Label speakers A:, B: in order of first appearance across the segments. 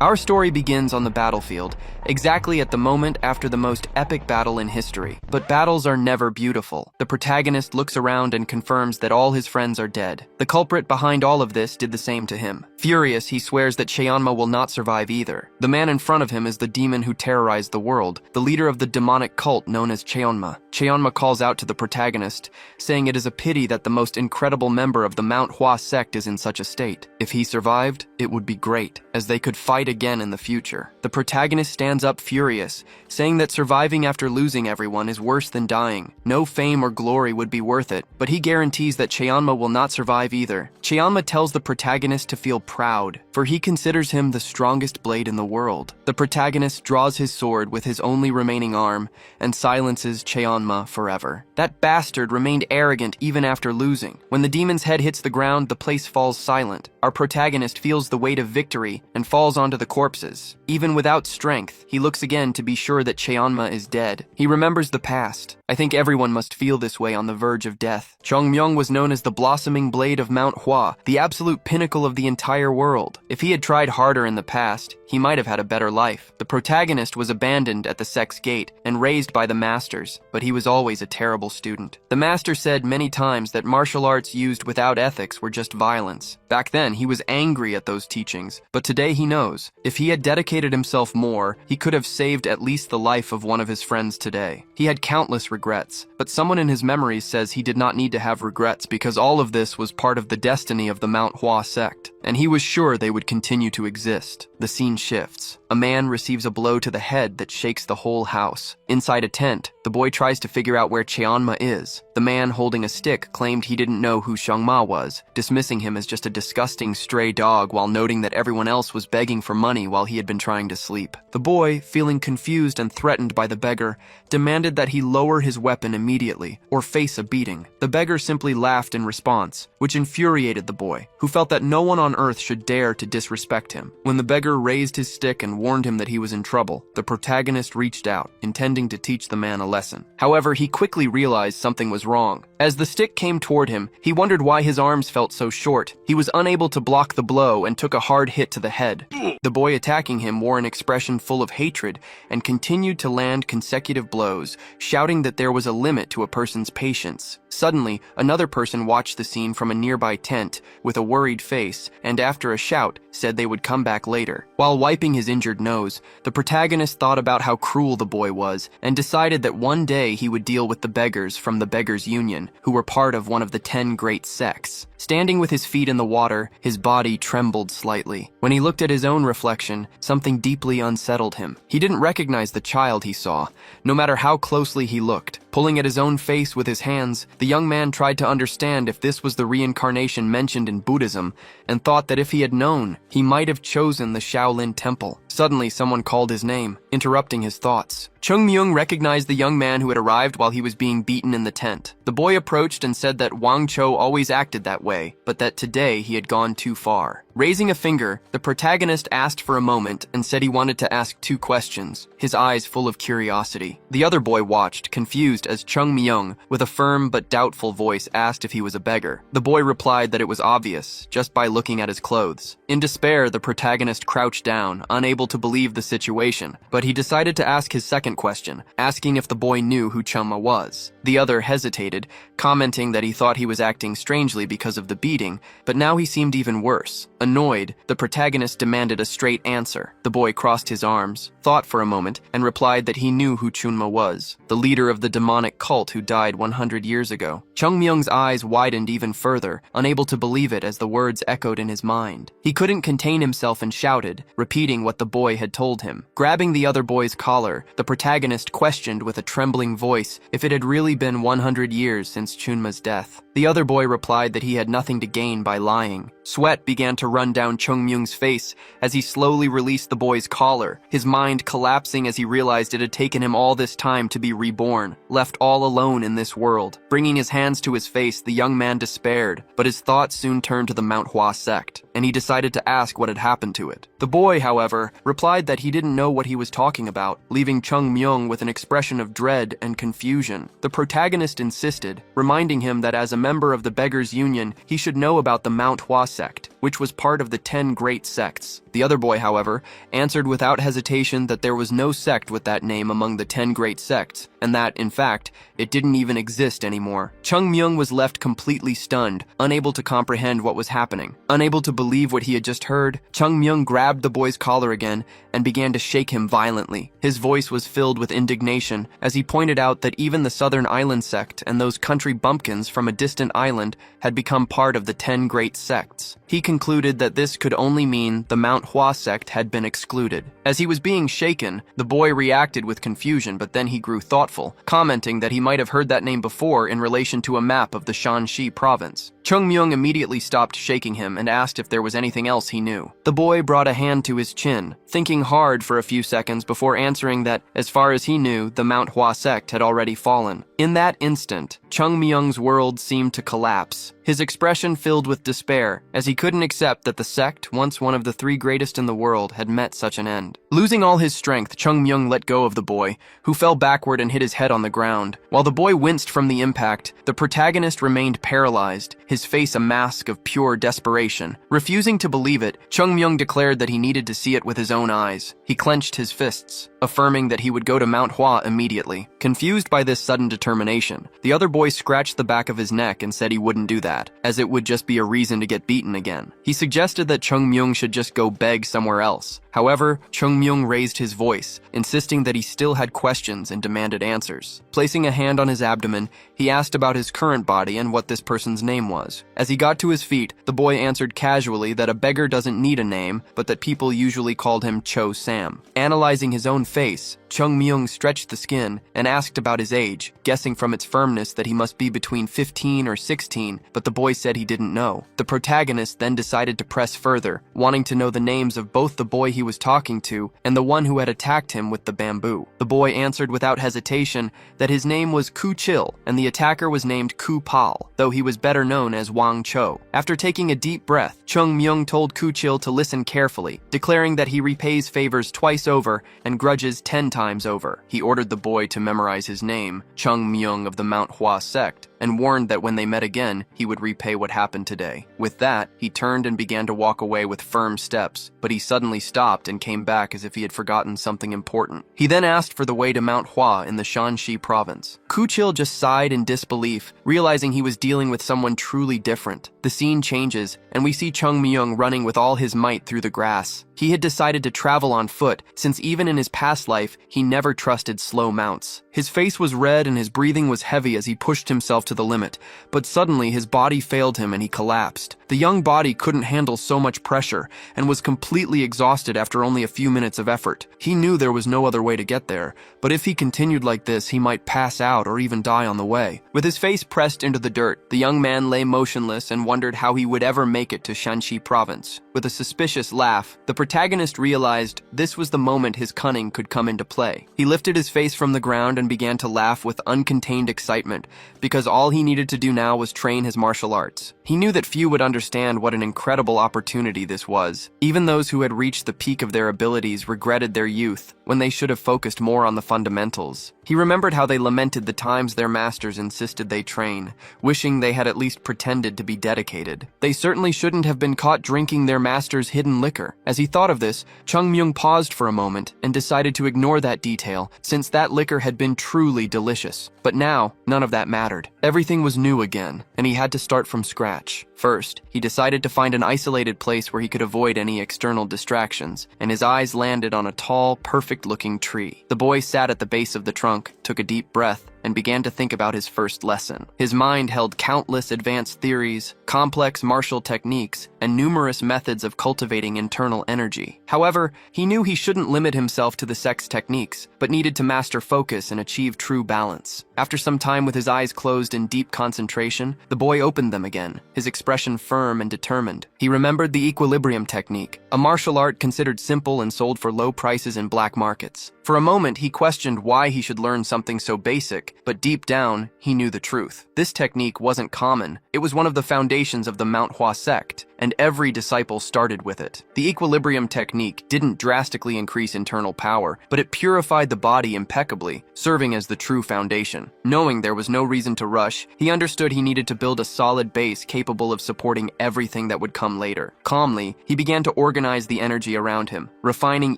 A: Our story begins on the battlefield, exactly at the moment after the most epic battle in history. But battles are never beautiful. The protagonist looks around and confirms that all his friends are dead. The culprit behind all of this did the same to him. Furious, he swears that Cheonma will not survive either. The man in front of him is the demon who terrorized the world, the leader of the demonic cult known as Cheonma. Cheonma calls out to the protagonist, saying it is a pity that the most incredible member of the Manhwa sect is in such a state. If he survived, it would be great, as they could fight again in the future. The protagonist stands up furious, saying that surviving after losing everyone is worse than dying. No fame or glory would be worth it, but he guarantees that Cheonma will not survive either. Cheonma tells the protagonist to feel proud, for he considers him the strongest blade in the world. The protagonist draws his sword with his only remaining arm and silences Cheonma forever. That bastard remained arrogant even after losing. When the demon's head hits the ground, the place falls silent. Our protagonist feels the weight of victory and falls onto the corpses. Even without strength, he looks again to be sure that Cheonma is dead. He remembers the past. I think everyone must feel this way on the verge of death. Cheonmyeong was known as the blossoming blade of Mount Hua, the absolute pinnacle of the entire world. If he had tried harder in the past, he might have had a better life. The protagonist was abandoned at the sect's gate and raised by the masters, but he was always a terrible student. The master said many times that martial arts used without ethics were just violence. Back then, he was angry at those teachings, but today he knows. If he had dedicated himself more, he could have saved at least the life of one of his friends today. He had countless regrets, but someone in his memories says he did not need to have regrets because all of this was part of the destiny of the Mount Hua sect, and he was sure they would continue to exist. The scene shifts. A man receives a blow to the head that shakes the whole house. Inside a tent, the boy tries to figure out where Cheonma is. The man holding a stick claimed he didn't know who Cheonma was, dismissing him as just a disgusting stray dog while noting that everyone else was begging for money while he had been trying to sleep. The boy, feeling confused and threatened by the beggar, demanded that he lower his weapon immediately or face a beating. The beggar simply laughed in response, which infuriated the boy, who felt that no one on earth should dare to disrespect him. When the beggar raised his stick and warned him that he was in trouble, the protagonist reached out, intending to teach the man a lesson. However, he quickly realized something was wrong. As the stick came toward him, he wondered why his arms felt so short. He was unable to block the blow and took a hard hit to the head. The boy attacking him wore an expression full of hatred and continued to land consecutive blows, shouting that there was a limit to a person's patience. Suddenly, another person watched the scene from a nearby tent with a worried face and, after a shout, said they would come back later. While wiping his injured nose, the protagonist thought about how cruel the boy was and decided that one day he would deal with the beggars from the Beggars' Union, who were part of one of the 10 great sects. Standing with his feet in the water, his body trembled slightly. When he looked at his own reflection, something deeply unsettled him. He didn't recognize the child he saw, no matter how closely he looked. Pulling at his own face with his hands, the young man tried to understand if this was the reincarnation mentioned in Buddhism, and thought that if he had known, he might have chosen the Shaolin Temple. Suddenly, someone called his name, interrupting his thoughts. Cheonmyeong recognized the young man who had arrived while he was being beaten in the tent. The boy approached and said that Wang Cho always acted that way, but that today he had gone too far. Raising a finger, the protagonist asked for a moment and said he wanted to ask 2 questions, his eyes full of curiosity. The other boy watched, confused, as Cheonmyeong, with a firm but doubtful voice, asked if he was a beggar. The boy replied that it was obvious, just by looking at his clothes. In despair, the protagonist crouched down, unable to believe the situation, but he decided to ask his second question, asking if the boy knew who Cheonma was. The other hesitated, commenting that he thought he was acting strangely because of the beating, but now he seemed even worse. Annoyed, the protagonist demanded a straight answer. The boy crossed his arms, thought for a moment, and replied that he knew who Cheonma was, the leader of the demonic cult who died 100 years ago. Cheonmyeong's eyes widened even further, unable to believe it as the words echoed in his mind. He couldn't contain himself and shouted, repeating what the boy had told him. Grabbing the other boy's collar, the protagonist questioned with a trembling voice if it had really been 100 years since Cheonma's death. The other boy replied that he had nothing to gain by lying. Sweat began to run down Cheonmyeong's face as he slowly released the boy's collar, his mind collapsing as he realized it had taken him all this time to be reborn, left all alone in this world. Bringing his hands to his face, the young man despaired, but his thoughts soon turned to the Mount Hua sect, and he decided to ask what had happened to it. The boy, however, replied that he didn't know what he was talking about, leaving Cheonmyeong with an expression of dread and confusion. The protagonist insisted, reminding him that as a member of the Beggars' Union, he should know about the Mount Hua sect, which was part of the 10 great sects. The other boy, however, answered without hesitation that there was no sect with that name among the 10 great sects, and that, in fact, it didn't even exist anymore. Chung Myung was left completely stunned, unable to comprehend what was happening. Unable to believe what he had just heard, Chung Myung grabbed the boy's collar again and began to shake him violently. His voice was filled with indignation as he pointed out that even the Southern Island sect and those country bumpkins from a distant island had become part of the 10 great sects. He concluded that this could only mean the Manhwa sect had been excluded. As he was being shaken, the boy reacted with confusion, but then he grew thoughtful, commenting that he might have heard that name before in relation to a map of the Shanxi province. Chung Myung immediately stopped shaking him and asked if there was anything else he knew. The boy brought a hand to his chin, thinking hard for a few seconds before answering that, as far as he knew, the Manhwa sect had already fallen. In that instant, Chung Myung's world seemed to collapse, his expression filled with despair, as he couldn't accept that the sect, once one of the 3 greatest in the world, had met such an end. Losing all his strength, Chung Myung let go of the boy, who fell backward and hit his head on the ground. While the boy winced from the impact, the protagonist remained paralyzed, his face a mask of pure desperation. Refusing to believe it, Chung Myung declared that he needed to see it with his own eyes. He clenched his fists, affirming that he would go to Manhwa immediately. Confused by this sudden determination, the other boy scratched the back of his neck and said he wouldn't do that, as it would just be a reason to get beaten again. He suggested that Chung Myung should just go beg somewhere else. However, Chung Myung raised his voice, insisting that he still had questions and demanded answers. Placing a hand on his abdomen, he asked about his current body and what this person's name was. As he got to his feet, the boy answered casually that a beggar doesn't need a name, but that people usually called him Cho Sam. Analyzing his own face, Chung Myung stretched the skin and asked about his age, guessing from its firmness that he must be between 15 or 16, but the boy said he didn't know. The protagonist then decided to press further, wanting to know the names of both the boy he was talking to and the one who had attacked him with the bamboo. The boy answered without hesitation that his name was Ku Chil and the attacker was named Ku Pal, though he was better known as Wang Cho. After taking a deep breath, Chung Myung told Ku Chil to listen carefully, declaring that he repays favors twice over and grudges 10 times over. He ordered the boy to memorize his name, Chung Myung of the Manhwa sect, and warned that when they met again, he would repay what happened today. With that, he turned and began to walk away with firm steps, but he suddenly stopped and came back as if he had forgotten something important. He then asked for the way to Manhwa in the Shanxi province. Ku Chil just sighed in disbelief, realizing he was dealing with someone truly different. The scene changes, and we see Chung Myung running with all his might through the grass. He had decided to travel on foot, since even in his past life, he never trusted slow mounts. His face was red and his breathing was heavy as he pushed himself to the limit, but suddenly his body failed him and he collapsed. The young body couldn't handle so much pressure and was completely exhausted after only a few minutes of effort. He knew there was no other way to get there, but if he continued like this, he might pass out or even die on the way. With his face pressed into the dirt, the young man lay motionless and wondered how he would ever make it to Shanxi province. With a suspicious laugh, the protagonist realized this was the moment his cunning could come into play. He lifted his face from the ground and began to laugh with uncontained excitement, because all he needed to do now was train his martial arts. He knew that few would understand what an incredible opportunity this was. Even those who had reached the peak of their abilities regretted their youth, when they should have focused more on the fundamentals. He remembered how they lamented the times their masters insisted they train, wishing they had at least pretended to be dedicated. They certainly shouldn't have been caught drinking their master's hidden liquor. As he thought of this, Chung Myung paused for a moment and decided to ignore that detail, since that liquor had been truly delicious. But now, none of that mattered. Everything was new again, and he had to start from scratch. First, he decided to find an isolated place where he could avoid any external distractions, and his eyes landed on a tall, perfect-looking tree. The boy sat at the base of the trunk, took a deep breath, and began to think about his first lesson. His mind held countless advanced theories, complex martial techniques, and numerous methods of cultivating internal energy. However, he knew he shouldn't limit himself to the sex techniques, but needed to master focus and achieve true balance. After some time with his eyes closed in deep concentration, the boy opened them again, his expression firm and determined. He remembered the equilibrium technique, a martial art considered simple and sold for low prices in black markets. For a moment, he questioned why he should learn something so basic, but deep down, he knew the truth. This technique wasn't common. It was one of the foundations of the Manhwa sect, and every disciple started with it. The equilibrium technique didn't drastically increase internal power, but it purified the body impeccably, serving as the true foundation. Knowing there was no reason to rush, he understood he needed to build a solid base capable of supporting everything that would come later. Calmly, he began to organize the energy around him, refining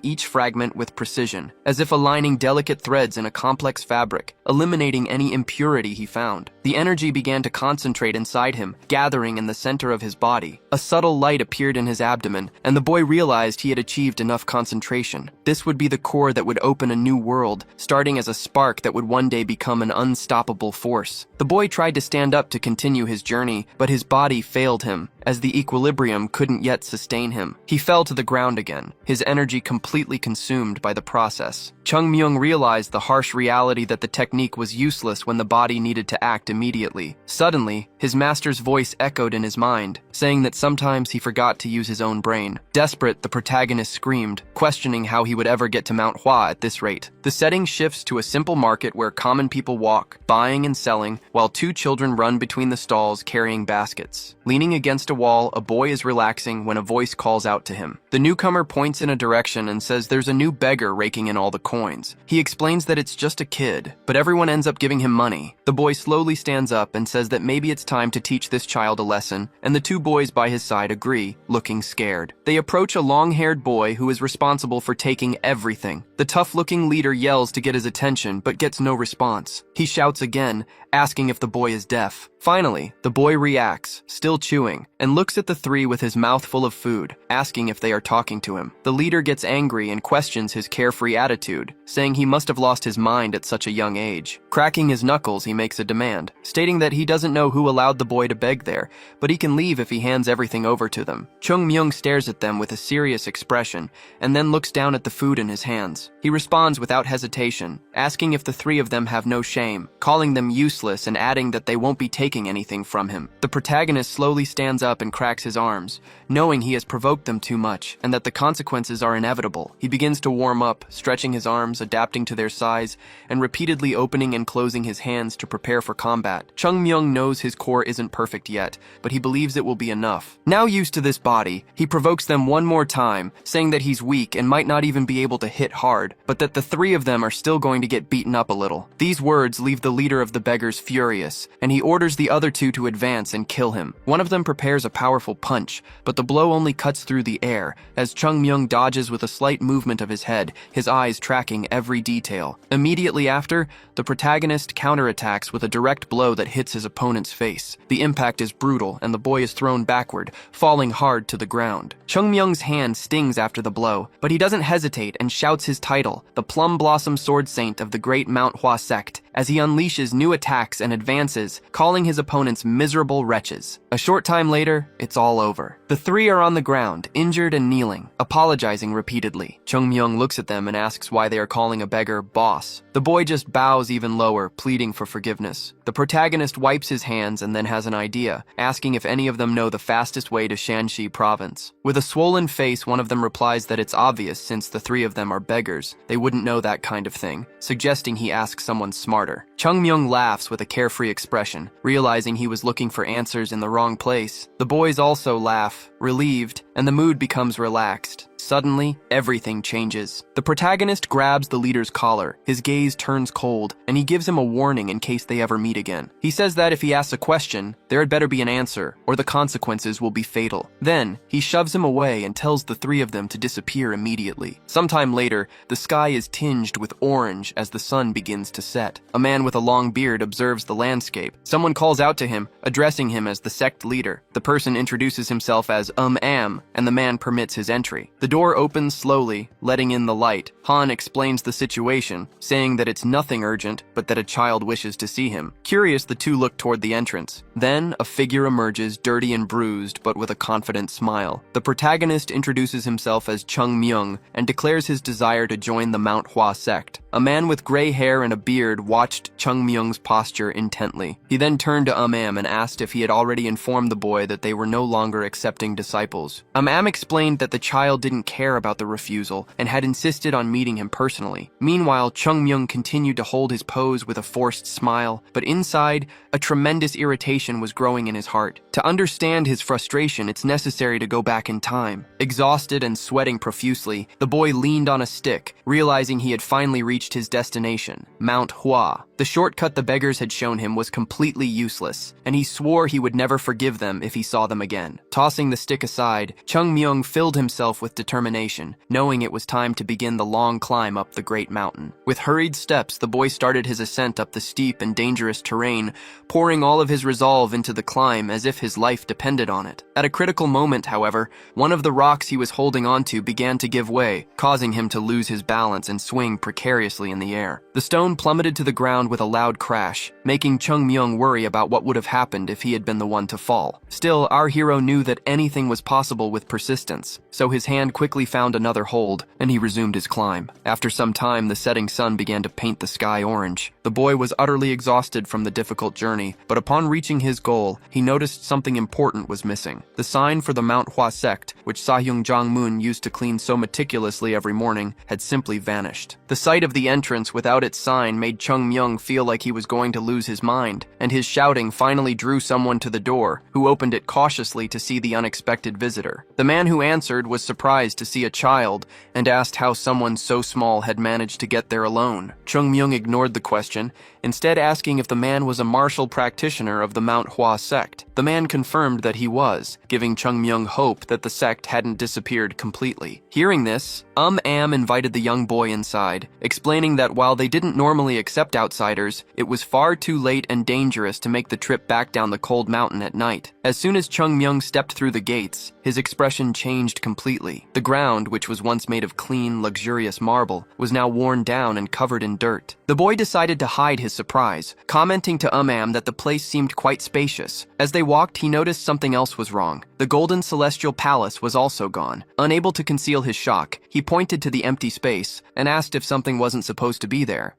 A: each fragment with precision, as if aligning delicate threads in a complex fabric, eliminating any impurity he found. The energy began to concentrate inside him, gathering in the center of his body. A subtle light appeared in his abdomen, and the boy realized he had achieved enough concentration. This would be the core that would open a new world, starting as a spark that would one day become an unstoppable force. The boy tried to stand up to continue his journey, but his body failed him, as the equilibrium couldn't yet sustain him. He fell to the ground again, his energy completely consumed by the process. Chung Myung realized the harsh reality that the technique was useless when the body needed to act immediately. Suddenly, his master's voice echoed in his mind, saying that sometimes he forgot to use his own brain. Desperate, the protagonist screamed, questioning how he would ever get to Mount Hua at this rate. The setting shifts to a simple market where common people walk, buying and selling, while two children run between the stalls carrying baskets. Leaning against a wall, a boy is relaxing when a voice calls out to him. The newcomer points in a direction and says there's a new beggar raking in all the coins. He explains that it's just a kid, but everyone ends up giving him money. The boy slowly stands up and says that maybe it's time to teach this child a lesson, and the two boys by his side agree, looking scared. They approach a long-haired boy who is responsible for taking everything. The tough-looking leader yells to get his attention, but gets no response. He shouts again, asking if the boy is deaf. Finally, the boy reacts, still chewing, and looks at the three with his mouth full of food, asking if they are talking to him. The leader gets angry and questions his carefree attitude, saying he must have lost his mind at such a young age. Cracking his knuckles, he makes a demand, stating that he doesn't know who allowed the boy to beg there, but he can leave if he hands everything over to them. Chung Myung stares at them with a serious expression, and then looks down at the food in his hands. He responds without hesitation, asking if the three of them have no shame, calling them useless and adding that they won't be taking anything from him. The protagonist slowly stands up and cracks his arms, knowing he has provoked them too much and that the consequences are inevitable. He begins to warm up, stretching his arms, adapting to their size, and repeatedly opening and closing his hands to prepare for combat. Chung Myung knows his core isn't perfect yet, but he believes it will be enough. Now used to this body, he provokes them one more time, saying that he's weak and might not even be able to hit hard, but that the three of them are still going to get beaten up a little. These words leave the leader of the beggars furious, and he orders the other two to advance and kill him. One of them prepares a powerful punch, but the blow only cuts through the air, as Chung Myung dodges with a slight movement of his head, his eyes tracking every detail. Immediately after, the protagonist counterattacks with a direct blow that hits his opponent's face. The impact is brutal, and the boy is thrown backward, falling hard to the ground. Chung Myung's hand stings after the blow, but he doesn't hesitate and shouts his title, the Plum Blossom Sword Saint of the Great Mount Hua sect, as he unleashes new attacks and advances, calling his opponents miserable wretches. A short time later, it's all over. The three are on the ground, injured and kneeling, apologizing repeatedly. Chung Myung looks at them and asks why they are calling a beggar boss. The boy just bows even lower, pleading for forgiveness. The protagonist wipes his hands and then has an idea, asking if any of them know the fastest way to Shanxi province. With a swollen face, one of them replies that it's obvious since the three of them are beggars. They wouldn't know that kind of thing, suggesting he ask someone smarter. Chung Myung laughs with a carefree expression, realizing he was looking for answers in the wrong place. The boys also laugh, relieved, and the mood becomes relaxed. Suddenly, everything changes. The protagonist grabs the leader's collar, his gaze turns cold, and he gives him a warning in case they ever meet again. He says that if he asks a question, there had better be an answer, or the consequences will be fatal. Then, he shoves him away and tells the three of them to disappear immediately. Sometime later, the sky is tinged with orange as the sun begins to set. A man with a long beard observes the landscape. Someone calls out to him, addressing him as the sect leader. The person introduces himself as Am, and the man permits his entry. The door opens slowly, letting in the light. Han explains the situation, saying that it's nothing urgent, but that a child wishes to see him. Curious, the two look toward the entrance. Then, a figure emerges, dirty and bruised, but with a confident smile. The protagonist introduces himself as Chung Myung and declares his desire to join the Mount Hua sect. A man with gray hair and a beard watched Chung Myung's posture intently. He then turned to Am and asked if he had already informed the boy that they were no longer accepting disciples. Am explained that the child didn't care about the refusal and had insisted on meeting him personally. Meanwhile, Chung Myung continued to hold his pose with a forced smile, but inside, a tremendous irritation was growing in his heart. To understand his frustration, it's necessary to go back in time. Exhausted and sweating profusely, the boy leaned on a stick, realizing he had finally reached his destination, Mount Hua. The shortcut the beggars had shown him was completely useless, and he swore he would never forgive them if he saw them again. Tossing the stick aside, Chung Myung filled himself with determination, knowing it was time to begin the long climb up the great mountain. With hurried steps, the boy started his ascent up the steep and dangerous terrain, pouring all of his resolve into the climb as if his life depended on it. At a critical moment, however, one of the rocks he was holding onto began to give way, causing him to lose his balance and swing precariously in the air. The stone plummeted to the ground with a loud crash, making Chung Myung worry about what would have happened if he had been the one to fall. Still, our hero knew that anything was possible with persistence, so his hand quickly found another hold, and he resumed his climb. After some time, the setting sun began to paint the sky orange. The boy was utterly exhausted from the difficult journey, but upon reaching his goal, he noticed something important was missing. The sign for the Mount Hua sect, which Sahyung Jongmun used to clean so meticulously every morning, had simply vanished. The sight of the entrance without its sign made Chung Myung feel like he was going to lose his mind, and his shouting finally drew someone to the door, who opened it cautiously to see the unexpected visitor. The man who answered was surprised to see a child and asked how someone so small had managed to get there alone. Chung Myung ignored the question, instead asking if the man was a martial practitioner of the Mount Hua sect. The man confirmed that he was, giving Chung Myung hope that the sect hadn't disappeared completely. Hearing this, Am invited the young boy inside, explaining that while they didn't normally accept outsiders, it was far too late and dangerous to make the trip back down the cold mountain at night. As soon as Chung Myung stepped through the gates, his expression changed completely. The ground, which was once made of clean, luxurious marble, was now worn down and covered in dirt. The boy decided to hide his surprise, commenting to that the place seemed quite spacious. As they walked, he noticed something else was wrong. The golden celestial palace was also gone. Unable to conceal his shock, he pointed to the empty space and asked if something wasn't supposed to be there.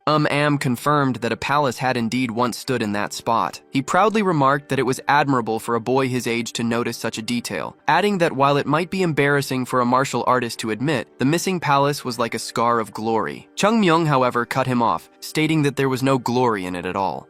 A: Confirmed that a palace had indeed once stood in that spot. He proudly remarked that it was admirable for a boy his age to notice such a detail, adding that while it might be embarrassing for a martial artist to admit, the missing palace was like a scar of glory. Chung Myung, however, cut him off, stating that there was no glory in it at all.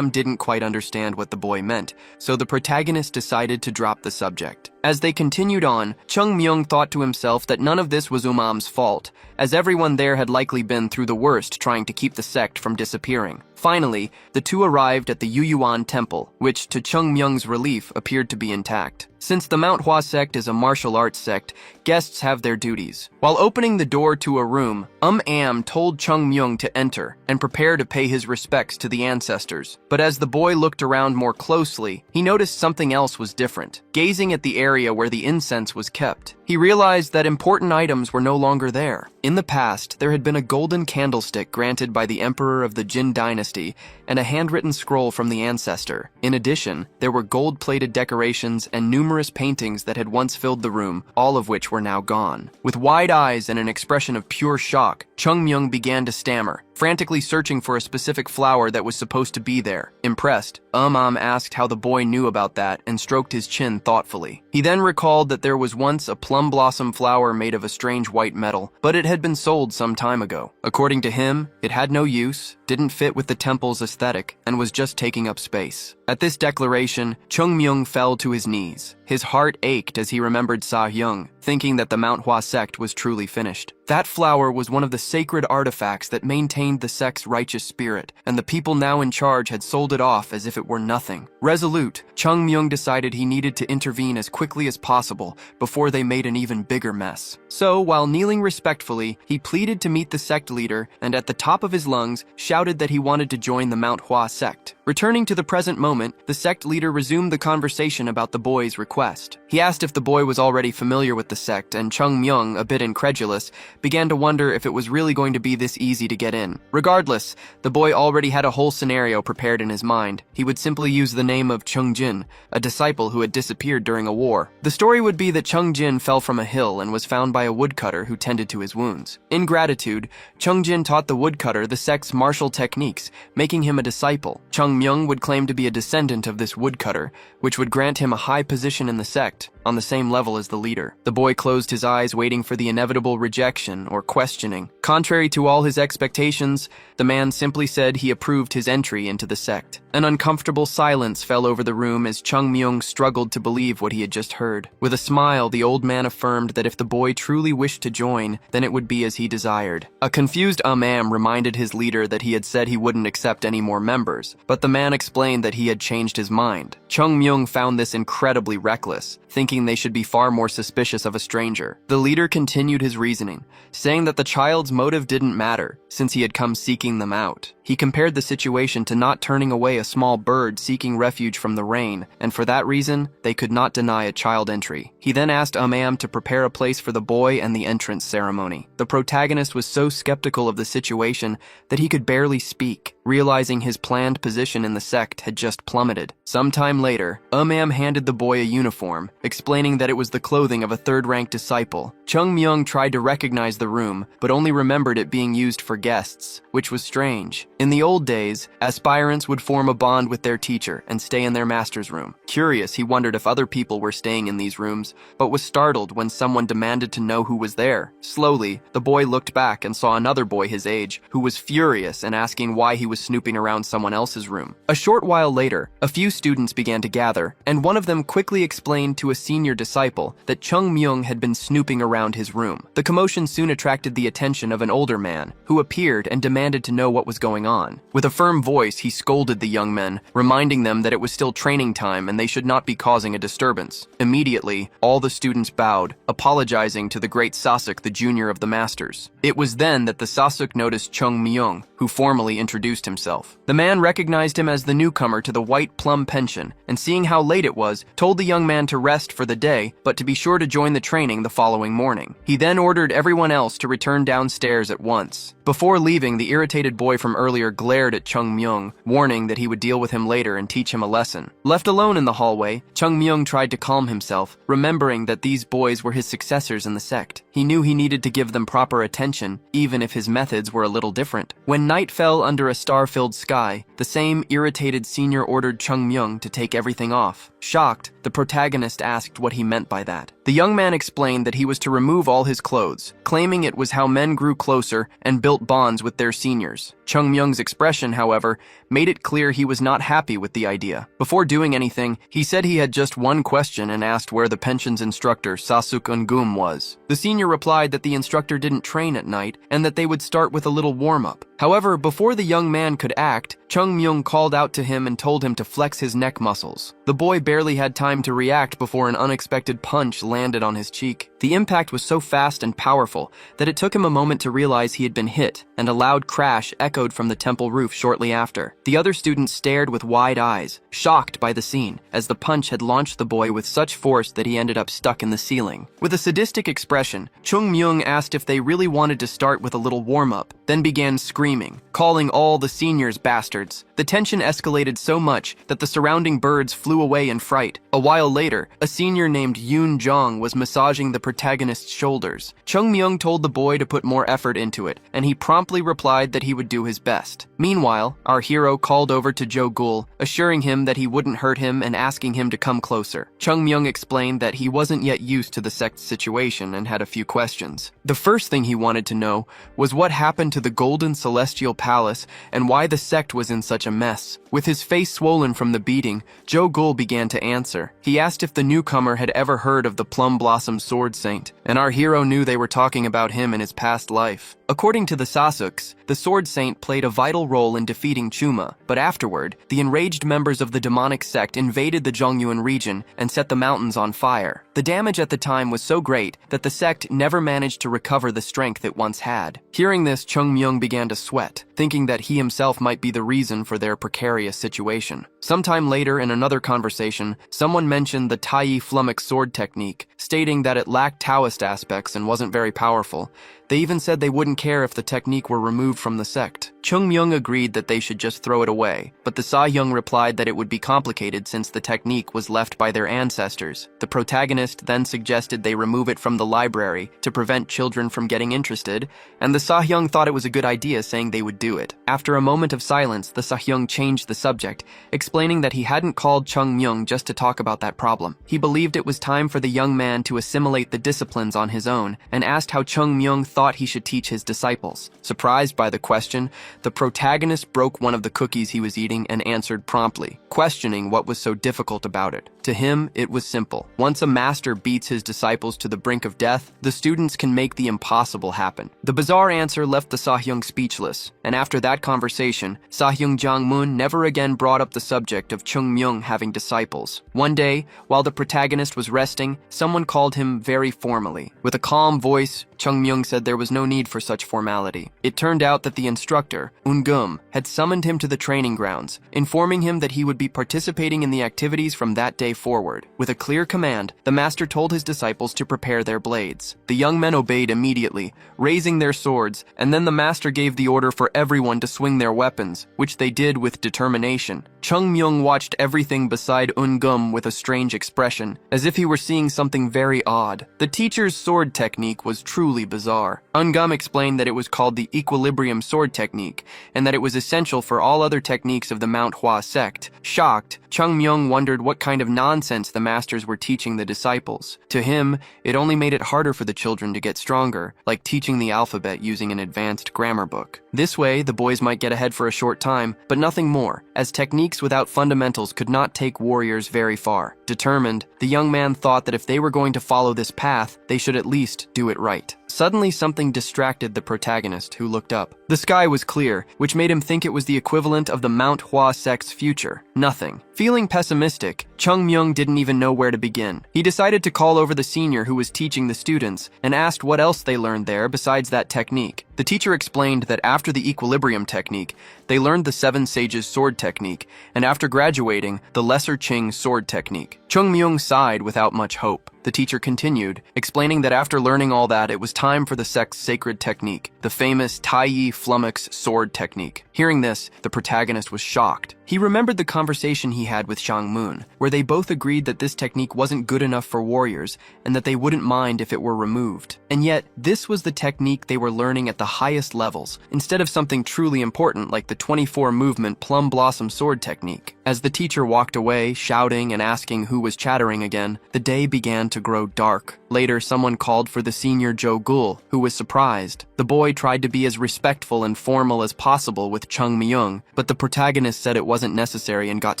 A: Didn't quite understand what the boy meant, so the protagonist decided to drop the subject. As they continued on, Chung Myung thought to himself that none of this was Am's fault, as everyone there had likely been through the worst trying to keep the sect from disappearing. Finally, the two arrived at the Yuyuan temple, which, to Chung Myung's relief, appeared to be intact. Since the Mount Hua sect is a martial arts sect, guests have their duties. While opening the door to a room, Am told Chung Myung to enter and prepare to pay his respects to the ancestors. But as the boy looked around more closely, he noticed something else was different. Gazing at the area where the incense was kept, he realized that important items were no longer there. In the past, there had been a golden candlestick granted by the emperor of the Jin dynasty and a handwritten scroll from the ancestor. In addition, there were gold-plated decorations and numerous paintings that had once filled the room, all of which were now gone. With wide eyes and an expression of pure shock, Chung Myung began to stammer, frantically searching for a specific flower that was supposed to be there. Impressed, asked how the boy knew about that and stroked his chin thoughtfully. He then recalled that there was once a plum blossom flower made of a strange white metal, but it had been sold some time ago. According to him, it had no use, didn't fit with the temple's aesthetic, and was just taking up space. At this declaration, Chung Myung fell to his knees. His heart ached as he remembered Sahyung, thinking that the Mount Hua sect was truly finished. That flower was one of the sacred artifacts that maintained the sect's righteous spirit, and the people now in charge had sold it off as if it were nothing. Resolute, Chung Myung decided he needed to intervene as quickly as possible before they made an even bigger mess. So, while kneeling respectfully, he pleaded to meet the sect leader and at the top of his lungs shouted that he wanted to join the Mount Hua sect. Returning to the present moment, the sect leader resumed the conversation about the boy's request. He asked if the boy was already familiar with the sect, and Chung Myung, a bit incredulous, began to wonder if it was really going to be this easy to get in. Regardless, the boy already had a whole scenario prepared in his mind. He would simply use the name of Chung Jin, a disciple who had disappeared during a war. The story would be that Chung Jin fell from a hill and was found by a woodcutter who tended to his wounds. In gratitude, Chung Jin taught the woodcutter the sect's martial techniques, making him a disciple. Chung Myung would claim to be a descendant of this woodcutter, which would grant him a high position in the sect. on the same level as the leader. The boy closed his eyes, waiting for the inevitable rejection or questioning. Contrary to all his expectations, the man simply said he approved his entry into the sect. An uncomfortable silence fell over the room as Chung Myung struggled to believe what he had just heard. With a smile, the old man affirmed that if the boy truly wished to join, then it would be as he desired. A confused am reminded his leader that he had said he wouldn't accept any more members, but the man explained that he had changed his mind. Chung Myung found this incredibly reckless, thinking they should be far more suspicious of a stranger. The leader continued his reasoning, saying that the child's motive didn't matter, since he had come seeking them out. He compared the situation to not turning away a small bird seeking refuge from the rain, and for that reason, they could not deny a child entry. He then asked Am to prepare a place for the boy and the entrance ceremony. The protagonist was so skeptical of the situation that he could barely speak, realizing his planned position in the sect had just plummeted. Sometime later, Am handed the boy a uniform, explaining that it was the clothing of a third-rank disciple. Chung Myung tried to recognize the room, but only remembered it being used for guests, which was strange. In the old days, aspirants would form a bond with their teacher and stay in their master's room. Curious, he wondered if other people were staying in these rooms, but was startled when someone demanded to know who was there. Slowly, the boy looked back and saw another boy his age, who was furious and asking why he was snooping around someone else's room. A short while later, a few students began to gather, and one of them quickly explained to a senior disciple that Chung Myung had been snooping around his room. The commotion soon attracted the attention of an older man, who appeared and demanded to know what was going on. With a firm voice, he scolded the young men, reminding them that it was still training time and they should not be causing a disturbance. Immediately, all the students bowed, apologizing to the great Sasuk, the junior of the masters. It was then that the Sasuk noticed Chung Myung, who formally introduced himself. The man recognized him as the newcomer to the White Plum Pension, and seeing how late it was, told the young man to rest for the day, but to be sure to join the training the following morning. He then ordered everyone else to return downstairs at once. Before leaving, the irritated boy from earlier glared at Chung Myung, warning that he would deal with him later and teach him a lesson. Left alone in the hallway, Chung Myung tried to calm himself, remembering that these boys were his successors in the sect. He knew he needed to give them proper attention, even if his methods were a little different. When night fell under a star-filled sky, the same irritated senior ordered Chung Myung to take everything off. Shocked, the protagonist asked what he meant by that. The young man explained that he was to remove all his clothes, claiming it was how men grew closer and built bonds with their seniors. Chung Myung's expression, however, made it clear he was not happy with the idea. Before doing anything, he said he had just one question and asked where the pension's instructor, Sasuk Eungum, was. The senior replied that the instructor didn't train at night and that they would start with a little warm-up. However, before the young man could act, Chung Myung called out to him and told him to flex his neck muscles. The boy barely had time to react before an unexpected punch landed on his cheek. The impact was so fast and powerful that it took him a moment to realize he had been hit, and a loud crash echoed from the temple roof shortly after. The other students stared with wide eyes, shocked by the scene, as the punch had launched the boy with such force that he ended up stuck in the ceiling. With a sadistic expression, Chung Myung asked if they really wanted to start with a little warm-up, then began screaming, calling all the seniors bastards. The tension escalated so much that the surrounding birds flew away in fright. A while later, a senior named Yoon Jong was massaging the protagonist's shoulders. Chung Myung told the boy to put more effort into it, and he promptly replied that he would do his best. Meanwhile, our hero called over to Jo Gul, assuring him that he wouldn't hurt him and asking him to come closer. Chung Myung explained that he wasn't yet used to the sect's situation and had a few questions. The first thing he wanted to know was what happened to the Golden Celestial Palace and why the sect was in such a mess. With his face swollen from the beating, Jo Gul began to answer. He asked if the newcomer had ever heard of the Plum Blossom Sword Saint, and our hero knew they were talking about him in his past life. According to the Sasuks, the Sword Saint played a vital role in defeating Chuma, but afterward, the enraged members of the demonic sect invaded the Zhongyuan region and set the mountains on fire. The damage at the time was so great that the sect never managed to recover the strength it once had. Hearing this, Chung Myung began to sweat, thinking that he himself might be the reason for their precarious situation. Sometime later, in another conversation, someone mentioned the Tai Flummox sword technique, stating that it lacked Taoist aspects and wasn't very powerful. They even said they wouldn't care if the technique were removed from the sect. Chung Myung agreed that they should just throw it away, but the Sa-hyung replied that it would be complicated since the technique was left by their ancestors. The protagonist then suggested they remove it from the library to prevent children from getting interested, and the Sa-hyung thought it was a good idea, saying they would do it. After a moment of silence, the Sa-hyung changed the subject, explaining that he hadn't called Chung Myung just to talk about that problem. He believed it was time for the young man to assimilate the disciplines on his own, and asked how Chung Myung thought he should teach his disciples. Surprised by the question, the protagonist broke one of the cookies he was eating and answered promptly, questioning what was so difficult about it. To him, it was simple. Once a master beats his disciples to the brink of death, the students can make the impossible happen. The bizarre answer left the Sa-hyung speechless, and after that conversation, Sa-hyung Jang-moon never again brought up the subject of Chung Myung having disciples. One day, while the protagonist was resting, someone called him very formally. With a calm voice, Chung Myung said there was no need for such formality. It turned out that the instructor, Eun-gum, had summoned him to the training grounds, informing him that he would be participating in the activities from that day forward. With a clear command, the master told his disciples to prepare their blades. The young men obeyed immediately, raising their swords, and then the master gave the order for everyone to swing their weapons, which they did with determination. Chung Myung watched everything beside Eun-gum with a strange expression, as if he were seeing something very odd. The teacher's sword technique was truly bizarre. Eun-gum explained that it was called the equilibrium sword technique, and that it was essential for all other techniques of the Manhwa sect. Shocked, Chung Myung wondered what kind of nonsense the masters were teaching the disciples. To him, it only made it harder for the children to get stronger, like teaching the alphabet using an advanced grammar book. This way, the boys might get ahead for a short time, but nothing more, as techniques without fundamentals could not take warriors very far. Determined, the young man thought that if they were going to follow this path, they should at least do it right. Suddenly, something distracted the protagonist, who looked up. The sky was clear, which made him think it was the equivalent of the Mount Hua sect's future. Nothing. Feeling pessimistic, Chung Myung didn't even know where to begin. He decided to call over the senior who was teaching the students and asked what else they learned there besides that technique. The teacher explained that after the equilibrium technique, they learned the Seven Sages sword technique, and after graduating, the Lesser Qing sword technique. Chung Myung sighed without much hope. The teacher continued, explaining that after learning all that, it was time for the sect's sacred technique, the famous Tai Yi Flummox sword technique. Hearing this, the protagonist was shocked. He remembered the conversation he had with Jang-moon, where they both agreed that this technique wasn't good enough for warriors, and that they wouldn't mind if it were removed. And yet, this was the technique they were learning at the highest levels, instead of something truly important like the 24-movement Plum Blossom sword technique. As the teacher walked away, shouting and asking who was chattering again, the day began to grow dark. Later, someone called for the senior Jo-gul, who was surprised. The boy tried to be as respectful and formal as possible with Chung Myung, but the protagonist said it wasn't necessary and got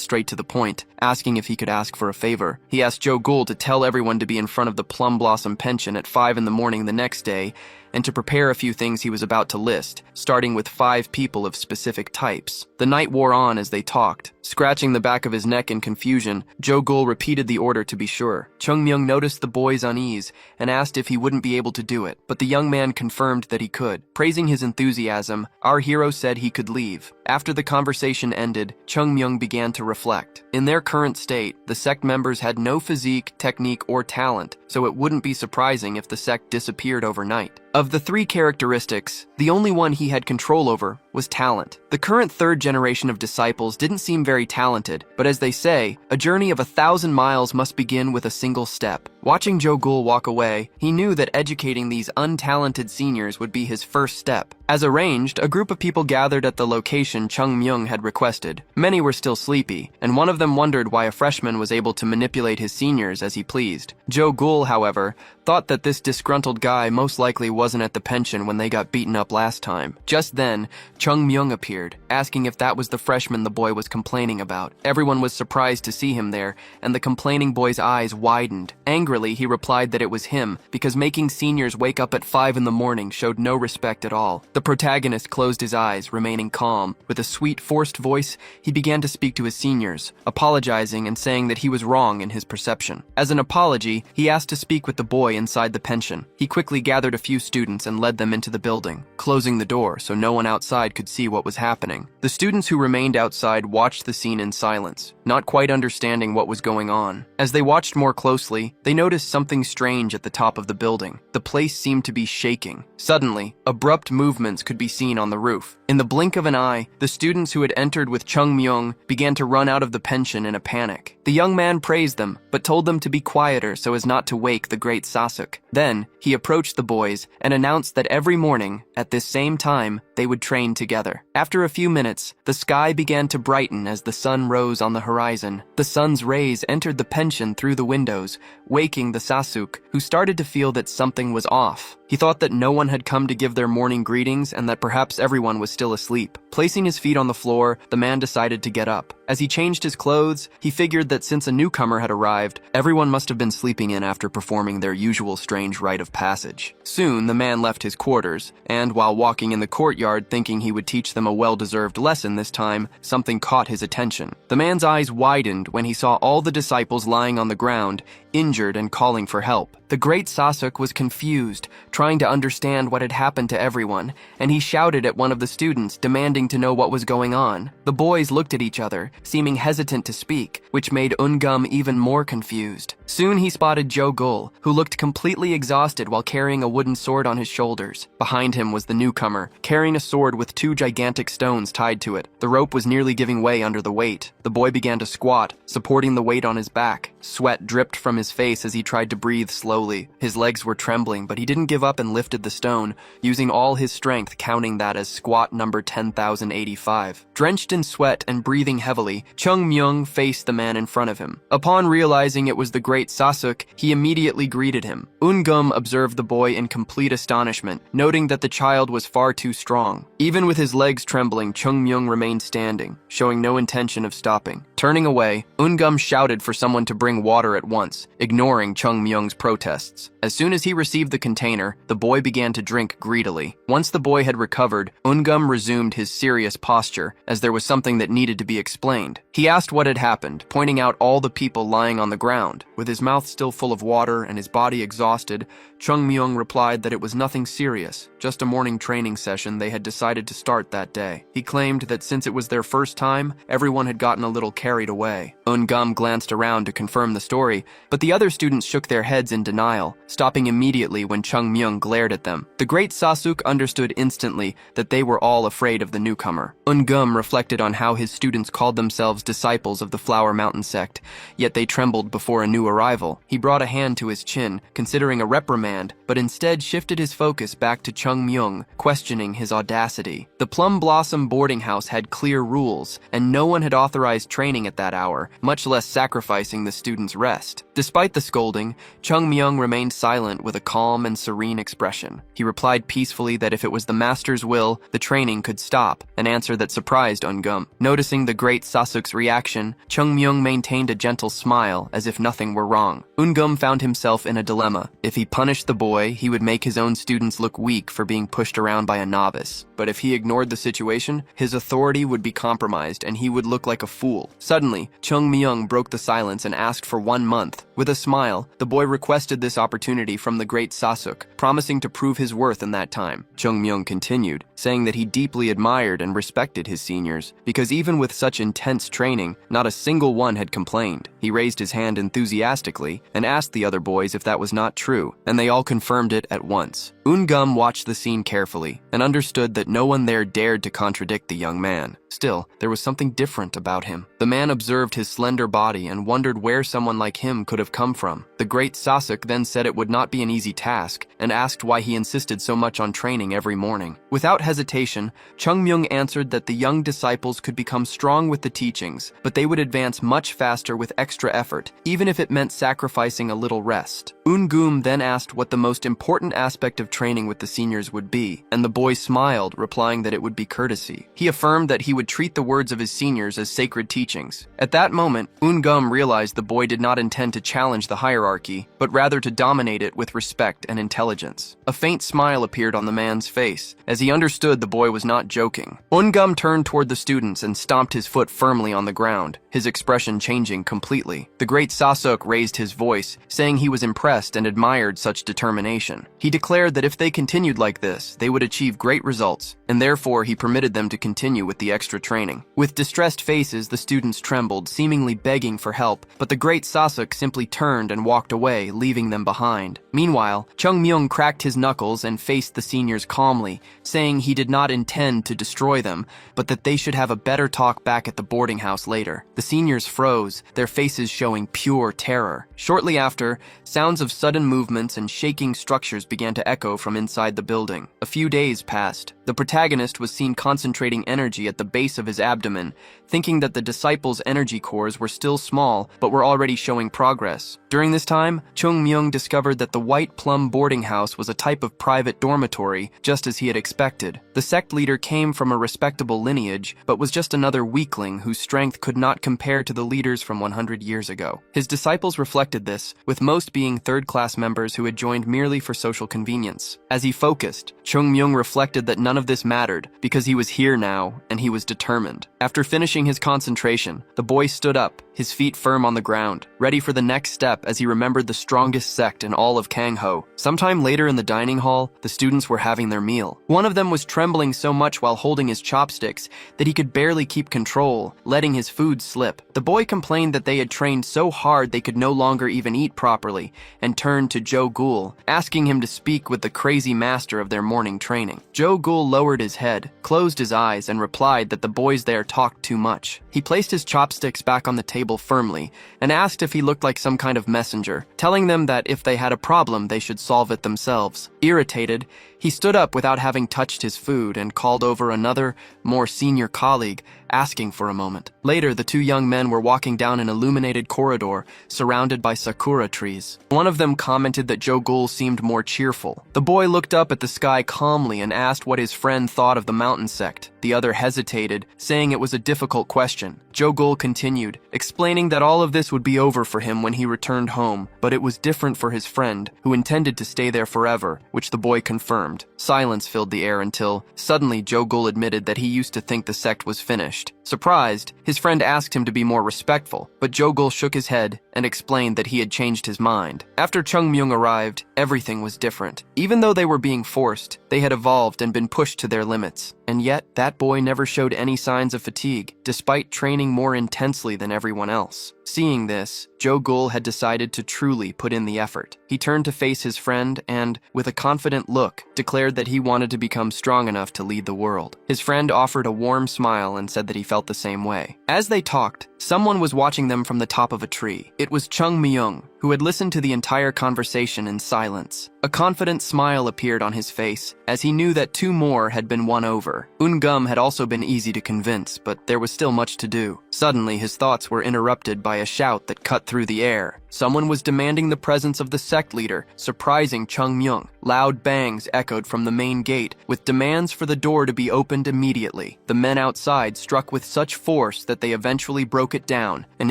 A: straight to the point, asking if he could ask for a favor. He asked Jo-gul to tell everyone to be in front of the Plum Blossom pension at 5 in the morning the next day, and to prepare a few things he was about to list, starting with 5 people of specific types. The night wore on as they talked. Scratching the back of his neck in confusion, Jo-gul repeated the order to be sure. Chung Myung noticed the boy's unease and asked if he wouldn't be able to do it, but the young man confirmed that he could. Praising his enthusiasm, our hero said he could leave. After the conversation ended, Chung Myung began to reflect. In their current state, the sect members had no physique, technique, or talent, so it wouldn't be surprising if the sect disappeared overnight. Of the 3 characteristics, the only one he had control over was talent. The current 3rd generation of disciples didn't seem very talented, but as they say, a journey of 1,000 miles must begin with a single step. Watching Jo-gul walk away, he knew that educating these untalented seniors would be his first step. As arranged, a group of people gathered at the location Chung Myung had requested. Many were still sleepy, and one of them wondered why a freshman was able to manipulate his seniors as he pleased. Jo-gul, however, thought that this disgruntled guy most likely wasn't at the pension when they got beaten up last time. Just then, Chung Myung appeared, asking if that was the freshman the boy was complaining about. Everyone was surprised to see him there, and the complaining boy's eyes widened. Angrily, he replied that it was him, because making seniors wake up at 5 in the morning showed no respect at all. The protagonist closed his eyes, remaining calm. With a sweet, forced voice, he began to speak to his seniors, apologizing and saying that he was wrong in his perception. As an apology, he asked to speak with the boy inside the pension. He quickly gathered a few students and led them into the building, closing the door so no one outside could see what was happening. The students who remained outside watched the scene in silence, not quite understanding what was going on. As they watched more closely, they noticed something strange at the top of the building. The place seemed to be shaking. Suddenly, abrupt movements could be seen on the roof. In the blink of an eye, the students who had entered with Chung Myung began to run out of the pension in a panic. The young man praised them, but told them to be quieter so as not to wake the great Sasuk. Then, he approached the boys and announced that every morning, at this same time, they would train together. After a few minutes, the sky began to brighten as the sun rose on the horizon. The sun's rays entered the pension through the windows, waking the Sasuk, who started to feel that something was off. He thought that no one had come to give their morning greetings and that perhaps everyone was still asleep. Placing his feet on the floor, the man decided to get up. As he changed his clothes, he figured that since a newcomer had arrived, everyone must have been sleeping in after performing their usual strange rite of passage. Soon, the man left his quarters, and while walking in the courtyard thinking he would teach them a well-deserved lesson this time, something caught his attention. The man's eyes widened when he saw all the disciples lying on the ground, injured and calling for help. The great Sasuk was confused, trying to understand what had happened to everyone, and he shouted at one of the students, demanding to know what was going on. The boys looked at each other, seeming hesitant to speak, which made Ungum even more confused. Soon he spotted Jo Gul, who looked completely exhausted while carrying a wooden sword on his shoulders. Behind him was the newcomer, carrying a sword with 2 gigantic stones tied to it. The rope was nearly giving way under the weight. The boy began to squat, supporting the weight on his back. Sweat dripped from his face as he tried to breathe slowly. His legs were trembling, but he didn't give up and lifted the stone, using all his strength, counting that as squat number 10,085. Drenched in sweat and breathing heavily, Chung Myung faced the man in front of him. Upon realizing it was the great Sasuk, he immediately greeted him. Ungum observed the boy in complete astonishment, noting that the child was far too strong. Even with his legs trembling, Chung Myung remained standing, showing no intention of stopping. Turning away, Ungum shouted for someone to bring water at once, ignoring Chung Myung's protests. As soon as he received the container, the boy began to drink greedily. Once the boy had recovered, Ungum resumed his serious posture, as there was something that needed to be explained. He asked what had happened, pointing out all the people lying on the ground. With his mouth still full of water and his body exhausted, Chung Myung replied that it was nothing serious, just a morning training session they had decided to start that day. He claimed that since it was their first time, everyone had gotten a little carried away. Ungum glanced around to confirm the story, but the other students shook their heads in denial, stopping immediately when Chung Myung glared at them. The great Sasuk understood instantly that they were all afraid of the newcomer. Ungum reflected on how his students called themselves disciples of the Flower Mountain sect, yet they trembled before a new arrival. He brought a hand to his chin, considering a reprimand, but instead shifted his focus back to Chung Myung, questioning his audacity. The Plum Blossom boarding house had clear rules, and no one had authorized training at that hour, much less sacrificing the students' rest. Despite the scolding, Chung Myung remained silent with a calm and serene expression. He replied peacefully that if it was the master's will, the training could stop, an answer that surprised Ungum. Noticing the great Sasuk's reaction, Chung Myung maintained a gentle smile as if nothing were wrong. Ungum found himself in a dilemma. If he punished the boy, he would make his own students look weak for being pushed around by a novice. But if he ignored the situation, his authority would be compromised and he would look like a fool. Suddenly, Chung Myung broke the silence and asked for 1 month. With a smile, the boy requested this opportunity from the great Sasuk, promising to prove his worth in that time. Chung Myung continued, saying that he deeply admired and respected his seniors, because even with such intense training, not a single one had complained. He raised his hand enthusiastically and asked the other boys if that was not true, and they all confirmed it at once. Ungum watched the scene carefully and understood that no one there dared to contradict the young man. Still, there was something different about him. The man observed his slender body and wondered where someone like him could have come from. The great Sasuk then said it would not be an easy task and asked why he insisted so much on training every morning. Without hesitation, Chung Myung answered that the young disciples could become strong with the teachings, but they would advance much faster with extra effort, even if it meant sacrificing a little rest. Ungum then asked what the most important aspect of training with the seniors would be, and the boy smiled, replying that it would be courtesy. He affirmed that he would would treat the words of his seniors as sacred teachings. At that moment, Eun-gum realized the boy did not intend to challenge the hierarchy, but rather to dominate it with respect and intelligence. A faint smile appeared on the man's face, as he understood the boy was not joking. Eun-gum turned toward the students and stomped his foot firmly on the ground, his expression changing completely. The great Sasuk raised his voice, saying he was impressed and admired such determination. He declared that if they continued like this, they would achieve great results, and therefore he permitted them to continue with the extra training. With distressed faces, the students trembled, seemingly begging for help, but the great Sasuk simply turned and walked away, leaving them behind. Meanwhile, Chung Myung cracked his knuckles and faced the seniors calmly, saying he did not intend to destroy them, but that they should have a better talk back at the boarding house later. The seniors froze, their faces showing pure terror. Shortly after, sounds of sudden movements and shaking structures began to echo from inside the building. A few days passed. The protagonist was seen concentrating energy at the base of his abdomen, thinking that the disciples' energy cores were still small but were already showing progress. During this time, Chung Myung discovered that the White Plum boarding house was a type of private dormitory, just as he had expected. The sect leader came from a respectable lineage, but was just another weakling whose strength could not compare to the leaders from 100 years ago. His disciples reflected this, with most being third-class members who had joined merely for social convenience. As he focused, Chung Myung reflected that none of this mattered, because he was here now, and he was determined. After finishing his concentration, the boy stood up, his feet firm on the ground, ready for the next step as he remembered the strongest sect in all of Kangho. Sometime later in the dining hall, the students were having their meal. One of them was trembling so much while holding his chopsticks that he could barely keep control, letting his food slip. The boy complained that they had trained so hard they could no longer even eat properly, and turned to Jo Gul, asking him to speak with the crazy master of their morning training. Jo Gul lowered his head, closed his eyes, and replied that the boys there talked too much. He placed his chopsticks back on the table firmly and asked if he looked like some kind of messenger, telling them that if they had a problem, they should solve it themselves. Irritated, he stood up without having touched his food and called over another, more senior colleague, asking for a moment. Later, the two young men were walking down an illuminated corridor surrounded by sakura trees. One of them commented that Jo Gul seemed more cheerful. The boy looked up at the sky calmly and asked what his friend thought of the mountain sect. The other hesitated, saying it was a difficult question. Jo Gul continued, explaining that all of this would be over for him when he returned home, but it was different for his friend, who intended to stay there forever, which the boy confirmed. Silence filled the air until, suddenly, Jo Gul admitted that he used to think the sect was finished. Surprised, his friend asked him to be more respectful, but Jo Gul shook his head and explained that he had changed his mind. After Chung Myung arrived, everything was different. Even though they were being forced, they had evolved and been pushed to their limits. And yet, that boy never showed any signs of fatigue, despite training more intensely than everyone else. Seeing this, Jo Gul had decided to truly put in the effort. He turned to face his friend and, with a confident look, declared that he wanted to become strong enough to lead the world. His friend offered a warm smile and said that he felt the same way. As they talked, someone was watching them from the top of a tree. It was Chung Myung, who had listened to the entire conversation in silence. A confident smile appeared on his face, as he knew that two more had been won over. Eun-gum had also been easy to convince, but there was still much to do. Suddenly, his thoughts were interrupted by a shout that cut through the air. Someone was demanding the presence of the sect leader, surprising Chung Myung. Loud bangs echoed from the main gate, with demands for the door to be opened immediately. The men outside struck with such force that they eventually broke it down, and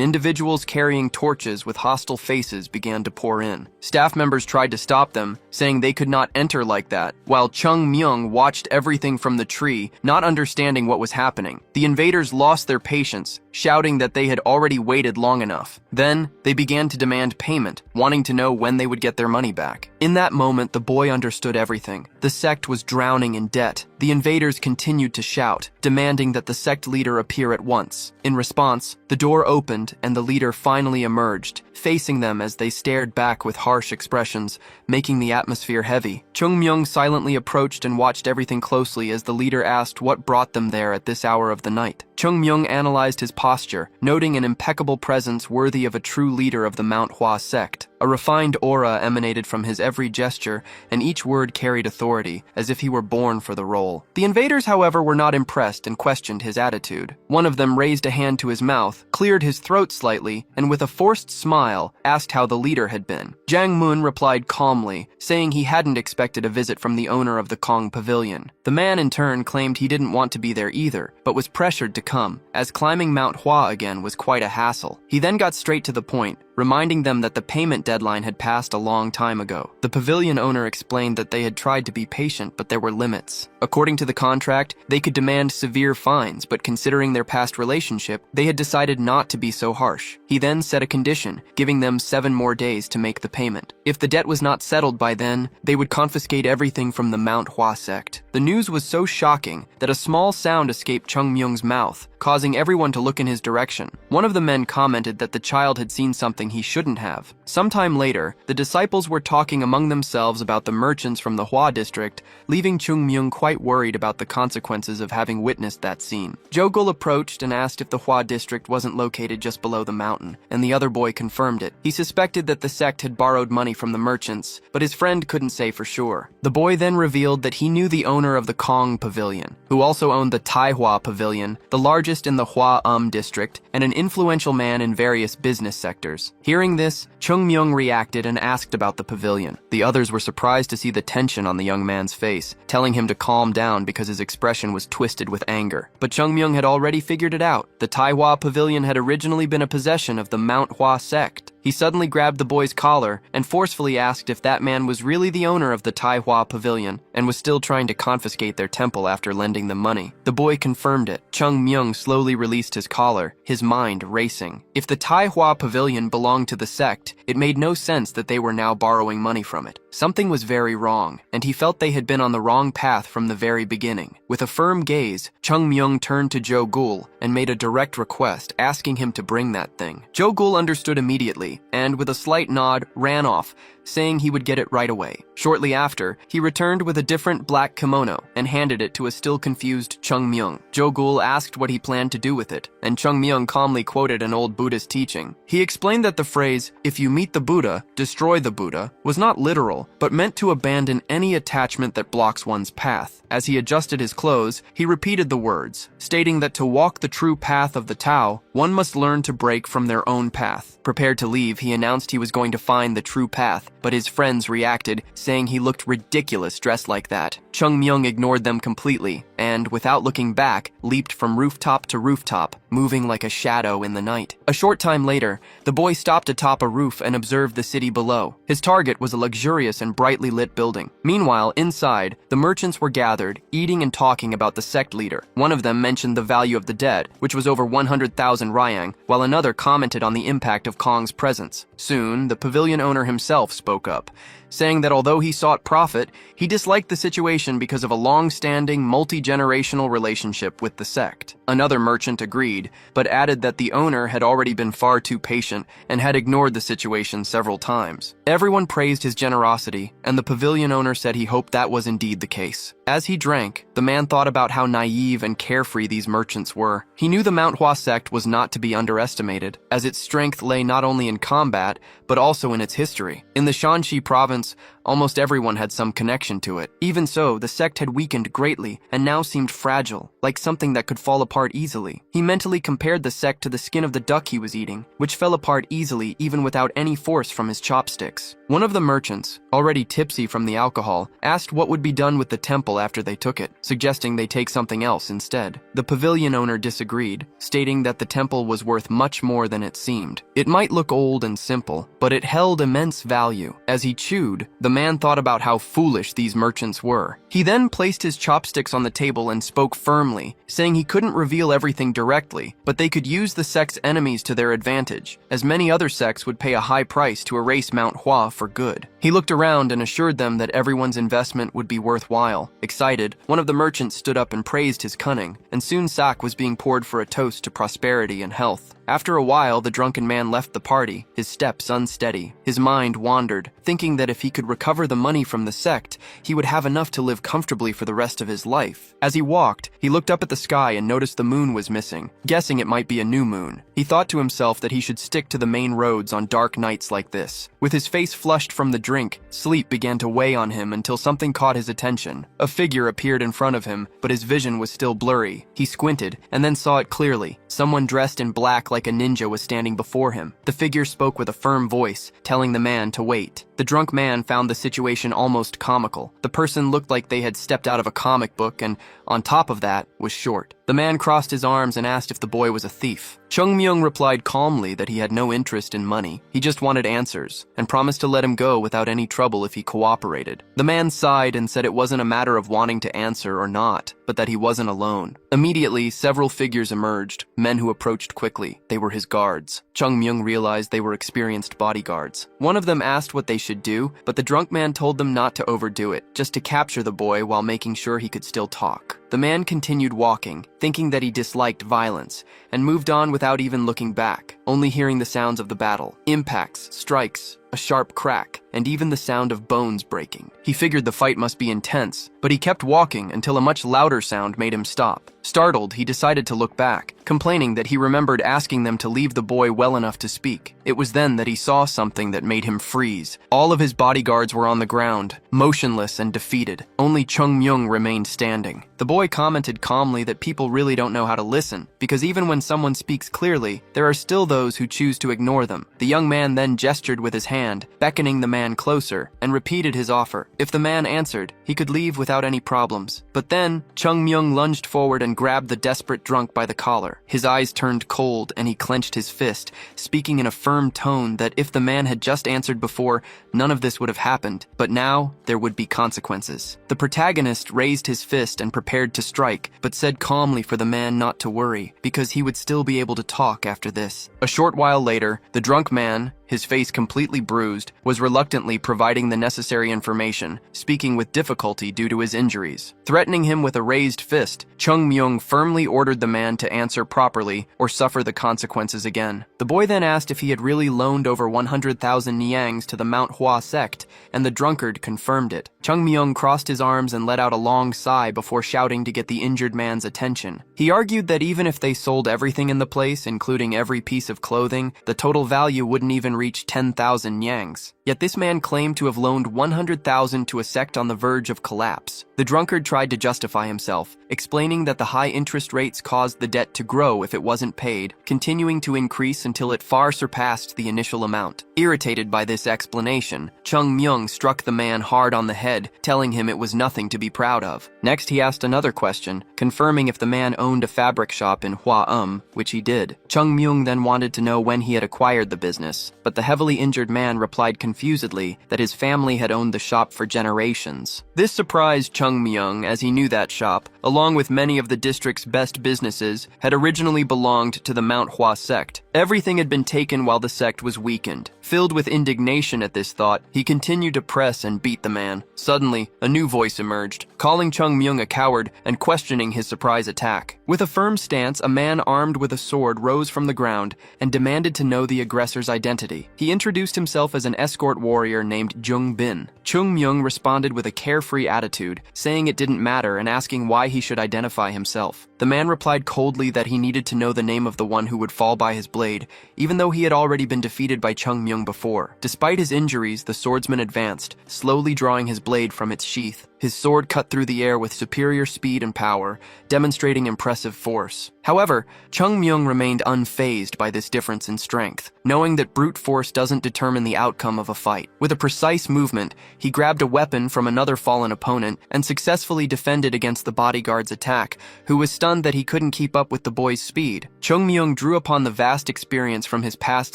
A: individuals carrying torches with hostile faces began to pour in. Staff members tried to stop them, saying they could not enter like that, while Chung Myung watched everything from the tree, not understanding what was happening. The invaders lost their patience, shouting that they had already waited long enough. Then, they began to demand payment, wanting to know when they would get their money back. In that moment, the boy understood everything. The sect was drowning in debt. The invaders continued to shout, demanding that the sect leader appear at once. In response, the door opened and the leader finally emerged, facing them as they stared back with harsh expressions, making the atmosphere heavy. Chung Myung silently approached and watched everything closely as the leader asked what brought them there at this hour of the night. Chung Myung analyzed his posture, noting an impeccable presence worthy of a true leader of the Manhwa sect. A refined aura emanated from his every gesture, and each word carried authority, as if he were born for the role. The invaders, however, were not impressed and questioned his attitude. One of them raised a hand to his mouth, cleared his throat slightly, and with a forced smile, asked how the leader had been. Jang Mun replied calmly, saying he hadn't expected a visit from the owner of the Kong Pavilion. The man, in turn, claimed he didn't want to be there either, but was pressured to come, as climbing Mount Hua again was quite a hassle. He then got straight to the point, reminding them that the payment deadline had passed a long time ago. The pavilion owner explained that they had tried to be patient, but there were limits. According to the contract, they could demand severe fines, but considering their past relationship, they had decided not to be so harsh. He then set a condition, giving them 7 more days to make the payment. If the debt was not settled by then, they would confiscate everything from the Mount Hua sect. The news was so shocking that a small sound escaped Chung Myung's mouth, causing everyone to look in his direction. One of the men commented that the child had seen something he shouldn't have. Sometime later, the disciples were talking among themselves about the merchants from the Hua district, leaving Chung Myung quite worried about the consequences of having witnessed that scene. Jogul approached and asked if the Hua district wasn't located just below the mountain, and the other boy confirmed it. He suspected that the sect had borrowed money from the merchants, but his friend couldn't say for sure. The boy then revealed that he knew the owner of the Kong Pavilion, who also owned the Tai Hua Pavilion, the largest in the Hua district, and an influential man in various business sectors. Hearing this, Chung Myung reacted and asked about the pavilion. The others were surprised to see the tension on the young man's face, telling him to calm down because his expression was twisted with anger. But Chung Myung had already figured it out. The Tai Hua Pavilion had originally been a possession of the Mount Hua sect. He suddenly grabbed the boy's collar and forcefully asked if that man was really the owner of the Tai Hua Pavilion and was still trying to confiscate their temple after lending them money. The boy confirmed it. Chung Myung slowly released his collar, his mind racing. If the Tai Hua Pavilion belonged to the sect, it made no sense that they were now borrowing money from it. Something was very wrong, and he felt they had been on the wrong path from the very beginning. With a firm gaze, Chung Myung turned to Jogul and made a direct request, asking him to bring that thing. Jogul understood immediately, and with a slight nod, ran off, saying he would get it right away. Shortly after, he returned with a different black kimono and handed it to a still confused Chung Myung. Jogul asked what he planned to do with it, and Chung Myung calmly quoted an old Buddhist teaching. He explained that the phrase, "If you meet the Buddha, destroy the Buddha," was not literal, but meant to abandon any attachment that blocks one's path. As he adjusted his clothes, he repeated the words, stating that to walk the true path of the Tao, one must learn to break from their own path. Prepared to leave, he announced he was going to find the true path, but his friends reacted, saying he looked ridiculous dressed like that. Chung Myung ignored them completely, and, without looking back, leaped from rooftop to rooftop, moving like a shadow in the night. A short time later, the boy stopped atop a roof and observed the city below. His target was a luxurious and brightly lit building. Meanwhile, inside, the merchants were gathered, eating and talking about the sect leader. One of them mentioned the value of the dead, which was over 100,000 ryang, while another commented on the impact of Kong's presence. Soon, the pavilion owner himself spoke up, saying that although he sought profit, he disliked the situation because of a long-standing, multi-generational relationship with the sect. Another merchant agreed, but added that the owner had already been far too patient and had ignored the situation several times. Everyone praised his generosity, and the pavilion owner said he hoped that was indeed the case. As he drank, the man thought about how naive and carefree these merchants were. He knew the Mount Hua sect was not to be underestimated, as its strength lay not only in combat, but also in its history. In the Shanxi province, almost everyone had some connection to it. Even so, the sect had weakened greatly and now seemed fragile, like something that could fall apart easily. He mentally compared the sect to the skin of the duck he was eating, which fell apart easily even without any force from his chopsticks. One of the merchants, already tipsy from the alcohol, asked what would be done with the temple after they took it, suggesting they take something else instead. The pavilion owner disagreed, stating that the temple was worth much more than it seemed. It might look old and simple, but it held immense value. As he chewed, the man thought about how foolish these merchants were. He then placed his chopsticks on the table and spoke firmly, saying he couldn't reveal everything directly, but they could use the sect's enemies to their advantage, as many other sects would pay a high price to erase Mount Hua for good. He looked around and assured them that everyone's investment would be worthwhile. Excited, one of the merchants stood up and praised his cunning, and soon sak was being poured for a toast to prosperity and health. After a while, the drunken man left the party, his steps unsteady. His mind wandered, thinking that if he could recover the money from the sect, he would have enough to live comfortably for the rest of his life. As he walked, he looked up at the sky and noticed the moon was missing, guessing it might be a new moon. He thought to himself that he should stick to the main roads on dark nights like this. With his face flushed from the drink, sleep began to weigh on him until something caught his attention. A figure appeared in front of him, but his vision was still blurry. He squinted, and then saw it clearly. Someone dressed in black like a ninja was standing before him. The figure spoke with a firm voice, telling the man to wait. The drunk man found the situation almost comical. The person looked like they had stepped out of a comic book, and on top of that, was short. The man crossed his arms and asked if the boy was a thief. Chung Myung replied calmly that he had no interest in money. He just wanted answers, and promised to let him go without any trouble if he cooperated. The man sighed and said it wasn't a matter of wanting to answer or not, but that he wasn't alone. Immediately, several figures emerged, men who approached quickly. They were his guards. Chung Myung realized they were experienced bodyguards. One of them asked what they should do, but the drunk man told them not to overdo it, just to capture the boy while making sure he could still talk. The man continued walking, thinking that he disliked violence, and moved on without even looking back, only hearing the sounds of the battle. Impacts, strikes, a sharp crack, and even the sound of bones breaking. He figured the fight must be intense, but he kept walking until a much louder sound made him stop. Startled, he decided to look back, complaining that he remembered asking them to leave the boy well enough to speak. It was then that he saw something that made him freeze. All of his bodyguards were on the ground, motionless and defeated. Only Chung Myung remained standing. The boy commented calmly that people really don't know how to listen, because even when someone speaks clearly, there are still those who choose to ignore them. The young man then gestured with his hand, beckoning the man closer, and repeated his offer. If the man answered, he could leave without any problems. But then, Chung Myung lunged forward and grabbed the desperate drunk by the collar. His eyes turned cold, and he clenched his fist, speaking in a firm tone that if the man had just answered before, none of this would have happened. But now, there would be consequences. The protagonist raised his fist and prepared to strike, but said calmly for the man not to worry, because he would still be able to talk after this. A short while later, the drunk man, his face completely bruised, was reluctantly providing the necessary information, speaking with difficulty due to his injuries. Threatening him with a raised fist, Chung Myung firmly ordered the man to answer properly or suffer the consequences again. The boy then asked if he had really loaned over 100,000 niangs to the Manhwa sect, and the drunkard confirmed it. Chung Myung crossed his arms and let out a long sigh before shouting to get the injured man's attention. He argued that even if they sold everything in the place, including every piece of clothing, the total value wouldn't even reach 10,000 yangs. Yet this man claimed to have loaned 100,000 to a sect on the verge of collapse. The drunkard tried to justify himself, explaining that the high interest rates caused the debt to grow if it wasn't paid, continuing to increase until it far surpassed the initial amount. Irritated by this explanation, Chung Myung struck the man hard on the head, telling him it was nothing to be proud of. Next, he asked another question, confirming if the man owned a fabric shop in Hua, which he did. Chung Myung then wanted to know when he had acquired the business, but the heavily injured man replied confusedly that his family had owned the shop for generations. This surprised Chung Myung, as he knew that shop, along with many of the district's best businesses, had originally belonged to the Mount Hua sect. Everything had been taken while the sect was weakened. Filled with indignation at this thought, he continued to press and beat the man. Suddenly, a new voice emerged, calling Chung Myung a coward and questioning his surprise attack. With a firm stance, a man armed with a sword rose from the ground and demanded to know the aggressor's identity. He introduced himself as an escort warrior named Jung Bin. Chung Myung responded with a carefree attitude, saying it didn't matter and asking why he should identify himself. The man replied coldly that he needed to know the name of the one who would fall by his blade, even though he had already been defeated by Chung Myung before. Despite his injuries, the swordsman advanced, slowly drawing his blade from its sheath. His sword cut through the air with superior speed and power, demonstrating impressive force. However, Chung Myung remained unfazed by this difference in strength, knowing that brute force doesn't determine the outcome of a fight. With a precise movement, he grabbed a weapon from another fallen opponent and successfully defended against the bodyguard's attack, who was stunned that he couldn't keep up with the boy's speed. Chung Myung drew upon the vast experience from his past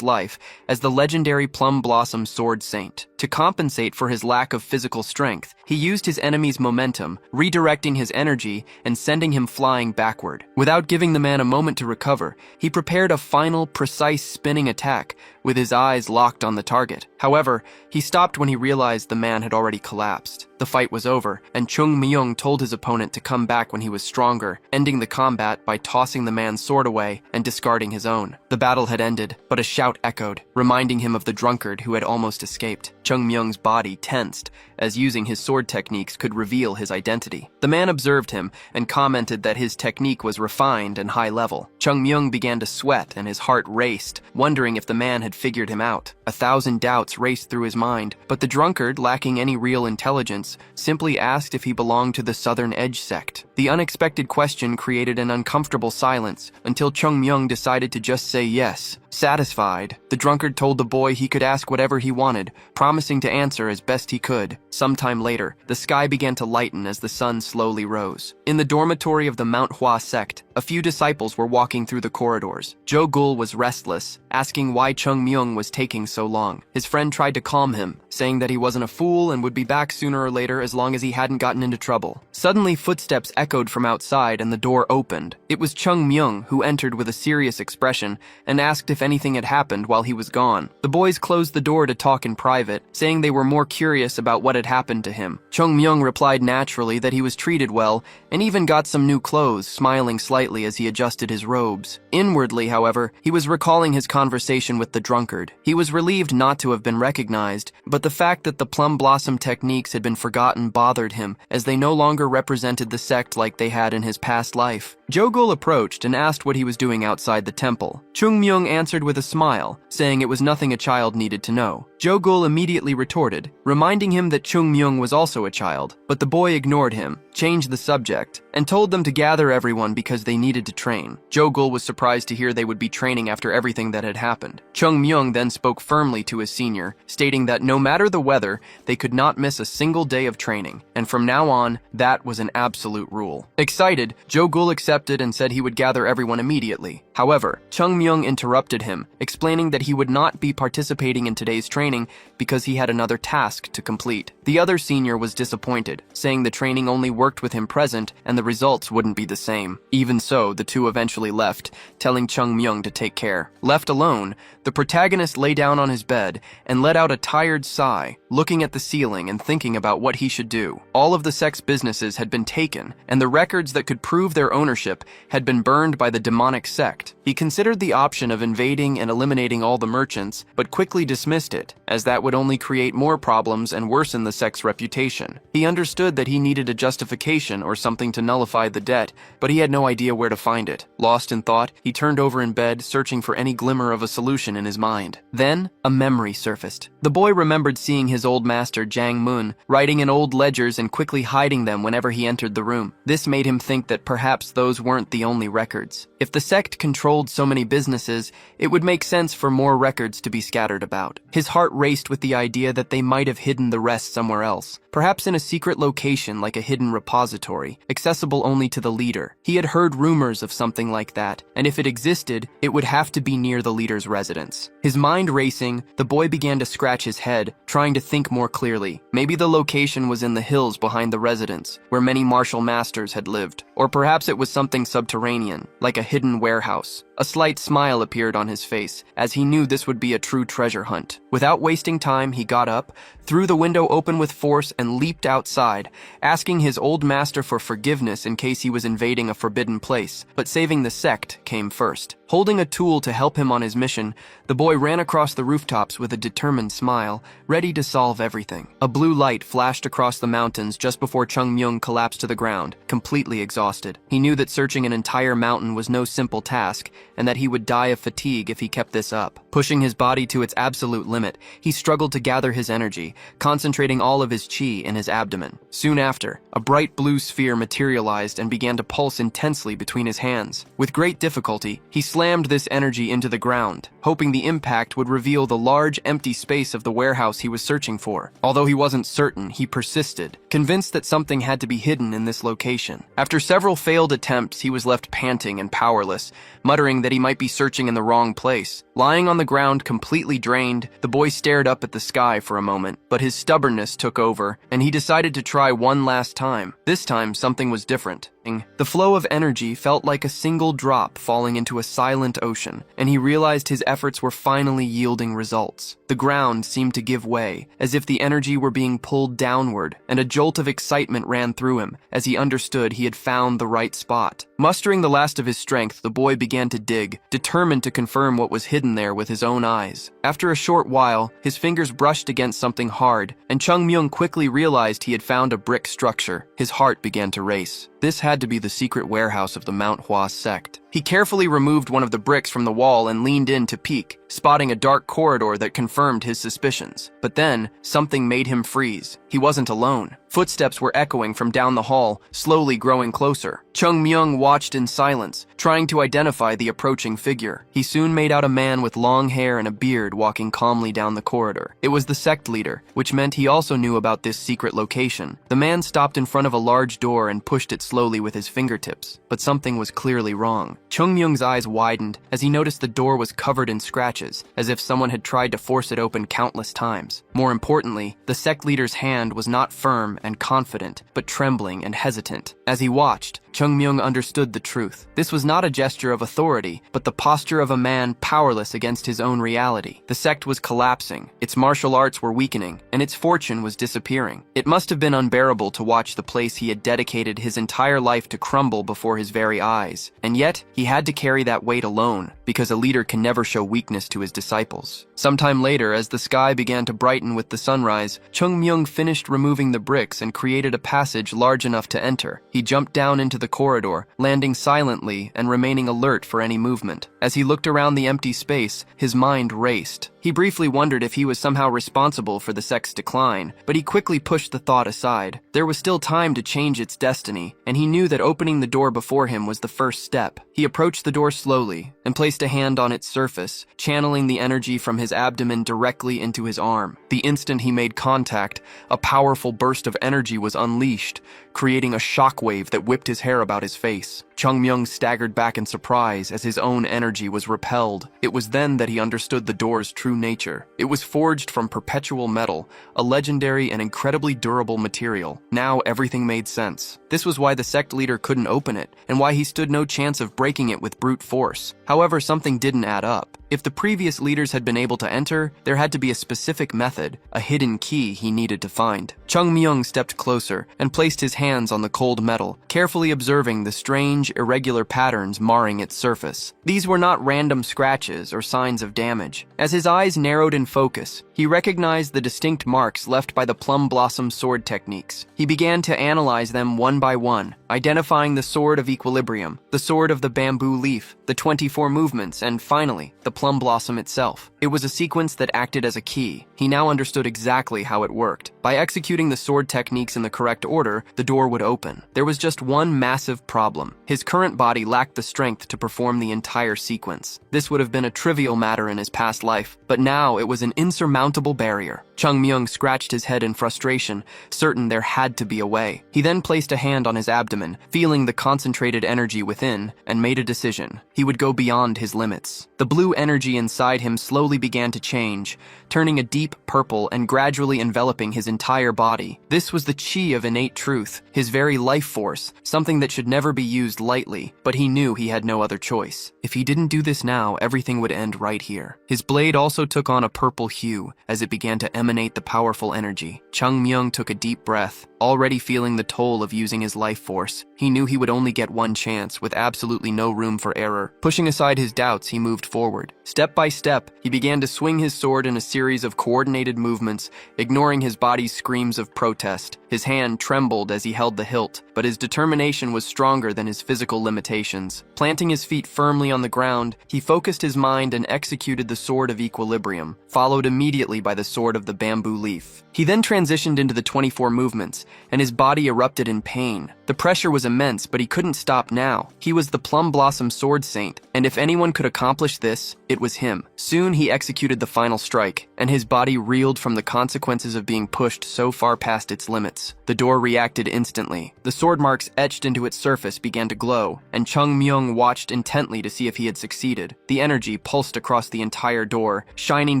A: life as the legendary Plum Blossom Sword Saint. To compensate for his lack of physical strength, he used his enemy's momentum, redirecting his energy and sending him flying backward. Without giving the man a moment to recover, he prepared a final, precise spinning attack, with his eyes locked on the target. However, he stopped when he realized the man had already collapsed. The fight was over, and Chung Myung told his opponent to come back when he was stronger, ending the combat by tossing the man's sword away and discarding his own. The battle had ended, but a shout echoed, reminding him of the drunkard who had almost escaped. Chung Myung's body tensed, as using his sword techniques could reveal his identity. The man observed him and commented that his technique was refined and high level. Chung Myung began to sweat and his heart raced, wondering if the man had figured him out. 1,000 doubts raced through his mind, but the drunkard, lacking any real intelligence, simply asked if he belonged to the Southern Edge sect. The unexpected question created an uncomfortable silence until Chung Myung decided to just say yes. Satisfied, the drunkard told the boy he could ask whatever he wanted, promising to answer as best he could. Sometime later, the sky began to lighten as the sun slowly rose. In the dormitory of the Manhwa sect, a few disciples were walking through the corridors. Jo-gul was restless, asking why Chung Myung was taking so long. His friend tried to calm him, saying that he wasn't a fool and would be back sooner or later as long as he hadn't gotten into trouble. Suddenly, footsteps echoed from outside and the door opened. It was Chung Myung, who entered with a serious expression and asked if anything had happened while he was gone. The boys closed the door to talk in private, saying they were more curious about what had happened to him. Chung Myung replied naturally that he was treated well and even got some new clothes, smiling slightly as he adjusted his robes. Inwardly, however, he was recalling his conversation with the drunkard. He was relieved not to have been recognized, but the fact that the plum blossom techniques had been forgotten bothered him, as they no longer represented the sect like they had in his past life. Jo-gul approached and asked what he was doing outside the temple. Chung Myung answered with a smile, saying it was nothing a child needed to know. Jo-gul immediately retorted, reminding him that Chung Myung was also a child, but the boy ignored him, changed the subject, and told them to gather everyone because they needed to train. Jo-gul was surprised to hear they would be training after everything that had happened. Chung Myung then spoke firmly to his senior, stating that no matter the weather, they could not miss a single day of training, and from now on, that was an absolute rule. Excited, Jo-gul accepted and said he would gather everyone immediately. However, Chung Myung interrupted him, explaining that he would not be participating in today's training because he had another task to complete. The other senior was disappointed, saying the training only worked with him present and the results wouldn't be the same. Even so, the two eventually left, telling Chung Myung to take care. Left alone, the protagonist lay down on his bed and let out a tired sigh, looking at the ceiling and thinking about what he should do. All of the sect's businesses had been taken, and the records that could prove their ownership had been burned by the demonic sect. He considered the option of invading and eliminating all the merchants, but quickly dismissed it, as that would only create more problems and worsen the sect's reputation. He understood that he needed a justification or something to nullify the debt, but he had no idea where to find it. Lost in thought, he turned over in bed, searching for any glimmer of a solution in his mind. Then, a memory surfaced. The boy remembered seeing his old master, Jang Moon, writing in old ledgers and quickly hiding them whenever he entered the room. This made him think that perhaps those weren't the only records. If the sect controlled so many businesses, it would make sense for more records to be scattered about. His heart raced with the idea that they might have hidden the rest somewhere else, perhaps in a secret location like a hidden repository, accessible only to the leader. He had heard rumors of something like that, and if it existed, it would have to be near the leader's residence. His mind racing, the boy began to scratch his head, trying to think more clearly. Maybe the location was in the hills behind the residence, where many martial masters had lived. Or perhaps it was something subterranean, like a hidden warehouse. A slight smile appeared on his face, as he knew this would be a true treasure hunt. Without wasting time, he got up, threw the window open with force, and leaped outside, asking his old master for forgiveness in case he was invading a forbidden place. But saving the sect came first. Holding a tool to help him on his mission, the boy ran across the rooftops with a determined smile, ready to solve everything. A blue light flashed across the mountains just before Chung Myung collapsed to the ground, completely exhausted. He knew that searching an entire mountain was no simple task, and that he would die of fatigue if he kept this up. Pushing his body to its absolute limit, he struggled to gather his energy, concentrating all of his chi in his abdomen. Soon after, a bright blue sphere materialized and began to pulse intensely between his hands. With great difficulty, he slammed this energy into the ground, hoping the impact would reveal the large, empty space of the warehouse he was searching for. Although he wasn't certain, he persisted, convinced that something had to be hidden in this location. After several failed attempts, he was left panting and powerless, muttering that he might be searching in the wrong place. Lying on the ground, completely drained, the boy stared up at the sky for a moment, but his stubbornness took over, and he decided to try one last time. This time, something was different. The flow of energy felt like a single drop falling into a silent ocean, and he realized his efforts were finally yielding results. The ground seemed to give way, as if the energy were being pulled downward, and a jolt of excitement ran through him as he understood he had found the right spot. Mustering the last of his strength, the boy began to dig, determined to confirm what was hidden there with his own eyes. After a short while, his fingers brushed against something hard, and Chung Myung quickly realized he had found a brick structure. His heart began to race. This had to be the secret warehouse of the Manhwa sect. He carefully removed one of the bricks from the wall and leaned in to peek, spotting a dark corridor that confirmed his suspicions. But then, something made him freeze. He wasn't alone. Footsteps were echoing from down the hall, slowly growing closer. Chung Myung watched in silence, trying to identify the approaching figure. He soon made out a man with long hair and a beard walking calmly down the corridor. It was the sect leader, which meant he also knew about this secret location. The man stopped in front of a large door and pushed it slowly with his fingertips, but something was clearly wrong. Chung Myung's eyes widened as he noticed the door was covered in scratches, as if someone had tried to force it open countless times. More importantly, the sect leader's hand was not firm and confident, but trembling and hesitant. As he watched, Chung Myung understood the truth. This was not a gesture of authority, but the posture of a man powerless against his own reality. The sect was collapsing, its martial arts were weakening, and its fortune was disappearing. It must have been unbearable to watch the place he had dedicated his entire life to crumble before his very eyes. And yet, he had to carry that weight alone, because a leader can never show weakness to his disciples. Sometime later, as the sky began to brighten with the sunrise, Chung Myung finished removing the bricks and created a passage large enough to enter. He jumped down into the corridor, landing silently and remaining alert for any movement. As he looked around the empty space, his mind raced. He briefly wondered if he was somehow responsible for the sect's decline, but he quickly pushed the thought aside. There was still time to change its destiny, and he knew that opening the door before him was the first step. He approached the door slowly and placed a hand on its surface, channeling the energy from his abdomen directly into his arm. The instant he made contact, a powerful burst of energy was unleashed, creating a shockwave that whipped his hair about his face. Chung Myung staggered back in surprise as his own energy was repelled. It was then that he understood the door's true nature. It was forged from perpetual metal, a legendary and incredibly durable material. Now everything made sense. This was why the sect leader couldn't open it, and why he stood no chance of breaking it with brute force. However, something didn't add up. If the previous leaders had been able to enter, there had to be a specific method, a hidden key he needed to find. Chung Myung stepped closer and placed his hands on the cold metal, carefully observing the strange, irregular patterns marring its surface. These were not random scratches or signs of damage. As his eyes narrowed in focus, he recognized the distinct marks left by the plum blossom sword techniques. He began to analyze them one by one, identifying the sword of equilibrium, the sword of the bamboo leaf, the 24 movements, and finally, the plum blossom itself. It was a sequence that acted as a key. He now understood exactly how it worked. By executing the sword techniques in the correct order, the door would open. There was just one massive problem. His current body lacked the strength to perform the entire sequence. This would have been a trivial matter in his past life, but now it was an insurmountable barrier. Chung Myung scratched his head in frustration, certain there had to be a way. He then placed a hand on his abdomen, feeling the concentrated energy within, and made a decision. He would go beyond his limits. The blue energy inside him slowly began to change, turning a deep purple and gradually enveloping his entire body. This was the chi of innate truth, his very life force, something that should never be used lightly, but he knew he had no other choice. If he didn't do this now, everything would end right here. His blade also took on a purple hue as it began to emanate the powerful energy. Chung Myung took a deep breath, already feeling the toll of using his life force. He knew he would only get one chance, with absolutely no room for error. Pushing aside his doubts, he moved forward. Step by step, he began to swing his sword in a series of coordinated movements, ignoring his body's screams of protest. His hand trembled as he held the hilt, but his determination was stronger than his physical limitations. Planting his feet firmly on the ground, he focused his mind and executed the sword of equilibrium, followed immediately by the sword of the bamboo leaf. He then transitioned into the 24 movements, and his body erupted in pain. The pressure was immense, but he couldn't stop now. He was the Plum Blossom Sword Saint, and if anyone could accomplish this, it was him. Soon he executed the final strike, and his body reeled from the consequences of being pushed so far past its limits. minutes. The door reacted instantly. The sword marks etched into its surface began to glow, and Chung Myung watched intently to see if he had succeeded. The energy pulsed across the entire door, shining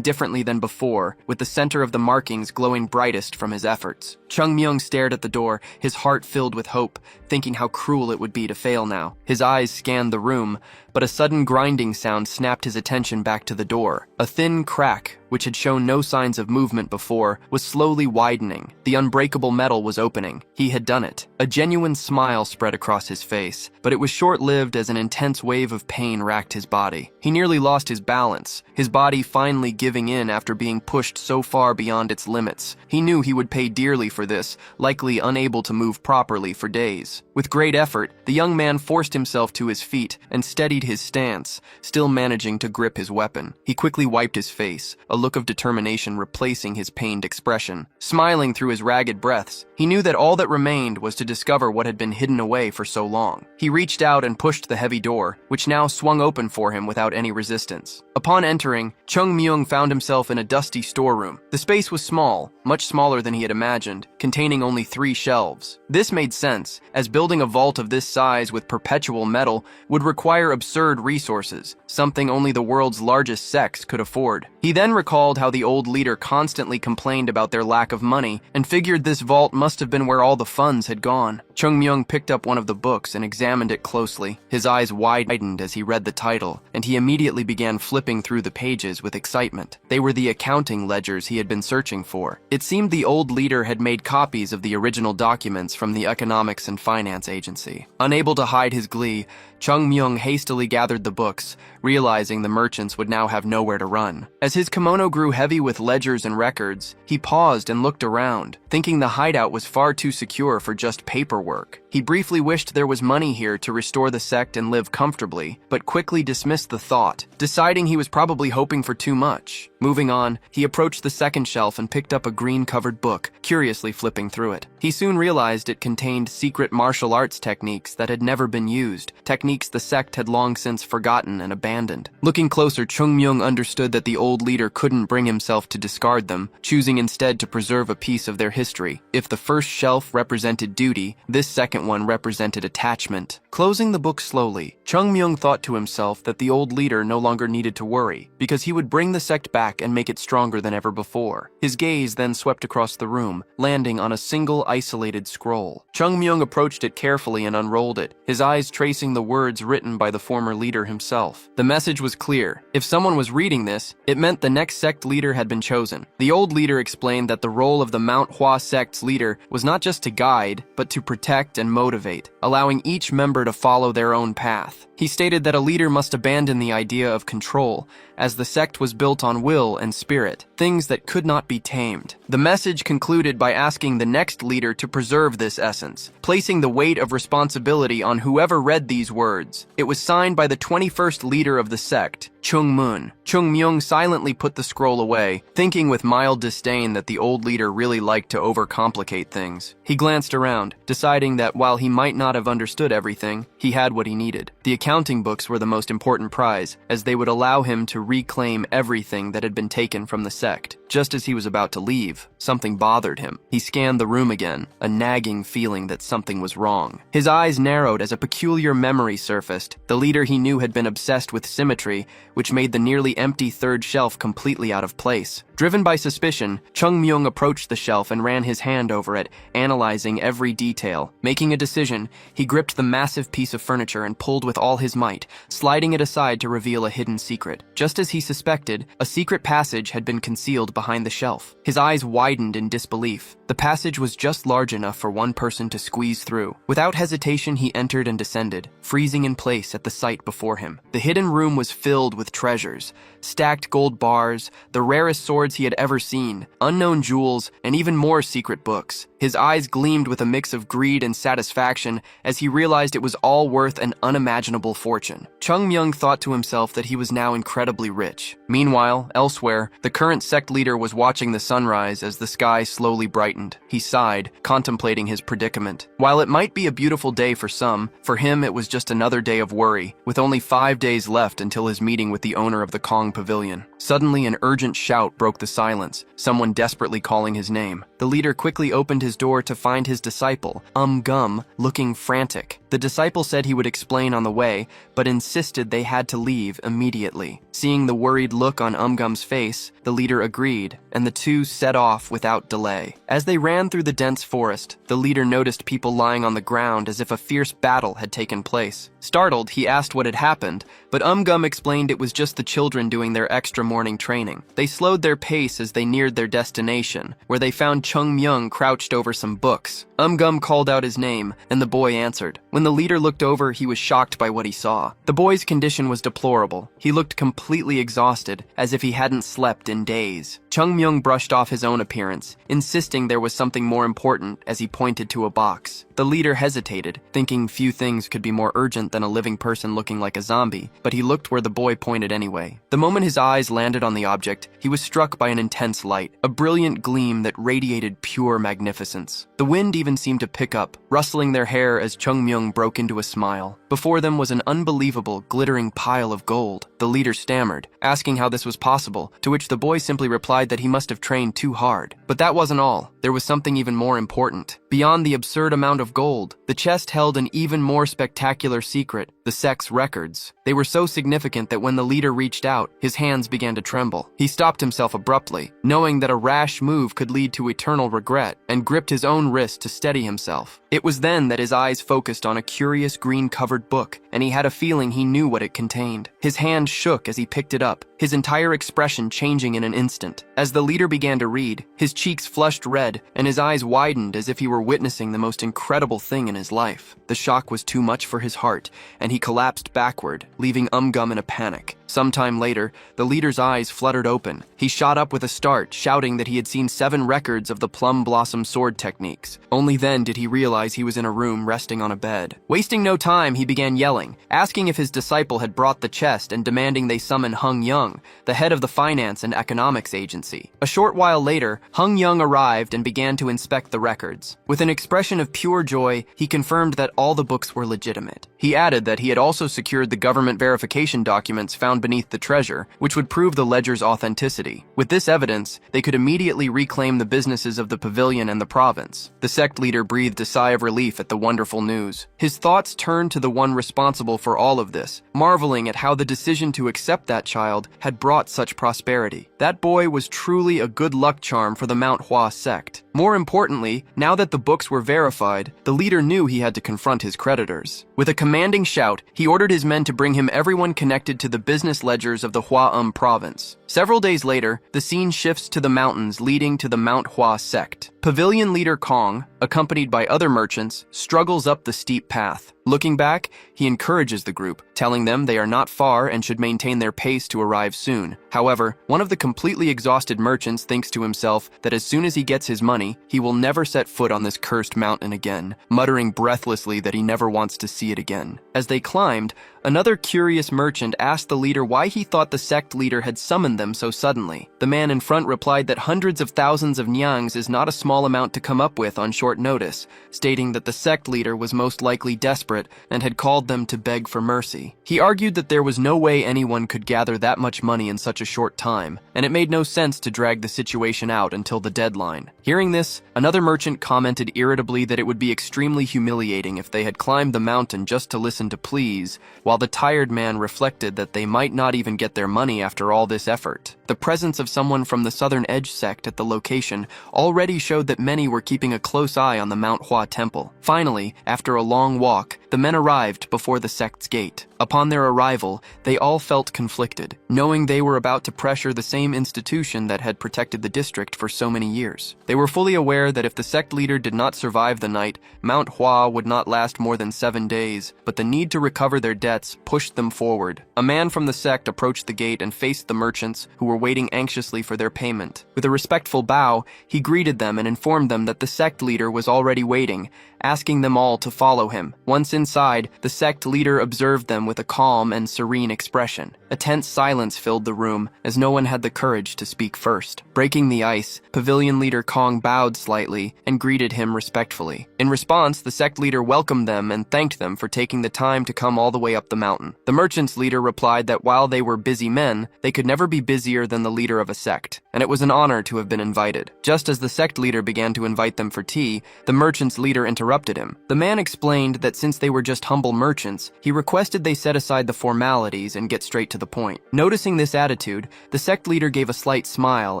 A: differently than before, with the center of the markings glowing brightest from his efforts. Chung Myung stared at the door, his heart filled with hope, thinking how cruel it would be to fail now. His eyes scanned the room, but a sudden grinding sound snapped his attention back to the door. A thin crack, which had shown no signs of movement before, was slowly widening. The unbreakable metal was opening. He had done it. A genuine smile spread across his face, but it was short-lived as an intense wave of pain racked his body. He nearly lost his balance, his body finally giving in after being pushed so far beyond its limits. He knew he would pay dearly for this, likely unable to move properly for days. With great effort, the young man forced himself to his feet and steadied his stance, still managing to grip his weapon. He quickly wiped his face, a look of determination replacing his pained expression. Smiling through his ragged breaths, he knew that all that remained was to discover what had been hidden away for so long. He reached out and pushed the heavy door, which now swung open for him without any resistance. Upon entering, Chung Myung found himself in a dusty storeroom. The space was small, much smaller than he had imagined, containing only 3 shelves. This made sense, as building a vault of this size with perpetual metal would require absurd resources, something only the world's largest sects could afford. He then recalled how the old leader constantly complained about their lack of money, and figured this vault must have been where all the funds had gone. Chung Myung picked up one of the books and examined it closely. His eyes widened as he read the title, and he immediately began flipping through the pages with excitement. They were the accounting ledgers he had been searching for. It seemed the old leader had made copies of the original documents from the Economics and Finance Agency. Unable to hide his glee, Chung Myung hastily gathered the books, realizing the merchants would now have nowhere to run. As his kimono grew heavy with ledgers and records, he paused and looked around, thinking the hideout was far too secure for just paperwork. He briefly wished there was money here to restore the sect and live comfortably, but quickly dismissed the thought, deciding he was probably hoping for too much. Moving on, he approached the second shelf and picked up a green-covered book, curiously flipping through it. He soon realized it contained secret martial arts techniques that had never been used, techniques the sect had long since forgotten and abandoned. Looking closer, Chung Myung understood that the old leader couldn't bring himself to discard them, choosing instead to preserve a piece of their history. If the first shelf represented duty, this second one represented attachment. Closing the book slowly, Chung Myung thought to himself that the old leader no longer needed to worry, because he would bring the sect back and make it stronger than ever before. His gaze then swept across the room, landing on a single isolated scroll. Chung Myung approached it carefully and unrolled it, his eyes tracing the words written by the former leader himself. The message was clear. If someone was reading this, it meant the next sect leader had been chosen. The old leader explained that the role of the Manhwa sect's leader was not just to guide, but to protect and motivate, allowing each member to follow their own path. He stated that a leader must abandon the idea of control, as the sect was built on will and spirit, things that could not be tamed. The message concluded by asking the next leader to preserve this essence, placing the weight of responsibility on whoever read these words. It was signed by the 21st leader of the sect, Chung Moon. Chung Myung silently put the scroll away, thinking with mild disdain that the old leader really liked to overcomplicate things. He glanced around, deciding that while he might not have understood everything, he had what he needed. The accounting books were the most important prize, as they would allow him to reclaim everything that had been taken from the sect. Just as he was about to leave, something bothered him. He scanned the room again, a nagging feeling that something was wrong. His eyes narrowed as a peculiar memory surfaced. The leader he knew had been obsessed with symmetry, which made the nearly empty third shelf completely out of place. Driven by suspicion, Chung Myung approached the shelf and ran his hand over it, analyzing every detail. Making a decision, he gripped the massive piece of furniture and pulled with all his might, sliding it aside to reveal a hidden secret. Just as he suspected, a secret passage had been concealed behind the shelf. His eyes widened in disbelief. The passage was just large enough for one person to squeeze through. Without hesitation, he entered and descended, freezing in place at the sight before him. The hidden room was filled with treasures, stacked gold bars, the rarest swords he had ever seen, unknown jewels, and even more secret books. His eyes gleamed with a mix of greed and satisfaction as he realized it was all worth an unimaginable fortune. Chung Myung thought to himself that he was now incredibly rich. Meanwhile, elsewhere, the current sect leader was watching the sunrise as the sky slowly brightened. He sighed, contemplating his predicament. While it might be a beautiful day for some, for him it was just another day of worry, with only 5 days left until his meeting with the owner of the Kong Pavilion. Suddenly, an urgent shout broke the silence, someone desperately calling his name. The leader quickly opened his door to find his disciple, Gum, looking frantic. The disciple said he would explain on the way, but insisted they had to leave immediately. Seeing the worried look on Gum's face, the leader agreed, and the two set off without delay. As they ran through the dense forest, the leader noticed people lying on the ground as if a fierce battle had taken place. Startled, he asked what had happened, but Gum explained it was just the children doing their extra morning training. They slowed their pace as they neared their destination, where they found Chung Myung crouched over some books. Gum called out his name, and the boy answered. When the leader looked over, he was shocked by what he saw. The boy's condition was deplorable. He looked completely exhausted, as if he hadn't slept in days. Chung Myung brushed off his own appearance, insisting there was something more important as he pointed to a box. The leader hesitated, thinking few things could be more urgent than a living person looking like a zombie, but he looked where the boy pointed anyway. The moment his eyes landed on the object, he was struck by an intense light, a brilliant gleam that radiated pure magnificence. The wind even seemed to pick up, rustling their hair as Chung Myung broke into a smile. Before them was an unbelievable, glittering pile of gold. The leader stammered, asking how this was possible, to which the boy simply replied that he must have trained too hard. But that wasn't all. There was something even more important. Beyond the absurd amount of gold, the chest held an even more spectacular secret, the sect's records. They were so significant that when the leader reached out, his hands began to tremble. He stopped himself abruptly, knowing that a rash move could lead to eternal regret, and gripped his own wrist to steady himself. It was then that his eyes focused on a curious green-covered book, and he had a feeling he knew what it contained. His hand shook as he picked it up, his entire expression changing in an instant. As the leader began to read, his cheeks flushed red, and his eyes widened as if he were witnessing the most incredible thing in his life. The shock was too much for his heart, and he collapsed backward, leaving Gum in a panic. Sometime later, the leader's eyes fluttered open. He shot up with a start, shouting that he had seen 7 records of the plum blossom sword techniques. Only then did he realize he was in a room resting on a bed. Wasting no time, he began yelling, asking if his disciple had brought the chest and demanding they summon Hung Young, the head of the Finance and Economics Agency. A short while later, Hung Young arrived and began to inspect the records. With an expression of pure joy, he confirmed that all the books were legitimate. He added that he had also secured the government verification documents found beneath the treasure, which would prove the ledger's authenticity. With this evidence, they could immediately reclaim the businesses of the pavilion and the province. The sect leader breathed a sigh of relief at the wonderful news. His thoughts turned to the one responsible for all of this, marveling at how the decision to accept that child had brought such prosperity. That boy was truly a good luck charm for the Manhwa sect. More importantly, now that the books were verified, the leader knew he had to confront his creditors. With a commanding shout, he ordered his men to bring him everyone connected to the business ledgers of the Hua province. Several days later, the scene shifts to the mountains leading to the Mount Hua sect. Pavilion leader Kong, accompanied by other merchants, struggles up the steep path. Looking back, he encourages the group, telling them they are not far and should maintain their pace to arrive soon. However, one of the completely exhausted merchants thinks to himself that as soon as he gets his money, he will never set foot on this cursed mountain again, muttering breathlessly that he never wants to see it again. As they climbed, another curious merchant asked the leader why he thought the sect leader had summoned them so suddenly. The man in front replied that hundreds of thousands of nyangs is not a small amount to come up with on short notice, stating that the sect leader was most likely desperate and had called them to beg for mercy. He argued that there was no way anyone could gather that much money in such a short time, and it made no sense to drag the situation out until the deadline. Hearing this, another merchant commented irritably that it would be extremely humiliating if they had climbed the mountain just to listen to pleas, while the tired man reflected that they might not even get their money after all this effort. The presence of someone from the Southern Edge sect at the location already showed that many were keeping a close eye on the Mount Hua temple. Finally, after a long walk, the men arrived before the sect's gate. Upon their arrival, they all felt conflicted, knowing they were about to pressure the same institution that had protected the district for so many years. They were fully aware that if the sect leader did not survive the night, Mount Hua would not last more than 7 days, but the need to recover their debts pushed them forward. A man from the sect approached the gate and faced the merchants, who were waiting anxiously for their payment. With a respectful bow, he greeted them and informed them that the sect leader was already waiting, asking them all to follow him. Once inside, the sect leader observed them with a calm and serene expression. A tense silence filled the room, as no one had the courage to speak first. Breaking the ice, Pavilion Leader Kong bowed slightly and greeted him respectfully. In response, the sect leader welcomed them and thanked them for taking the time to come all the way up the mountain. The merchant's leader replied that while they were busy men, they could never be busier than the leader of a sect, and it was an honor to have been invited. Just as the sect leader began to invite them for tea, the merchant's leader interrupted him. The man explained that since they were just humble merchants, he requested they set aside the formalities and get straight to the point. Noticing this attitude, the sect leader gave a slight smile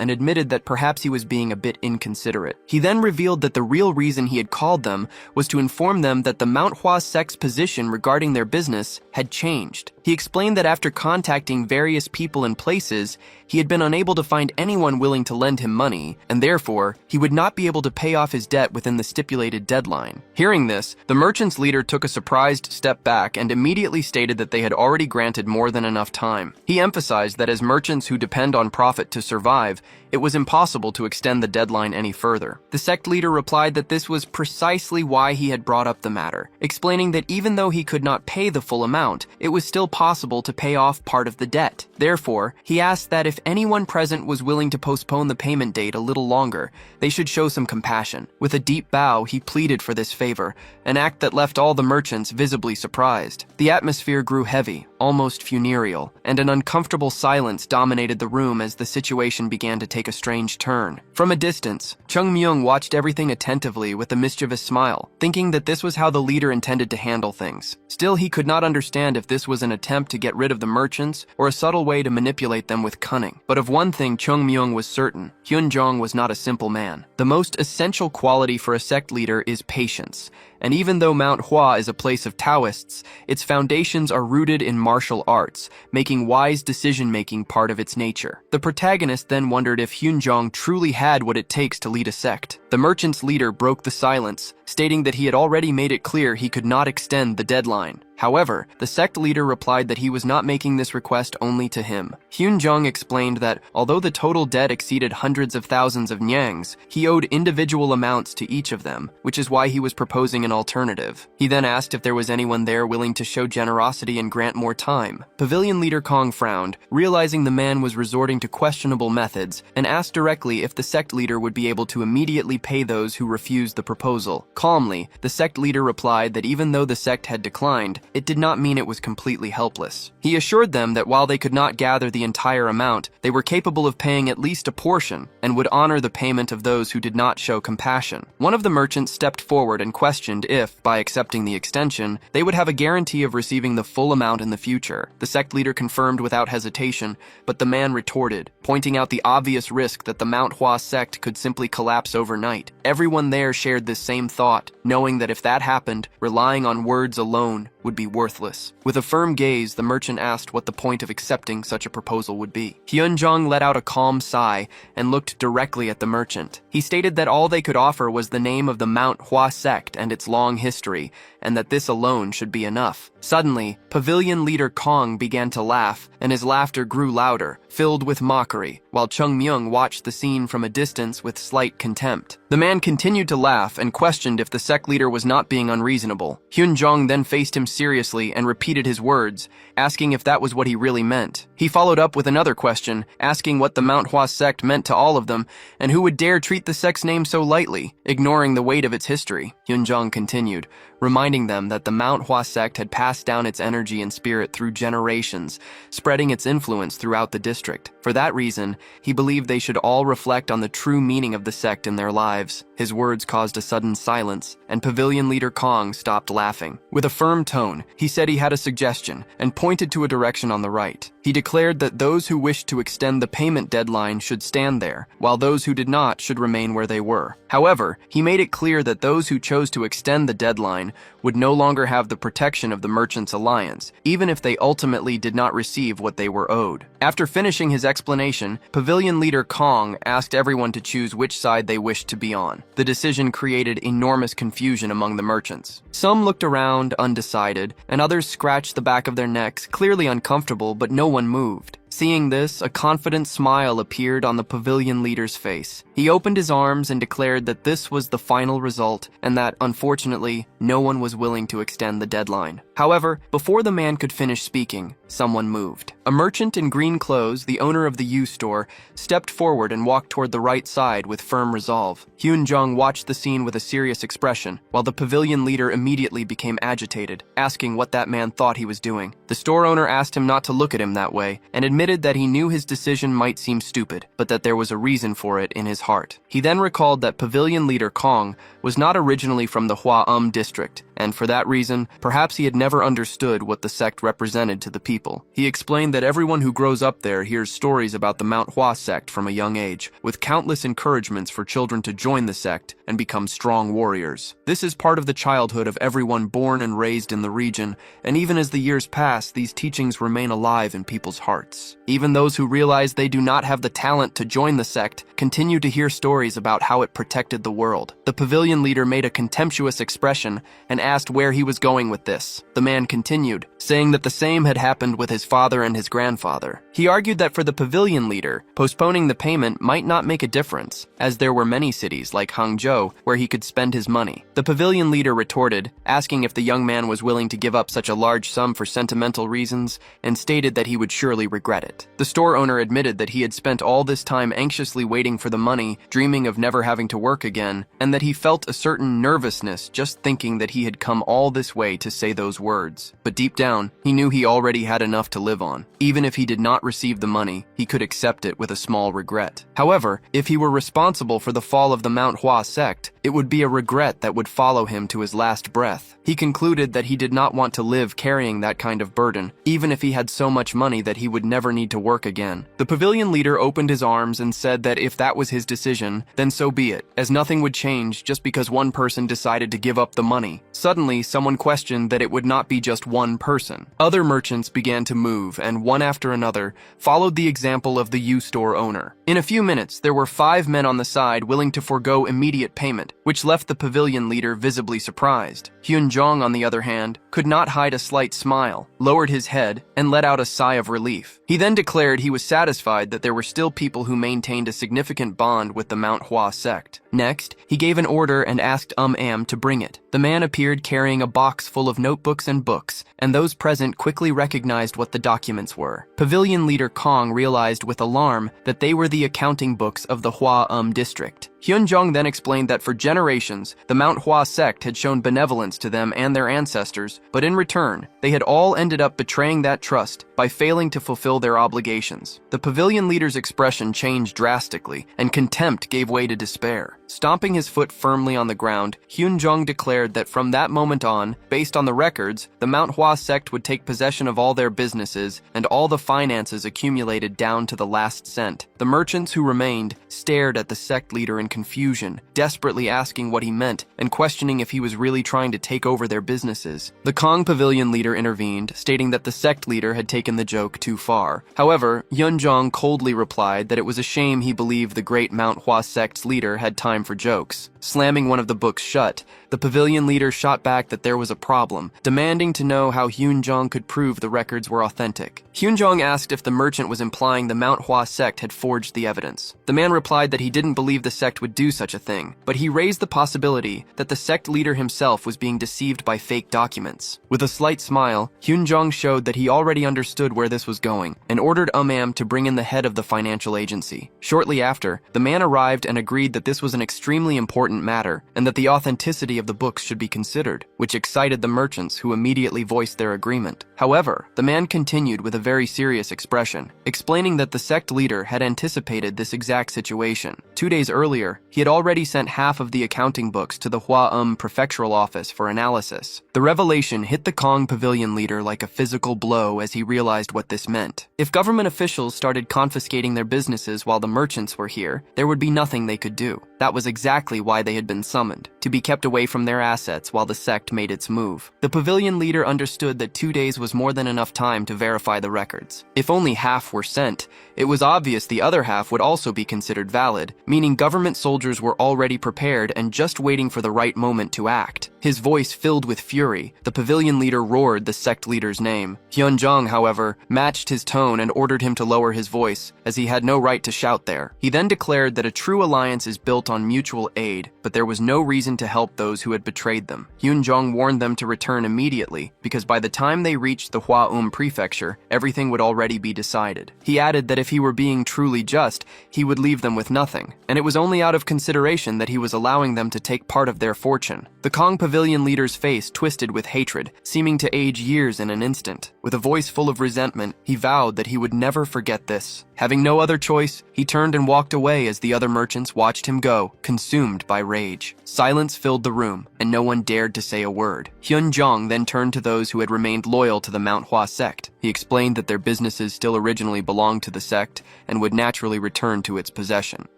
A: and admitted that perhaps he was being a bit inconsiderate. He then revealed that the real reason he had called them was to inform them that the Manhwa sect's position regarding their business had changed. He explained that after contacting various people and places, he had been unable to find anyone willing to lend him money, and therefore, he would not be able to pay off his debt within the stipulated deadline. Hearing this, the merchant's leader took a surprised step back and immediately stated that they had already granted more than enough time. He emphasized that as merchants who depend on profit to survive, it was impossible to extend the deadline any further. The sect leader replied that this was precisely why he had brought up the matter, explaining that even though he could not pay the full amount, it was still possible to pay off part of the debt. Therefore, he asked that if anyone present was willing to postpone the payment date a little longer, they should show some compassion. With a deep bow, he pleaded for this favor, an act that left all the merchants visibly surprised. The atmosphere grew heavy, almost funereal, and an uncomfortable silence dominated the room as the situation began to take a strange turn. From a distance, Chung Myung watched everything attentively with a mischievous smile, thinking that this was how the leader intended to handle things. Still, he could not understand if this was an attempt to get rid of the merchants or a subtle way to manipulate them with cunning. But of one thing Chung Myung was certain: Hyunjong was not a simple man. The most essential quality for a sect leader is patience, and even though Mount Hua is a place of Taoists, its foundations are rooted in martial arts, making wise decision-making part of its nature. The protagonist then wondered if Hyunjong truly had what it takes to lead a sect. The merchant's leader broke the silence, stating that he had already made it clear he could not extend the deadline. However, the sect leader replied that he was not making this request only to him. Hyunjong explained that although the total debt exceeded hundreds of thousands of nyangs, he owed individual amounts to each of them, which is why he was proposing an alternative. He then asked if there was anyone there willing to show generosity and grant more time. Pavilion leader Kong frowned, realizing the man was resorting to questionable methods, and asked directly if the sect leader would be able to immediately pay those who refused the proposal. Calmly, the sect leader replied that even though the sect had declined, it did not mean it was completely helpless. He assured them that while they could not gather the entire amount, they were capable of paying at least a portion and would honor the payment of those who did not show compassion. One of the merchants stepped forward and questioned if, by accepting the extension, they would have a guarantee of receiving the full amount in the future. The sect leader confirmed without hesitation, but the man retorted, pointing out the obvious risk that the Mount Hua sect could simply collapse overnight. Everyone there shared this same thought, knowing that if that happened, relying on words alone would be worthless. With a firm gaze, the merchant asked what the point of accepting such a proposal would be. Hyunjong let out a calm sigh and looked directly at the merchant. He stated that all they could offer was the name of the Mount Hua sect and its long history, and that this alone should be enough. Suddenly, Pavilion leader Kong began to laugh, and his laughter grew louder, filled with mockery, while Chung Myung watched the scene from a distance with slight contempt. The man continued to laugh and questioned if the sect leader was not being unreasonable. Hyunjong then faced him seriously and repeated his words, asking if that was what he really meant. He followed up with another question, asking what the Mount Hua sect meant to all of them, and who would dare treat the sect's name so lightly, ignoring the weight of its history. Hyunjong continued, reminding them that the Mount Hua sect had passed down its energy and spirit through generations, spreading its influence throughout the district. For that reason, he believed they should all reflect on the true meaning of the sect in their lives. His words caused a sudden silence, and Pavilion leader Kong stopped laughing. With a firm tone, he said he had a suggestion, and pointed to a direction on the right. He declared that those who wished to extend the payment deadline should stand there, while those who did not should remain where they were. However, he made it clear that those who chose to extend the deadline would no longer have the protection of the Merchants' Alliance, even if they ultimately did not receive what they were owed. After finishing his explanation, Pavilion leader Kong asked everyone to choose which side they wished to be on. The decision created enormous confusion among the merchants. Some looked around, undecided, and others scratched the back of their necks, clearly uncomfortable, but no one moved. Seeing this, a confident smile appeared on the pavilion leader's face. He opened his arms and declared that this was the final result and that, unfortunately, no one was willing to extend the deadline. However, before the man could finish speaking, someone moved. A merchant in green clothes, the owner of the U-store, stepped forward and walked toward the right side with firm resolve. Hyun-jung watched the scene with a serious expression, while the pavilion leader immediately became agitated, asking what that man thought he was doing. The store owner asked him not to look at him that way, and admitted that he knew his decision might seem stupid, but that there was a reason for it in his heart. He then recalled that pavilion leader Kong was not originally from the Hwa district, and for that reason, perhaps he had never understood what the sect represented to the people. He explained that everyone who grows up there hears stories about the Mount Hwa sect from a young age, with countless encouragements for children to join the sect and become strong warriors. This is part of the childhood of everyone born and raised in the region, and even as the years pass, these teachings remain alive in people's hearts. Even those who realize they do not have the talent to join the sect continue to hear stories about how it protected the world. The pavilion leader made a contemptuous expression and asked where he was going with this. The man continued, saying that the same had happened with his father and his grandfather. He argued that for the pavilion leader, postponing the payment might not make a difference, as there were many cities like Hangzhou where he could spend his money. The pavilion leader retorted, asking if the young man was willing to give up such a large sum for sentimental reasons, and stated that he would surely regret it. The store owner admitted that he had spent all this time anxiously waiting for the money, dreaming of never having to work again, and that he felt a certain nervousness just thinking that he had come all this way to say those words. But deep down, he knew he already had enough to live on. Even if he did not receive the money, he could accept it with a small regret. However, if he were responsible for the fall of the Mount Hwa sect, it would be a regret that would follow him to his last breath. He concluded that he did not want to live carrying that kind of burden, even if he had so much money that he would never need to work again. The pavilion leader opened his arms and said that if that was his decision, then so be it, as nothing would change just because one person decided to give up the money. Suddenly, someone questioned that it would not be just one person. Other merchants began to move, and one after another followed the example of the U-store owner. In a few minutes, there were 5 men on the side willing to forego immediate payment, which left the pavilion leader visibly surprised. Hyun-jong, on the other hand, could not hide a slight smile, lowered his head, and let out a sigh of relief. He then declared he was satisfied that there were still people who maintained a significant bond with the Mount Hwa sect. Next, he gave an order and asked Am to bring it. The man appeared carrying a box full of notebooks and books, and those present quickly recognized what the documents were. Pavilion leader Kong realized with alarm that they were the accounting books of the Hwa district. Hyun-jong then explained that for generations, the Mount Hwa sect had shown benevolence to them and their ancestors, but in return, they had all ended up betraying that trust by failing to fulfill their obligations. The pavilion leader's expression changed drastically, and contempt gave way to despair. Stomping his foot firmly on the ground, Hyun-jong declared that from that moment on, based on the records, the Mount Hwa sect would take possession of all their businesses and all the finances accumulated down to the last cent. The merchants who remained stared at the sect leader in confusion, desperately asking what he meant and questioning if he was really trying to take over their businesses. The Kong pavilion leader intervened, stating that the sect leader had taken the joke too far. However, Hyun-jong coldly replied that it was a shame he believed the great Mount Hwa sect's leader had time for jokes. Slamming one of the books shut, the pavilion leader shot back that there was a problem, demanding to know how Hyun-jong could prove the records were authentic. Hyun-jong asked if the merchant was implying the Mount Hwa sect had forged the evidence. The man replied that he didn't believe the sect would do such a thing, but he raised the possibility that the sect leader himself was being deceived by fake documents. With a slight smile, Hyun-jong showed that he already understood where this was going, and ordered Am to bring in the head of the financial agency. Shortly after, the man arrived and agreed that this was an extremely important matter, and that the authenticity of the books should be considered, which excited the merchants, who immediately voiced their agreement. However, the man continued with a very serious expression, explaining that the sect leader had anticipated this exact situation. 2 days earlier, he had already sent half of the accounting books to the Hwa prefectural office for analysis. The revelation hit the Kong pavilion leader like a physical blow as he realized what this meant. If government officials started confiscating their businesses while the merchants were here, there would be nothing they could do. That was exactly why they had been summoned, to be kept away from their assets while the sect made its move. The pavilion leader understood that 2 days was more than enough time to verify the records. If only half were sent, it was obvious the other half would also be considered valid, meaning government soldiers were already prepared and just waiting for the right moment to act. his voice filled with fury. The pavilion leader roared the sect leader's name. Hyunjong, however, matched his tone and ordered him to lower his voice, as he had no right to shout there. He then declared that a true alliance is built on mutual aid, but there was no reason to help those who had betrayed them. Hyunjong warned them to return immediately, because by the time they reached the Hwaeum prefecture, everything would already be decided. He added that if he were being truly just, he would leave them with nothing, and it was only out of consideration that he was allowing them to take part of their fortune. The Kong pavilion leader's face twisted with hatred, seeming to age years in an instant. With a voice full of resentment, he vowed that he would never forget this. Having no other choice, he turned and walked away as the other merchants watched him go, consumed by rage. Silence filled the room, and no one dared to say a word. Hyunjong then turned to those who had remained loyal to the Manhwa sect. He explained that their businesses still originally belonged to the sect and would naturally return to its possession.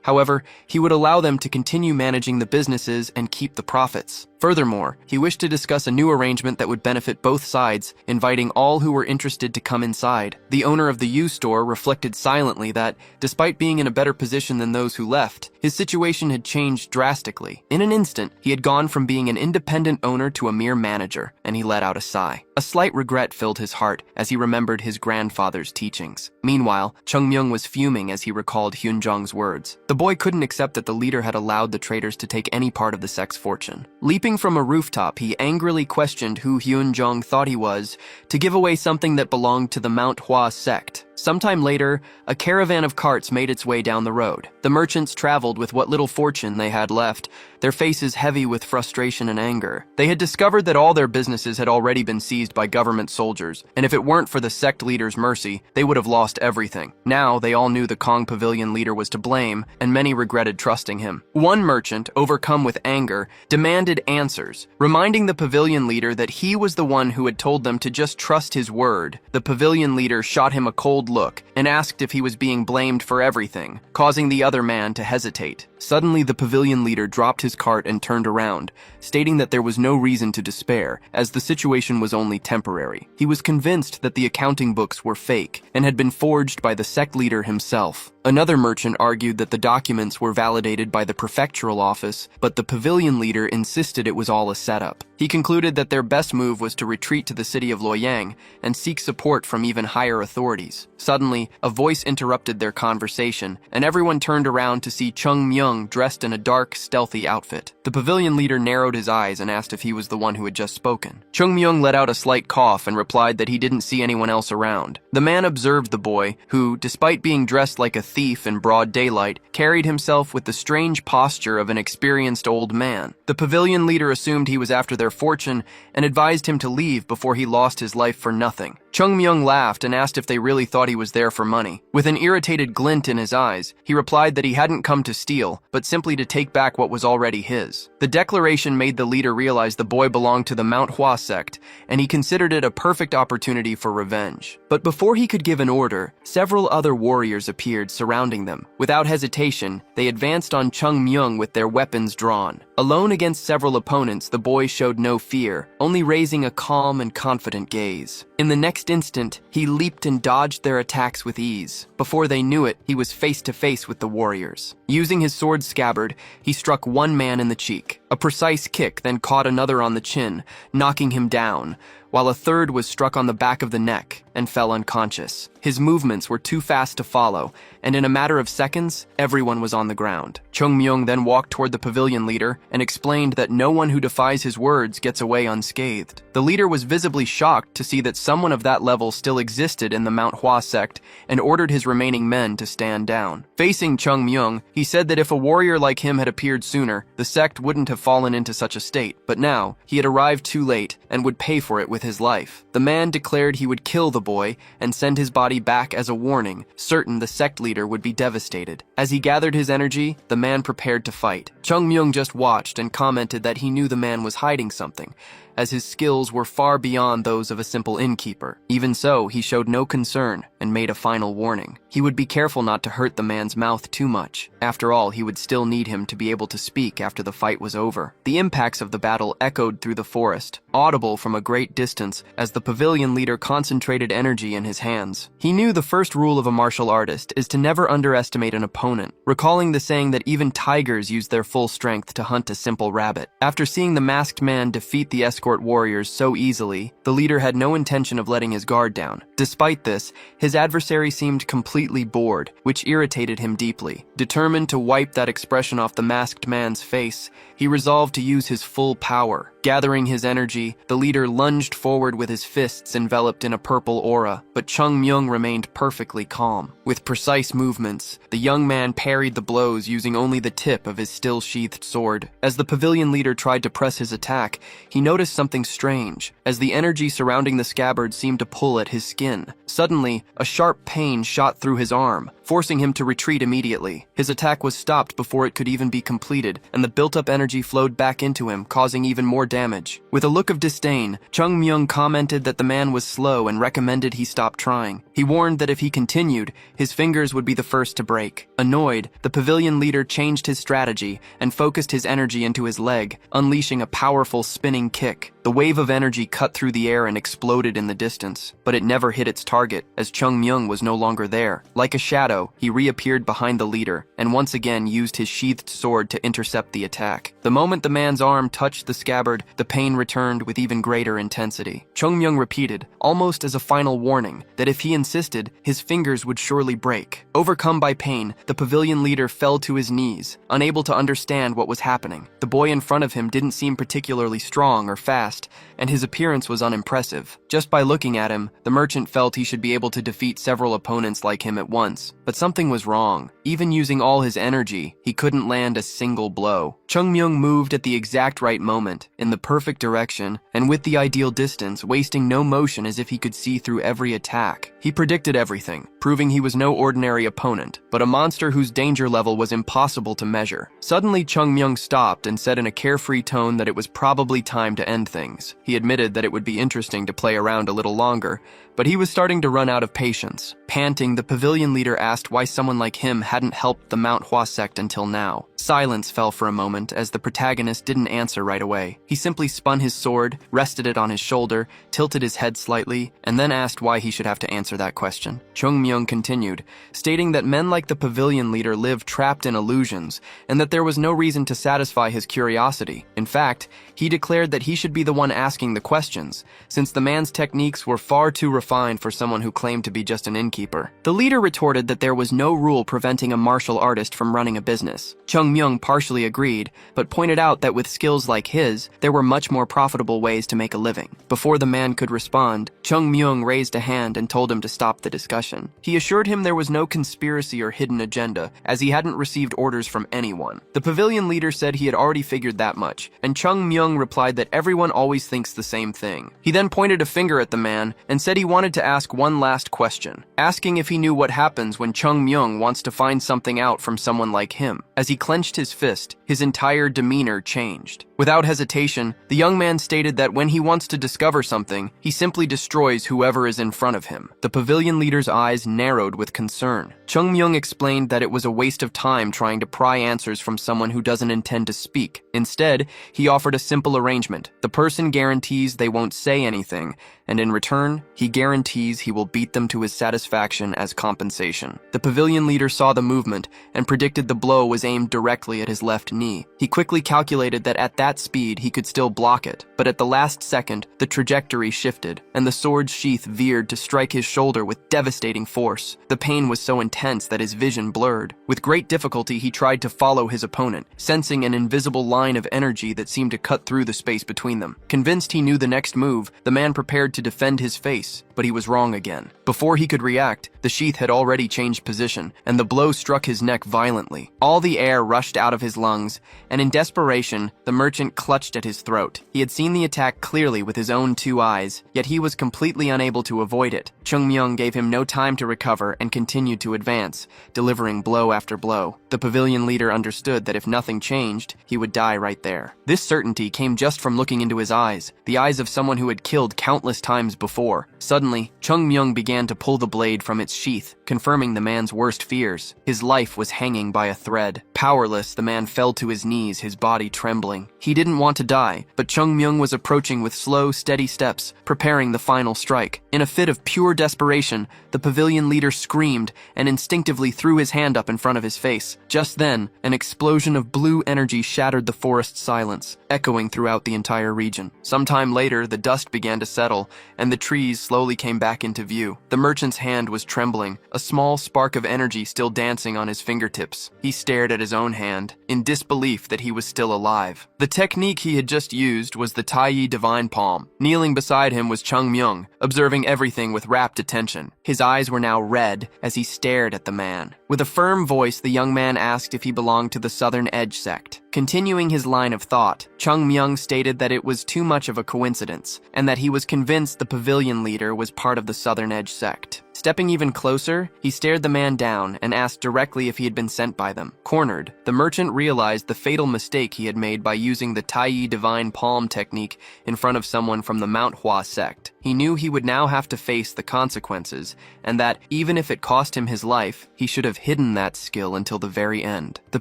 A: However, he would allow them to continue managing the businesses and keep the profits. Furthermore, he wished to discuss a new arrangement that would benefit both sides, inviting all who were interested to come inside. The owner of the U-store reflected silently that, despite being in a better position than those who left, his situation had changed drastically. In an instant, he had gone from being an independent owner to a mere manager, and he let out a sigh. A slight regret filled his heart as he remembered his grandfather's teachings. Meanwhile, Chung Myung was fuming as he recalled Hyunjong's words. The boy couldn't accept that the leader had allowed the traitors to take any part of the sect's fortune. Leaping from a rooftop, he angrily questioned who Hyunjong thought he was to give away something that belonged to the Mount Hwa sect. Sometime later, a caravan of carts made its way down the road. The merchants traveled with what little fortune they had left, their faces heavy with frustration and anger. They had discovered that all their businesses had already been seized by government soldiers, and if it weren't for the sect leader's mercy, they would have lost everything. Now, they all knew the Kong pavilion leader was to blame, and many regretted trusting him. One merchant, overcome with anger, demanded answers, reminding the pavilion leader that he was the one who had told them to just trust his word. The pavilion leader shot him a cold look and asked if he was being blamed for everything, causing the other man to hesitate. Suddenly, the pavilion leader dropped his cart and turned around, stating that there was no reason to despair, as the situation was only temporary. He was convinced that the accounting books were fake and had been forged by the sect leader himself. Another merchant argued that the documents were validated by the prefectural office, but the pavilion leader insisted it was all a setup. He concluded that their best move was to retreat to the city of Luoyang and seek support from even higher authorities. Suddenly, a voice interrupted their conversation, and everyone turned around to see Chung Myung dressed in a dark, stealthy outfit. The pavilion leader narrowed his eyes and asked if he was the one who had just spoken. Chung Myung let out a slight cough and replied that he didn't see anyone else around. The man observed the boy, who, despite being dressed like a thief in broad daylight, carried himself with the strange posture of an experienced old man. The pavilion leader assumed he was after their fortune and advised him to leave before he lost his life for nothing. Chung Myung laughed and asked if they really thought he was there for money. With an irritated glint in his eyes, he replied that he hadn't come to steal, but simply to take back what was already his. The declaration made the leader realize the boy belonged to the Mount Hwa sect, and he considered it a perfect opportunity for revenge. But before he could give an order, several other warriors appeared surrounding them. Without hesitation, they advanced on Chung Myung with their weapons drawn. Alone against several opponents, the boy showed no fear, only raising a calm and confident gaze. In the next instant, he leaped and dodged their attacks with ease. Before they knew it, he was face to face with the warriors. Using his sword scabbard, he struck one man in the cheek. A precise kick then caught another on the chin, knocking him down, while a third was struck on the back of the neck and fell unconscious. His movements were too fast to follow, and in a matter of seconds, everyone was on the ground. Chung Myung then walked toward the pavilion leader and explained that no one who defies his words gets away unscathed. The leader was visibly shocked to see that someone of that level still existed in the Mount Hwa sect and ordered his remaining men to stand down. Facing Chung Myung, he said that if a warrior like him had appeared sooner, the sect wouldn't have fallen into such a state. But now, he had arrived too late and would pay for it with his life. The man declared he would kill the boy and send his body back as a warning, certain the sect leader would be devastated. As he gathered his energy, the man prepared to fight. Chung Myung just watched and commented that he knew the man was hiding something, as his skills were far beyond those of a simple innkeeper. Even so, he showed no concern and made a final warning. He would be careful not to hurt the man's mouth too much. After all, he would still need him to be able to speak after the fight was over. The impacts of the battle echoed through the forest, audible from a great distance as the pavilion leader concentrated energy in his hands. He knew the first rule of a martial artist is to never underestimate an opponent, recalling the saying that even tigers use their full strength to hunt a simple rabbit. After seeing the masked man defeat the escort warriors so easily, the leader had no intention of letting his guard down. Despite this, his adversary seemed completely bored, which irritated him deeply. Determined to wipe that expression off the masked man's face, he resolved to use his full power. Gathering his energy, the leader lunged forward with his fists enveloped in a purple aura, but Chung Myung remained perfectly calm. With precise movements, the young man parried the blows using only the tip of his still-sheathed sword. As the pavilion leader tried to press his attack, he noticed something strange, as the energy surrounding the scabbard seemed to pull at his skin. Suddenly, a sharp pain shot through his arm, forcing him to retreat immediately. His attack was stopped before it could even be completed, and the built-up energy flowed back into him, causing even more damage. With a look of disdain, Chung Myung commented that the man was slow and recommended he stop trying. He warned that if he continued, his fingers would be the first to break. Annoyed, the pavilion leader changed his strategy and focused his energy into his leg, unleashing a powerful spinning kick. The wave of energy cut through the air and exploded in the distance, but it never hit its target, as Chung Myung was no longer there. Like a shadow, he reappeared behind the leader, and once again used his sheathed sword to intercept the attack. The moment the man's arm touched the scabbard, the pain returned with even greater intensity. Chung Myung repeated, almost as a final warning, that if he insisted, his fingers would surely break. Overcome by pain, the pavilion leader fell to his knees, unable to understand what was happening. The boy in front of him didn't seem particularly strong or fast, and his appearance was unimpressive. Just by looking at him, the merchant felt he should be able to defeat several opponents like him at once. But something was wrong. Even using all his energy, he couldn't land a single blow. Chung Myung moved at the exact right moment, in the perfect direction, and with the ideal distance, wasting no motion as if he could see through every attack. He predicted everything, proving he was no ordinary opponent, but a monster whose danger level was impossible to measure. Suddenly, Chung Myung stopped and said in a carefree tone that it was probably time to end things. He admitted that it would be interesting to play around a little longer, but he was starting to run out of patience. Panting, the pavilion leader asked why someone like him hadn't helped the Manhwa sect until now. Silence fell for a moment as the protagonist didn't answer right away. He simply spun his sword, rested it on his shoulder, tilted his head slightly, and then asked why he should have to answer that question. Chung Myung continued, stating that men like the pavilion leader live trapped in illusions, and that there was no reason to satisfy his curiosity. In fact, he declared that he should be the one asking the questions, since the man's techniques were far too refined for someone who claimed to be just an innkeeper. The leader retorted that there was no rule preventing a martial artist from running a business. Chung Myung partially agreed, but pointed out that with skills like his, there were much more profitable ways to make a living. Before the man could respond, Chung Myung raised a hand and told him to stop the discussion. He assured him there was no conspiracy or hidden agenda, as he hadn't received orders from anyone. The pavilion leader said he had already figured that much, and Chung Myung replied that everyone always thinks the same thing. He then pointed a finger at the man and said he wanted to ask one last question, asking if he knew what happens when Chung Myung wants to find something out from someone like him. As he clenched his fist, his entire demeanor changed. Without hesitation, the young man stated that when he wants to discover something, he simply destroys whoever is in front of him. The pavilion leader's eyes narrowed with concern. Chung Myung explained that it was a waste of time trying to pry answers from someone who doesn't intend to speak. Instead, he offered a simple arrangement. The person guarantees they won't say anything, and in return, he guarantees he will beat them to his satisfaction as compensation. The pavilion leader saw the movement and predicted the blow was aimed directly at his left knee. He quickly calculated that at that speed he could still block it, but at the last second, the trajectory shifted, and the sword's sheath veered to strike his shoulder with devastating force. The pain was so intense that his vision blurred. With great difficulty, he tried to follow his opponent, sensing an invisible line of energy that seemed to cut through the space between them. Convinced he knew the next move, the man prepared sword to defend his face, but he was wrong again. Before he could react, the sheath had already changed position, and the blow struck his neck violently. All the air rushed out of his lungs, and in desperation, the merchant clutched at his throat. He had seen the attack clearly with his own 2 eyes, yet he was completely unable to avoid it. Chung Myung gave him no time to recover and continued to advance, delivering blow after blow. The pavilion leader understood that if nothing changed, he would die right there. This certainty came just from looking into his eyes, the eyes of someone who had killed countless times before. Suddenly, Chung Myung began to pull the blade from its sheath, confirming the man's worst fears. His life was hanging by a thread. Powerless, the man fell to his knees, his body trembling. He didn't want to die, but Chung Myung was approaching with slow, steady steps, preparing the final strike. In a fit of pure desperation, the pavilion leader screamed and instinctively threw his hand up in front of his face. Just then, an explosion of blue energy shattered the forest's silence, echoing throughout the entire region. Sometime later, the dust began to settle, and the trees slowly came back into view. The merchant's hand was trembling, a small spark of energy still dancing on his fingertips. He stared at his own hand, in disbelief that he was still alive. The technique he had just used was the Tai Divine Palm. Kneeling beside him was Chung Myung, observing everything with rapt attention. His eyes were now red as he stared at the man. With a firm voice, the young man asked if he belonged to the Southern Edge sect. Continuing his line of thought, Chung Myung stated that it was too much of a coincidence, and that he was convinced the pavilion leader was part of the Southern Edge sect. Stepping even closer, he stared the man down and asked directly if he had been sent by them. Cornered, the merchant realized the fatal mistake he had made by using the Tai Divine Palm technique in front of someone from the Manhwa sect. He knew he would now have to face the consequences, and that, even if it cost him his life, he should have hidden that skill until the very end. The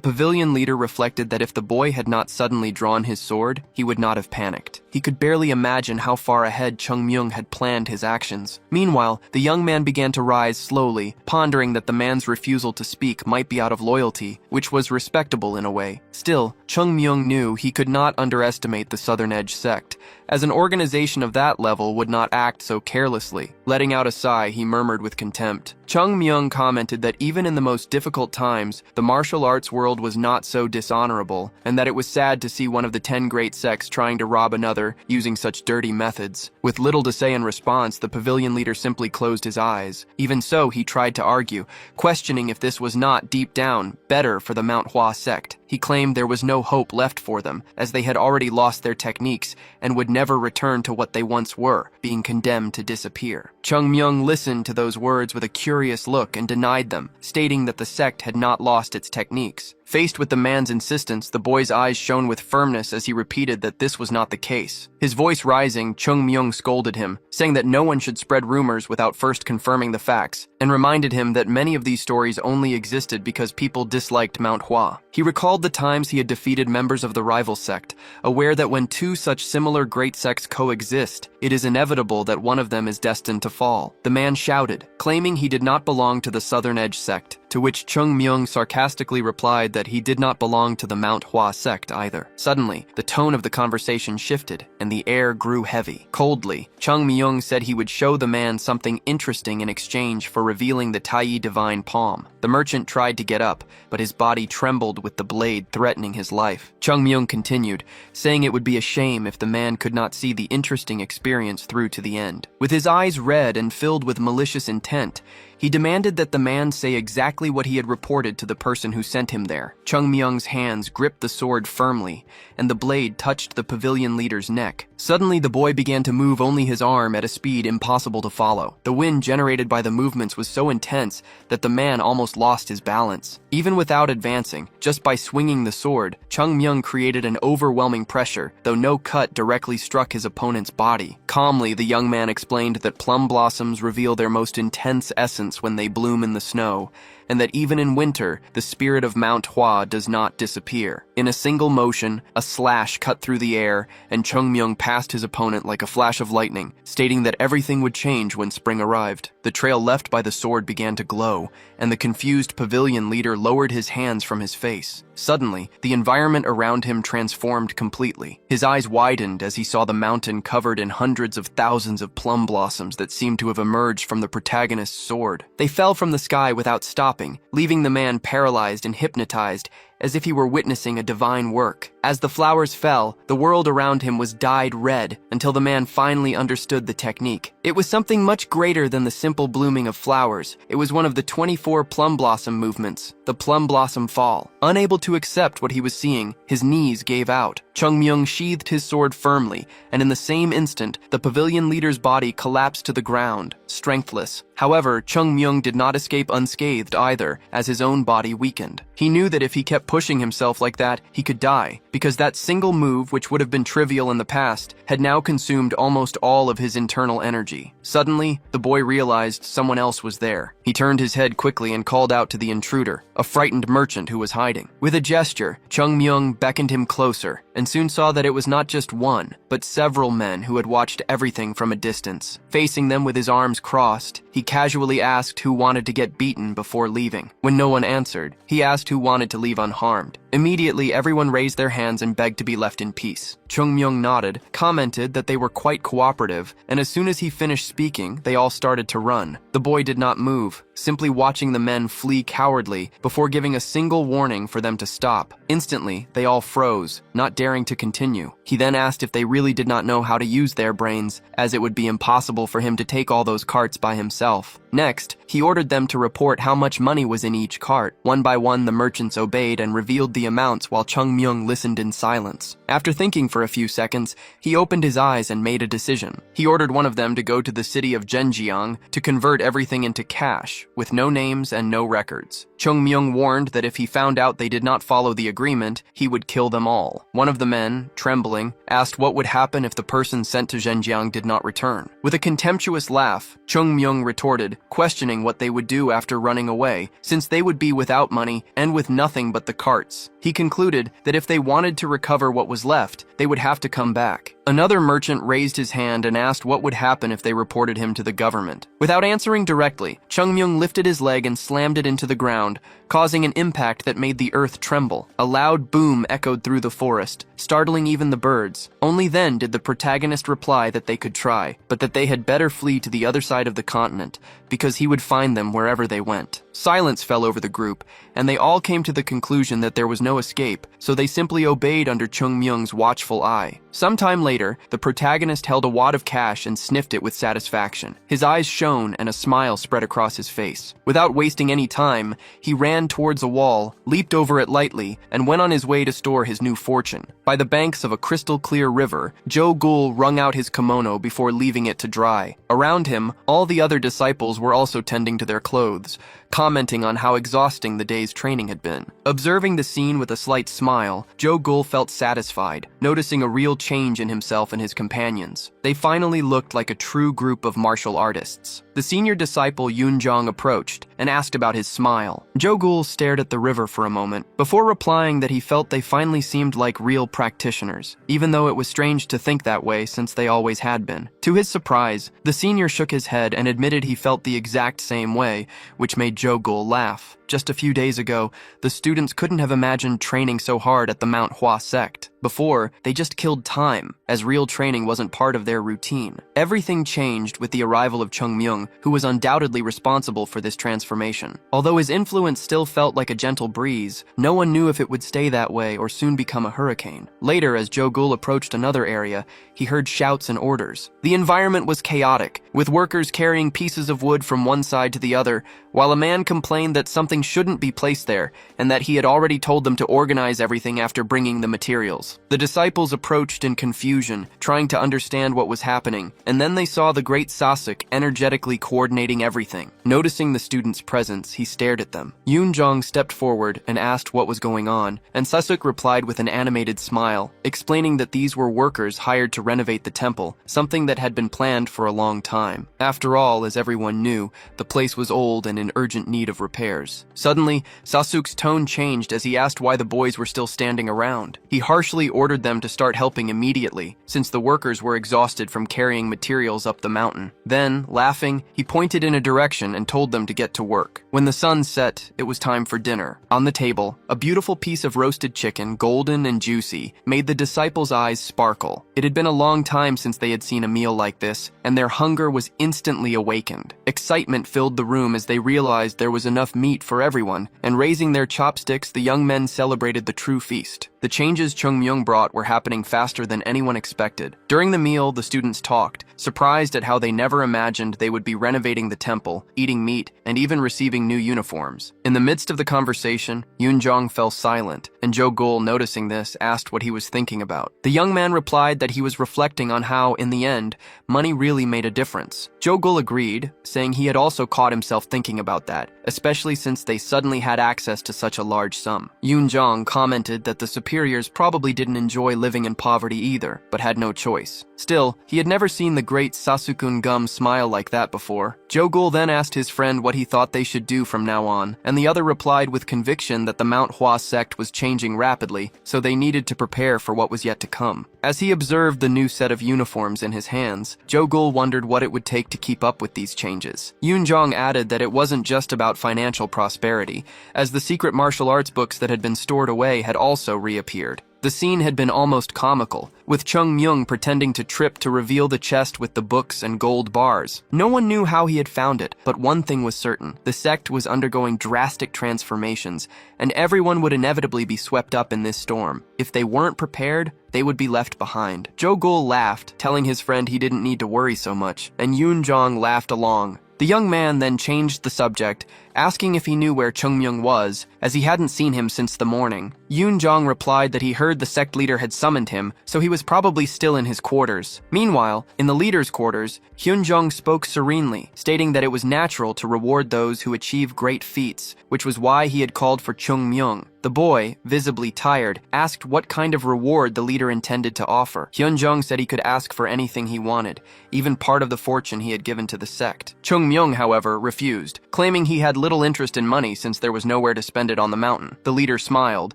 A: pavilion leader reflected that if the boy had not suddenly drawn his sword, he would not have panicked. He could barely imagine how far ahead Chung Myung had planned his actions. Meanwhile, the young man began to rise slowly, pondering that the man's refusal to speak might be out of loyalty, which was respectable in a way. Still, Chung Myung knew he could not underestimate the Southern Edge sect, as an organization of that level would not act so carelessly. Letting out a sigh, he murmured with contempt. Chung Myung commented that even in the most difficult times, the martial arts world was not so dishonorable, and that it was sad to see one of the 10 great sects trying to rob another using such dirty methods. With little to say in response, the pavilion leader simply closed his eyes. Even so, he tried to argue, questioning if this was not, deep down, better for the Manhwa sect. He claimed there was no hope left for them, as they had already lost their techniques and would never return to what they once were, being condemned to disappear. Chung Myung listened to those words with a curious look and denied them, stating that the sect had not lost its techniques. Faced with the man's insistence, the boy's eyes shone with firmness as he repeated that this was not the case. His voice rising, Chung Myung scolded him, saying that no one should spread rumors without first confirming the facts, and reminded him that many of these stories only existed because people disliked Manhwa. He recalled the times he had defeated members of the rival sect, aware that when two such similar great sects coexist, it is inevitable that one of them is destined to fall. The man shouted, claiming he did not belong to the Southern Edge sect, to which Chung Myung sarcastically replied that he did not belong to the Manhwa sect either. Suddenly, the tone of the conversation shifted, and the air grew heavy. Coldly, Chung Myung said he would show the man something interesting in exchange for revealing the Tai Divine Palm. The merchant tried to get up, but his body trembled with the blade threatening his life. Chung Myung continued, saying it would be a shame if the man could not see the interesting experience through to the end. With his eyes red and filled with malicious intent, he demanded that the man say exactly what he had reported to the person who sent him there. Chung Myung's hands gripped the sword firmly, and the blade touched the pavilion leader's neck. Suddenly, the boy began to move only his arm at a speed impossible to follow. The wind generated by the movements was so intense that the man almost lost his balance. Even without advancing, just by swinging the sword, Chung Myung created an overwhelming pressure, though no cut directly struck his opponent's body. Calmly, the young man explained that plum blossoms reveal their most intense essence when they bloom in the snow, and that even in winter, the spirit of Manhwa does not disappear. In a single motion, a slash cut through the air, and Chung Myung passed his opponent like a flash of lightning, stating that everything would change when spring arrived. The trail left by the sword began to glow, and the confused pavilion leader lowered his hands from his face. Suddenly, the environment around him transformed completely. His eyes widened as he saw the mountain covered in hundreds of thousands of plum blossoms that seemed to have emerged from the protagonist's sword. They fell from the sky without stopping, leaving the man paralyzed and hypnotized as if he were witnessing a divine work. As the flowers fell, the world around him was dyed red until the man finally understood the technique. It was something much greater than the simple blooming of flowers. It was one of the 24 plum blossom movements, the plum blossom fall. Unable to accept what he was seeing, his knees gave out. Chung Myung sheathed his sword firmly, and in the same instant, the pavilion leader's body collapsed to the ground, strengthless. However, Chung Myung did not escape unscathed either, as his own body weakened. He knew that if he kept pushing himself like that, he could die, because that single move, which would have been trivial in the past, had now consumed almost all of his internal energy. Suddenly, the boy realized someone else was there. He turned his head quickly and called out to the intruder, a frightened merchant who was hiding. With a gesture, Chung Myung beckoned him closer, and soon saw that it was not just one, but several men who had watched everything from a distance. Facing them with his arms crossed, he casually asked who wanted to get beaten before leaving. When no one answered, he asked who wanted to leave unharmed. Immediately, everyone raised their hands and begged to be left in peace. Chung Myung nodded, commented that they were quite cooperative, and as soon as he finished speaking, they all started to run. The boy did not move, simply watching the men flee cowardly before giving a single warning for them to stop. Instantly, they all froze, not daring to continue. He then asked if they really did not know how to use their brains, as it would be impossible for him to take all those carts by himself. Next, he ordered them to report how much money was in each cart. One by one, the merchants obeyed and revealed the amounts while Chung Myung listened in silence. After thinking for a few seconds, he opened his eyes and made a decision. He ordered one of them to go to the city of Zhenjiang to convert everything into cash, with no names and no records. Chung Myung warned that if he found out they did not follow the agreement, he would kill them all. One of the men, trembling, asked what would happen if the person sent to Zhenjiang did not return. With a contemptuous laugh, Chung Myung retorted, questioning what they would do after running away, since they would be without money and with nothing but the carts. He concluded that if they wanted to recover what was left, they would have to come back. Another merchant raised his hand and asked what would happen if they reported him to the government. Without answering directly, Chung Myung lifted his leg and slammed it into the ground, causing an impact that made the earth tremble. A loud boom echoed through the forest, startling even the birds. Only then did the protagonist reply that they could try, but that they had better flee to the other side of the continent, because he would find them wherever they went. Silence fell over the group, and they all came to the conclusion that there was no escape, so they simply obeyed under Chung Myung's watchful eye. Sometime later, the protagonist held a wad of cash and sniffed it with satisfaction. His eyes shone and a smile spread across his face. Without wasting any time, he ran towards a wall, leaped over it lightly, and went on his way to store his new fortune. By the banks of a crystal-clear river, Jo Gul wrung out his kimono before leaving it to dry. Around him, all the other disciples were also tending to their clothes, commenting on how exhausting the day's training had been. Observing the scene with a slight smile, Jo Gul felt satisfied, noticing a real change in himself and his companions. They finally looked like a true group of martial artists. The senior disciple Yoon Jong approached and asked about his smile. Jo Gul stared at the river for a moment, before replying that he felt they finally seemed like real practitioners, even though it was strange to think that way since they always had been. To his surprise, the senior shook his head and admitted he felt the exact same way, which made Jo Gul laugh. Just a few days ago, the students couldn't have imagined training so hard at the Manhwa sect. Before, they just killed time, as real training wasn't part of their routine. Everything changed with the arrival of Chung Myung, who was undoubtedly responsible for this transformation. Although his influence still felt like a gentle breeze, no one knew if it would stay that way or soon become a hurricane. Later, as Jo Gul approached another area, he heard shouts and orders. The environment was chaotic, with workers carrying pieces of wood from one side to the other, while a man complained that something shouldn't be placed there, and that he had already told them to organize everything after bringing the materials. The disciples approached in confusion, trying to understand what was happening, and then they saw the great Sasuk energetically coordinating everything. Noticing the students' presence, he stared at them. Yoon Jong stepped forward and asked what was going on, and Sasuk replied with an animated smile, explaining that these were workers hired to renovate the temple, something that had been planned for a long time. After all, as everyone knew, the place was old and in urgent need of repairs. Suddenly, Sasuk's tone changed as he asked why the boys were still standing around. He harshly ordered them to start helping immediately, since the workers were exhausted from carrying materials up the mountain. Then, laughing, he pointed in a direction and told them to get to to work. When the sun set, it was time for dinner. On the table, a beautiful piece of roasted chicken, golden and juicy, made the disciples' eyes sparkle. It had been a long time since they had seen a meal like this, and their hunger was instantly awakened. Excitement filled the room as they realized there was enough meat for everyone, and raising their chopsticks, the young men celebrated the true feast. The changes Chung Myung brought were happening faster than anyone expected. During the meal, the students talked, surprised at how they never imagined they would be renovating the temple, eating meat, and even receiving new uniforms. In the midst of the conversation, Yoon-jong fell silent, and Jo-gul, noticing this, asked what he was thinking about. The young man replied that he was reflecting on how, in the end, money really made a difference. Jo-gul agreed, saying he had also caught himself thinking about that, especially since they suddenly had access to such a large sum. Yoon-jong commented that the superiors probably didn't enjoy living in poverty either, but had no choice. Still, he had never seen the great Sasukun Gum smile like that before. Jo-gul then asked his friend what he thought they should do from now on, and the other replied with conviction that the Mount Hua sect was changing rapidly, so they needed to prepare for what was yet to come. As he observed the new set of uniforms in his hands, Jo-gul wondered what it would take to keep up with these changes. Yoon-jong added that it wasn't just about financial prosperity, as the secret martial arts books that had been stored away had also reappeared. The scene had been almost comical, with Chung Myung pretending to trip to reveal the chest with the books and gold bars. No one knew how he had found it, but one thing was certain: the sect was undergoing drastic transformations, and everyone would inevitably be swept up in this storm. If they weren't prepared, they would be left behind. Jo-gul laughed, telling his friend he didn't need to worry so much, and Yoon-jong laughed along. The young man then changed the subject, asking if he knew where Chung Myung was, as he hadn't seen him since the morning. Yoon-jong replied that he heard the sect leader had summoned him, so he was probably still in his quarters. Meanwhile, in the leader's quarters, Hyun-jong spoke serenely, stating that it was natural to reward those who achieve great feats, which was why he had called for Chung Myung. The boy, visibly tired, asked what kind of reward the leader intended to offer. Hyun-jong said he could ask for anything he wanted, even part of the fortune he had given to the sect. Chung Myung, however, refused, claiming he had little interest in money since there was nowhere to spend it on the mountain. The leader smiled,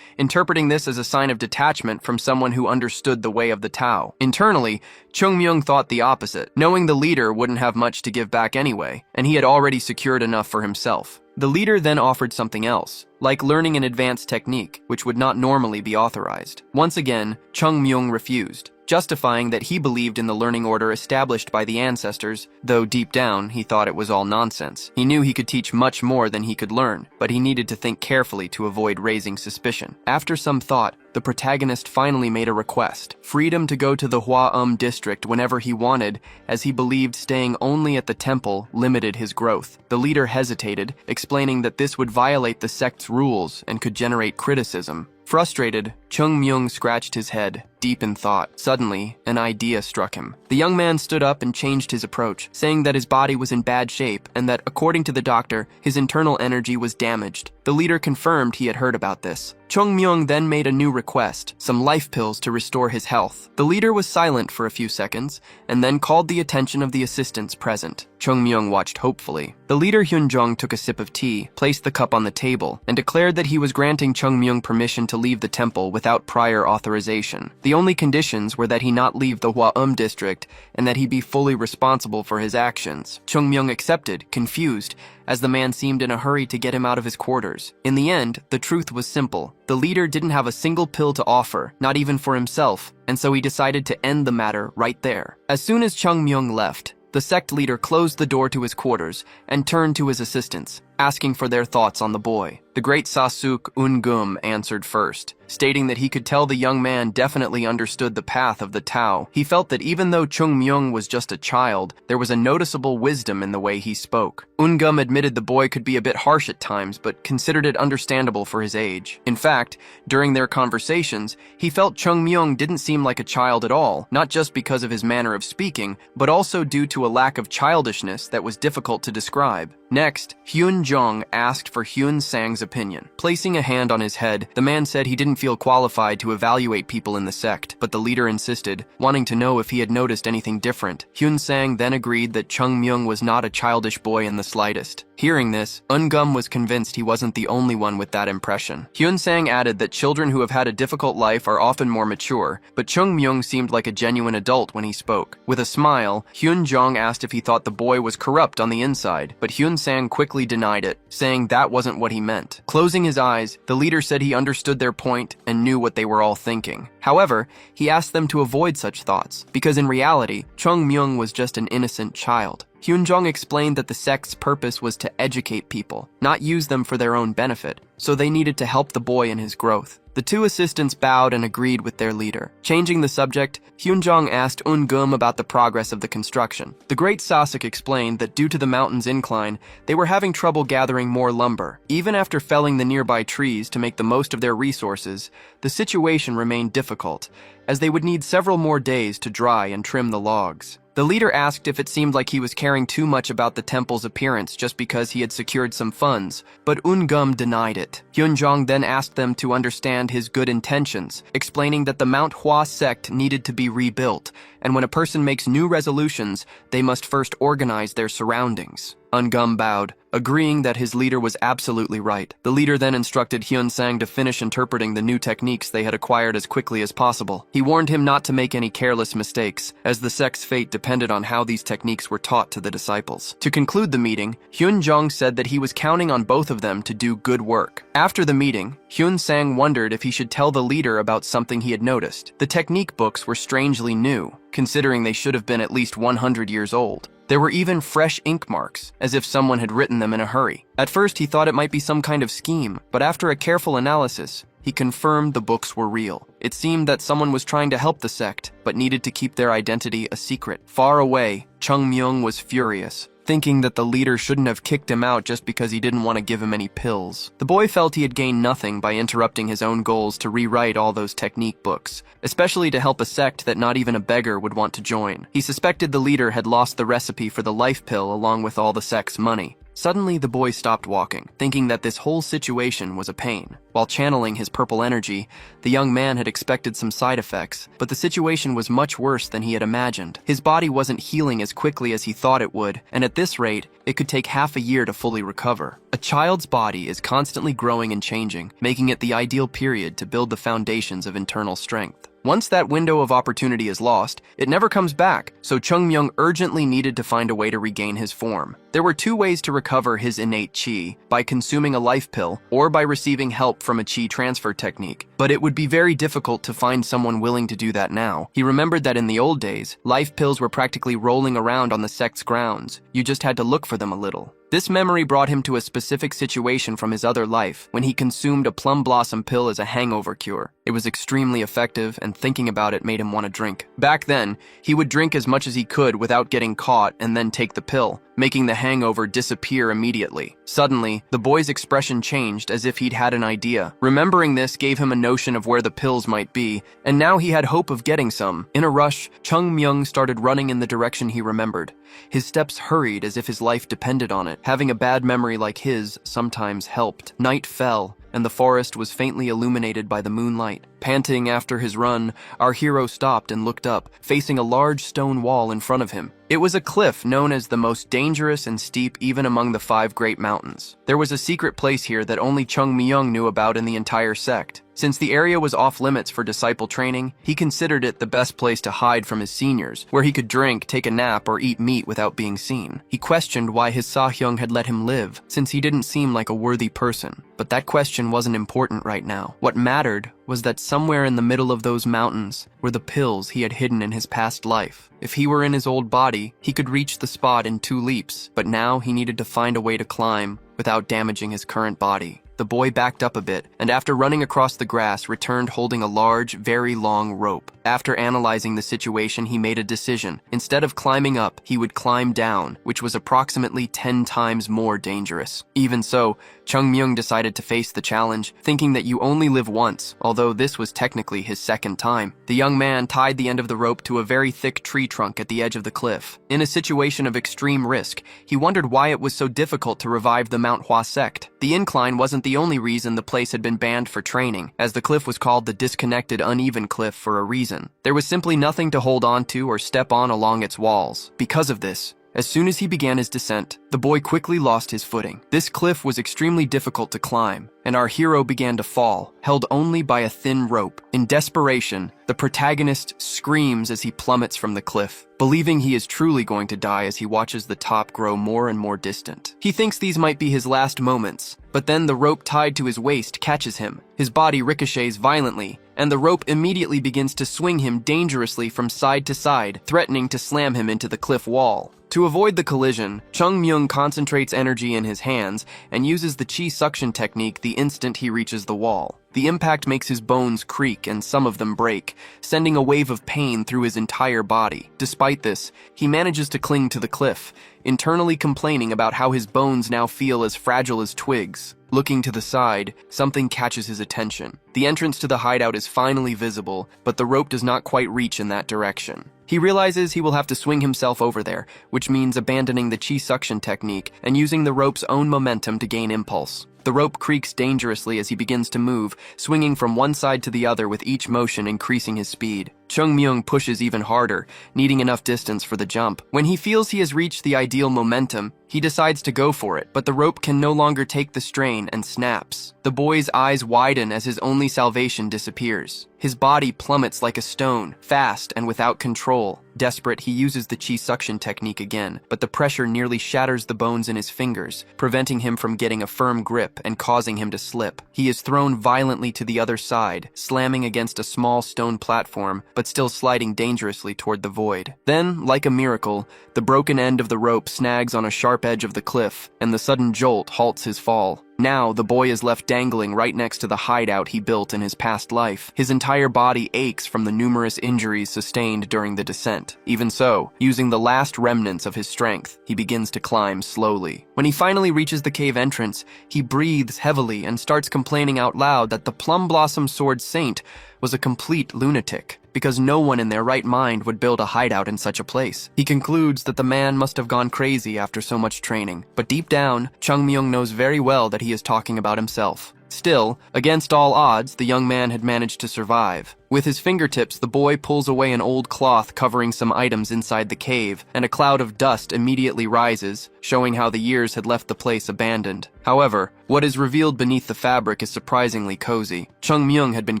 A: interpreting this as a sign of detachment from someone who understood the way of the Tao. Internally, Chung Myung thought the opposite, knowing the leader wouldn't have much to give back anyway, and he had already secured enough for himself. The leader then offered something else, like learning an advanced technique, which would not normally be authorized. Once again, Chung Myung refused, justifying that he believed in the learning order established by the ancestors, though deep down he thought it was all nonsense. He knew he could teach much more than he could learn, but he needed to think carefully to avoid raising suspicion. After some thought, the protagonist finally made a request: freedom to go to the Hua district whenever he wanted, as he believed staying only at the temple limited his growth. The leader hesitated, explaining that this would violate the sect's rules and could generate criticism. Frustrated, Chung Myung scratched his head, deep in thought. Suddenly, an idea struck him. The young man stood up and changed his approach, saying that his body was in bad shape and that, according to the doctor, his internal energy was damaged. The leader confirmed he had heard about this. Chung Myung then made a new request: some life pills to restore his health. The leader was silent for a few seconds, and then called the attention of the assistants present. Chung Myung watched hopefully. The leader Hyun-jong took a sip of tea, placed the cup on the table, and declared that he was granting Chung Myung permission to leave the temple without prior authorization. The only conditions were that he not leave the Hua district, and that he be fully responsible for his actions. Chung Myung accepted, confused, as the man seemed in a hurry to get him out of his quarters. In the end, the truth was simple. The leader didn't have a single pill to offer, not even for himself, and so he decided to end the matter right there. As soon as Chung Myung left, the sect leader closed the door to his quarters and turned to his assistants, asking for their thoughts on the boy. The great Sasuk Ungum answered first, stating that he could tell the young man definitely understood the path of the Tao. He felt that even though Chung Myung was just a child, there was a noticeable wisdom in the way he spoke. Ungum admitted the boy could be a bit harsh at times, but considered it understandable for his age. In fact, during their conversations, he felt Chung Myung didn't seem like a child at all, not just because of his manner of speaking, but also due to a lack of childishness that was difficult to describe. Next, Hyun-jong asked for Hyun-sang's opinion. Placing a hand on his head, the man said he didn't feel qualified to evaluate people in the sect, but the leader insisted, wanting to know if he had noticed anything different. Hyun-sang then agreed that Chung Myung was not a childish boy in the slightest. Hearing this, Eun-gum was convinced he wasn't the only one with that impression. Hyun-sang added that children who have had a difficult life are often more mature, but Chung-myung seemed like a genuine adult when he spoke. With a smile, Hyun-jong asked if he thought the boy was corrupt on the inside, but Hyun-sang quickly denied it, saying that wasn't what he meant. Closing his eyes, the leader said he understood their point and knew what they were all thinking. However, he asked them to avoid such thoughts, because in reality, Chung-myung was just an innocent child. Hyun-jong explained that the sect's purpose was to educate people, not use them for their own benefit, so they needed to help the boy in his growth. The two assistants bowed and agreed with their leader. Changing the subject, Hyun-jong asked Eun-gum about the progress of the construction. The great Sasik explained that due to the mountain's incline, they were having trouble gathering more lumber. Even after felling the nearby trees to make the most of their resources, the situation remained difficult, as they would need several more days to dry and trim the logs. The leader asked if it seemed like he was caring too much about the temple's appearance just because he had secured some funds, but Eun-gum denied it. Hyun-jong then asked them to understand his good intentions, explaining that the Manhwa sect needed to be rebuilt, and when a person makes new resolutions, they must first organize their surroundings. Eun-gum bowed, agreeing that his leader was absolutely right. The leader then instructed Hyun-sang to finish interpreting the new techniques they had acquired as quickly as possible. He warned him not to make any careless mistakes, as the sect's fate depended on how these techniques were taught to the disciples. To conclude the meeting, Hyun-jong said that he was counting on both of them to do good work. After the meeting, Hyun-sang wondered if he should tell the leader about something he had noticed. The technique books were strangely new, considering they should have been at least 100 years old. There were even fresh ink marks, as if someone had written them in a hurry. At first, he thought it might be some kind of scheme, but after a careful analysis, he confirmed the books were real. It seemed that someone was trying to help the sect, but needed to keep their identity a secret. Far away, Chung-myung was furious, thinking that the leader shouldn't have kicked him out just because he didn't want to give him any pills. The boy felt he had gained nothing by interrupting his own goals to rewrite all those technique books, especially to help a sect that not even a beggar would want to join. He suspected the leader had lost the recipe for the life pill along with all the sect's money. Suddenly, the boy stopped walking, thinking that this whole situation was a pain. While channeling his purple energy, the young man had expected some side effects, but the situation was much worse than he had imagined. His body wasn't healing as quickly as he thought it would, and at this rate, it could take half a year to fully recover. A child's body is constantly growing and changing, making it the ideal period to build the foundations of internal strength. Once that window of opportunity is lost, it never comes back, so Chung-myung urgently needed to find a way to regain his form. There were two ways to recover his innate qi, by consuming a life pill or by receiving help from a qi transfer technique. But it would be very difficult to find someone willing to do that now. He remembered that in the old days, life pills were practically rolling around on the sect's grounds. You just had to look for them a little. This memory brought him to a specific situation from his other life, when he consumed a plum blossom pill as a hangover cure. It was extremely effective, and thinking about it made him want to drink. Back then, he would drink as much as he could without getting caught and then take the pill, making the hangover disappear immediately. Suddenly, the boy's expression changed as if he'd had an idea. Remembering this gave him a notion of where the pills might be, and now he had hope of getting some. In a rush, Chung-myung started running in the direction he remembered. His steps hurried as if his life depended on it. Having a bad memory like his sometimes helped. Night fell, and the forest was faintly illuminated by the moonlight. Panting after his run, our hero stopped and looked up, facing a large stone wall in front of him. It was a cliff known as the most dangerous and steep even among the 5 great mountains. There was a secret place here that only Chung-myung knew about in the entire sect. Since the area was off limits for disciple training, he considered it the best place to hide from his seniors, where he could drink, take a nap, or eat meat without being seen. He questioned why his Sahyung had let him live, since he didn't seem like a worthy person. But that question wasn't important right now. What mattered was that somewhere in the middle of those mountains were the pills he had hidden in his past life. If he were in his old body, he could reach the spot in 2 leaps, but now he needed to find a way to climb without damaging his current body. The boy backed up a bit, and after running across the grass, returned holding a large, very long rope. After analyzing the situation, he made a decision. Instead of climbing up, he would climb down, which was approximately 10 times more dangerous. Even so, Chung-myung decided to face the challenge, thinking that you only live once, although this was technically his second time. The young man tied the end of the rope to a very thick tree trunk at the edge of the cliff. In a situation of extreme risk, he wondered why it was so difficult to revive the Manhwa sect. The incline wasn't the only reason the place had been banned for training, as the cliff was called the disconnected uneven cliff for a reason. There was simply nothing to hold on to or step on along its walls. Because of this, As soon as he began his descent, the boy quickly lost his footing. This cliff was extremely difficult to climb, and our hero began to fall, held only by a thin rope. In desperation, the protagonist screams as he plummets from the cliff, believing he is truly going to die as he watches the top grow more and more distant. He thinks these might be his last moments, but then the rope tied to his waist catches him. His body ricochets violently, and the rope immediately begins to swing him dangerously from side to side, threatening to slam him into the cliff wall. To avoid the collision, Chung Myung concentrates energy in his hands and uses the chi suction technique the instant he reaches the wall. The impact makes his bones creak and some of them break, sending a wave of pain through his entire body. Despite this, he manages to cling to the cliff, internally complaining about how his bones now feel as fragile as twigs. Looking to the side, something catches his attention. The entrance to the hideout is finally visible, but the rope does not quite reach in that direction. He realizes he will have to swing himself over there, which means abandoning the chi suction technique and using the rope's own momentum to gain impulse. The rope creaks dangerously as he begins to move, swinging from one side to the other with each motion increasing his speed. Chung Myung pushes even harder, needing enough distance for the jump. When he feels he has reached the ideal momentum, he decides to go for it, but the rope can no longer take the strain and snaps. The boy's eyes widen as his only salvation disappears. His body plummets like a stone, fast and without control. Desperate, he uses the chi suction technique again, but the pressure nearly shatters the bones in his fingers, preventing him from getting a firm grip and causing him to slip. He is thrown violently to the other side, slamming against a small stone platform, but still sliding dangerously toward the void. Then, like a miracle, the broken end of the rope snags on a sharp edge of the cliff, and the sudden jolt halts his fall. Now, the boy is left dangling right next to the hideout he built in his past life. His entire body aches from the numerous injuries sustained during the descent. Even so, using the last remnants of his strength, he begins to climb slowly. When he finally reaches the cave entrance, he breathes heavily and starts complaining out loud that the Plum Blossom Sword Saint was a complete lunatic, because no one in their right mind would build a hideout in such a place. He concludes that the man must have gone crazy after so much training, but deep down, Chung Myung knows very well that he is talking about himself. Still, against all odds, the young man had managed to survive. With his fingertips, the boy pulls away an old cloth covering some items inside the cave, and a cloud of dust immediately rises, showing how the years had left the place abandoned. However, what is revealed beneath the fabric is surprisingly cozy. Chung Myung had been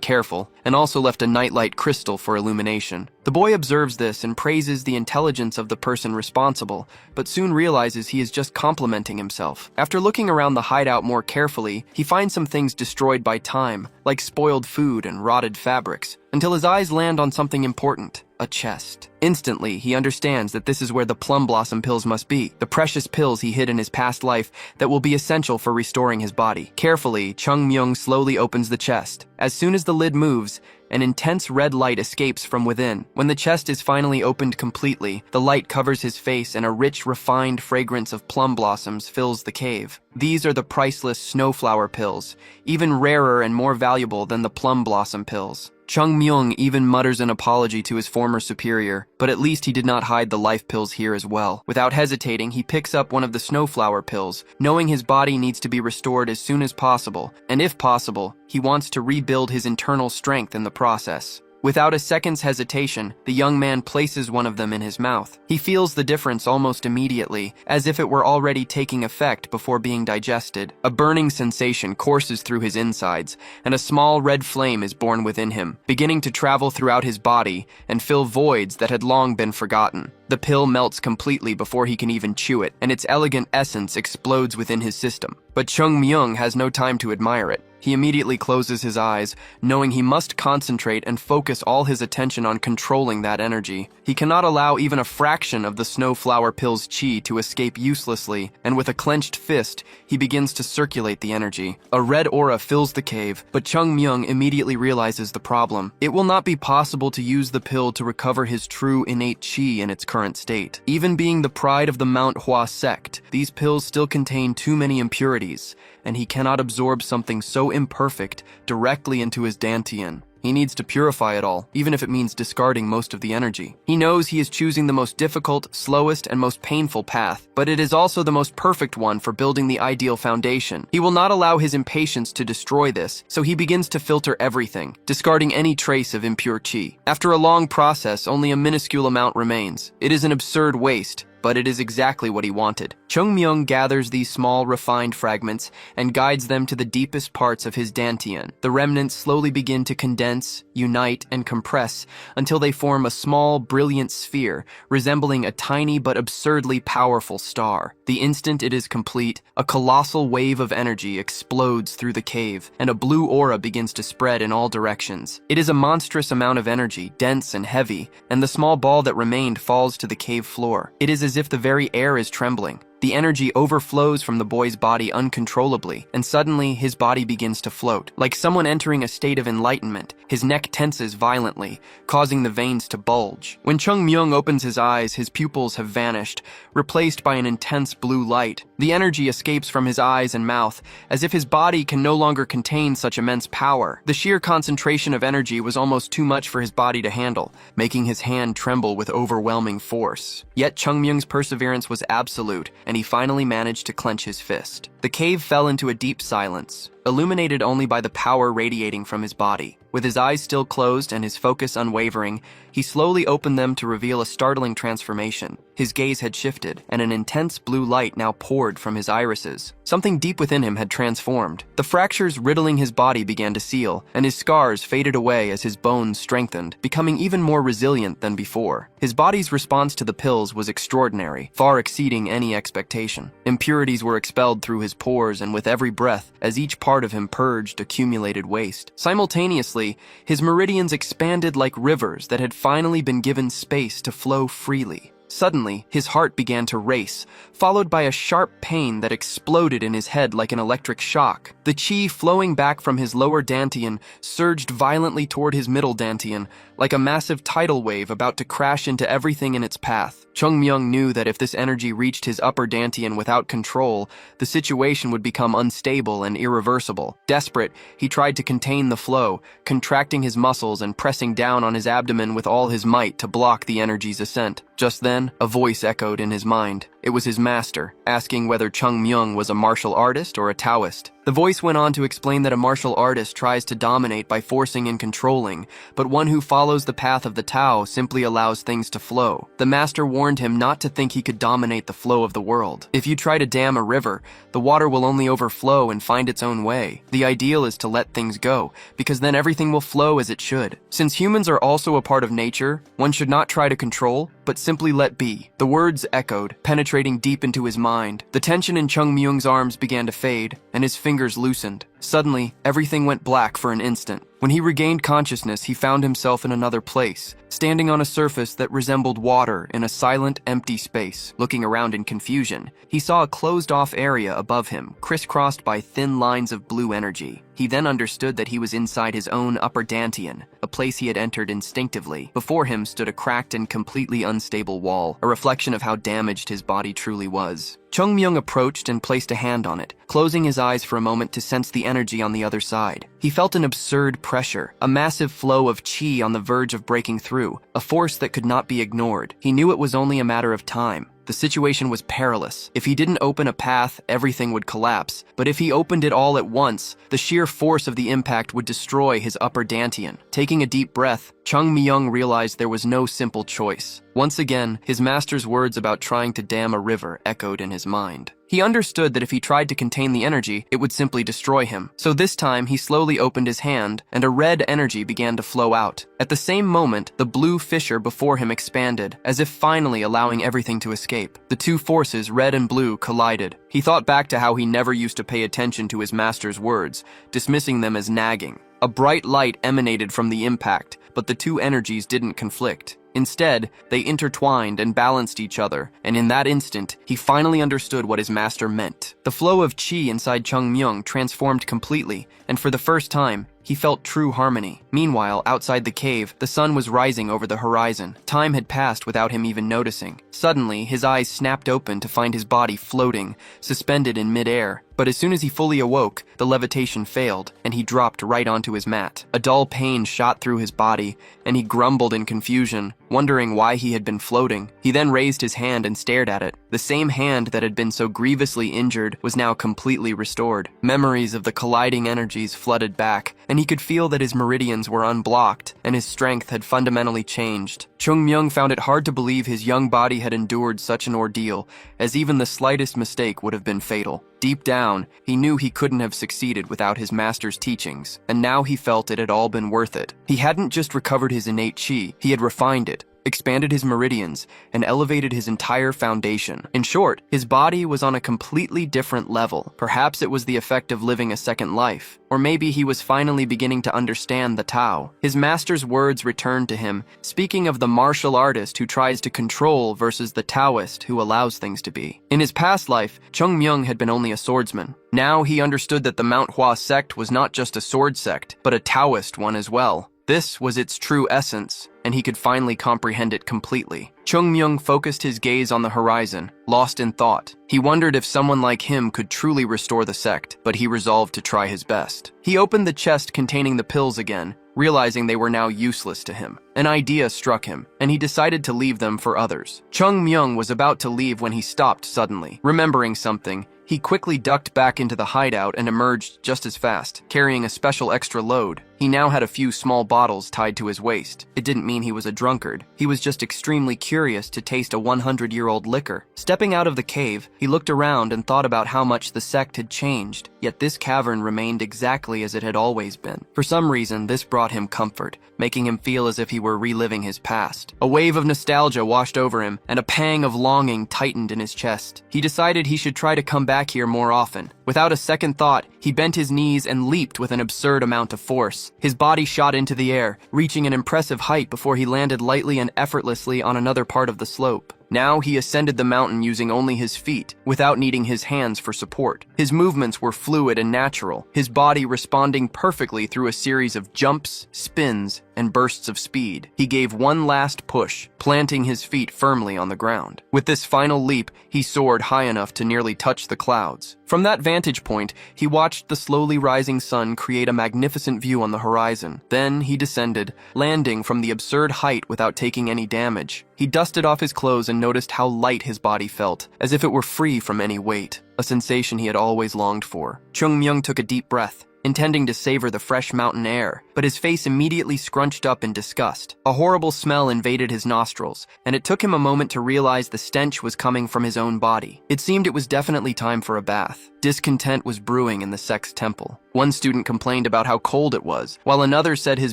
A: careful, and also left a nightlight crystal for illumination. The boy observes this and praises the intelligence of the person responsible, but soon realizes he is just complimenting himself. After looking around the hideout more carefully, he finds some things destroyed by time, like spoiled food and rotted fabrics, until his eyes land on something important. A chest. Instantly, he understands that this is where the plum blossom pills must be, the precious pills he hid in his past life that will be essential for restoring his body. Carefully, Chung Myung slowly opens the chest. As soon as the lid moves, an intense red light escapes from within. When the chest is finally opened completely, the light covers his face and a rich, refined fragrance of plum blossoms fills the cave. These are the priceless snowflower pills, even rarer and more valuable than the plum blossom pills. Chung Myung even mutters an apology to his former superior, but at least he did not hide the life pills here as well. Without hesitating, he picks up one of the snowflower pills, knowing his body needs to be restored as soon as possible, and if possible, he wants to rebuild his internal strength in the process. Without a second's hesitation, the young man places one of them in his mouth. He feels the difference almost immediately, as if it were already taking effect before being digested. A burning sensation courses through his insides, and a small red flame is born within him, beginning to travel throughout his body and fill voids that had long been forgotten. The pill melts completely before he can even chew it, and its elegant essence explodes within his system. But Chung Myung has no time to admire it. He immediately closes his eyes, knowing he must concentrate and focus all his attention on controlling that energy. He cannot allow even a fraction of the snowflower pill's chi to escape uselessly, and with a clenched fist, he begins to circulate the energy. A red aura fills the cave, but Chung Myung immediately realizes the problem. It will not be possible to use the pill to recover his true innate chi in its current state. Even being the pride of the Manhwa sect, these pills still contain too many impurities, and he cannot absorb something so imperfect directly into his dantian. He needs to purify it all, even if it means discarding most of the energy. He knows he is choosing the most difficult, slowest, and most painful path, but it is also the most perfect one for building the ideal foundation. He will not allow his impatience to destroy this, so he begins to filter everything, discarding any trace of impure chi. After a long process, only a minuscule amount remains. It is an absurd waste, but it is exactly what he wanted. Chung Myung gathers these small, refined fragments and guides them to the deepest parts of his dantian. The remnants slowly begin to condense, unite, and compress until they form a small, brilliant sphere resembling a tiny but absurdly powerful star. The instant it is complete, a colossal wave of energy explodes through the cave, and a blue aura begins to spread in all directions. It is a monstrous amount of energy, dense and heavy, and the small ball that remained falls to the cave floor. It is as if the very air is trembling. The energy overflows from the boy's body uncontrollably, and suddenly his body begins to float. Like someone entering a state of enlightenment, his neck tenses violently, causing the veins to bulge. When Chung Myung opens his eyes, his pupils have vanished, replaced by an intense blue light. The energy escapes from his eyes and mouth, as if his body can no longer contain such immense power. The sheer concentration of energy was almost too much for his body to handle, making his hand tremble with overwhelming force. Yet Chung Myung's perseverance was absolute, and he finally managed to clench his fist. The cave fell into a deep silence, illuminated only by the power radiating from his body. With his eyes still closed and his focus unwavering, he slowly opened them to reveal a startling transformation. His gaze had shifted, and an intense blue light now poured from his irises. Something deep within him had transformed. The fractures riddling his body began to seal, and his scars faded away as his bones strengthened, becoming even more resilient than before. His body's response to the pills was extraordinary, far exceeding any expectation. Impurities were expelled through his pores, and with every breath, as each part of him purged accumulated waste. Simultaneously, his meridians expanded like rivers that had finally been given space to flow freely. Suddenly, his heart began to race, followed by a sharp pain that exploded in his head like an electric shock. The qi flowing back from his lower dantian surged violently toward his middle dantian, like a massive tidal wave about to crash into everything in its path. Chung Myung knew that if this energy reached his upper dantian without control, the situation would become unstable and irreversible. Desperate, he tried to contain the flow, contracting his muscles and pressing down on his abdomen with all his might to block the energy's ascent. Just then, a voice echoed in his mind. It was his master, asking whether Chung Myung was a martial artist or a Taoist. The voice went on to explain that a martial artist tries to dominate by forcing and controlling, but one who follows the path of the Tao simply allows things to flow. The master warned him not to think he could dominate the flow of the world. If you try to dam a river, the water will only overflow and find its own way. The ideal is to let things go, because then everything will flow as it should. Since humans are also a part of nature, one should not try to control, but simply let be. The words echoed, penetrating deep into his mind. The tension in Chung Myung's arms began to fade, and his fingers loosened. Suddenly, everything went black for an instant. When he regained consciousness, he found himself in another place, standing on a surface that resembled water in a silent, empty space. Looking around in confusion, he saw a closed-off area above him, crisscrossed by thin lines of blue energy. He then understood that he was inside his own upper dantian, a place he had entered instinctively. Before him stood a cracked and completely unstable wall, a reflection of how damaged his body truly was. Chung Myung approached and placed a hand on it, closing his eyes for a moment to sense the energy on the other side. He felt an absurd pressure, a massive flow of qi on the verge of breaking through, a force that could not be ignored. He knew it was only a matter of time. The situation was perilous. If he didn't open a path, everything would collapse. But if he opened it all at once, the sheer force of the impact would destroy his upper dantian. Taking a deep breath, Chung Myung realized there was no simple choice. Once again, his master's words about trying to dam a river echoed in his mind. He understood that if he tried to contain the energy, it would simply destroy him. So this time, he slowly opened his hand, and a red energy began to flow out. At the same moment, the blue fissure before him expanded, as if finally allowing everything to escape. The two forces, red and blue, collided. He thought back to how he never used to pay attention to his master's words, dismissing them as nagging. A bright light emanated from the impact, but the two energies didn't conflict. Instead, they intertwined and balanced each other, and in that instant, he finally understood what his master meant. The flow of qi inside Chung Myung transformed completely, and for the first time, he felt true harmony. Meanwhile, outside the cave, the sun was rising over the horizon. Time had passed without him even noticing. Suddenly, his eyes snapped open to find his body floating, suspended in midair. But as soon as he fully awoke, the levitation failed, and he dropped right onto his mat. A dull pain shot through his body, and he grumbled in confusion, wondering why he had been floating. He then raised his hand and stared at it. The same hand that had been so grievously injured was now completely restored. Memories of the colliding energies flooded back, and he could feel that his meridians were unblocked and his strength had fundamentally changed. Chung Myung found it hard to believe his young body had endured such an ordeal, as even the slightest mistake would have been fatal. Deep down, he knew he couldn't have succeeded without his master's teachings, and now he felt it had all been worth it. He hadn't just recovered his innate chi, he had refined it, expanded his meridians, and elevated his entire foundation. In short, his body was on a completely different level. Perhaps it was the effect of living a second life, or maybe he was finally beginning to understand the Tao. His master's words returned to him, speaking of the martial artist who tries to control versus the Taoist who allows things to be. In his past life, Chung Myung had been only a swordsman. Now he understood that the Manhwa sect was not just a sword sect, but a Taoist one as well. This was its true essence, and he could finally comprehend it completely. Chung Myung focused his gaze on the horizon, lost in thought. He wondered if someone like him could truly restore the sect, but he resolved to try his best. He opened the chest containing the pills again, realizing they were now useless to him. An idea struck him, and he decided to leave them for others. Chung Myung was about to leave when he stopped suddenly. Remembering something, he quickly ducked back into the hideout and emerged just as fast, carrying a special extra load. He now had a few small bottles tied to his waist. It didn't mean he was a drunkard. He was just extremely curious to taste a 100-year-old liquor. Stepping out of the cave, he looked around and thought about how much the sect had changed, yet this cavern remained exactly as it had always been. For some reason, this brought him comfort, making him feel as if he were reliving his past. A wave of nostalgia washed over him, and a pang of longing tightened in his chest. He decided he should try to come back here more often. Without a second thought, he bent his knees and leaped with an absurd amount of force. His body shot into the air, reaching an impressive height before he landed lightly and effortlessly on another part of the slope. Now he ascended the mountain using only his feet, without needing his hands for support. His movements were fluid and natural, his body responding perfectly through a series of jumps, spins, and bursts of speed. He gave one last push, planting his feet firmly on the ground. With this final leap, he soared high enough to nearly touch the clouds. From that vantage point, he watched the slowly rising sun create a magnificent view on the horizon. Then he descended, landing from the absurd height without taking any damage. He dusted off his clothes and noticed how light his body felt, as if it were free from any weight, a sensation he had always longed for. Chung Myung took a deep breath, intending to savor the fresh mountain air, but his face immediately scrunched up in disgust. A horrible smell invaded his nostrils, and it took him a moment to realize the stench was coming from his own body. It seemed it was definitely time for a bath. Discontent was brewing in the sect's temple. One student complained about how cold it was, while another said his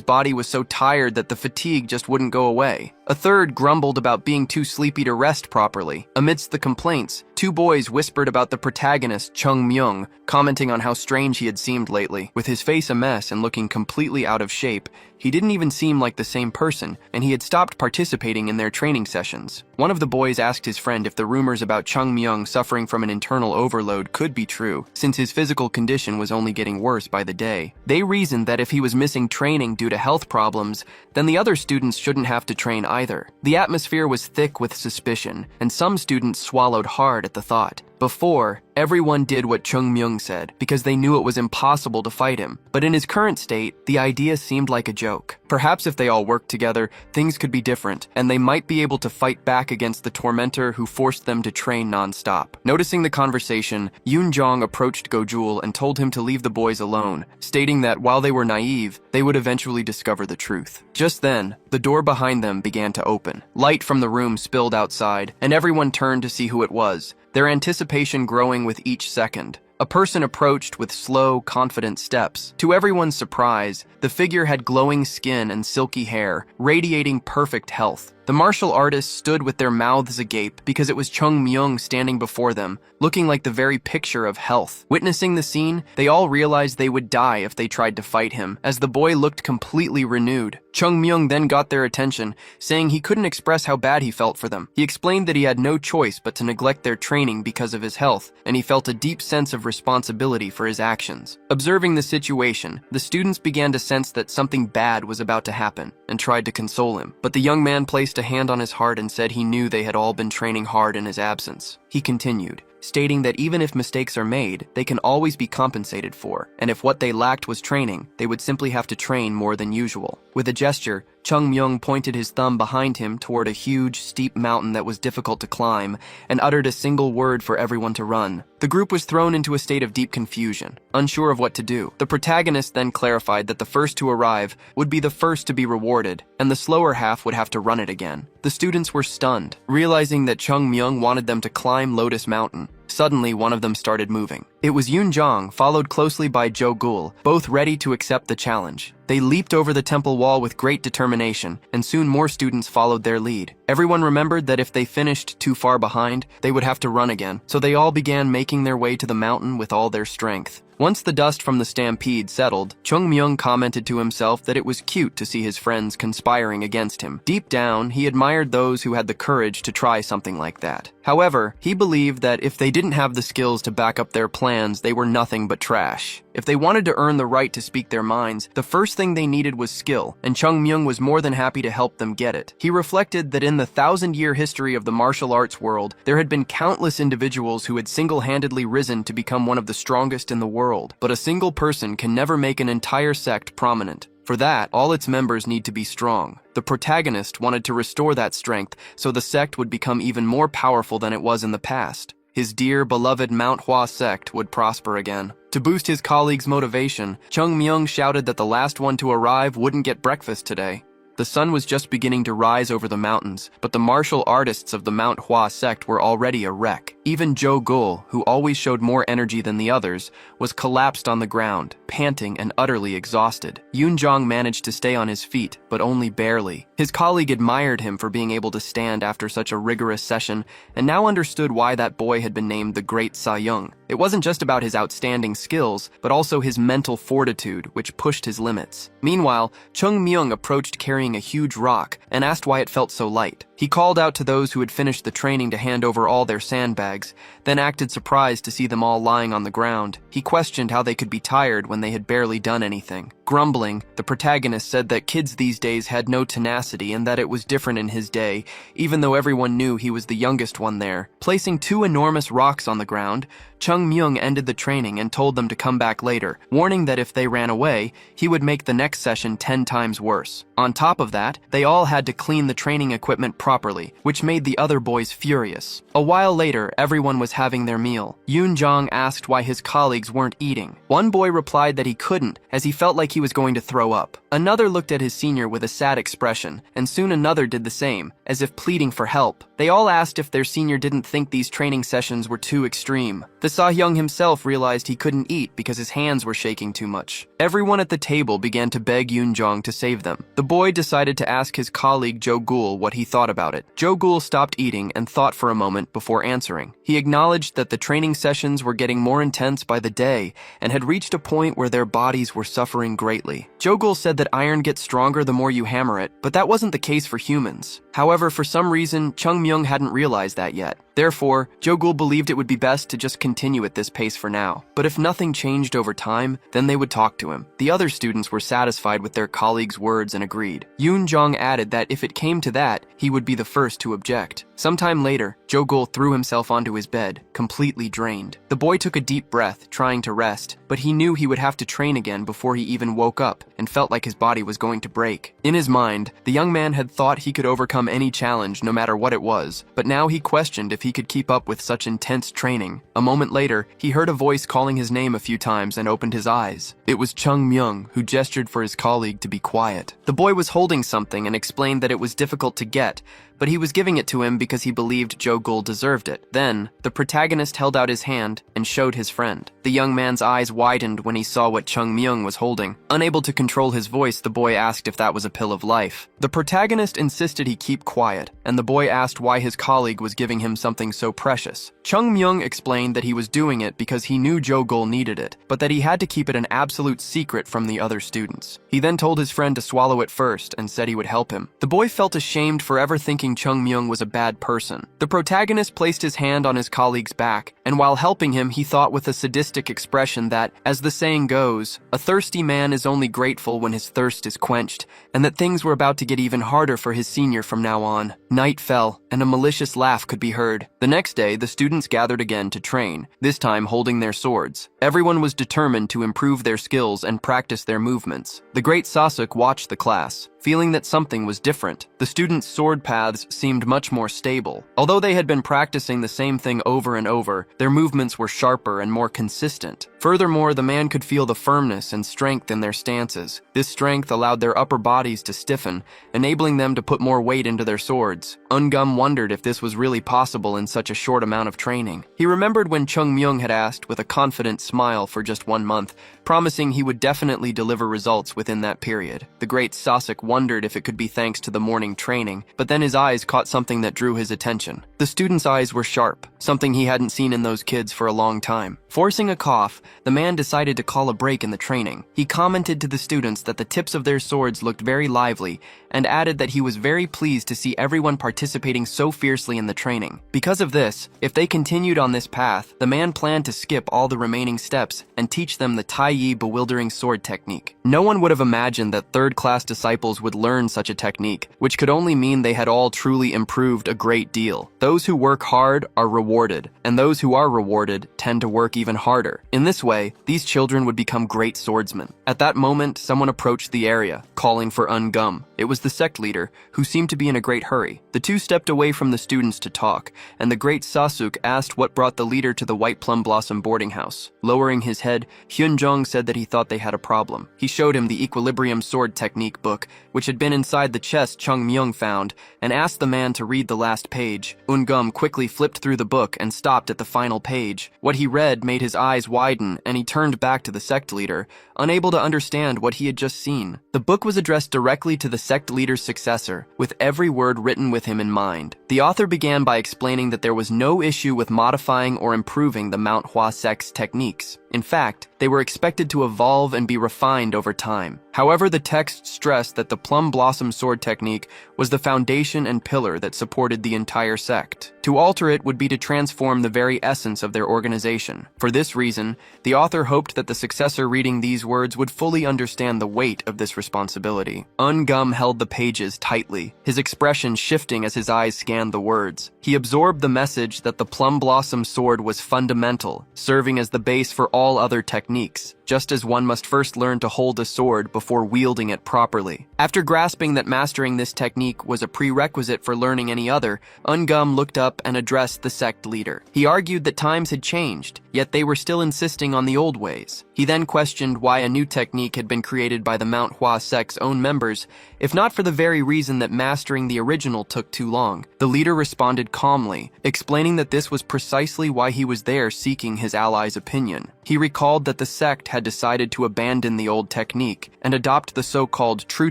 A: body was so tired that the fatigue just wouldn't go away. A third grumbled about being too sleepy to rest properly. Amidst the complaints, two boys whispered about the protagonist, Chung Myung, commenting on how strange he had seemed lately. With his face a mess and looking completely out of shape, he didn't even seem like the same person, and he had stopped participating in their training sessions. One of the boys asked his friend if the rumors about Chung Myung suffering from an internal overload could be true, since his physical condition was only getting worse by the day. They reasoned that if he was missing training due to health problems, then the other students shouldn't have to train either. The atmosphere was thick with suspicion, and some students swallowed hard at the thought. Before, everyone did what Chung Myung said, because they knew it was impossible to fight him. But in his current state, the idea seemed like a joke. Perhaps if they all worked together, things could be different, and they might be able to fight back against the tormentor who forced them to train non-stop. Noticing the conversation, Yoon Jong approached Gojul and told him to leave the boys alone, stating that while they were naive, they would eventually discover the truth. Just then, the door behind them began to open. Light from the room spilled outside, and everyone turned to see who it was, their anticipation growing with each second. A person approached with slow, confident steps. To everyone's surprise, the figure had glowing skin and silky hair, radiating perfect health. The martial artists stood with their mouths agape because it was Chung Myung standing before them, looking like the very picture of health. Witnessing the scene, they all realized they would die if they tried to fight him, as the boy looked completely renewed. Chung Myung then got their attention, saying he couldn't express how bad he felt for them. He explained that he had no choice but to neglect their training because of his health, and he felt a deep sense of responsibility for his actions. Observing the situation, the students began to sense that something bad was about to happen, and tried to console him. But the young man placed a hand on his heart and said he knew they had all been training hard in his absence. He continued, stating that even if mistakes are made, they can always be compensated for, and if what they lacked was training, they would simply have to train more than usual. With a gesture, Chung Myung pointed his thumb behind him toward a huge, steep mountain that was difficult to climb, and uttered a single word for everyone to run. The group was thrown into a state of deep confusion, unsure of what to do. The protagonist then clarified that the first to arrive would be the first to be rewarded, and the slower half would have to run it again. The students were stunned, realizing that Chung Myung wanted them to climb Lotus Mountain. Suddenly, one of them started moving. It was Yoon Jong, followed closely by Jo Gul, both ready to accept the challenge. They leaped over the temple wall with great determination, and soon more students followed their lead. Everyone remembered that if they finished too far behind, they would have to run again, so they all began making their way to the mountain with all their strength. Once the dust from the stampede settled, Chung Myung commented to himself that it was cute to see his friends conspiring against him. Deep down, he admired those who had the courage to try something like that. However, he believed that if they didn't have the skills to back up their plans, they were nothing but trash. If they wanted to earn the right to speak their minds, the first thing they needed was skill, and Chung Myung was more than happy to help them get it. He reflected that in the 1,000-year history of the martial arts world, there had been countless individuals who had single-handedly risen to become one of the strongest in the world, but a single person can never make an entire sect prominent. For that, all its members need to be strong. The protagonist wanted to restore that strength so the sect would become even more powerful than it was in the past. His dear, beloved Manhwa sect would prosper again. To boost his colleagues' motivation, Chung Myung shouted that the last one to arrive wouldn't get breakfast today. The sun was just beginning to rise over the mountains, but the martial artists of the Mount Hua sect were already a wreck. Even Jo Gul, who always showed more energy than the others, was collapsed on the ground, panting and utterly exhausted. Yoon Jong managed to stay on his feet, but only barely. His colleague admired him for being able to stand after such a rigorous session, and now understood why that boy had been named the Great Sa Young. It wasn't just about his outstanding skills, but also his mental fortitude, which pushed his limits. Meanwhile, Chung Myung approached carrying a huge rock and asked why it felt so light. He called out to those who had finished the training to hand over all their sandbags, then acted surprised to see them all lying on the ground. He questioned how they could be tired when they had barely done anything. Grumbling, the protagonist said that kids these days had no tenacity and that it was different in his day, even though everyone knew he was the youngest one there. Placing two enormous rocks on the ground, Chung Myung ended the training and told them to come back later, warning that if they ran away, he would make the next session 10 times worse. On top of that, they all had to clean the training equipment properly, which made the other boys furious. A while later, everyone was having their meal. Yoon Jong asked why his colleagues weren't eating. One boy replied that he couldn't, as he felt like he was going to throw up. Another looked at his senior with a sad expression, and soon another did the same, as if pleading for help. They all asked if their senior didn't think these training sessions were too extreme. The Sa-hyung himself realized he couldn't eat because his hands were shaking too much. Everyone at the table began to beg Yoon Jong to save them. The boy decided to ask his colleague Jo Gul what he thought about it. Jo Gul stopped eating and thought for a moment before answering. He acknowledged that the training sessions were getting more intense by the day and had reached a point where their bodies were suffering greatly. Jo Gul said that iron gets stronger the more you hammer it, but that wasn't the case for humans. However, for some reason, Chung Myung hadn't realized that yet. Therefore, Jo Gul believed it would be best to just continue at this pace for now. But if nothing changed over time, then they would talk to him. The other students were satisfied with their colleagues' words and agreed. Yoon Jong added that if it came to that, he would be the first to object. Sometime later, Jo Gul threw himself onto his bed, completely drained. The boy took a deep breath, trying to rest, but he knew he would have to train again before he even woke up, and felt like his body was going to break. In his mind, the young man had thought he could overcome any challenge no matter what it was, but now he questioned if he could keep up with such intense training. A moment later, he heard a voice calling his name a few times and opened his eyes. It was Chung Myung, who gestured for his colleague to be quiet. The boy was holding something and explained that it was difficult to get, but he was giving it to him because he believed Jo Gul deserved it. Then, the protagonist held out his hand and showed his friend. The young man's eyes widened when he saw what Chung Myung was holding. Unable to control his voice, the boy asked if that was a pill of life. The protagonist insisted he keep quiet, and the boy asked why his colleague was giving him something so precious. Chung Myung explained that he was doing it because he knew Jo Gul needed it, but that he had to keep it an absolute secret from the other students. He then told his friend to swallow it first and said he would help him. The boy felt ashamed for ever thinking thinking Chung Myung was a bad person. The protagonist placed his hand on his colleague's back, and while helping him, he thought with a sadistic expression that, as the saying goes, a thirsty man is only grateful when his thirst is quenched, and that things were about to get even harder for his senior from now on. Night fell, and a malicious laugh could be heard. The next day, the students gathered again to train, this time holding their swords. Everyone was determined to improve their skills and practice their movements. The great Sasuk watched the class, feeling that something was different. The students' sword paths seemed much more stable. Although they had been practicing the same thing over and over, their movements were sharper and more consistent. Furthermore, the man could feel the firmness and strength in their stances. This strength allowed their upper bodies to stiffen, enabling them to put more weight into their swords. Eun-gum wondered if this was really possible in such a short amount of training. He remembered when Chung Myung had asked with a confident smile for just 1 month, promising he would definitely deliver results within that period. The great Sasuk wondered if it could be thanks to the morning training, but then his eyes caught something that drew his attention. The student's eyes were sharp, something he hadn't seen in those kids for a long time. Forcing a cough, the man decided to call a break in the training. He commented to the students that the tips of their swords looked very lively, and added that he was very pleased to see everyone participating so fiercely in the training. Because of this, if they continued on this path, the man planned to skip all the remaining steps and teach them the Tai Yi bewildering sword technique. No one would have imagined that third-class disciples would learn such a technique, which could only mean they had all truly improved a great deal. Those who work hard are rewarded, and those who are rewarded tend to work even harder. In this way, these children would become great swordsmen. At that moment, someone approached the area, calling for Eun-gum. It was the sect leader, who seemed to be in a great hurry. The two stepped away from the students to talk, and the great Sasuk asked what brought the leader to the White Plum Blossom boarding house. Lowering his head, Hyun-jong said that he thought they had a problem. He showed him the Equilibrium Sword Technique book, which had been inside the chest Chung Myung found, and asked the man to read the last page. Eun-gum quickly flipped through the book and stopped at the final page. What he read made his eyes widen, and he turned back to the sect leader, unable to understand what he had just seen. The book was addressed directly to the sect leader's successor, with every word written with him in mind. The author began by explaining that there was no issue with modifying or improving the Manhwa sect's techniques. In fact, they were expected to evolve and be refined over time. However, the text stressed that the Plum Blossom sword technique was the foundation and pillar that supported the entire sect. To alter it would be to transform the very essence of their organization. For this reason, the author hoped that the successor reading these words would fully understand the weight of this responsibility. Eun-gum held the pages tightly, his expression shifting as his eyes scanned the words. He absorbed the message that the Plum Blossom sword was fundamental, serving as the base for all other techniques, just as one must first learn to hold a sword before wielding it properly. After grasping that mastering this technique was a prerequisite for learning any other, Eun-gum looked up and addressed the sect leader. He argued that times had changed, yet they were still insisting on the old ways. He then questioned why a new technique had been created by the Manhwa sect's own members, if not for the very reason that mastering the original took too long. The leader responded calmly, explaining that this was precisely why he was there seeking his ally's opinion. He recalled that the sect had decided to abandon the old technique and adopt the so-called true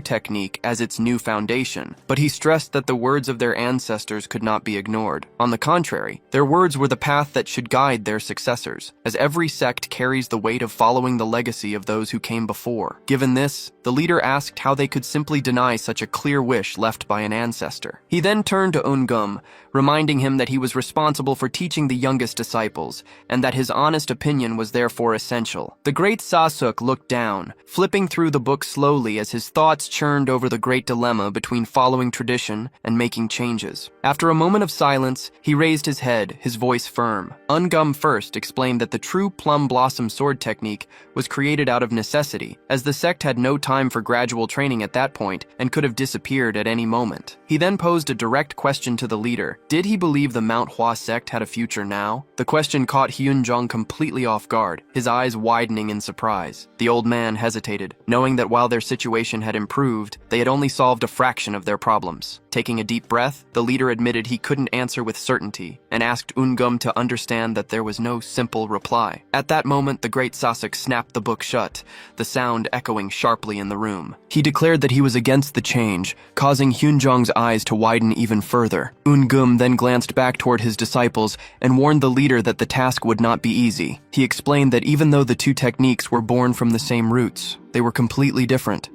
A: technique as its new foundation, but he stressed that the words of their ancestors could not be ignored. On the contrary, their words were the path that should guide their successors, as every sect carries the weight of following the legacy of those who came before. Given this, the leader asked how they could simply deny such a clear wish left by an ancestor. He then turned to Eun-gum, reminding him that he was responsible for teaching the youngest disciples, and that his honest opinion was therefore essential. The great Sasuk looked down, flipping through the book slowly as his thoughts churned over the great dilemma between following tradition and making changes. After a moment of silence, he raised his head, his voice firm. Eun-gum first explained that the true Plum Blossom sword technique was created out of necessity, as the sect had no time for gradual training at that point and could have disappeared at any moment. He then posed a direct question to the leader. Did he believe the Manhwa sect had a future now? The question caught Hyun-jong completely off guard, his eyes widening in surprise. The old man hesitated, knowing that while their situation had improved, they had only solved a fraction of their problems. Taking a deep breath, the leader admitted he couldn't answer with certainty and asked Eun-gum to understand that there was no simple reply. At that moment, the great Sasuk snapped the book shut, the sound echoing sharply in the room. He declared that he was against the change, causing Hyun-jong's eyes to widen even further. Eun-gum then glanced back toward his disciples and warned the leader that the task would not be easy. He explained that even though the two techniques were born from the same roots, they were completely different.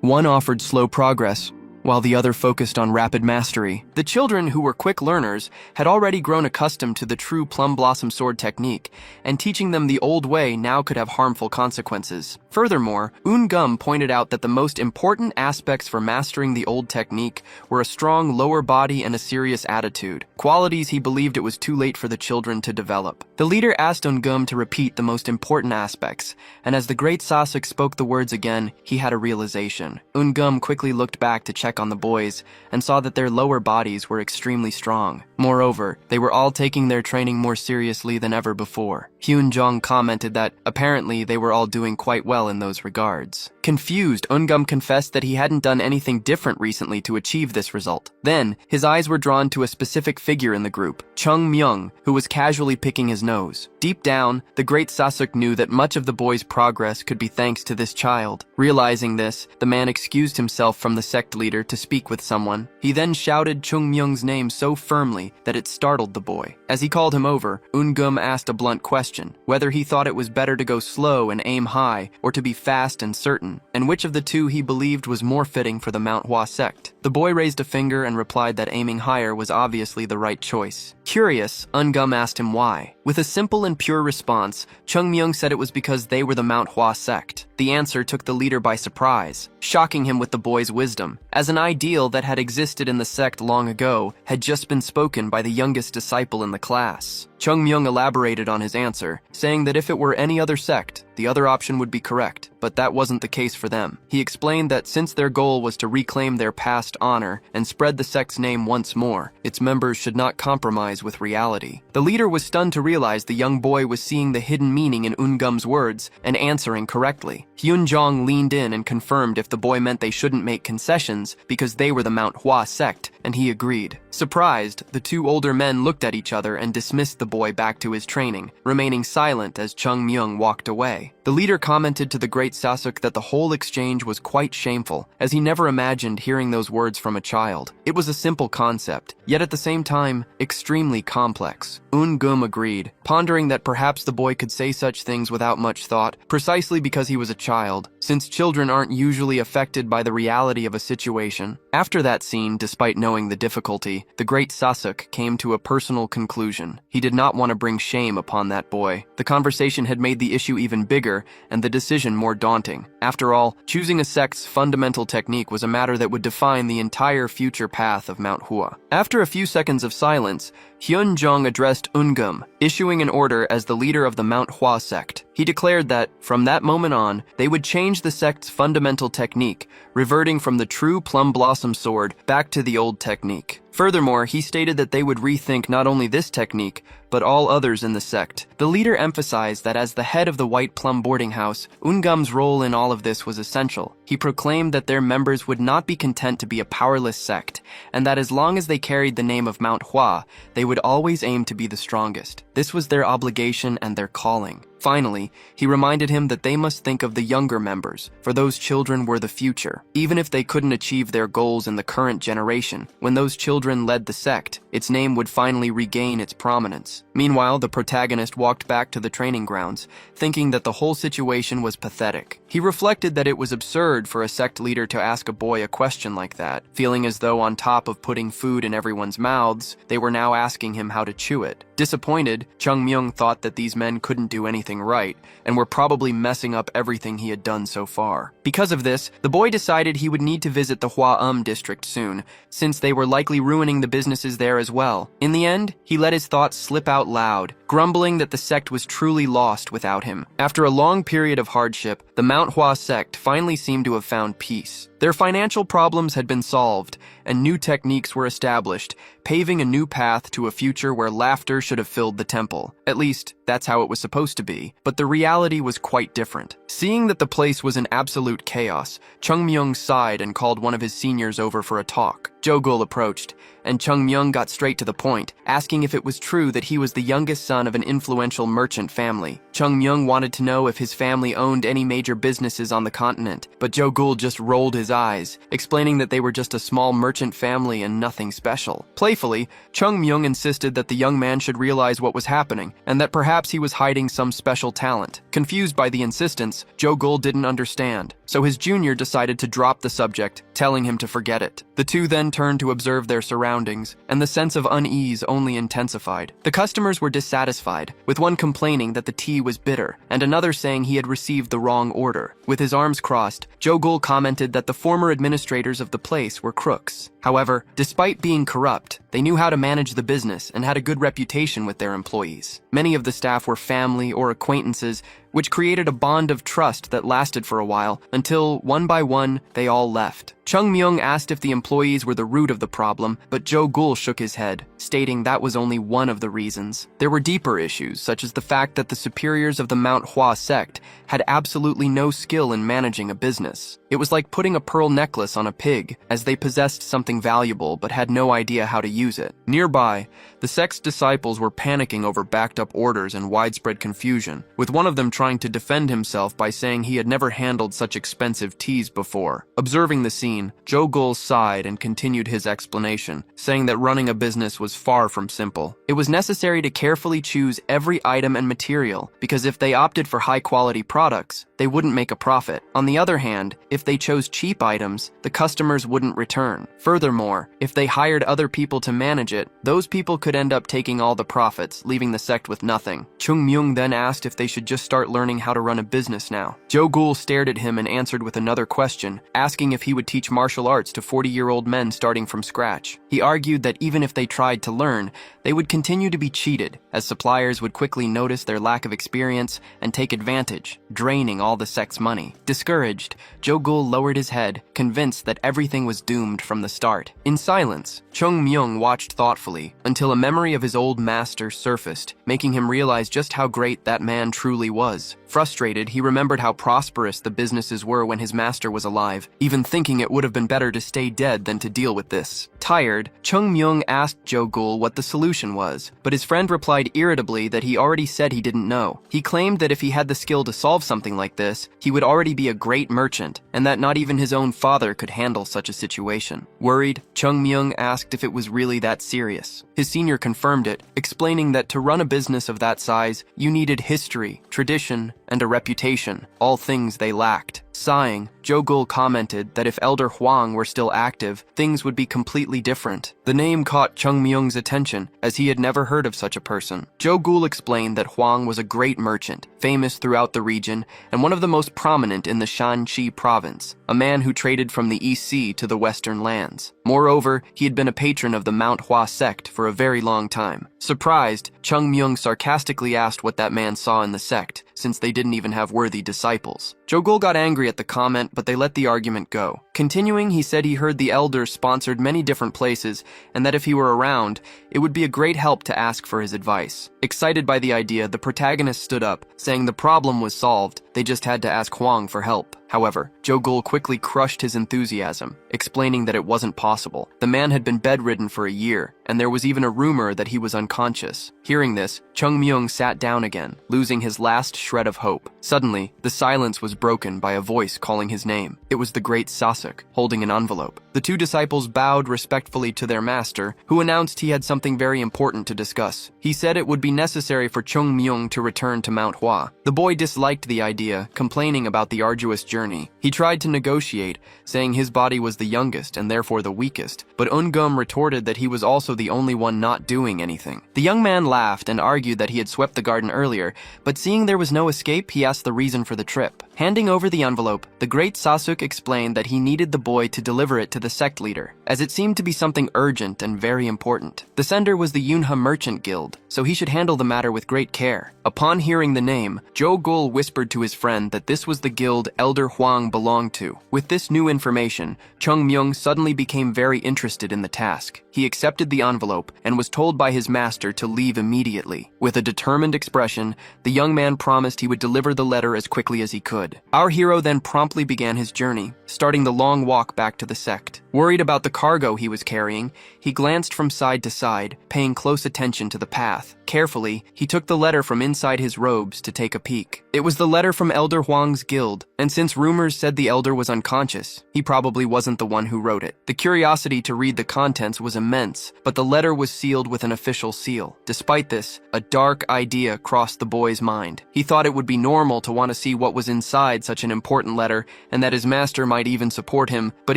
A: One offered slow progress, while the other focused on rapid mastery. The children, who were quick learners, had already grown accustomed to the true plum blossom sword technique, and teaching them the old way now could have harmful consequences. Furthermore, Gum pointed out that the most important aspects for mastering the old technique were a strong lower body and a serious attitude, qualities he believed it was too late for the children to develop. The leader asked Gum to repeat the most important aspects, and as the great Sasuk spoke the words again, he had a realization. Gum quickly looked back to check on the boys and saw that their lower bodies were extremely strong. Moreover, they were all taking their training more seriously than ever before. Hyun-jong commented that apparently they were all doing quite well in those regards. Confused, Gum confessed that he hadn't done anything different recently to achieve this result. Then, his eyes were drawn to a specific figure in the group, Chung Myung, who was casually picking his nose. Deep down, the great Sasuk knew that much of the boy's progress could be thanks to this child. Realizing this, the man excused himself from the sect leader to speak with someone. He then shouted Chung Myung's name so firmly that it startled the boy. As he called him over, Gum asked a blunt question, whether he thought it was better to go slow and aim high, or to be fast and certain, and which of the two he believed was more fitting for the Manhwa sect. The boy raised a finger and replied that aiming higher was obviously the right choice. Curious, Gum asked him why. With a simple and pure response, Chung Myung said it was because they were the Manhwa sect. The answer took the leader by surprise, shocking him with the boy's wisdom, as an ideal that had existed in the sect long ago had just been spoken by the youngest disciple in the class. Chung Myung elaborated on his answer, saying that if it were any other sect, the other option would be correct, but that wasn't the case for them. He explained that since their goal was to reclaim their past honor and spread the sect's name once more, its members should not compromise with reality. The leader was stunned to realize the young boy was seeing the hidden meaning in Gum's words and answering correctly. Hyun-jong leaned in and confirmed if the boy meant they shouldn't make concessions because they were the Manhwa sect, and he agreed. Surprised, the two older men looked at each other and dismissed the boy back to his training, remaining silent as Chung Myung walked away. The leader commented to the great Sasuk that the whole exchange was quite shameful, as he never imagined hearing those words from a child. It was a simple concept, yet at the same time, extremely complex. Gum agreed, pondering that perhaps the boy could say such things without much thought, precisely because he was a child, since children aren't usually affected by the reality of a situation. After that scene, despite knowing the difficulty, the great Sasuk came to a personal conclusion. He did not want to bring shame upon that boy. The conversation had made the issue even bigger, and the decision more daunting. After all, choosing a sect's fundamental technique was a matter that would define the entire future path of Mount Hua. After a few seconds of silence, Hyun-jong addressed Gum, issuing an order as the leader of the Mount Hua sect. He declared that, from that moment on, they would change the sect's fundamental technique, reverting from the true plum blossom sword back to the old technique. Furthermore, he stated that they would rethink not only this technique, but all others in the sect. The leader emphasized that as the head of the White Plum boarding house, Gum's role in all of this was essential. He proclaimed that their members would not be content to be a powerless sect, and that as long as they carried the name of Mount Hua, they would always aim to be the strongest. This was their obligation and their calling. Finally, he reminded him that they must think of the younger members, for those children were the future. Even if they couldn't achieve their goals in the current generation, when those children led the sect, its name would finally regain its prominence. Meanwhile, the protagonist walked back to the training grounds, thinking that the whole situation was pathetic. He reflected that it was absurd for a sect leader to ask a boy a question like that, feeling as though on top of putting food in everyone's mouths, they were now asking him how to chew it. Disappointed, Chung Myung thought that these men couldn't do anything right, and were probably messing up everything he had done so far. Because of this, the boy decided he would need to visit the Hua district soon, since they were likely ruining the businesses there as well. In the end, he let his thoughts slip out loud, grumbling that the sect was truly lost without him. After a long period of hardship, the Mount Hua sect finally seemed to have found peace. Their financial problems had been solved, and new techniques were established, paving a new path to a future where laughter should have filled the temple. At least, that's how it was supposed to be, but the reality was quite different. Seeing that the place was in absolute chaos, Chung Myung sighed and called one of his seniors over for a talk. Jo-gul approached, and Chung Myung got straight to the point, asking if it was true that he was the youngest son of an influential merchant family. Chung Myung wanted to know if his family owned any major businesses on the continent, but Jo-gul just rolled his eyes, explaining that they were just a small merchant family and nothing special. Playfully, Chung Myung insisted that the young man should realize what was happening, and that perhaps he was hiding some special talent. Confused by the insistence, Jogul didn't understand, so his junior decided to drop the subject, telling him to forget it. The two then turned to observe their surroundings, and the sense of unease only intensified. The customers were dissatisfied, with one complaining that the tea was bitter, and another saying he had received the wrong order. With his arms crossed, Jogul commented that the former administrators of the place were crooks. However, despite being corrupt, they knew how to manage the business and had a good reputation with their employees. Many of the staff were family or acquaintances, which created a bond of trust that lasted for a while, until, one by one, they all left. Chung Myung asked if the employees were the root of the problem, but Jogul shook his head, stating that was only one of the reasons. There were deeper issues, such as the fact that the superiors of the Manhwa sect had absolutely no skill in managing a business. It was like putting a pearl necklace on a pig, as they possessed something valuable but had no idea how to use it. Nearby, the sect's disciples were panicking over backed-up orders and widespread confusion, with one of them trying to defend himself by saying he had never handled such expensive teas before. Observing the scene, Jogul sighed and continued his explanation, saying that running a business was far from simple. It was necessary to carefully choose every item and material, because if they opted for high-quality products, they wouldn't make a profit. On the other hand, if they chose cheap items, the customers wouldn't return. Furthermore, if they hired other people to manage it, those people could end up taking all the profits, leaving the sect with nothing. Chung Myung then asked if they should just start learning how to run a business now. Jogul stared at him and answered with another question, asking if he would teach martial arts to 40-year-old men starting from scratch. He argued that even if they tried to learn, they would continue to be cheated, as suppliers would quickly notice their lack of experience and take advantage, draining all the sect's money. Discouraged, Jogul lowered his head, convinced that everything was doomed from the start. In silence, Chung Myung watched thoughtfully until a memory of his old master surfaced, making him realize just how great that man truly was. Frustrated, he remembered how prosperous the businesses were when his master was alive, even thinking it would have been better to stay dead than to deal with this. Tired, Chung Myung asked Jogul what the solution was, but his friend replied irritably that he already said he didn't know. He claimed that if he had the skill to solve something like this, he would already be a great merchant, and that not even his own father could handle such a situation. Worried, Chung Myung asked if it was really that serious. His senior confirmed it, explaining that to run a business of that size, you needed history, tradition, and a reputation, all things they lacked. Sighing, Jogul commented that if Elder Huang were still active, things would be completely different. The name caught Chung Myung's attention, as he had never heard of such a person. Jogul explained that Huang was a great merchant, famous throughout the region, and one of the most prominent in the Shanxi province, a man who traded from the East Sea to the Western lands. Moreover, he had been a patron of the Manhwa sect for a very long time. Surprised, Chung Myung sarcastically asked what that man saw in the sect, since they didn't even have worthy disciples. Jogul got angry at the comment, but they let the argument go. Continuing, he said he heard the elders sponsored many different places, and that if he were around, it would be a great help to ask for his advice. Excited by the idea, the protagonist stood up, saying the problem was solved, they just had to ask Huang for help. However, Jogul quickly crushed his enthusiasm, explaining that it wasn't possible. The man had been bedridden for a year, and there was even a rumor that he was unconscious. Hearing this, Chung Myung sat down again, losing his last shred of hope. Suddenly, the silence was broken by a voice calling his name. It was the great Sasuk, holding an envelope. The two disciples bowed respectfully to their master, who announced he had something very important to discuss. He said it would be necessary for Chung Myung to return to Manhwa. The boy disliked the idea, complaining about the arduous journey. He tried to negotiate, saying his body was the youngest and therefore the weakest, but Ungum retorted that he was also the only one not doing anything. The young man laughed and argued that he had swept the garden earlier, but seeing there was no escape, he asked the reason for the trip. Handing over the envelope, the great Sasuk explained that he needed the boy to deliver it to the sect leader, as it seemed to be something urgent and very important. The sender was the Yunha Merchant Guild, so he should handle the matter with great care. Upon hearing the name, Jogul whispered to his friend that this was the guild Elder Huang belonged to. With this new information, Chung Myung suddenly became very interested in the task. He accepted the envelope and was told by his master to leave immediately. With a determined expression, the young man promised he would deliver the letter as quickly as he could. Our hero then promptly began his journey, starting the long walk back to the sect. Worried about the cargo he was carrying, he glanced from side to side, paying close attention to the path. Carefully, he took the letter from inside his robes to take a peek. It was the letter from Elder Huang's guild, and since rumors said the elder was unconscious, he probably wasn't the one who wrote it. The curiosity to read the contents was immense, but the letter was sealed with an official seal. Despite this, a dark idea crossed the boy's mind. He thought it would be normal to want to see what was inside such an important letter, and that his master might even support him, but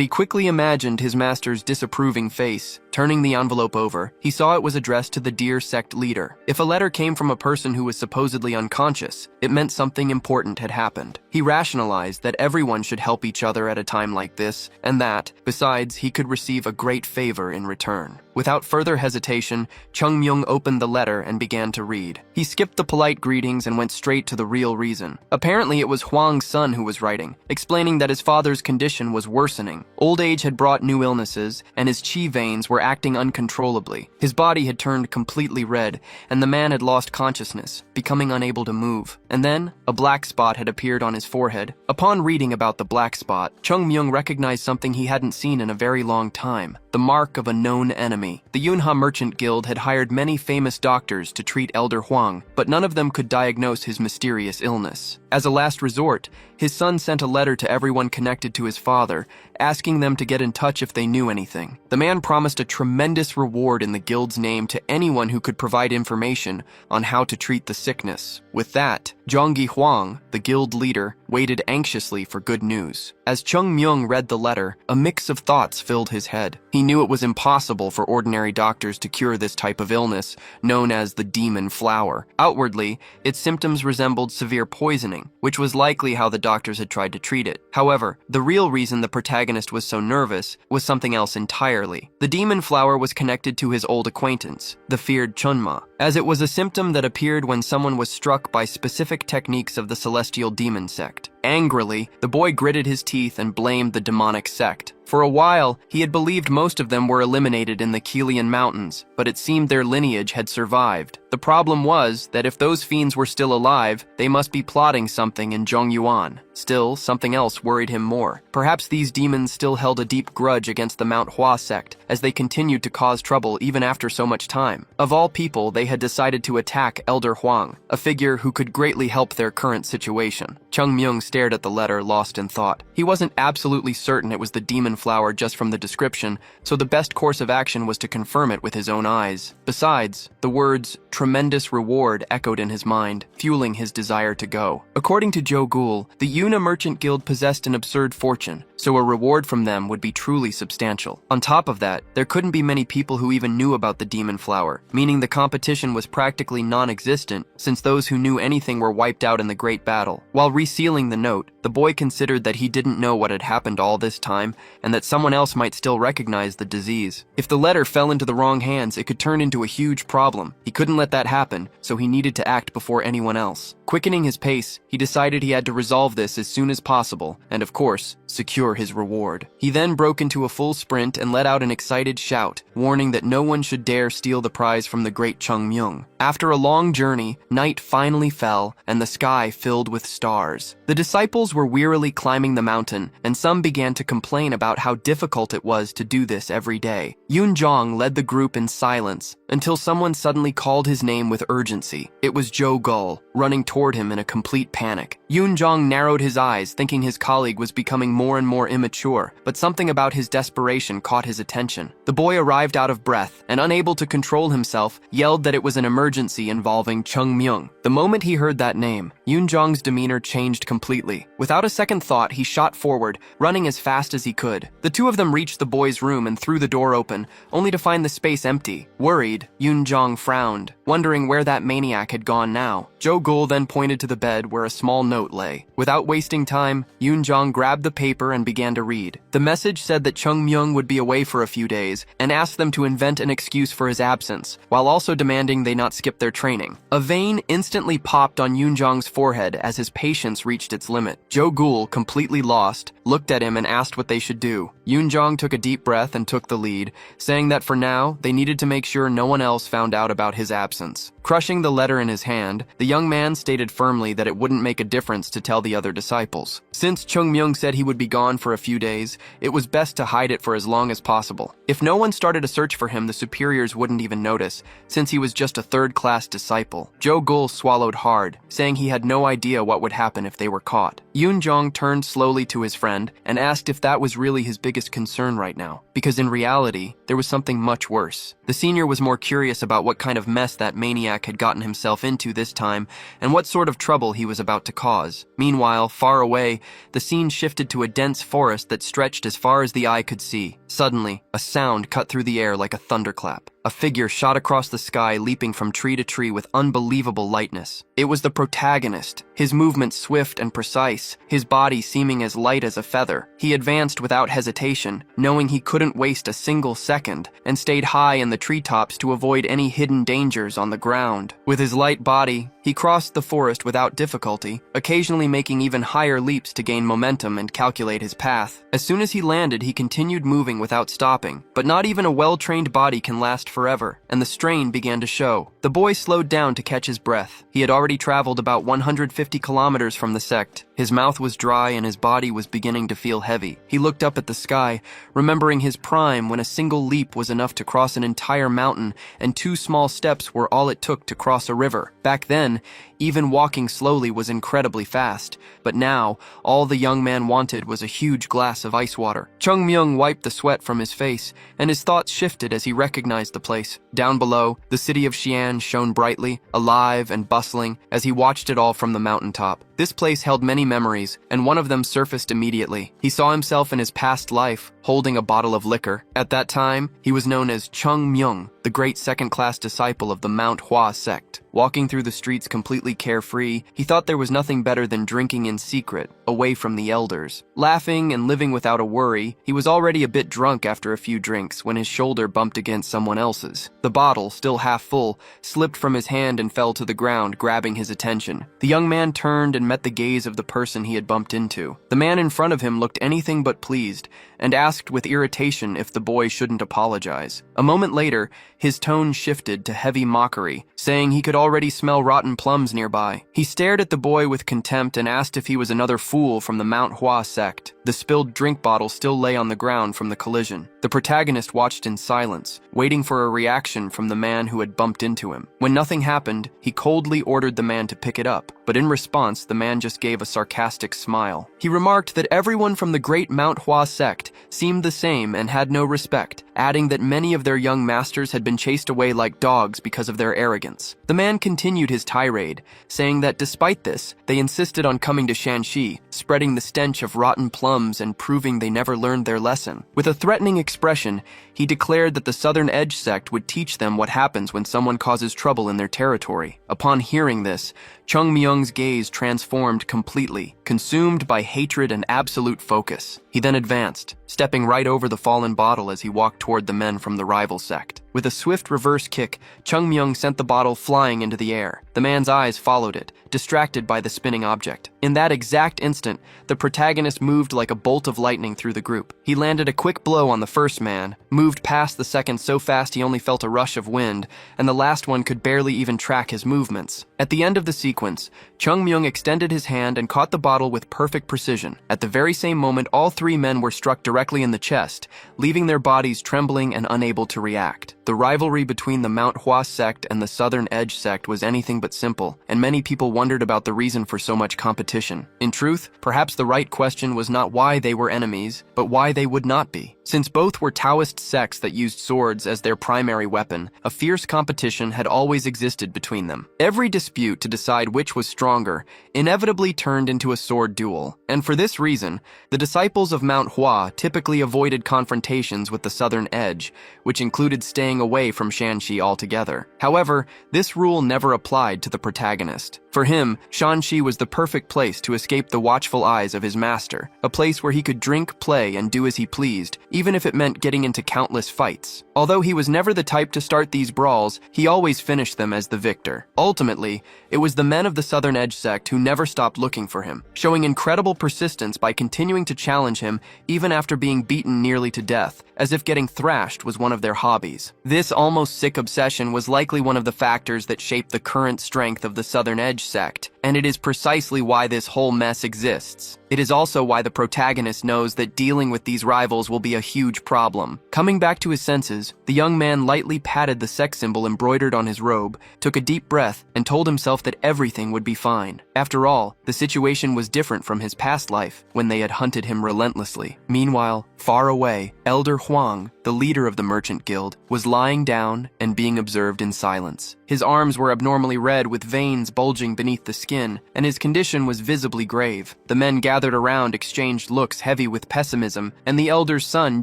A: he quickly imagined his master's disapproving face. Turning the envelope over, he saw it was addressed to the dear sect leader. If a letter came from a person who was supposedly unconscious, it meant something important had happened. He rationalized that everyone should help each other at a time like this, and that, besides, he could receive a great favor in return. Without further hesitation, Chung Myung opened the letter and began to read. He skipped the polite greetings and went straight to the real reason. Apparently, it was Huang's son who was writing, explaining that his father's condition was worsening. Old age had brought new illnesses, and his qi veins were acting uncontrollably. His body had turned completely red, and the man had lost consciousness, becoming unable to move. And then, a black spot had appeared on his forehead. Upon reading about the black spot, Chung Myung recognized something he hadn't seen in a very long time: the mark of a known enemy. The Yunha Merchant Guild had hired many famous doctors to treat Elder Huang, but none of them could diagnose his mysterious illness. As a last resort, his son sent a letter to everyone connected to his father, asking them to get in touch if they knew anything. The man promised a tremendous reward in the guild's name to anyone who could provide information on how to treat the sickness. With that, Zhongyi Huang, the guild leader, waited anxiously for good news. As Chung Myung read the letter, a mix of thoughts filled his head. He knew it was impossible for ordinary doctors to cure this type of illness, known as the demon flower. Outwardly, its symptoms resembled severe poisoning, which was likely how the doctors had tried to treat it. However, the real reason the protagonist was so nervous was something else entirely. The demon flower was connected to his old acquaintance, the feared Chunma, as it was a symptom that appeared when someone was struck by specific techniques of the celestial demon sect. Angrily, the boy gritted his teeth and blamed the demonic sect. For a while, he had believed most of them were eliminated in the Kilian Mountains, but it seemed their lineage had survived. The problem was that if those fiends were still alive, they must be plotting something in Zhongyuan. Still, something else worried him more. Perhaps these demons still held a deep grudge against the Mount Hua sect, as they continued to cause trouble even after so much time. Of all people, they had decided to attack Elder Huang, a figure who could greatly help their current situation. Chung Myung stared at the letter, lost in thought. He wasn't absolutely certain it was the demon flower just from the description, so the best course of action was to confirm it with his own eyes. Besides, the words "tremendous reward" echoed in his mind, fueling his desire to go. According to Joe Gould, the Yuna Merchant Guild possessed an absurd fortune, so a reward from them would be truly substantial. On top of that, there couldn't be many people who even knew about the demon flower, meaning the competition was practically non-existent, since those who knew anything were wiped out in the great battle. While resealing the note, the boy considered that he didn't know what had happened all this time, and that someone else might still recognize the disease. If the letter fell into the wrong hands, it could turn into a huge problem. He couldn't let that happen, so he needed to act before anyone else. Quickening his pace, he decided he had to resolve this as soon as possible, and of course, secure his reward. He then broke into a full sprint and let out an excited shout, warning that no one should dare steal the prize from the great Chung Myung. After a long journey, night finally fell, and the sky filled with stars. The disciples were wearily climbing the mountain, and some began to complain about how difficult it was to do this every day. Yun Zhong led the group in silence, until someone suddenly called his name with urgency. It was Zhou Gull, running toward him in a complete panic. Yun Zhong narrowed his eyes, thinking his colleague was becoming more and more immature, but something about his desperation caught his attention. The boy arrived out of breath, and unable to control himself, yelled that it was an emergency involving Chung Myung. The moment he heard that name, Yun Zhong's demeanor changed completely. Without a second thought, he shot forward, running as fast as he could. The two of them reached the boy's room and threw the door open, only to find the space empty. Worried, Yun Zhong frowned, wondering where that maniac had gone now. Zhou Gul then pointed to the bed where a small note lay. Without wasting time, Yun Zhong grabbed the paper and began to read. The message said that Chung Myung would be away for a few days, and asked them to invent an excuse for his absence, while also demanding they not skip their training. A vein instantly popped on Yun Zhong's forehead as his patience reached its limit. Zhou Gul, completely lost, looked at him and asked what they should do. Yoonjong took a deep breath and took the lead, saying that for now, they needed to make sure no one else found out about his absence. Crushing the letter in his hand, the young man stated firmly that it wouldn't make a difference to tell the other disciples. Since Chung-myung said he would be gone for a few days, it was best to hide it for as long as possible. If no one started a search for him, the superiors wouldn't even notice, since he was just a third-class disciple. Jo-gul swallowed hard, saying he had no idea what would happen if they were caught. Yoonjong turned slowly to his friend and asked if that was really his biggest concern right now, because in reality, there was something much worse. The senior was more curious about what kind of mess that maniac had gotten himself into this time and what sort of trouble he was about to cause. Meanwhile, far away, the scene shifted to a dense forest that stretched as far as the eye could see. Suddenly, a sound cut through the air like a thunderclap. A figure shot across the sky, leaping from tree to tree with unbelievable lightness. It was the protagonist, his movements swift and precise, his body seeming as light as a feather. He advanced without hesitation, knowing he couldn't waste a single second, and stayed high in the treetops to avoid any hidden dangers on the ground. With his light body, he crossed the forest without difficulty, occasionally making even higher leaps to gain momentum and calculate his path. As soon as he landed, he continued moving without stopping, but not even a well-trained body can last forever, and the strain began to show. The boy slowed down to catch his breath. He had already traveled about 150 kilometers from the sect. His mouth was dry and his body was beginning to feel heavy. He looked up at the sky, remembering his prime when a single leap was enough to cross an entire mountain and 2 small steps were all it took to cross a river. Back then, even walking slowly was incredibly fast, but now, all the young man wanted was a huge glass of ice water. Chung-myung wiped the sweat from his face, and his thoughts shifted as he recognized the place. Down below, the city of Xi'an shone brightly, alive and bustling, as he watched it all from the mountaintop. This place held many memories, and one of them surfaced immediately. He saw himself in his past life, holding a bottle of liquor. At that time, he was known as Chung-myung, the great second-class disciple of the Manhwa sect. Walking through the streets completely carefree, he thought there was nothing better than drinking in secret, away from the elders. Laughing and living without a worry, he was already a bit drunk after a few drinks when his shoulder bumped against someone else's. The bottle, still half full, slipped from his hand and fell to the ground, grabbing his attention. The young man turned and met the gaze of the person he had bumped into. The man in front of him looked anything but pleased, and asked with irritation if the boy shouldn't apologize. A moment later, his tone shifted to heavy mockery, saying he could already smell rotten plums nearby. He stared at the boy with contempt and asked if he was another fool from the Manhwa sect. The spilled drink bottle still lay on the ground from the collision. The protagonist watched in silence, waiting for a reaction from the man who had bumped into him. When nothing happened, he coldly ordered the man to pick it up, but in response, the man just gave a sarcastic smile. He remarked that everyone from the great Manhwa sect seemed the same and had no respect, adding that many of their young masters had been chased away like dogs because of their arrogance. The man continued his tirade, saying that despite this, they insisted on coming to Shanxi, spreading the stench of rotten plums and proving they never learned their lesson. With a threatening expression, he declared that the Southern Edge sect would teach them what happens when someone causes trouble in their territory. Upon hearing this, Chung-myung's gaze transformed completely, consumed by hatred and absolute focus. He then advanced, stepping right over the fallen bottle as he walked toward the men from the rival sect. With a swift reverse kick, Chung-myung sent the bottle flying into the air. The man's eyes followed it, distracted by the spinning object. In that exact instant, the protagonist moved like a bolt of lightning through the group. He landed a quick blow on the first man, moved past the second so fast he only felt a rush of wind, and the last one could barely even track his movements. At the end of the sequence, Chung-myung extended his hand and caught the bottle with perfect precision. At the very same moment, all 3 men were struck directly in the chest, leaving their bodies trembling and unable to react. The rivalry between the Manhwa sect and the Southern Edge sect was anything but simple, and many people wondered about the reason for so much competition. In truth, perhaps the right question was not why they were enemies, but why they would not be. Since both were Taoist sects that used swords as their primary weapon, a fierce competition had always existed between them. Every dispute to decide which was stronger inevitably turned into a sword duel, and for this reason, the disciples of Manhwa typically avoided confrontations with the Southern Edge, which included staying away from Shanxi altogether. However, this rule never applied to the protagonist. For him, Shanxi was the perfect place to escape the watchful eyes of his master, a place where he could drink, play, and do as he pleased, even if it meant getting into countless fights. Although he was never the type to start these brawls, he always finished them as the victor. Ultimately, it was the men of the Southern Edge sect who never stopped looking for him, showing incredible persistence by continuing to challenge him even after being beaten nearly to death, as if getting thrashed was one of their hobbies. This almost sick obsession was likely one of the factors that shaped the current strength of the Southern Edge sect, and it is precisely why this whole mess exists. It is also why the protagonist knows that dealing with these rivals will be a huge problem. Coming back to his senses, the young man lightly patted the sex symbol embroidered on his robe, took a deep breath, and told himself that everything would be fine. After all, the situation was different from his past life, when they had hunted him relentlessly. Meanwhile, far away, Elder Huang, the leader of the merchant guild, was lying down and being observed in silence. His arms were abnormally red with veins bulging beneath the skin, and his condition was visibly grave. The men gathered around exchanged looks heavy with pessimism, and the elder's son,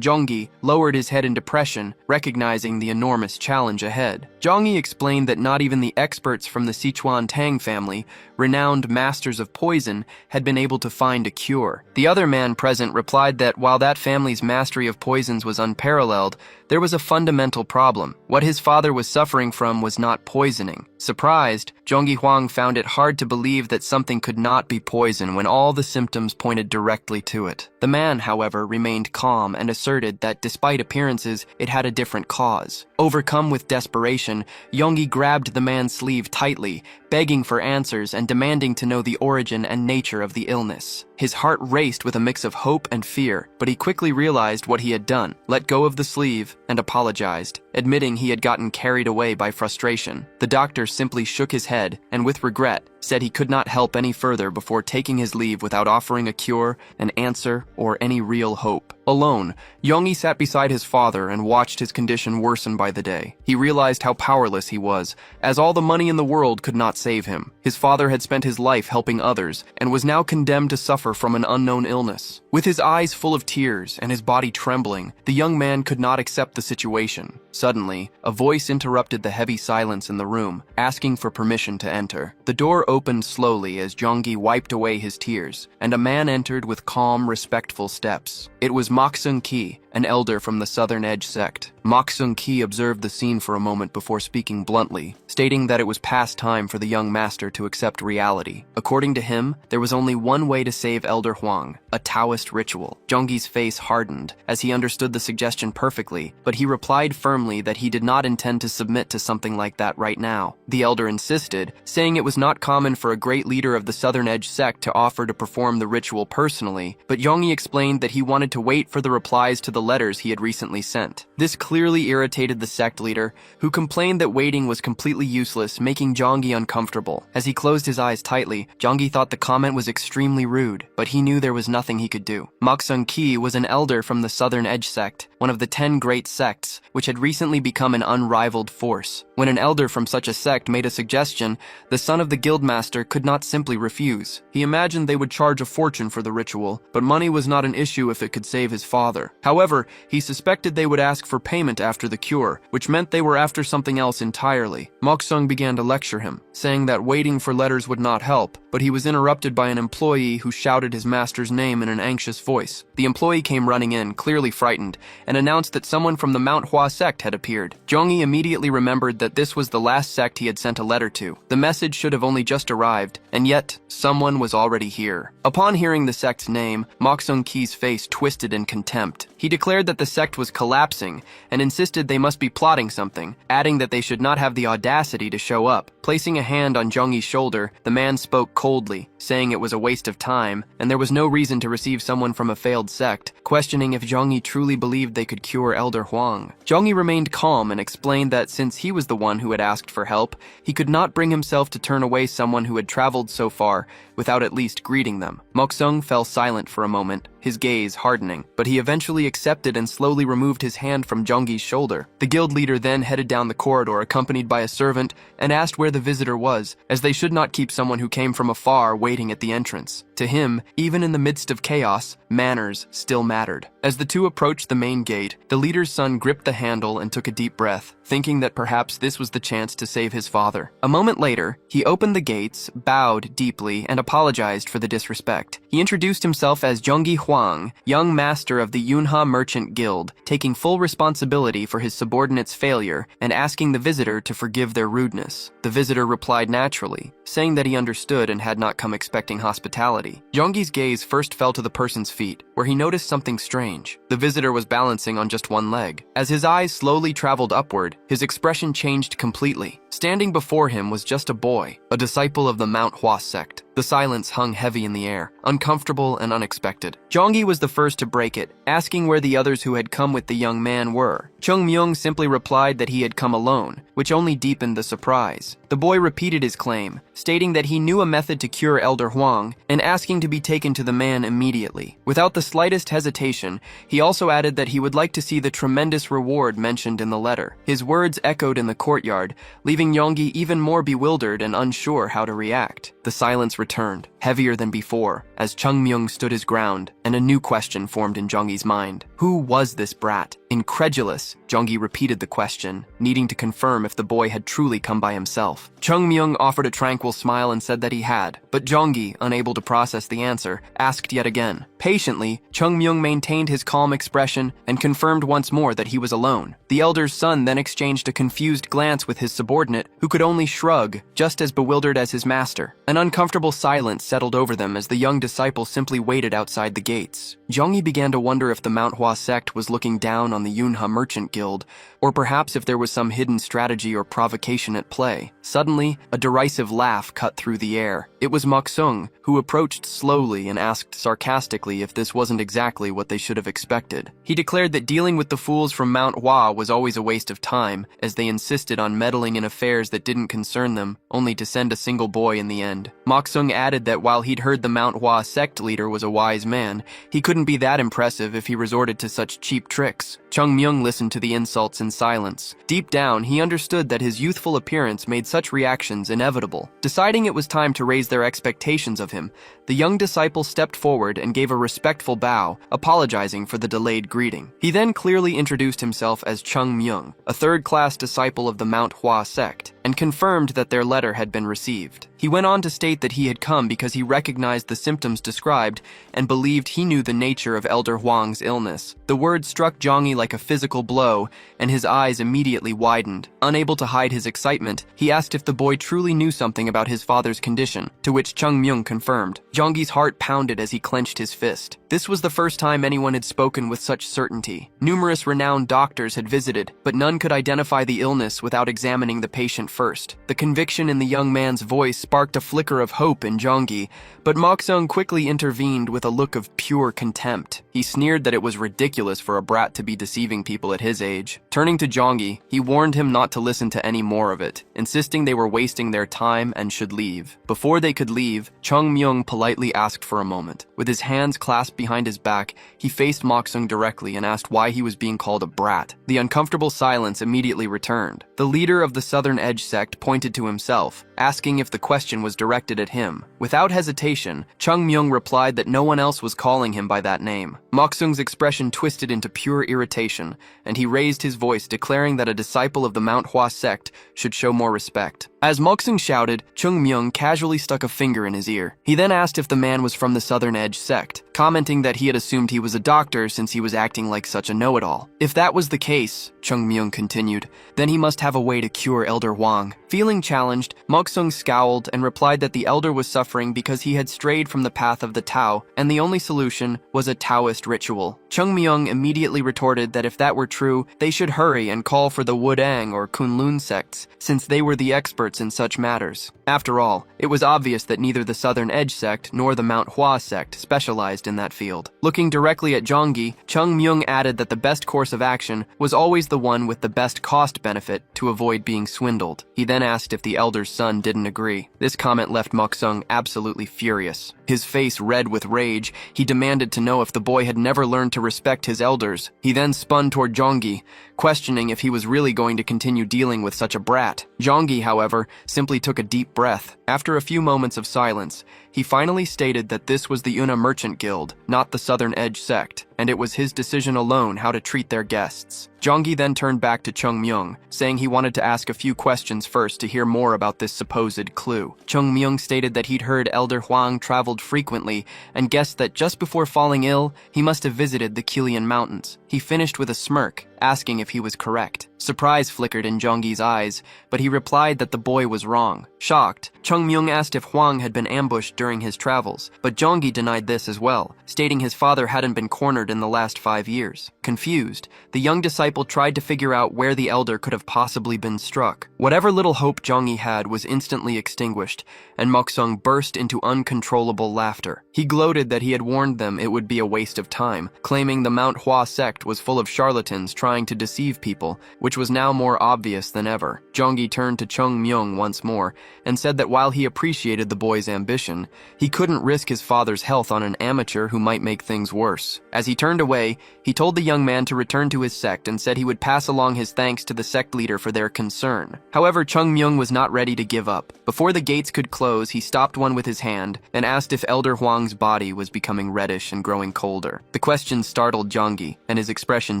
A: Zhongyi, lowered his head in depression, recognizing the enormous challenge ahead. Zhongyi explained that not even the experts from the Sichuan Tang family, renowned masters of poison, had been able to find a cure. The other man present replied that while that family's mastery of poisons was unparalleled, there was a fundamental problem. What his father was suffering from was not poisoning. Surprised, Zhongyi Huang found it hard to believe that something could not be poison when all the symptoms pointed directly to it. The man, however, remained calm and asserted that despite appearances, it had a different cause. Overcome with desperation, Zhongyi grabbed the man's sleeve tightly, begging for answers and demanding to know the origin and nature of the illness. His heart raced with a mix of hope and fear, but he quickly realized what he had done, let go of the sleeve, and apologized, admitting he had gotten carried away by frustration. The doctor simply shook his head and, with regret, said he could not help any further before taking his leave without offering a cure, an answer, or any real hope. Alone, Zhongyi sat beside his father and watched his condition worsen by the day. He realized how powerless he was, as all the money in the world could not save him. His father had spent his life helping others and was now condemned to suffer from an unknown illness. With his eyes full of tears and his body trembling, the young man could not accept the situation. Suddenly, a voice interrupted the heavy silence in the room, asking for permission to enter. The door opened slowly as Zhongyi wiped away his tears, and a man entered with calm, respectful steps. It was Moksung Ki, an elder from the Southern Edge sect. Moksung Ki observed the scene for a moment before speaking bluntly, stating that it was past time for the young master to accept reality. According to him, there was only one way to save Elder Huang, a Taoist ritual. Zhongyi's face hardened, as he understood the suggestion perfectly, but he replied firmly that he did not intend to submit to something like that right now. The elder insisted, saying it was not common for a great leader of the Southern Edge sect to offer to perform the ritual personally, but Zhongyi explained that he wanted to wait for the replies to the letters he had recently sent. This clearly irritated the sect leader, who complained that waiting was completely useless, making Zhongyi uncomfortable. As he closed his eyes tightly, Zhongyi thought the comment was extremely rude, but he knew there was nothing he could do. Moksung Ki was an elder from the Southern Edge sect, one of the 10 great sects, which had recently become an unrivaled force. When an elder from such a sect made a suggestion, the son of the guildmaster could not simply refuse. He imagined they would charge a fortune for the ritual, but money was not an issue if it could save his father. However, he suspected they would ask for payment after the cure, which meant they were after something else entirely. Moksung began to lecture him, saying that waiting for letters would not help, but he was interrupted by an employee who shouted his master's name in an anxious voice. The employee came running in, clearly frightened, and announced that someone from the Manhwa sect had appeared. Zhongyi immediately remembered that this was the last sect he had sent a letter to. The message should have only just arrived, and yet someone was already here. Upon hearing the sect's name, Moksung Ki's face twisted in contempt. He declared that the sect was collapsing and insisted they must be plotting something, adding that they should not have the audacity to show up. Placing a hand on Zhongyi's shoulder, the man spoke coldly, saying it was a waste of time and there was no reason to receive someone from a failed sect, questioning if Zhongyi truly believed they could cure Elder Huang. Zhongyi remained calm and explained that since he was the one who had asked for help, he could not bring himself to turn away someone who had traveled so far without at least greeting them. Moksung fell silent for a moment, his gaze hardening, but he eventually accepted and slowly removed his hand from Zhongyi's shoulder. The guild leader then headed down the corridor accompanied by a servant and asked where the visitor was, as they should not keep someone who came from afar waiting at the entrance. To him, even in the midst of chaos, manners still mattered. As the two approached the main gate, the leader's son gripped the handle and took a deep breath, thinking that perhaps this was the chance to save his father. A moment later, he opened the gates, bowed deeply, and apologized for the disrespect. He introduced himself as Jeonggi Hwang, young master of the Yunha Merchant Guild, taking full responsibility for his subordinates' failure and asking the visitor to forgive their rudeness. The visitor replied naturally, saying that he understood and had not come expecting hospitality. Jeonggi's gaze first fell to the person's feet, where he noticed something strange. The visitor was balancing on just one leg. As his eyes slowly traveled upward, his expression changed completely. Standing before him was just a boy, a disciple of the Manhwa sect. The silence hung heavy in the air, uncomfortable and unexpected. Jeonggi was the first to break it, asking where the others who had come with the young man were. Chung Myung simply replied that he had come alone, which only deepened the surprise. The boy repeated his claim, stating that he knew a method to cure Elder Hwang and asking to be taken to the man immediately. Without the slightest hesitation, he also added that he would like to see the tremendous reward mentioned in the letter. His words echoed in the courtyard, leaving Jeonggi even more bewildered and unsure how to react. The silence returned, heavier than before, as Chung Myung stood his ground, and a new question formed in Jeonggi's mind. Who was this brat? Incredulous, Jeonggi repeated the question, needing to confirm if the boy had truly come by himself. Chung Myung offered a tranquil smile and said that he had, but Jeonggi, unable to process the answer, asked yet again. Patiently, Chung Myung maintained his calm expression and confirmed once more that he was alone. The elder's son then exchanged a confused glance with his subordinate, who could only shrug, just as bewildered as his master. An uncomfortable silence settled over them as the young disciple simply waited outside the gates. Jeonggi began to wonder if the Manhwa sect was looking down on the Yunha Merchant Guild, or perhaps if there was some hidden strategy or provocation at play. Suddenly, a derisive laugh cut through the air. It was Moksung, who approached slowly and asked sarcastically if this wasn't exactly what they should have expected. He declared that dealing with the fools from Mount Hua was always a waste of time, as they insisted on meddling in affairs that didn't concern them, only to send a single boy in the end. Moksung added that while he'd heard the Mount Hua sect leader was a wise man, he couldn't be that impressive if he resorted to such cheap tricks. Chung Myung listened to the insults in silence. Deep down, he understood that his youthful appearance made such reactions inevitable. Deciding it was time to raise their expectations of him, the young disciple stepped forward and gave a respectful bow, apologizing for the delayed greeting. He then clearly introduced himself as Chung Myung, a third-class disciple of the Mount Hua sect, and confirmed that their letter had been received. He went on to state that he had come because he recognized the symptoms described and believed he knew the nature of Elder Hwang's illness. The words struck Jeonggi like a physical blow, and his eyes immediately widened. Unable to hide his excitement, he asked if the boy truly knew something about his father's condition, to which Chung Myung confirmed. Jeonggi's heart pounded as he clenched his fist. This was the first time anyone had spoken with such certainty. Numerous renowned doctors had visited, but none could identify the illness without examining the patient first. The conviction in the young man's voice sparked a flicker of hope in Jeonggi, but Moksung quickly intervened with a look of pure contempt. He sneered that it was ridiculous for a brat to be deceiving people at his age. Turning to Jeonggi, he warned him not to listen to any more of it, insisting they were wasting their time and should leave. Before they could leave, Chung Myung politely asked for a moment. With his hands clasped behind his back, he faced Moksung directly and asked why he was being called a brat. The uncomfortable silence immediately returned. The leader of the Southern Edge sect pointed to himself, asking if the question was directed at him. Without hesitation, Chung Myung replied that no one else was calling him by that name. Moksung's expression twisted into pure irritation, and he raised his voice, declaring that a disciple of the Mount Hua sect should show more respect. As Moksung shouted, Chung Myung casually stuck a finger in his ear. He then asked if the man was from the Southern Edge sect, commenting that he had assumed he was a doctor since he was acting like such a know-it-all. If that was the case, Chung Myung continued, then he must have a way to cure Elder Hwang. Feeling challenged, Moksung scowled and replied that the elder was suffering because he had strayed from the path of the Tao, and the only solution was a Taoist ritual. Chung Myung immediately retorted that if that were true, they should hurry and call for the Wudang or Kunlun sects, since they were the experts in such matters. After all, it was obvious that neither the Southern Edge sect nor the Mount Hua sect specialized in that field. Looking directly at Jeonggi, Chung Myung added that the best course of action was always the one with the best cost-benefit to avoid being swindled. He then asked if the elder's son didn't agree. This comment left Moksung absolutely furious. His face red with rage, he demanded to know if the boy had never learned to respect his elders. He then spun toward Jeonggi, questioning if he was really going to continue dealing with such a brat. Jeonggi, however, simply took a deep breath. After a few moments of silence, he finally stated that this was the Yunha Merchant Guild, not the Southern Edge sect. and it was his decision alone how to treat their guests. Jonggi then turned back to Chung Myung, saying he wanted to ask a few questions first to hear more about this supposed clue. Chung Myung stated that he'd heard Elder Hwang traveled frequently and guessed that just before falling ill, he must have visited the Kilian Mountains. He finished with a smirk, asking if he was correct. Surprise flickered in Jonggi's eyes, but he replied that the boy was wrong. Shocked, Chung Myung asked if Hwang had been ambushed during his travels, but Jonggi denied this as well, stating his father hadn't been cornered in the last 5 years. Confused, the young disciple tried to figure out where the elder could have possibly been struck. Whatever little hope Jonggi had was instantly extinguished, and Moksung burst into uncontrollable laughter. He gloated that he had warned them it would be a waste of time, claiming the Mount Hua sect was full of charlatans trying to deceive people, which was now more obvious than ever. Jonggi turned to Chung Myung once more and said that while he appreciated the boy's ambition, he couldn't risk his father's health on an amateur who might make things worse. As he turned away, he told the young man to return to his sect and said he would pass along his thanks to the sect leader for their concern. However, Chung Myung was not ready to give up. Before the gates could close, he stopped one with his hand and asked if Elder Hwang's body was becoming reddish and growing colder. The question startled Jonggi, and his expression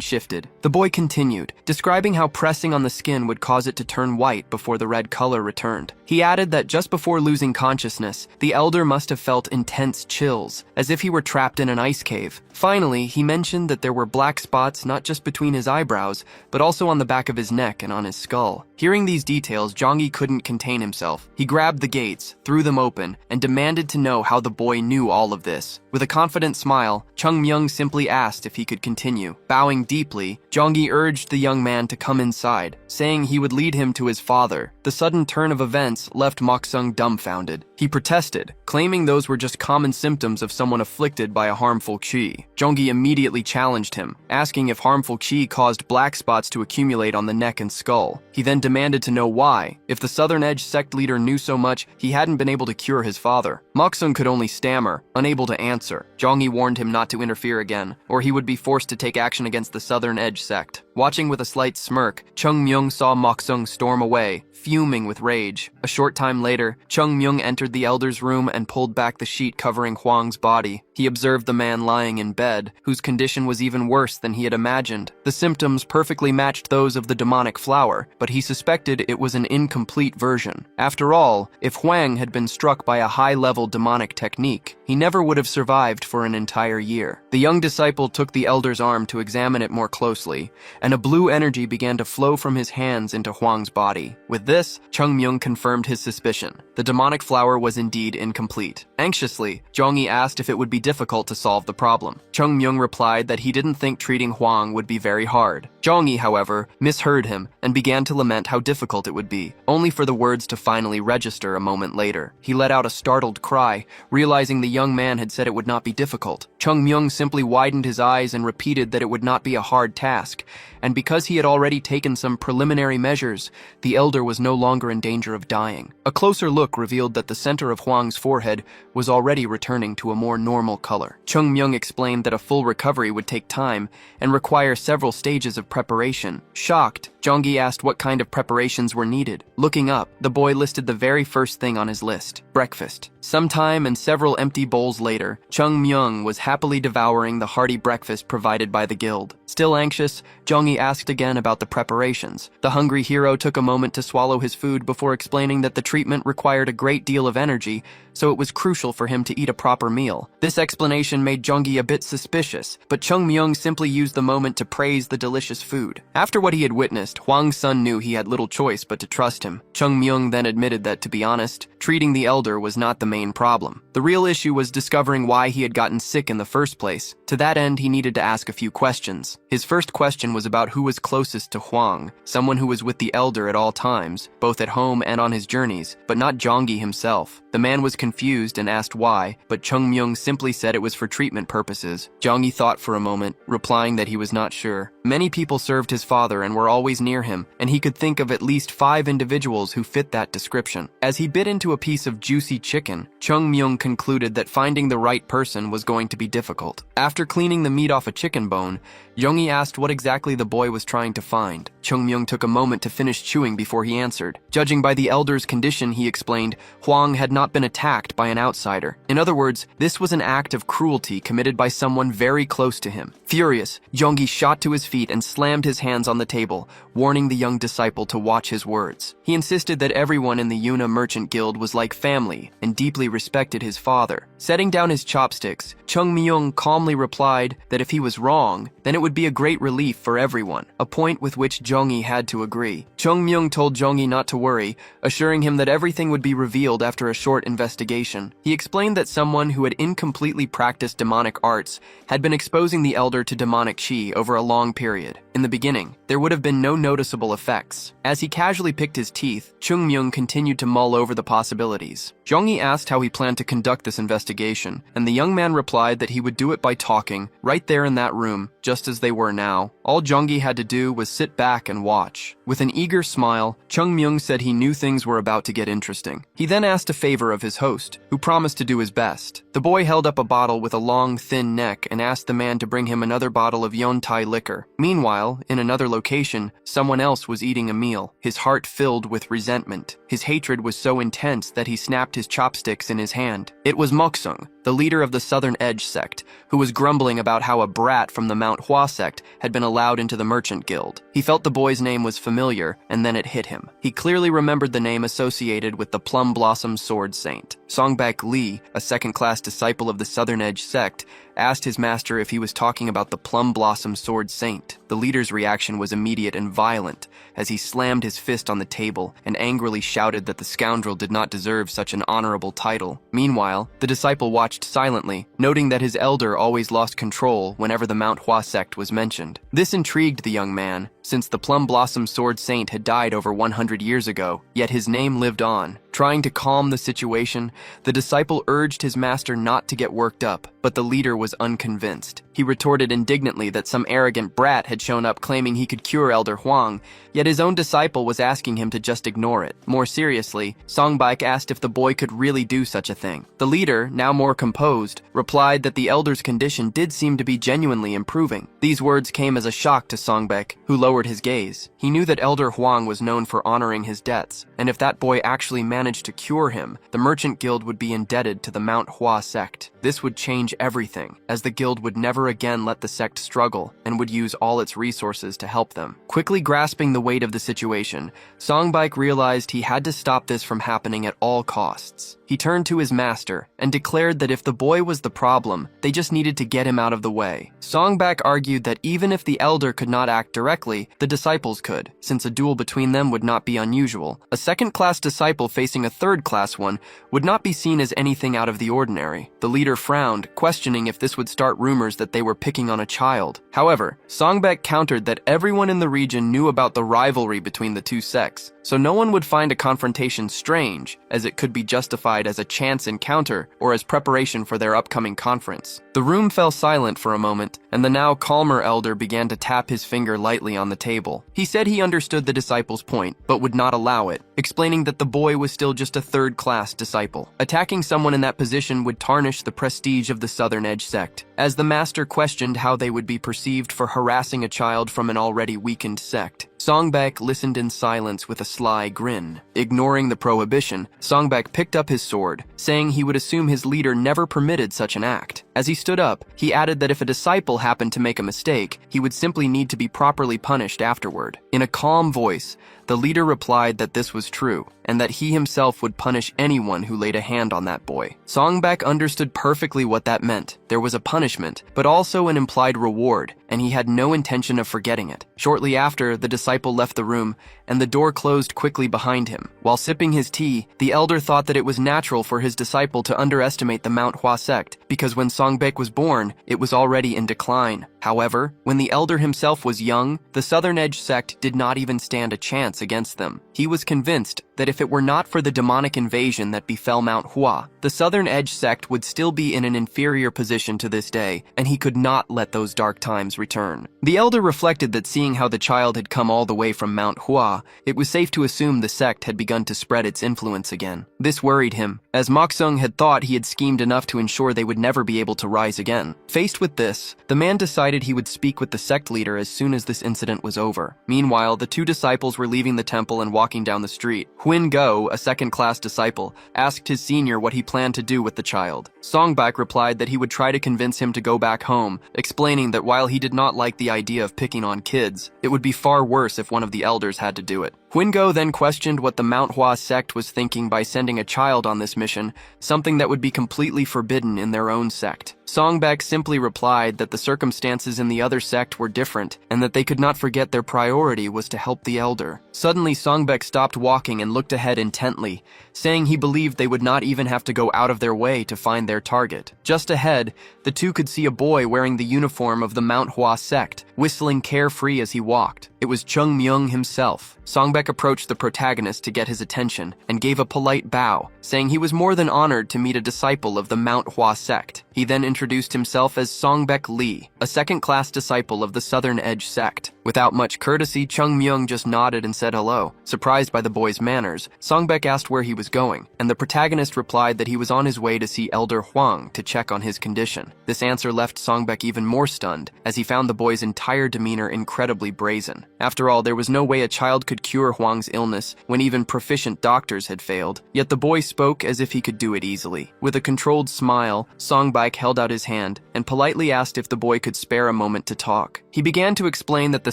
A: shifted. The boy continued, describing how pressing on the skin would cause it to turn white before the red color returned. He added that just before losing consciousness, the elder must have felt intense chills, as if he were trapped in an ice cave. Finally, he mentioned that there were black spots not just between his eyebrows, but also on the back of his neck and on his skull. Hearing these details, Jonggi couldn't contain himself. He grabbed the gates, threw them open, and demanded to know how the boy knew all of this. With a confident smile, Chung Myung simply asked if he could continue. Bowing deeply, Jonggi urged the young man to come inside, saying he would lead him to his father. The sudden turn of events left Moksung dumbfounded. He protested, claiming those were just common symptoms of someone afflicted by a harmful qi. Jonggi immediately challenged him, asking if harmful qi caused black spots to accumulate on the neck and skull. He then demanded to know why. If the Southern Edge sect leader knew so much, he hadn't been able to cure his father. Moksung could only stammer, unable to answer. Jonggi warned him not to interfere again, or he would be forced to take action against the Southern Edge sect. Watching with a slight smirk, Chung Myung saw Moksung storm away, fuming with rage. A short time later, Chung Myung entered the elder's room and pulled back the sheet covering Hwang's body. He observed the man lying in bed, whose condition was even worse than he had imagined. The symptoms perfectly matched those of the demonic flower, but he suspected it was an incomplete version. After all, if Hwang had been struck by a high-level demonic technique, he never would have survived for an entire year. The young disciple took the elder's arm to examine it more closely, and a blue energy began to flow from his hands into Hwang's body. With this, Chung Myung confirmed his suspicion. The demonic flower was indeed incomplete. Anxiously, Jonggi asked if it would be difficult to solve the problem. Chung Myung replied that he didn't think treating Hwang would be very hard. Jonggi, however, misheard him and began to lament how difficult it would be, only for the words to finally register a moment later. He let out a startled cry, realizing the young man had said it would not be difficult. Chung Myung simply widened his eyes and repeated that it would not be a hard task, and because he had already taken some preliminary measures, the elder was no longer in danger of dying. A closer look revealed that the center of Hwang's forehead was already returning to a more normal color. Chung Myung explained that a full recovery would take time and require several stages of preparation. Shocked, Jonggi asked what kind of preparations were needed. Looking up, the boy listed the very first thing on his list: breakfast. Some time and several empty bowls later, Chung Myung was happily devouring the hearty breakfast provided by the guild. Still anxious, Jonggi asked again about the preparations. The hungry hero took a moment to swallow his food before explaining that the treatment required a great deal of energy, so it was crucial for him to eat a proper meal. This explanation made Jonggi a bit suspicious, but Chung Myung simply used the moment to praise the delicious food. After what he had witnessed, Hwang's son knew he had little choice but to trust him. Chung Myung then admitted that, to be honest, treating the elder was not the main problem. The real issue was discovering why he had gotten sick in the first place. To that end, he needed to ask a few questions. His first question was about who was closest to Hwang, someone who was with the elder at all times, both at home and on his journeys, but not Jonggi himself. The man was confused and asked why, but Chung Myung simply said it was for treatment purposes. Jonggi thought for a moment, replying that he was not sure. Many people served his father and were always near him, and he could think of at least 5 individuals who fit that description. As he bit into a piece of juicy chicken, Chung Myung concluded that finding the right person was going to be difficult. After cleaning the meat off a chicken bone, Jonggi asked what exactly the boy was trying to find. Chung Myung took a moment to finish chewing before he answered. Judging by the elder's condition, he explained, Hwang had not been attacked by an outsider. In other words, this was an act of cruelty committed by someone very close to him. Furious, Jonggi shot to his feet and slammed his hands on the table, warning the young disciple to watch his words. He insisted that everyone in the Yuna Merchant Guild was like family and deeply respected his father. Setting down his chopsticks, Chung Myung calmly replied that if he was wrong, then it would be a great relief for everyone, a point with which Jonggi had to agree. Chung Myung told Jonggi not to worry, assuring him that everything would be revealed after a short investigation. He explained that someone who had incompletely practiced demonic arts had been exposing the elder to demonic chi over a long period. In the beginning, there would have been no noticeable effects. As he casually picked his teeth, Chung Myung continued to mull over the possibilities. Jonggi asked how he planned to conduct this investigation, and the young man replied that he would do it by talking, right there in that room, just as they were now. All Jonggi had to do was sit back and watch. With an eager smile, Chung Myung said he knew things were about to get interesting. He then asked a favor of his host, who promised to do his best. The boy held up a bottle with a long, thin neck and asked the man to bring him another bottle of Yontai liquor. Meanwhile, in another location, someone else was eating a meal, his heart filled with resentment. His hatred was so intense that he snapped his chopsticks in his hand. It was Moksung, the leader of the Southern Edge sect, who was grumbling about how a brat from the Manhwa sect had been allowed into the Merchant Guild. He felt the boy's name was familiar, and then it hit him. He clearly remembered the name associated with the Plum Blossom Sword Saint. Songbak Lee, a second-class disciple of the Southern Edge sect, asked his master if he was talking about the Plum Blossom Sword Saint. The leader's reaction was immediate and violent, as he slammed his fist on the table and angrily shouted that the scoundrel did not deserve such an honorable title. Meanwhile, the disciple watched silently, noting that his elder always lost control whenever the Mount Hua sect was mentioned. This intrigued the young man, since the Plum Blossom Sword Saint had died over 100 years ago, yet his name lived on. Trying to calm the situation, the disciple urged his master not to get worked up, but the leader was unconvinced. He retorted indignantly that some arrogant brat had shown up claiming he could cure Elder Hwang, yet his own disciple was asking him to just ignore it. More seriously, Songbike asked if the boy could really do such a thing. The leader, now more composed, replied that the elder's condition did seem to be genuinely improving. These words came as a shock to Songbek, who lowered his gaze. He knew that Elder Hwang was known for honoring his debts, and if that boy actually managed to cure him, the Merchant Guild would be indebted to the Mount Hua sect. This would change everything, as the guild would never again let the sect struggle and would use all its resources to help them. Quickly grasping the weight of the situation, Songbike realized he had to stop this from happening at all costs. He turned to his master and declared that if the boy was the problem, they just needed to get him out of the way. Songbak argued that even if the elder could not act directly, the disciples could, since a duel between them would not be unusual. A second-class disciple facing a third-class one would not be seen as anything out of the ordinary. The leader frowned, questioning if this would start rumors that they were picking on a child. However, Songbek countered that everyone in the region knew about the rivalry between the two sects, so no one would find a confrontation strange, as it could be justified as a chance encounter or as preparation for their upcoming conference. The room fell silent for a moment, and the now calmer elder began to tap his finger lightly on the table. He said he understood the disciple's point, but would not allow it, explaining that the boy was still just a third-class disciple. Attacking someone in that position would tarnish the prestige of the Southern Edge sect. As the master questioned how they would be perceived for harassing a child from an already weakened sect, Songbak listened in silence with a sly grin. Ignoring the prohibition, Songbak picked up his sword, saying he would assume his leader never permitted such an act. As he stood up, he added that if a disciple happened to make a mistake, he would simply need to be properly punished afterward. In a calm voice, the leader replied that this was true, and that he himself would punish anyone who laid a hand on that boy. Songbak understood perfectly what that meant. There was a punishment, but also an implied reward, and he had no intention of forgetting it. Shortly after, the disciple left the room, and the door closed quickly behind him. While sipping his tea, the elder thought that it was natural for his disciple to underestimate the Mount Hua sect, because when Songbek was born, it was already in decline. However, when the elder himself was young, the Southern Edge sect did not even stand a chance against them. He was convinced that if it were not for the demonic invasion that befell Mount Hua, the Southern Edge sect would still be in an inferior position to this day, and he could not let those dark times return. The elder reflected that seeing how the child had come all the way from Mount Hua, it was safe to assume the sect had begun to spread its influence again. This worried him, as Moksung had thought he had schemed enough to ensure they would never be able to rise again. Faced with this, the man decided he would speak with the sect leader as soon as this incident was over. Meanwhile, the two disciples were leaving the temple and walking down the street. Huin Go, a second-class disciple, asked his senior what he planned to do with the child. Songbak replied that he would try to convince him to go back home, explaining that while he did not like the idea of picking on kids, it would be far worse if one of the elders had to do it. Huingo then questioned what the Mount Hua sect was thinking by sending a child on this mission, something that would be completely forbidden in their own sect. Songbak simply replied that the circumstances in the other sect were different and that they could not forget their priority was to help the elder. Suddenly, Songbak stopped walking and looked ahead intently, saying he believed they would not even have to go out of their way to find their target. Just ahead, the two could see a boy wearing the uniform of the Mount Hua sect, whistling carefree as he walked. It was Chung Myung himself. Songbak approached the protagonist to get his attention and gave a polite bow, saying he was more than honored to meet a disciple of the Mount Hua sect. He then introduced himself as Songbak Lee, a second-class disciple of the Southern Edge sect. Without much courtesy, Chung Myung just nodded and said hello. Surprised by the boy's manners, Songbak asked where he was going, and the protagonist replied that he was on his way to see Elder Huang to check on his condition. This answer left Songbak even more stunned, as he found the boy's entire demeanor incredibly brazen. After all, there was no way a child could cure Huang's illness when even proficient doctors had failed, yet the boy spoke as if he could do it easily. With a controlled smile, Songbak held out his hand and politely asked if the boy could spare a moment to talk. He began to explain that the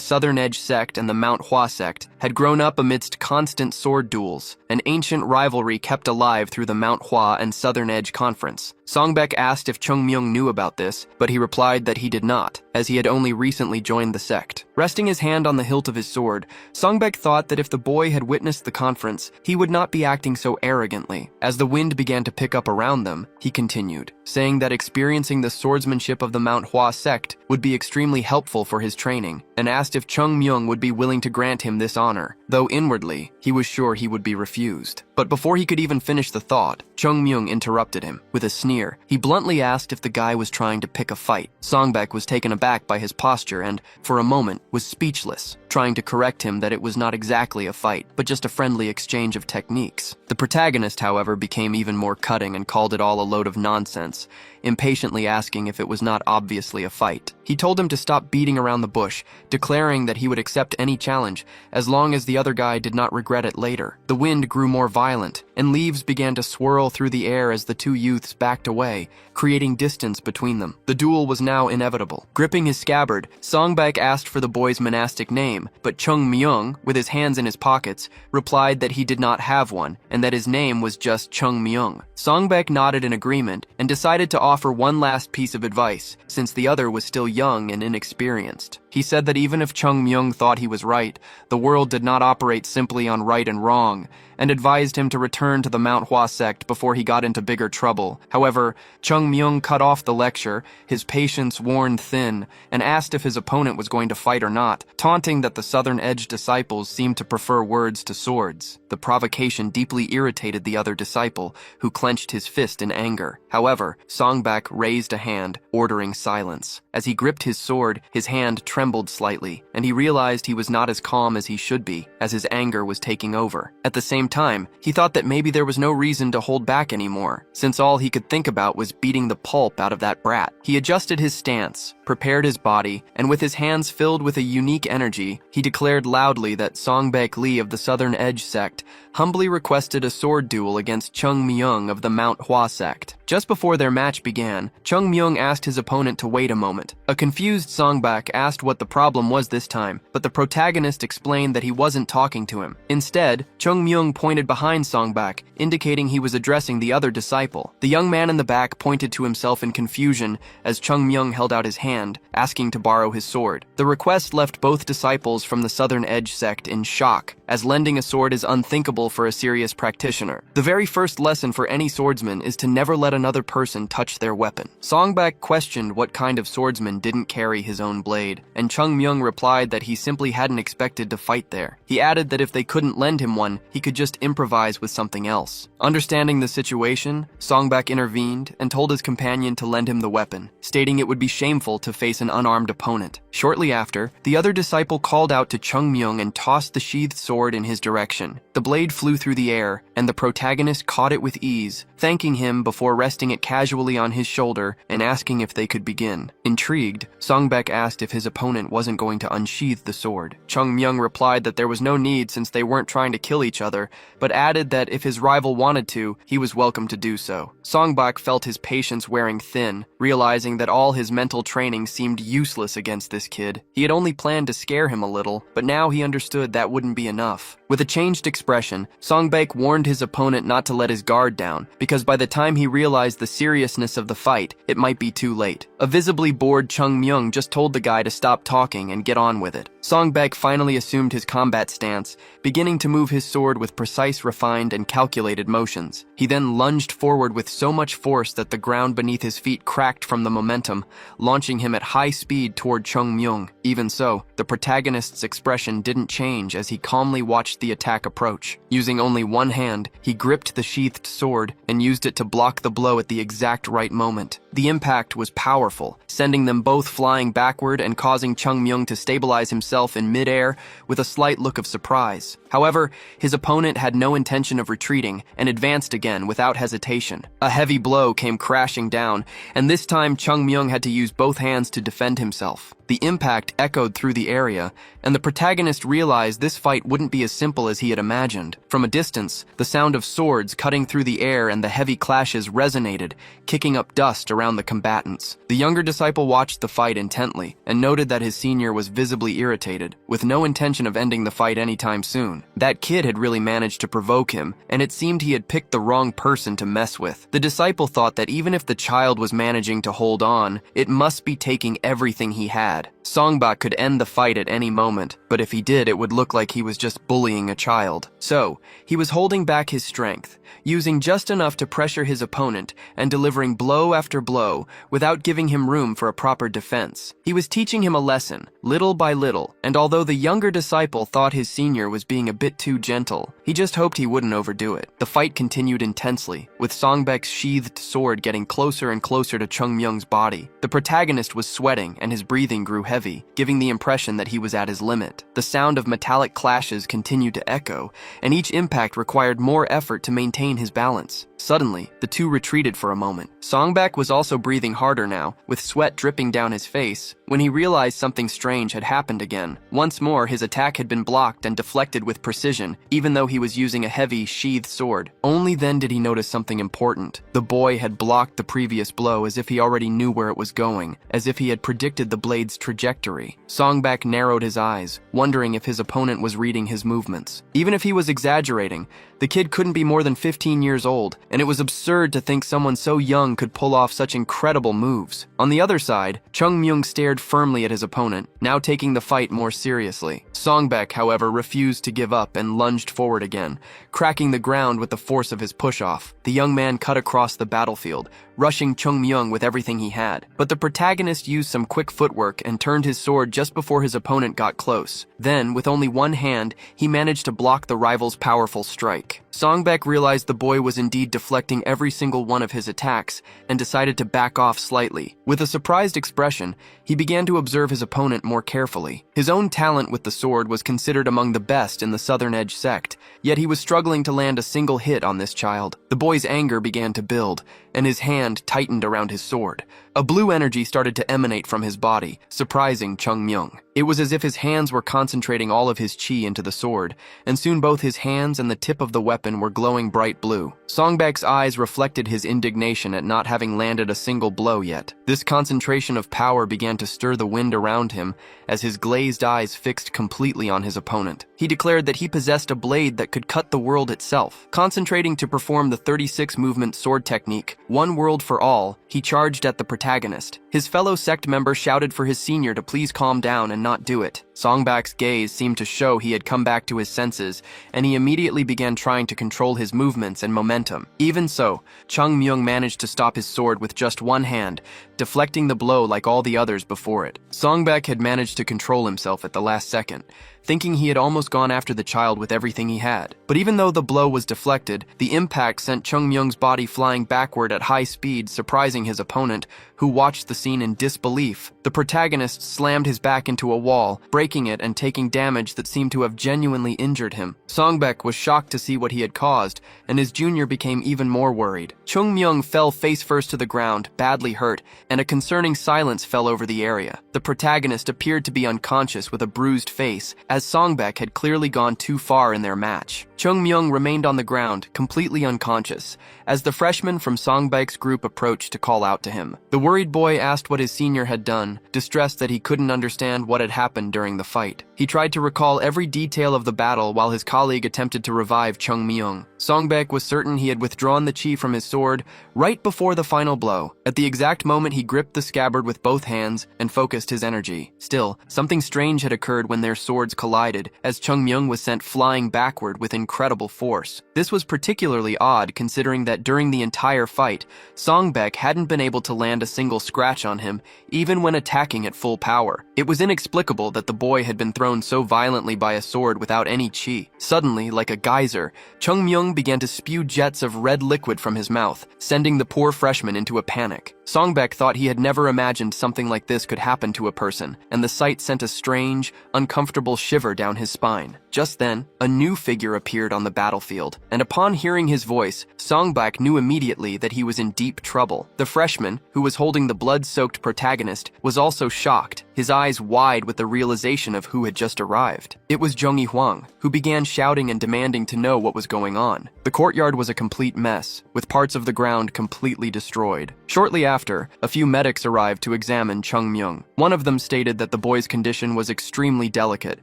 A: Southern Edge sect and the Mount Hua sect had grown up amidst constant sword duels, an ancient rivalry kept alive through the Mount Hua and Southern Edge conference. Songbak asked if Chung Myung knew about this, but he replied that he did not, as he had only recently joined the sect. Resting his hand on the hilt of his sword, Songbak thought that if the boy had witnessed the conference, he would not be acting so arrogantly. As the wind began to pick up around them, he continued, saying that experiencing the swordsmanship of the Mount Hua sect would be extremely helpful for his training, and asked if Chung Myung would be willing to grant him this honor, though inwardly, he was sure he would be refused. But before he could even finish the thought, Chung Myung interrupted him. With a sneer, he bluntly asked if the guy was trying to pick a fight. Songbak was taken aback by his posture and, for a moment, was speechless, trying to correct him that it was not exactly a fight, but just a friendly exchange of techniques. The protagonist, however, became even more cutting and called it all a load of nonsense, impatiently asking if it was not obviously a fight. He told him to stop beating around the bush, declaring that he would accept any challenge as long as the other guy did not regret it later. The wind grew more violent, and leaves began to swirl through the air as the two youths backed away, creating distance between them. The duel was now inevitable. Gripping his scabbard, Songbak asked for the boy's monastic name, but Chung Myung, with his hands in his pockets, replied that he did not have one, and that his name was just Chung Myung. Songbak nodded in agreement and decided to offer one last piece of advice, since the other was still young and inexperienced. He said that even if Chung Myung thought he was right, the world did not operate simply on right and wrong, and advised him to return to the Mount Hua sect before he got into bigger trouble. However, Chung Myung cut off the lecture, his patience worn thin, and asked if his opponent was going to fight or not, taunting that the Southern Edge disciples seemed to prefer words to swords. The provocation deeply irritated the other disciple, who clenched his fist in anger. However, Songbak raised a hand, ordering silence. As he gripped his sword, his hand trembled slightly, and he realized he was not as calm as he should be, as his anger was taking over. At the same time, he thought that maybe there was no reason to hold back anymore, since all he could think about was beating the pulp out of that brat. He adjusted his stance, prepared his body, and with his hands filled with a unique energy, he declared loudly that Songbak Lee of the Southern Edge sect humbly requested a sword duel against Chung Myung of the Mount Hua sect. Just before their match began, Chung Myung asked his opponent to wait a moment. A confused Songbak asked what the problem was this time, but the protagonist explained that he wasn't talking to him. Instead, Chung Myung pointed behind Songbak, indicating he was addressing the other disciple. The young man in the back pointed to himself in confusion as Chung Myung held out his hand, asking to borrow his sword. The request left both disciples from the Southern Edge sect in shock, as lending a sword is unthinkable manual for a serious practitioner. The very first lesson for any swordsman is to never let another person touch their weapon. Songbak questioned what kind of swordsman didn't carry his own blade, and Chung Myung replied that he simply hadn't expected to fight there. He added that if they couldn't lend him one, he could just improvise with something else. Understanding the situation, Songbak intervened and told his companion to lend him the weapon, stating it would be shameful to face an unarmed opponent. Shortly after, the other disciple called out to Chung Myung and tossed the sheathed sword in his direction. The blade flew through the air, and the protagonist caught it with ease, thanking him before resting it casually on his shoulder and asking if they could begin. Intrigued, Songbak asked if his opponent wasn't going to unsheath the sword. Chung Myung replied that there was no need since they weren't trying to kill each other, but added that if his rival wanted to, he was welcome to do so. Songbak felt his patience wearing thin, realizing that all his mental training seemed useless against this kid. He had only planned to scare him a little, but now he understood that wouldn't be enough. With a changed expression, Songbak warned his opponent not to let his guard down, because by the time he realized the seriousness of the fight, it might be too late. A visibly bored Chung Myung just told the guy to stop talking and get on with it. Songbak finally assumed his combat stance, beginning to move his sword with precise, refined, and calculated motions. He then lunged forward with so much force that the ground beneath his feet cracked from the momentum, launching him at high speed toward Chung Myung. Even so, the protagonist's expression didn't change as he calmly watched the attack approach. Using only one hand, he gripped the sheathed sword and used it to block the blow at the exact right moment. The impact was powerful, sending them both flying backward and causing Chung Myung to stabilize himself in midair with a slight look of surprise. However, his opponent had no intention of retreating and advanced again without hesitation. A heavy blow came crashing down, and this time Chung Myung had to use both hands to defend himself. The impact echoed through the area, and the protagonist realized this fight wouldn't be as simple as he had imagined. From a distance, the sound of swords cutting through the air and the heavy clashes resonated, kicking up dust around the combatants. The younger disciple watched the fight intently and noted that his senior was visibly irritated, with no intention of ending the fight anytime soon. That kid had really managed to provoke him, and it seemed he had picked the wrong person to mess with. The disciple thought that even if the child was managing to hold on, it must be taking everything he had. Songbak could end the fight at any moment, but if he did, it would look like he was just bullying a child. So, he was holding back his strength, using just enough to pressure his opponent and delivering blow after blow without giving him room for a proper defense. He was teaching him a lesson, little by little, and although the younger disciple thought his senior was being a bit too gentle, he just hoped he wouldn't overdo it. The fight continued intensely, with Songbak's sheathed sword getting closer and closer to Chung Myung's body. The protagonist was sweating and his breathing grew heavy, giving the impression that he was at his limit. The sound of metallic clashes continued to echo, and each impact required more effort to maintain his balance. Suddenly, the two retreated for a moment. Songbak was also breathing harder now, with sweat dripping down his face, when he realized something strange had happened again. Once more, his attack had been blocked and deflected with precision, even though he was using a heavy, sheathed sword. Only then did he notice something important. The boy had blocked the previous blow as if he already knew where it was going, as if he had predicted the blade's trajectory. Songbak narrowed his eyes, wondering if his opponent was reading his movements. Even if he was exaggerating, the kid couldn't be more than 15 years old, and it was absurd to think someone so young could pull off such incredible moves. On the other side, Chung Myung stared firmly at his opponent, now taking the fight more seriously. Songbak, however, refused to give up and lunged forward again, cracking the ground with the force of his push-off. The young man cut across the battlefield, rushing Chung Myung with everything he had. But the protagonist used some quick footwork and turned his sword just before his opponent got close. Then, with only one hand, he managed to block the rival's powerful strike. Songbak realized the boy was indeed deflecting every single one of his attacks and decided to back off slightly. With a surprised expression, he began to observe his opponent more carefully. His own talent with the sword was considered among the best in the Southern Edge sect, yet he was struggling to land a single hit on this child. The boy's anger began to build, and his hand tightened around his sword. A blue energy started to emanate from his body, surprising Chung Myung. It was as if his hands were concentrating all of his chi into the sword, and soon both his hands and the tip of the weapon were glowing bright blue. Songbak's eyes reflected his indignation at not having landed a single blow yet. This concentration of power began to stir the wind around him as his glazed eyes fixed completely on his opponent. He declared that he possessed a blade that could cut the world itself. Concentrating to perform the 36 movement sword technique, one world World for All, he charged at the protagonist. His fellow sect member shouted for his senior to please calm down and not do it. Songbak's gaze seemed to show he had come back to his senses, and he immediately began trying to control his movements and momentum. Even so, Chung Myung managed to stop his sword with just one hand, deflecting the blow like all the others before it. Songbak had managed to control himself at the last second, thinking he had almost gone after the child with everything he had. But even though the blow was deflected, the impact sent Chung Myung's body flying backward at high speed, surprising his opponent, who watched the scene in disbelief. The protagonist slammed his back into a wall, breaking it and taking damage that seemed to have genuinely injured him. Songbak was shocked to see what he had caused, and his junior became even more worried. Chung Myung fell face first to the ground, badly hurt, and a concerning silence fell over the area. The protagonist appeared to be unconscious with a bruised face, as Songbak had clearly gone too far in their match. Chung Myung remained on the ground, completely unconscious, as the freshman from Songbak's group approached to call out to him. The worried boy asked what his senior had done, distressed that he couldn't understand what had happened during the fight. He tried to recall every detail of the battle while his colleague attempted to revive Chung Myung. Songbak was certain he had withdrawn the chi from his sword right before the final blow. At the exact moment, he gripped the scabbard with both hands and focused his energy. Still, something strange had occurred when their swords collided, as Chung Myung was sent flying backward with incredible force. This was particularly odd considering that during the entire fight, Songbak hadn't been able to land a single scratch on him, even when attacking at full power. It was inexplicable that the boy had been thrown so violently by a sword without any chi. Suddenly, like a geyser, Chung Myung began to spew jets of red liquid from his mouth, sending the poor freshman into a panic. Songbak thought he had never imagined something like this could happen to a person, and the sight sent a strange, uncomfortable shiver down his spine. Just then, a new figure appeared on the battlefield, and upon hearing his voice, Songbak knew immediately that he was in deep trouble. The freshman, who was holding the blood-soaked protagonist, was also shocked, his eyes wide with the realization of who had just arrived. It was Zhongyi Huang, who began shouting and demanding to know what was going on. The courtyard was a complete mess, with parts of the ground completely destroyed. Shortly after, a few medics arrived to examine Chung Myung. One of them stated that the boy's condition was extremely delicate,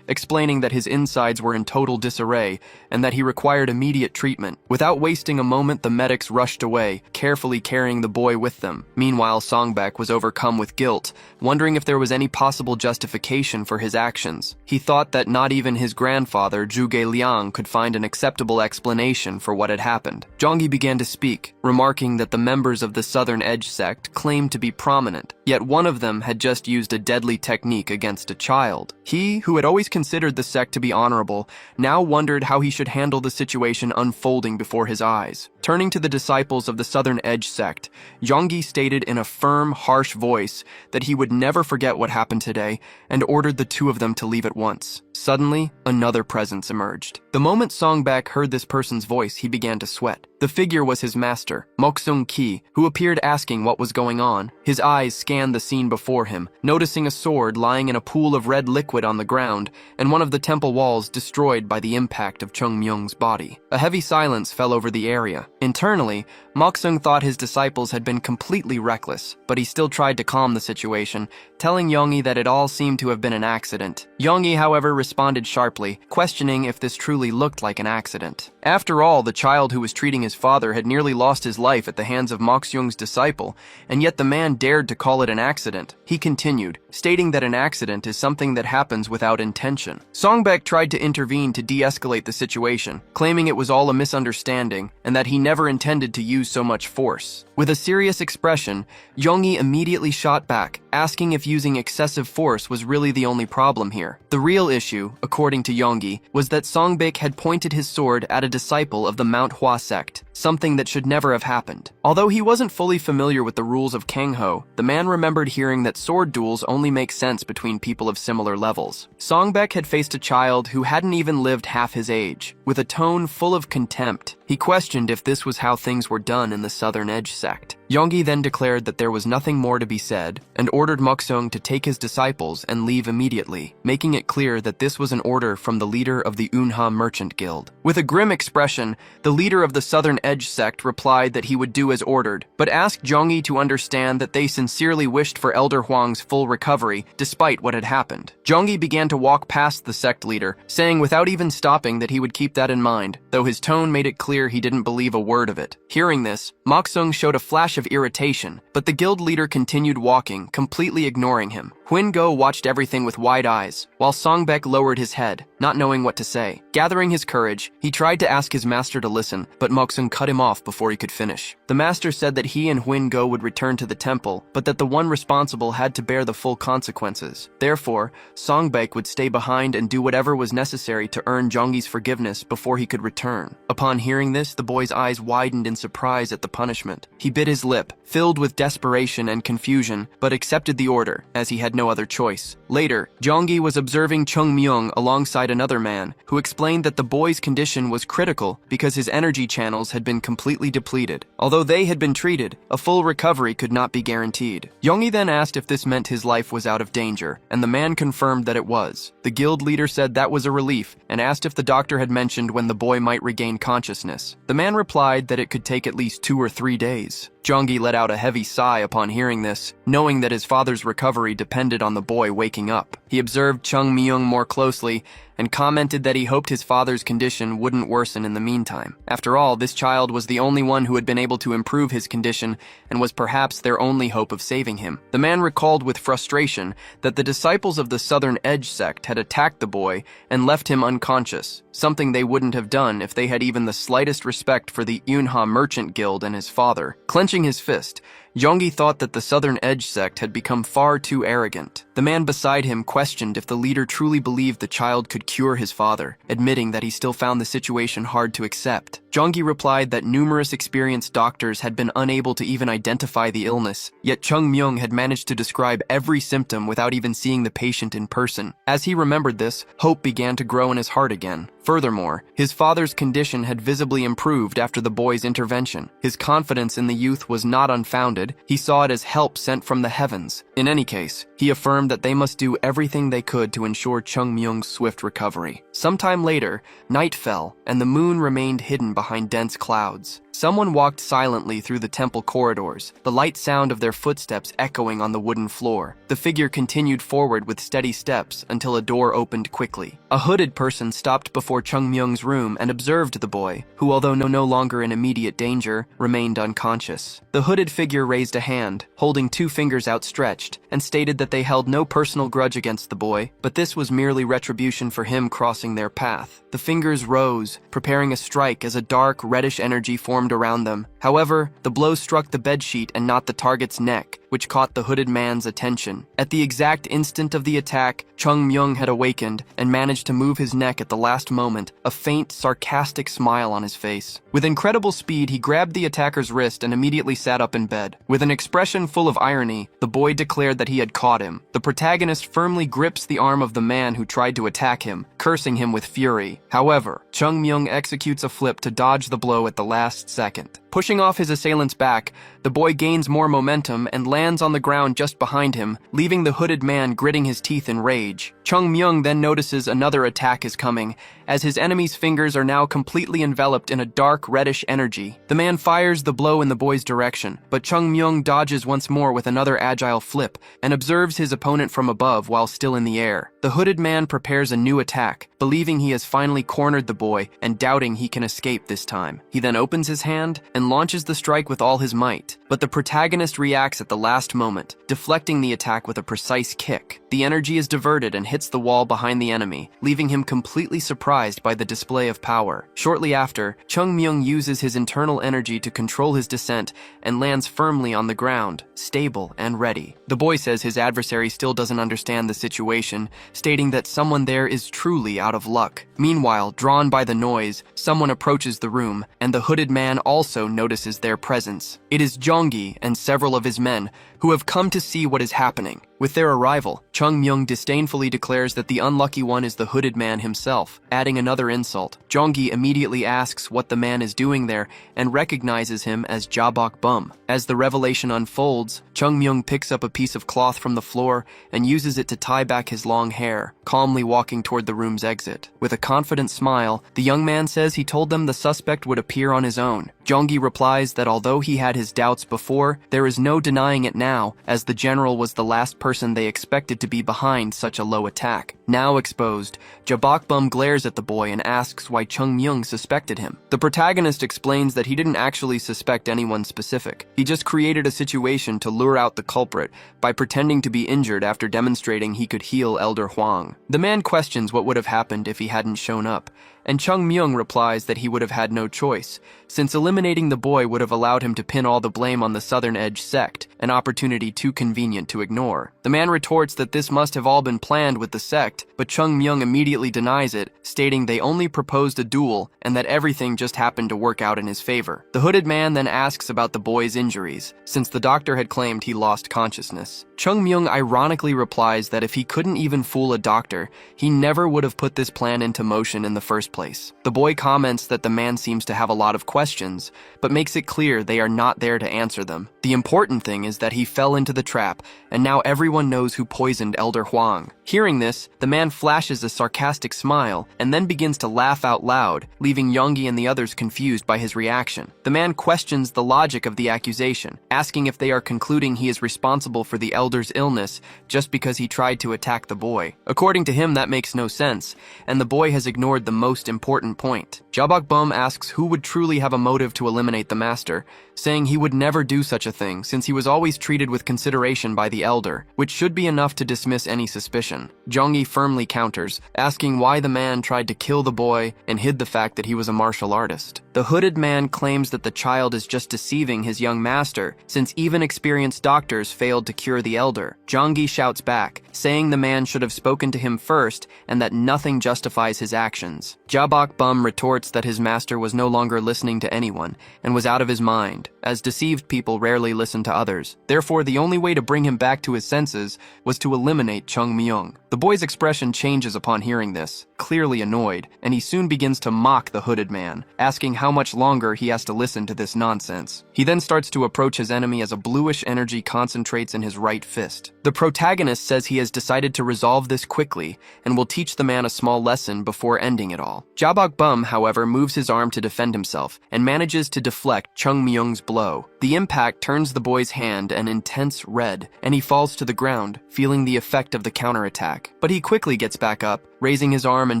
A: explaining that his insides were in total disarray and that he required immediate treatment. Without wasting a moment, the medics rushed away, carefully carrying the boy with them. Meanwhile, Songbak was overcome with guilt, wondering if there was any possible justification for his actions. He thought that not even his grandfather, Zhuge Liang, could find an acceptable explanation for what had happened. Zhongyi began to speak, remarking that the members of the Southern Edge sect claimed to be prominent, yet one of them had just used a deadly technique against a child. He, who had always considered the sect to be honorable, now wondered how he should handle the situation unfolding before his eyes. Turning to the disciples of the Southern Edge sect, Zhongyi stated in a firm, harsh voice that he would never forget what happened today and ordered the two of them to leave at once. Suddenly, another presence emerged. The moment Songbak heard this person's voice, he began to sweat. The figure was his master, Moksung Ki, who appeared asking what was going on. His eyes scanned the scene before him, noticing a sword lying in a pool of red liquid on the ground and one of the temple walls destroyed by the impact of Chung Myung's body. A heavy silence fell over the area. Internally, Moksung thought his disciples had been completely reckless, but he still tried to calm the situation, telling Yongyi that it all seemed to have been an accident. Yongyi, however, responded sharply, questioning if this truly looked like an accident. After all, the child who was treating his father had nearly lost his life at the hands of Moksung's disciple, and yet the man dared to call it an accident. He continued, stating that an accident is something that happens without intention. Songbak tried to intervene to de-escalate the situation, claiming it was all a misunderstanding and that he never intended to use so much force. With a serious expression, Yongyi immediately shot back, asking if using excessive force was really the only problem here. The real issue, according to Yongyi, was that Songbak had pointed his sword at a disciple of the Manhwa sect, something that should never have happened. Although he wasn't fully familiar with the rules of Kangho, the man remembered hearing that sword duels only make sense between people of similar levels. Songbak had faced a child who hadn't even lived half his age. With a tone full of contempt, he questioned if this was how things were done in the Southern Edge sect. Yongyi then declared that there was nothing more to be said and ordered Moksung to take his disciples and leave immediately, making it clear that this was an order from the leader of the Unha Merchant Guild. With a grim expression, the leader of the Southern Edge sect replied that he would do as ordered, but asked Zhongyi to understand that they sincerely wished for Elder Huang's full recovery despite what had happened. Zhongyi began to walk past the sect leader, saying without even stopping that he would keep that in mind, though his tone made it clear he didn't believe a word of it. Hearing this, Moksung showed a flash of irritation, but the guild leader continued walking, completely ignoring him. Huingo watched everything with wide eyes, while Songbek lowered his head, not knowing what to say. Gathering his courage, he tried to ask his master to listen, but Moksung cut him off before he could finish. The master said that he and Huingo would return to the temple, but that the one responsible had to bear the full consequences. Therefore, Songbek would stay behind and do whatever was necessary to earn Zhongyi's forgiveness before he could return. Upon hearing this, the boy's eyes widened in surprise at the punishment. He bit his lip, filled with desperation and confusion, but accepted the order, as he had no other choice. Later, Zhongyi was observing Chung Myung alongside another man, who explained that the boy's condition was critical because his energy channels had been completely depleted. Although they had been treated, a full recovery could not be guaranteed. Zhongyi then asked if this meant his life was out of danger, and the man confirmed that it was. The guild leader said that was a relief, and asked if the doctor had mentioned when the boy might regain consciousness. The man replied that it could take at least 2 or 3 days. Zhongyi let out a heavy sigh upon hearing this, knowing that his father's recovery depended on the boy waking up. He observed Chung Myung more closely and commented that he hoped his father's condition wouldn't worsen in the meantime. After all, this child was the only one who had been able to improve his condition and was perhaps their only hope of saving him. The man recalled with frustration that the disciples of the Southern Edge sect had attacked the boy and left him unconscious, something they wouldn't have done if they had even the slightest respect for the Yunha Merchant Guild and his father. Clenching his fist, Zhongyi thought that the Southern Edge sect had become far too arrogant. The man beside him questioned if the leader truly believed the child could cure his father, admitting that he still found the situation hard to accept. Zhongyi replied that numerous experienced doctors had been unable to even identify the illness, yet Chung Myung had managed to describe every symptom without even seeing the patient in person. As he remembered this, hope began to grow in his heart again. Furthermore, his father's condition had visibly improved after the boy's intervention. His confidence in the youth was not unfounded. He saw it as help sent from the heavens. In any case, he affirmed that they must do everything they could to ensure Chung Myung's swift recovery. Sometime later, night fell, and the moon remained hidden behind dense clouds. Someone walked silently through the temple corridors, the light sound of their footsteps echoing on the wooden floor. The figure continued forward with steady steps until a door opened quickly. A hooded person stopped before Chung Myung's room and observed the boy, who, although no longer in immediate danger, remained unconscious. The hooded figure raised a hand, holding 2 fingers outstretched, and stated that they held no personal grudge against the boy, but this was merely retribution for him crossing their path. The fingers rose, preparing a strike as a dark, reddish energy formed around them. However, the blow struck the bedsheet and not the target's neck, which caught the hooded man's attention. At the exact instant of the attack, Chung Myung had awakened and managed to move his neck at the last moment, a faint, sarcastic smile on his face. With incredible speed, he grabbed the attacker's wrist and immediately sat up in bed. With an expression full of irony, the boy declared that he had caught him. The protagonist firmly grips the arm of the man who tried to attack him, cursing him with fury. However, Chung Myung executes a flip to dodge the blow at the last second. Pushing off his assailant's back, the boy gains more momentum and lands on the ground just behind him, leaving the hooded man gritting his teeth in rage. Chung Myung then notices another attack is coming, as his enemy's fingers are now completely enveloped in a dark reddish energy. The man fires the blow in the boy's direction, but Chung Myung dodges once more with another agile flip and observes his opponent from above while still in the air. The hooded man prepares a new attack, believing he has finally cornered the boy and doubting he can escape this time. He then opens his hand and launches the strike with all his might, but the protagonist reacts at the last moment, deflecting the attack with a precise kick. The energy is diverted and hits the wall behind the enemy, leaving him completely surprised by the display of power. Shortly after, Chung Myung uses his internal energy to control his descent and lands firmly on the ground, stable and ready. The boy says his adversary still doesn't understand the situation, stating that someone there is truly out of luck. Meanwhile, drawn by the noise, someone approaches the room, and the hooded man also notices their presence. It is Zhongyi and several of his men, who have come to see what is happening. With their arrival, Chung Myung disdainfully declares that the unlucky one is the hooded man himself, adding another insult. Jonggi immediately asks what the man is doing there and recognizes him as Jabok Bum. As the revelation unfolds, Chung Myung picks up a piece of cloth from the floor and uses it to tie back his long hair, calmly walking toward the room's exit. With a confident smile, the young man says he told them the suspect would appear on his own. Jonggi replies that although he had his doubts before, there is no denying it now, as the general was the last person they expected to be behind such a low attack. Now exposed, Jabok Bum glares at the boy and asks why Chung Myung suspected him. The protagonist explains that he didn't actually suspect anyone specific. He just created a situation to lure out the culprit by pretending to be injured after demonstrating he could heal Elder Huang. The man questions what would have happened if he hadn't shown up, and Chung Myung replies that he would have had no choice, since eliminating the boy would have allowed him to pin all the blame on the Southern Edge sect, an opportunity too convenient to ignore. The man retorts that this must have all been planned with the sect, but Chung Myung immediately denies it, stating they only proposed a duel and that everything just happened to work out in his favor. The hooded man then asks about the boy's injuries, since the doctor had claimed he lost consciousness. Chung Myung ironically replies that if he couldn't even fool a doctor, he never would have put this plan into motion in the first place. The boy comments that the man seems to have a lot of questions, but makes it clear they are not there to answer them. The important thing is that he fell into the trap, and now everyone knows who poisoned Elder Huang. Hearing this, the man flashes a sarcastic smile and then begins to laugh out loud, leaving Yonggi and the others confused by his reaction. The man questions the logic of the accusation, asking if they are concluding he is responsible for the elder's illness just because he tried to attack the boy. According to him, that makes no sense, and the boy has ignored the most important point. Jabok Bum asks who would truly have a motive to eliminate the master, saying he would never do such a thing since he was always treated with consideration by the elder, which should be enough to dismiss any suspicion. Jonggi firmly counters, asking why the man tried to kill the boy and hid the fact that he was a martial artist. The hooded man claims that the child is just deceiving his young master, since even experienced doctors failed to cure the elder. Jonggi shouts back, saying the man should have spoken to him first and that nothing justifies his actions. Jabok Bum retorts that his master was no longer listening to anyone and was out of his mind, as deceived people rarely listen to others. Therefore, the only way to bring him back to his senses was to eliminate Chung Myung. The boy's expression changes upon hearing this, clearly annoyed, and he soon begins to mock the hooded man, asking how much longer he has to listen to this nonsense. He then starts to approach his enemy as a bluish energy concentrates in his right fist. The protagonist says he has decided to resolve this quickly and will teach the man a small lesson before ending it all. Jabok Bum, however, moves his arm to defend himself and manages to deflect Chung Myung's blow. The impact turns the boy's hand an intense red, and he falls to the ground, feeling the effect of the counterattack. But he quickly gets back up, raising his arm and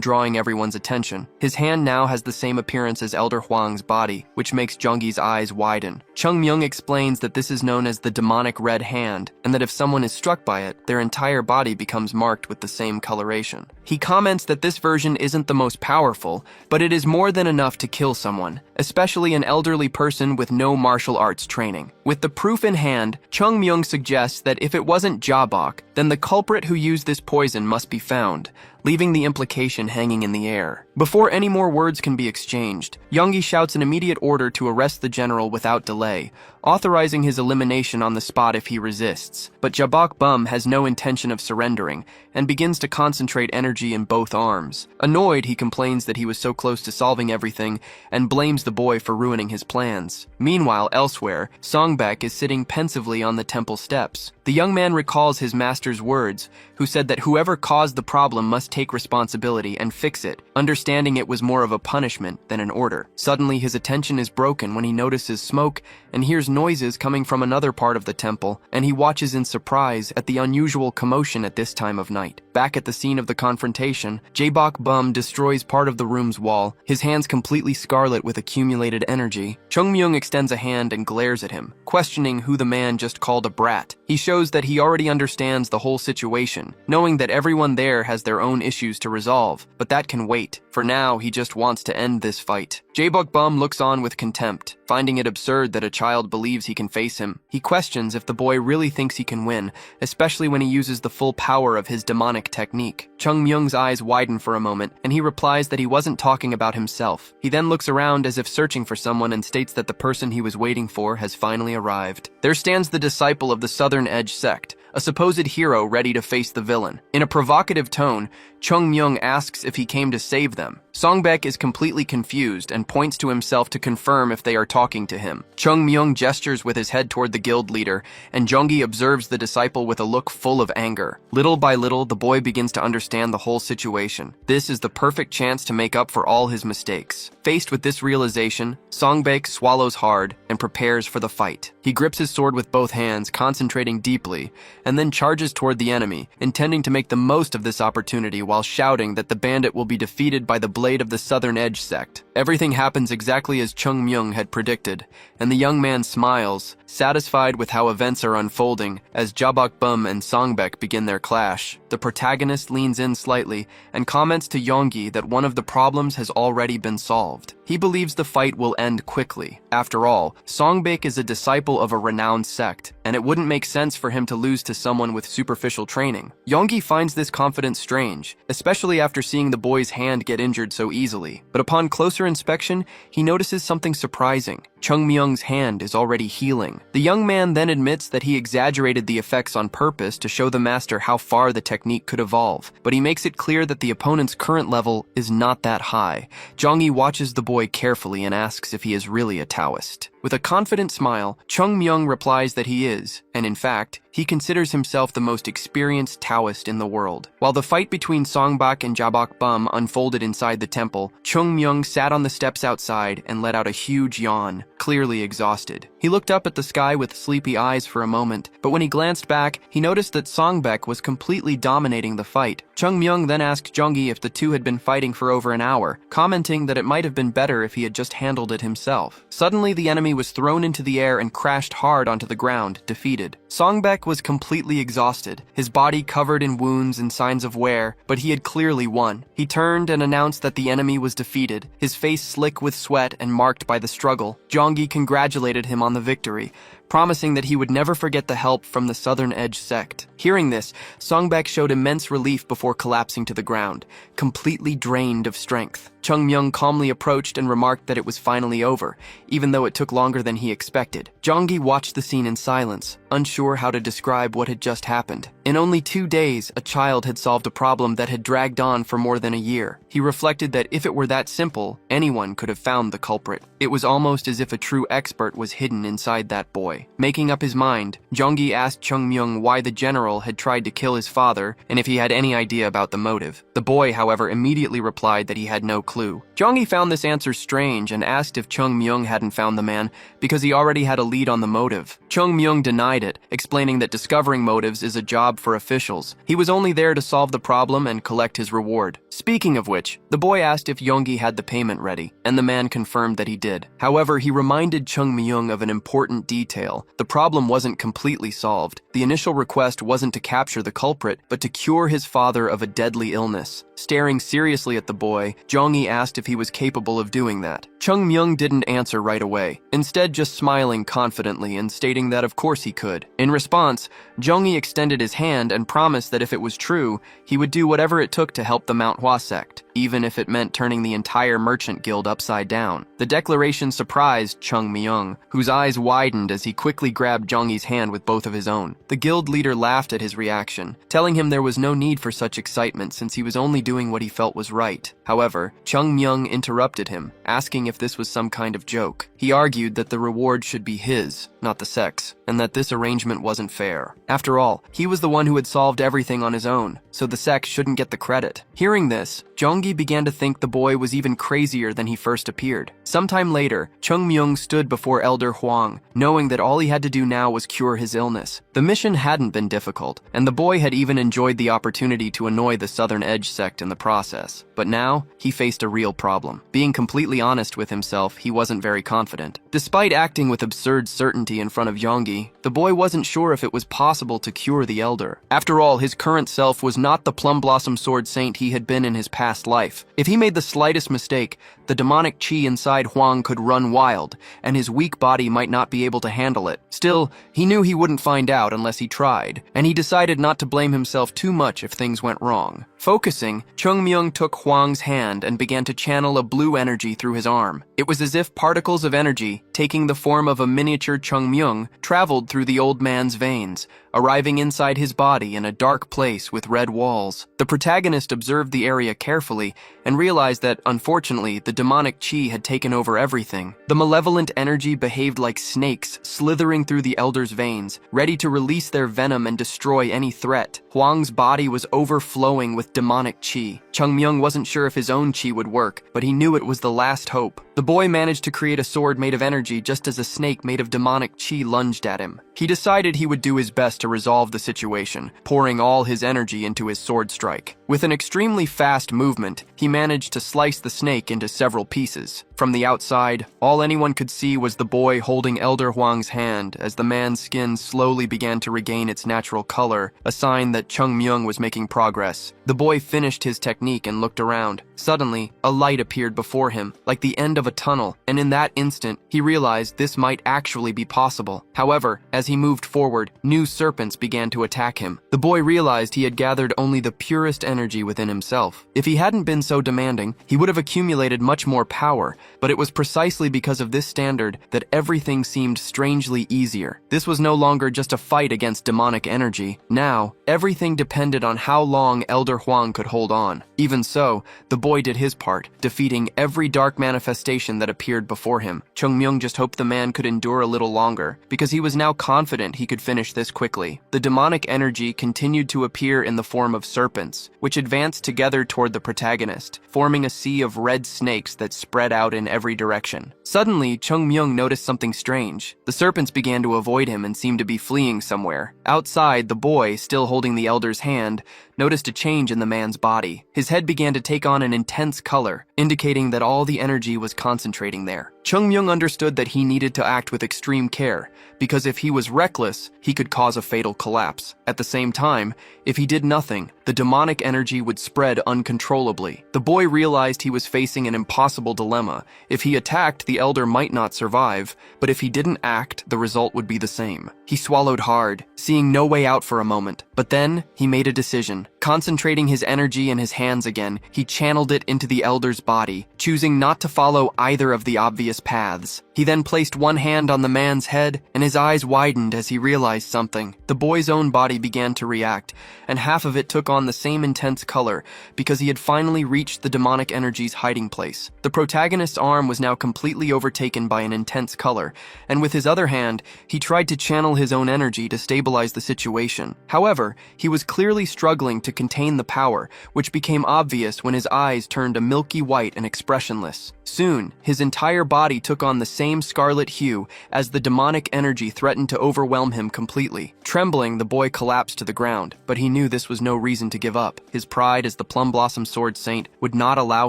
A: drawing everyone's attention. His hand now has the same appearance as Elder Huang's body, which makes Jonggi's eyes widen. Chung Myung explains that this is known as the demonic red hand, and that if someone is struck by it, their entire body becomes marked with the same coloration. He comments that this version isn't the most powerful, but it is more than enough to kill someone, especially an elderly person with no martial arts training. With the proof in hand, Chung Myung suggests that if it wasn't Jabok, then the culprit who used this poison must be found, leaving the implication hanging in the air. Before any more words can be exchanged, Yonggi shouts an immediate order to arrest the general without delay, authorizing his elimination on the spot if he resists. But Jabok Bum has no intention of surrendering and begins to concentrate energy in both arms. Annoyed, he complains that he was so close to solving everything and blames the boy for ruining his plans. Meanwhile, elsewhere, Songbek is sitting pensively on the temple steps. The young man recalls his master's words, who said that whoever caused the problem must take responsibility and fix it, understanding it was more of a punishment than an order. Suddenly, his attention is broken when he notices smoke and hears noises coming from another part of the temple, and he watches in surprise at the unusual commotion at this time of night. Back at the scene of the confrontation, Jabok Bum destroys part of the room's wall, his hands completely scarlet with accumulated energy. Chung Myung extends a hand and glares at him, questioning who the man just called a brat. He shows that he already understands the whole situation, knowing that everyone there has their own issues to resolve, but that can wait. For now, he just wants to end this fight. Jabok Bum looks on with contempt, finding it absurd that a child believes he can face him. He questions if the boy really thinks he can win, especially when he uses the full power of his demonic technique. Chung Myung's eyes widen for a moment, and he replies that he wasn't talking about himself. He then looks around as if searching for someone and states that the person he was waiting for has finally arrived. There stands the disciple of the Southern Edge sect, a supposed hero ready to face the villain. In a provocative tone, Chung Myung asks if he came to save them. Songbek is completely confused and points to himself to confirm if they are talking to him. Chung Myung gestures with his head toward the guild leader, and Jonggi observes the disciple with a look full of anger. Little by little, the boy begins to understand the whole situation. This is the perfect chance to make up for all his mistakes. Faced with this realization, Songbek swallows hard and prepares for the fight. He grips his sword with both hands, concentrating deeply, and then charges toward the enemy, intending to make the most of this opportunity while shouting that the bandit will be defeated by the blade of the Southern Edge sect. Everything happens exactly as Chung Myung had predicted, and the young man smiles, satisfied with how events are unfolding as Jabok Bum and Songbek begin their clash. The protagonist leans in slightly and comments to Yonggi that one of the problems has already been solved. He believes the fight will end quickly. After all, Songbek is a disciple of a renowned sect, and it wouldn't make sense for him to lose to someone with superficial training. Yonggi finds this confidence strange, especially after seeing the boy's hand get injured so easily. But upon closer inspection, he notices something surprising. Chung Myung's hand is already healing. The young man then admits that he exaggerated the effects on purpose to show the master how far the technique could evolve, but he makes it clear that the opponent's current level is not that high. Jonggi watches the boy carefully and asks if he is really a Taoist. With a confident smile, Chung Myung replies that he is, and in fact, he considers himself the most experienced Taoist in the world. While the fight between Songbak and Jabok Bum unfolded inside the temple, Chung Myung sat on the steps outside and let out a huge yawn, clearly exhausted. He looked up at the sky with sleepy eyes for a moment, but when he glanced back, he noticed that Songbek was completely dominating the fight. Chung Myung then asked Jonggi if the two had been fighting for over an hour, commenting that it might have been better if he had just handled it himself. Suddenly, the enemy was thrown into the air and crashed hard onto the ground, defeated. Songbek was completely exhausted, his body covered in wounds and signs of wear, but he had clearly won. He turned and announced that the enemy was defeated, his face slick with sweat and marked by the struggle. Jonggi congratulated him on the victory, promising that he would never forget the help from the Southern Edge sect. Hearing this, Songbek showed immense relief before collapsing to the ground, completely drained of strength. Chung Myung calmly approached and remarked that it was finally over, even though it took longer than he expected. Jonggi watched the scene in silence, unsure how to describe what had just happened. In only 2 days, a child had solved a problem that had dragged on for more than a year. He reflected that if it were that simple, anyone could have found the culprit. It was almost as if a true expert was hidden inside that boy. Making up his mind, Jonggi asked Chung Myung why the general had tried to kill his father and if he had any idea about the motive. The boy, however, immediately replied that he had no clue. Jonggi found this answer strange and asked if Chung Myung hadn't found the man because he already had a lead on the motive. Chung Myung denied it, explaining that discovering motives is a job for officials. He was only there to solve the problem and collect his reward. Speaking of which, the boy asked if Yonggi had the payment ready, and the man confirmed that he did. However, he reminded Chung Myung of an important detail. The problem wasn't completely solved. The initial request wasn't to capture the culprit, but to cure his father of a deadly illness. Staring seriously at the boy, Jonggi asked if he was capable of doing that. Chung Myung didn't answer right away, instead just smiling confidently and stating that of course he could. In response, Jonggi extended his hand and promised that if it was true, he would do whatever it took to help the Manhwa sect, even if it meant turning the entire merchant guild upside down. The declaration surprised Chung Myung, whose eyes widened as he quickly grabbed Jonggi's hand with both of his own. The guild leader laughed at his reaction, telling him there was no need for such excitement since he was only doing what he felt was right. However, Chung Myung interrupted him, asking if this was some kind of joke. He argued that the reward should be his, not the sect's, and that this arrangement wasn't fair. After all, he was the one who had solved everything on his own, so the sect shouldn't get the credit. Hearing this, Jonggi began to think the boy was even crazier than he first appeared. Sometime later, Chung Myung stood before Elder Huang, knowing that all he had to do now was cure his illness. The mission hadn't been difficult, and the boy had even enjoyed the opportunity to annoy the Southern Edge sect in the process. But now, he faced a real problem. Being completely honest with himself, he wasn't very confident. Despite acting with absurd certainty in front of Jonggi, the boy wasn't sure if it was possible to cure the elder. After all, his current self was not the Plum Blossom Sword Saint he had been in his past life. If he made the slightest mistake, the demonic chi inside Huang could run wild, and his weak body might not be able to handle it. Still, he knew he wouldn't find out unless he tried, and he decided not to blame himself too much if things went wrong. Focusing, Chung Myung took Huang's hand and began to channel a blue energy through his arm. It was as if particles of energy, taking the form of a miniature Chungmyung, traveled through the old man's veins, arriving inside his body in a dark place with red walls. The protagonist observed the area carefully and realized that, unfortunately, the demonic chi had taken over everything. The malevolent energy behaved like snakes, slithering through the elder's veins, ready to release their venom and destroy any threat. Huang's body was overflowing with demonic chi. Chungmyung wasn't sure if his own chi would work, but he knew it was the last hope. The boy managed to create a sword made of energy just as a snake made of demonic chi lunged at him. He decided he would do his best to resolve the situation, pouring all his energy into his sword strike. With an extremely fast movement, he managed to slice the snake into several pieces. From the outside, all anyone could see was the boy holding Elder Huang's hand as the man's skin slowly began to regain its natural color, a sign that Chungmyung was making progress. The boy finished his technique and looked around. Suddenly, a light appeared before him, like the end of a tunnel, and in that instant, he realized this might actually be possible. However, as he moved forward, new serpents began to attack him. The boy realized he had gathered only the purest energy within himself. If he hadn't been so demanding, he would have accumulated much more power, but it was precisely because of this standard that everything seemed strangely easier. This was no longer just a fight against demonic energy. Now, everything depended on how long Elder Huang could hold on. Even so, the boy did his part, defeating every dark manifestation that appeared before him. Chungmyung just hoped the man could endure a little longer, because he was now confident he could finish this quickly. The demonic energy continued to appear in the form of serpents, which advanced together toward the protagonist, forming a sea of red snakes that spread out in every direction. Suddenly, Chungmyung noticed something strange. The serpents began to avoid him and seemed to be fleeing somewhere. Outside, the boy, still holding the elder's hand, noticed a change in the man's body. His head began to take on an intense color, indicating that all the energy was concentrating there. Chungmyung understood that he needed to act with extreme care, because if he was reckless, he could cause a fatal collapse. At the same time, if he did nothing, the demonic energy would spread uncontrollably. The boy realized he was facing an impossible dilemma. If he attacked, the elder might not survive, but if he didn't act, the result would be the same. He swallowed hard, seeing no way out for a moment, but then he made a decision. Concentrating his energy in his hands again, he channeled it into the elder's body, choosing not to follow either of the obvious paths. He then placed one hand on the man's head, and his eyes widened as he realized something. The boy's own body began to react, and half of it took on the same intense color because he had finally reached the demonic energy's hiding place. The protagonist's arm was now completely overtaken by an intense color, and with his other hand, he tried to channel his own energy to stabilize the situation. However, he was clearly struggling to contain the power, which became obvious when his eyes turned a milky white and expressionless. Soon, his entire body took on the same scarlet hue as the demonic energy threatened to overwhelm him completely. Trembling, the boy collapsed to the ground, but he knew this was no reason to give up. His pride as the Plum Blossom Sword Saint would not allow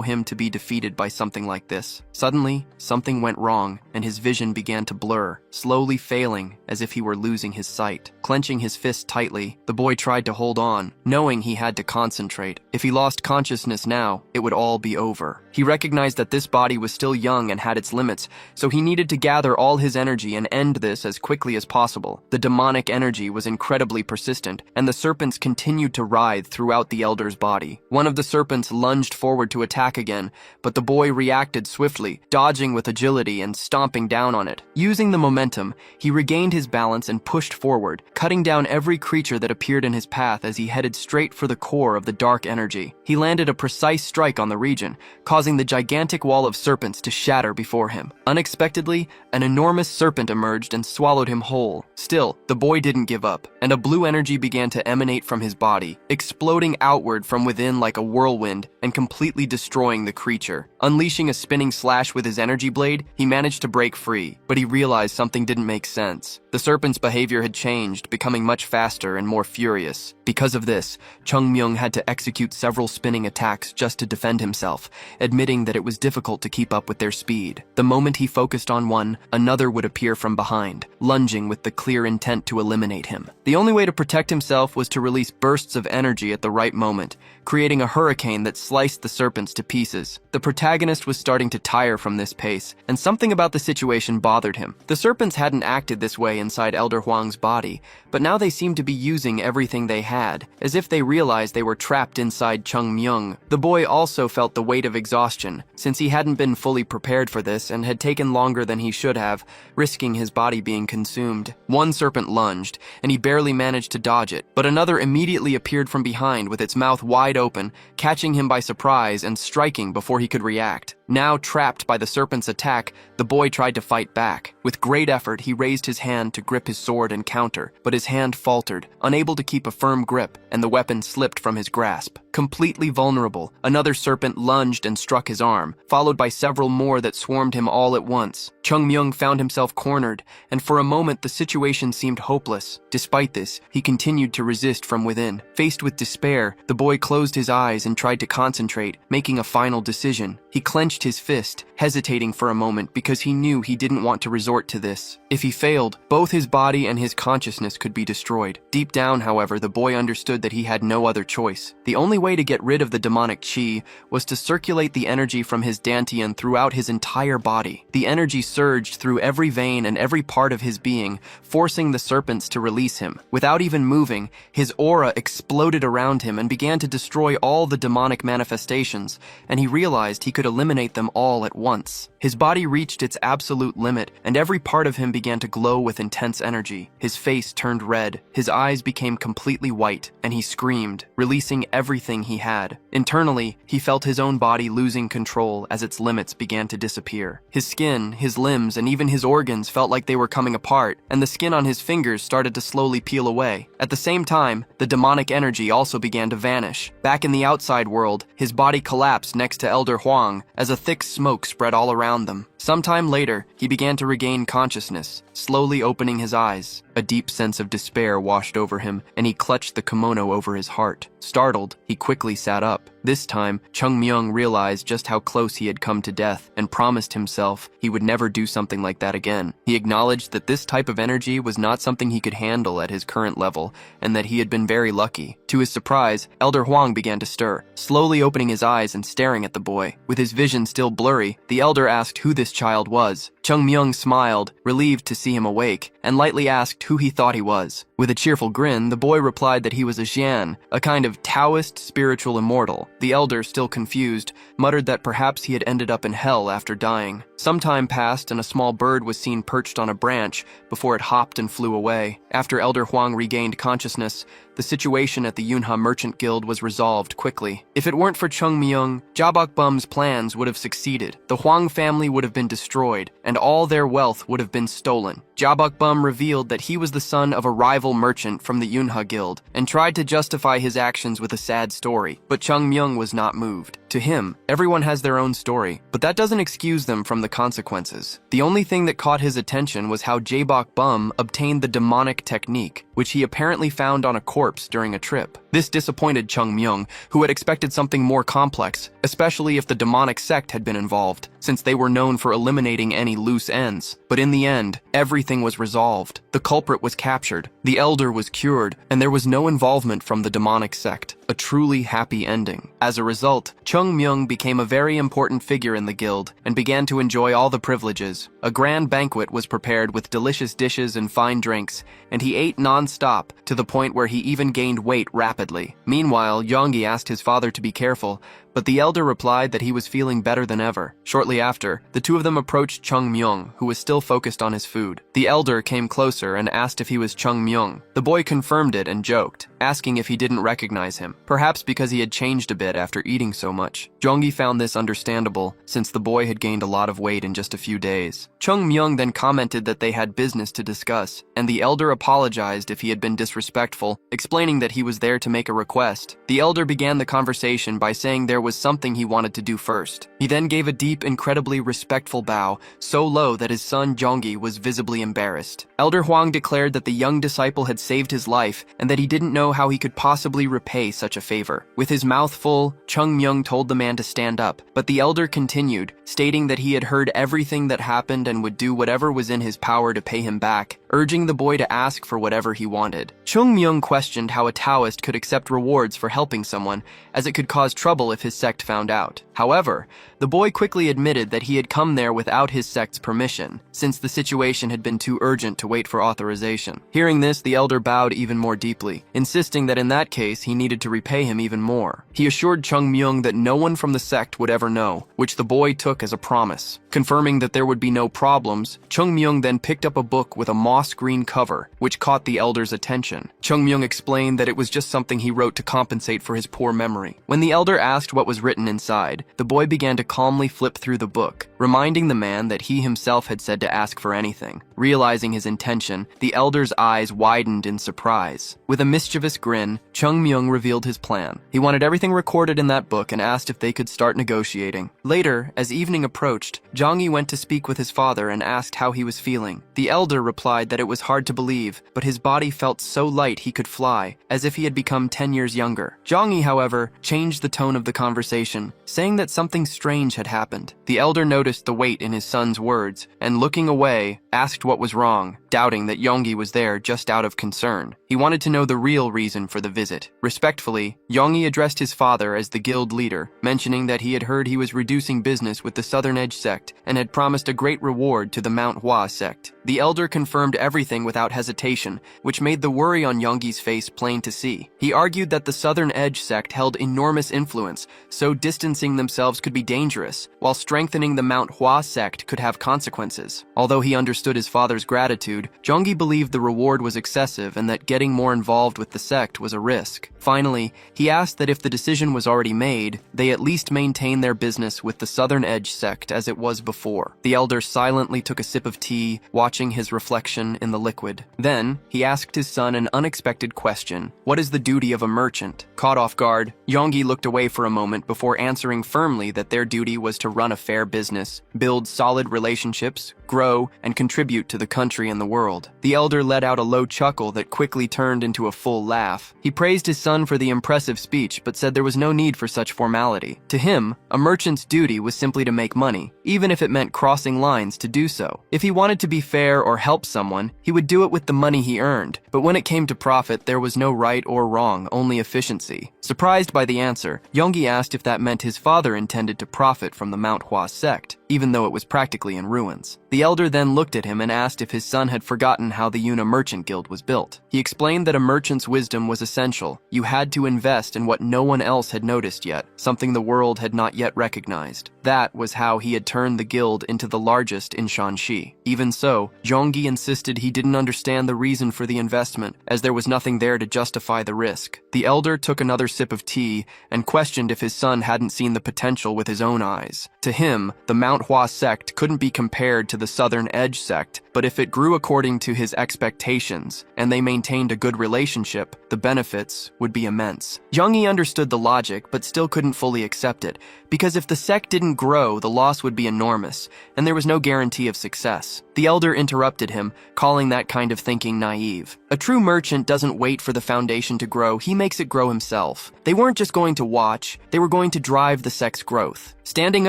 A: him to be defeated by something like this. Suddenly, something went wrong, and his vision began to blur, slowly failing as if he were losing his sight. Clenching his fist tightly, the boy tried to hold on, knowing he had to concentrate. If he lost consciousness now, it would all be over. He recognized that this body was still young and had its limits, so he needed to gather all his energy and end this as quickly as possible. The demonic energy was incredibly persistent, and the serpents continued to writhe throughout the elder's body. One of the serpents lunged forward to attack again, but the boy reacted swiftly, dodging with agility and stomping down on it. Using the momentum, he regained his balance and pushed forward, cutting down every creature that appeared in his path as he headed straight for the core of the dark energy. He landed a precise strike on the region, causing the gigantic wall of serpents to shatter before him. Unexpectedly, an enormous serpent emerged and swallowed him whole. Still, the boy didn't give up, and a blue energy began to emanate from his body, exploding outward from within like a whirlwind and completely destroying the creature. Unleashing a spinning slash with his energy blade, he managed to break free, but he realized something didn't make sense. The serpent's behavior had changed, becoming much faster and more furious. Because of this, Chungmyung had to execute several spinning attacks just to defend himself, admitting that it was difficult to keep up with their speed. The moment he focused on one, another would appear from behind, lunging with the clear clear intent to eliminate him. The only way to protect himself was to release bursts of energy at the right moment, creating a hurricane that sliced the serpents to pieces. The protagonist was starting to tire from this pace, and something about the situation bothered him. The serpents hadn't acted this way inside Elder Huang's body, but now they seemed to be using everything they had, as if they realized they were trapped inside Chung Myung. The boy also felt the weight of exhaustion, since he hadn't been fully prepared for this and had taken longer than he should have, risking his body being consumed. One serpent lunged, and he barely managed to dodge it, but another immediately appeared from behind with its mouth wide open, catching him by surprise and striking before he could react. Now trapped by the serpent's attack, the boy tried to fight back. With great effort, he raised his hand to grip his sword and counter, but his hand faltered, unable to keep a firm grip, and the weapon slipped from his grasp. Completely vulnerable, another serpent lunged and struck his arm, followed by several more that swarmed him all at once. Chung Myung found himself cornered, and for a moment the situation seemed hopeless. Despite this, he continued to resist from within. Faced with despair, the boy closed his eyes and tried to concentrate, making a final decision. He clenched his fist, hesitating for a moment because he knew he didn't want to resort to this. If he failed, both his body and his consciousness could be destroyed. Deep down, however, the boy understood that he had no other choice. The only way to get rid of the demonic chi was to circulate the energy from his dantian throughout his entire body. The energy surged through every vein and every part of his being, forcing the serpents to release him. Without even moving, his aura exploded around him and began to destroy all the demonic manifestations, and he realized he could eliminate them all at once. His body reached its absolute limit, and every part of him began to glow with intense energy. His face turned red, his eyes became completely white, and he screamed, releasing everything he had. Internally, he felt his own body losing control as its limits began to disappear. His skin, his limbs, and even his organs felt like they were coming apart, and the skin on his fingers started to slowly peel away. At the same time, the demonic energy also began to vanish. Back in the outside world, his body collapsed next to Elder Huang as a thick smoke spread all around them. Sometime later, he began to regain consciousness, slowly opening his eyes. A deep sense of despair washed over him, and he clutched the kimono over his heart. Startled, he quickly sat up. This time, Chung Myung realized just how close he had come to death and promised himself he would never do something like that again. He acknowledged that this type of energy was not something he could handle at his current level, and that he had been very lucky. To his surprise, Elder Huang began to stir, slowly opening his eyes and staring at the boy. With his vision still blurry, the elder asked who this child was. Chung Myung smiled, relieved to see him awake, and lightly asked who he thought he was. With a cheerful grin, the boy replied that he was a Xian, a kind of Taoist spiritual immortal. The elder, still confused, muttered that perhaps he had ended up in hell after dying. Some time passed and a small bird was seen perched on a branch before it hopped and flew away. After Elder Huang regained consciousness, the situation at the Yunha Merchant Guild was resolved quickly. If it weren't for Chung Myung, Jabok Bum's plans would have succeeded. The Huang family would have been destroyed, and all their wealth would have been stolen. Jabok Bum revealed that he was the son of a rival merchant from the Yunha Guild, and tried to justify his actions with a sad story, but Chung Myung was not moved. To him, everyone has their own story, but that doesn't excuse them from the consequences. The only thing that caught his attention was how Jabok Bum obtained the demonic technique, which he apparently found on a corpse during a trip. This disappointed Chung Myung, who had expected something more complex, especially if the demonic sect had been involved, since they were known for eliminating any loose ends. But in the end, everything was resolved. The culprit was captured, the elder was cured, and there was no involvement from the demonic sect. A truly happy ending. As a result, Chung Myung became a very important figure in the guild and began to enjoy all the privileges. A grand banquet was prepared with delicious dishes and fine drinks, and he ate non-stop to the point where he even gained weight rapidly. Meanwhile, Yonggi asked his father to be careful, but the elder replied that he was feeling better than ever. Shortly after, the two of them approached Chung Myung, who was still focused on his food. The elder came closer and asked if he was Chung Myung. The boy confirmed it and joked, asking if he didn't recognize him, perhaps because he had changed a bit after eating so much. Yonggi found this understandable, since the boy had gained a lot of weight in just a few days. Chung Myung then commented that they had business to discuss, and the elder apologized if he had been disrespectful, explaining that he was there to make a request. The elder began the conversation by saying there was something he wanted to do first. He then gave a deep, incredibly respectful bow, so low that his son Yonggi was visibly embarrassed. Elder Huang declared that the young disciple had saved his life and that he didn't know how he could possibly repay such a favor. With his mouth full, Chung Myung told the man to stand up, but the elder continued, stating that he had heard everything that happened and would do whatever was in his power to pay him back, urging the boy to ask for whatever he wanted. Chung Myung questioned how a Taoist could accept rewards for helping someone, as it could cause trouble if his sect found out. However, the boy quickly admitted that he had come there without his sect's permission, since the situation had been too urgent to wait for authorization. Hearing this, the elder bowed even more deeply, insisting that in that case he needed to repay him even more. He assured Chung Myung that no one from the sect would ever know, which the boy took as a promise. Confirming that there would be no problems, Chung Myung then picked up a book with a moss green cover, which caught the elder's attention. Chung Myung explained that it was just something he wrote to compensate for his poor memory. When the elder asked what was written inside, the boy began to calmly flip through the book, reminding the man that he himself had said to ask for anything. Realizing his intention, the elder's eyes widened in surprise. With a mischievous grin, Chung Myung revealed his plan. He wanted everything recorded in that book and asked if they could start negotiating. Later, as evening approached, Jong-yi went to speak with his father and asked how he was feeling. The elder replied that it was hard to believe, but his body felt so light he could fly, as if he had become 10 years younger. Jong-yi, however, changed the tone of the conversation, saying that something strange had happened. The elder noticed the weight in his son's words, and looking away, asked what was wrong, doubting that Yonggi was there just out of concern. He wanted to know the real reason for the visit. Respectfully, Yonggi addressed his father as the guild leader, mentioning that he had heard he was reducing business with the Southern Edge sect and had promised a great reward to the Manhwa sect. The elder confirmed everything without hesitation, which made the worry on Yonggi's face plain to see. He argued that the Southern Edge sect held enormous influence, so distancing themselves could be dangerous, while strengthening the Mount Hua sect could have consequences. Although he understood his father's gratitude, Jonggi believed the reward was excessive and that getting more involved with the sect was a risk. Finally, he asked that if the decision was already made, they at least maintain their business with the Southern Edge sect as it was before. The elder silently took a sip of tea, watching his reflection in the liquid. Then, he asked his son an unexpected question. What is the duty of a merchant? Caught off guard, Yonggi looked away for a moment before answering firmly that their duty was to run a fair business, build solid relationships, grow, and contribute to the country and the world. The elder let out a low chuckle that quickly turned into a full laugh. He praised his son for the impressive speech, but said there was no need for such formality. To him, a merchant's duty was simply to make money, even if it meant crossing lines to do so. If he wanted to be fair or help someone, he would do it with the money he earned. But when it came to profit, there was no right or wrong, only efficiency. Surprised by the answer, Yonggi asked if that meant his father intended to profit from the Mount Hua sect, even though it was practically in ruins. The elder then looked at him and asked if his son had forgotten how the Yuna Merchant Guild was built. He explained that a merchant's wisdom was essential. You had to invest in what no one else had noticed yet, something the world had not yet recognized. That was how he had turned the guild into the largest in Shanxi. Even so, Zhongyi insisted he didn't understand the reason for the investment, as there was nothing there to justify the risk. The elder took another sip of tea and questioned if his son hadn't seen the potential with his own eyes. To him, the Mount Hua sect couldn't be compared to the Southern Edge sect, but if it grew according to his expectations and they maintained a good relationship, the benefits would be immense. Zhongyi understood the logic, but still couldn't fully accept it, because if the sect didn't grow, the loss would be enormous, and there was no guarantee of success. The elder interrupted him, calling that kind of thinking naive. A true merchant doesn't wait for the foundation to grow, he makes it grow himself. They weren't just going to watch, they were going to drive the sect's growth. Standing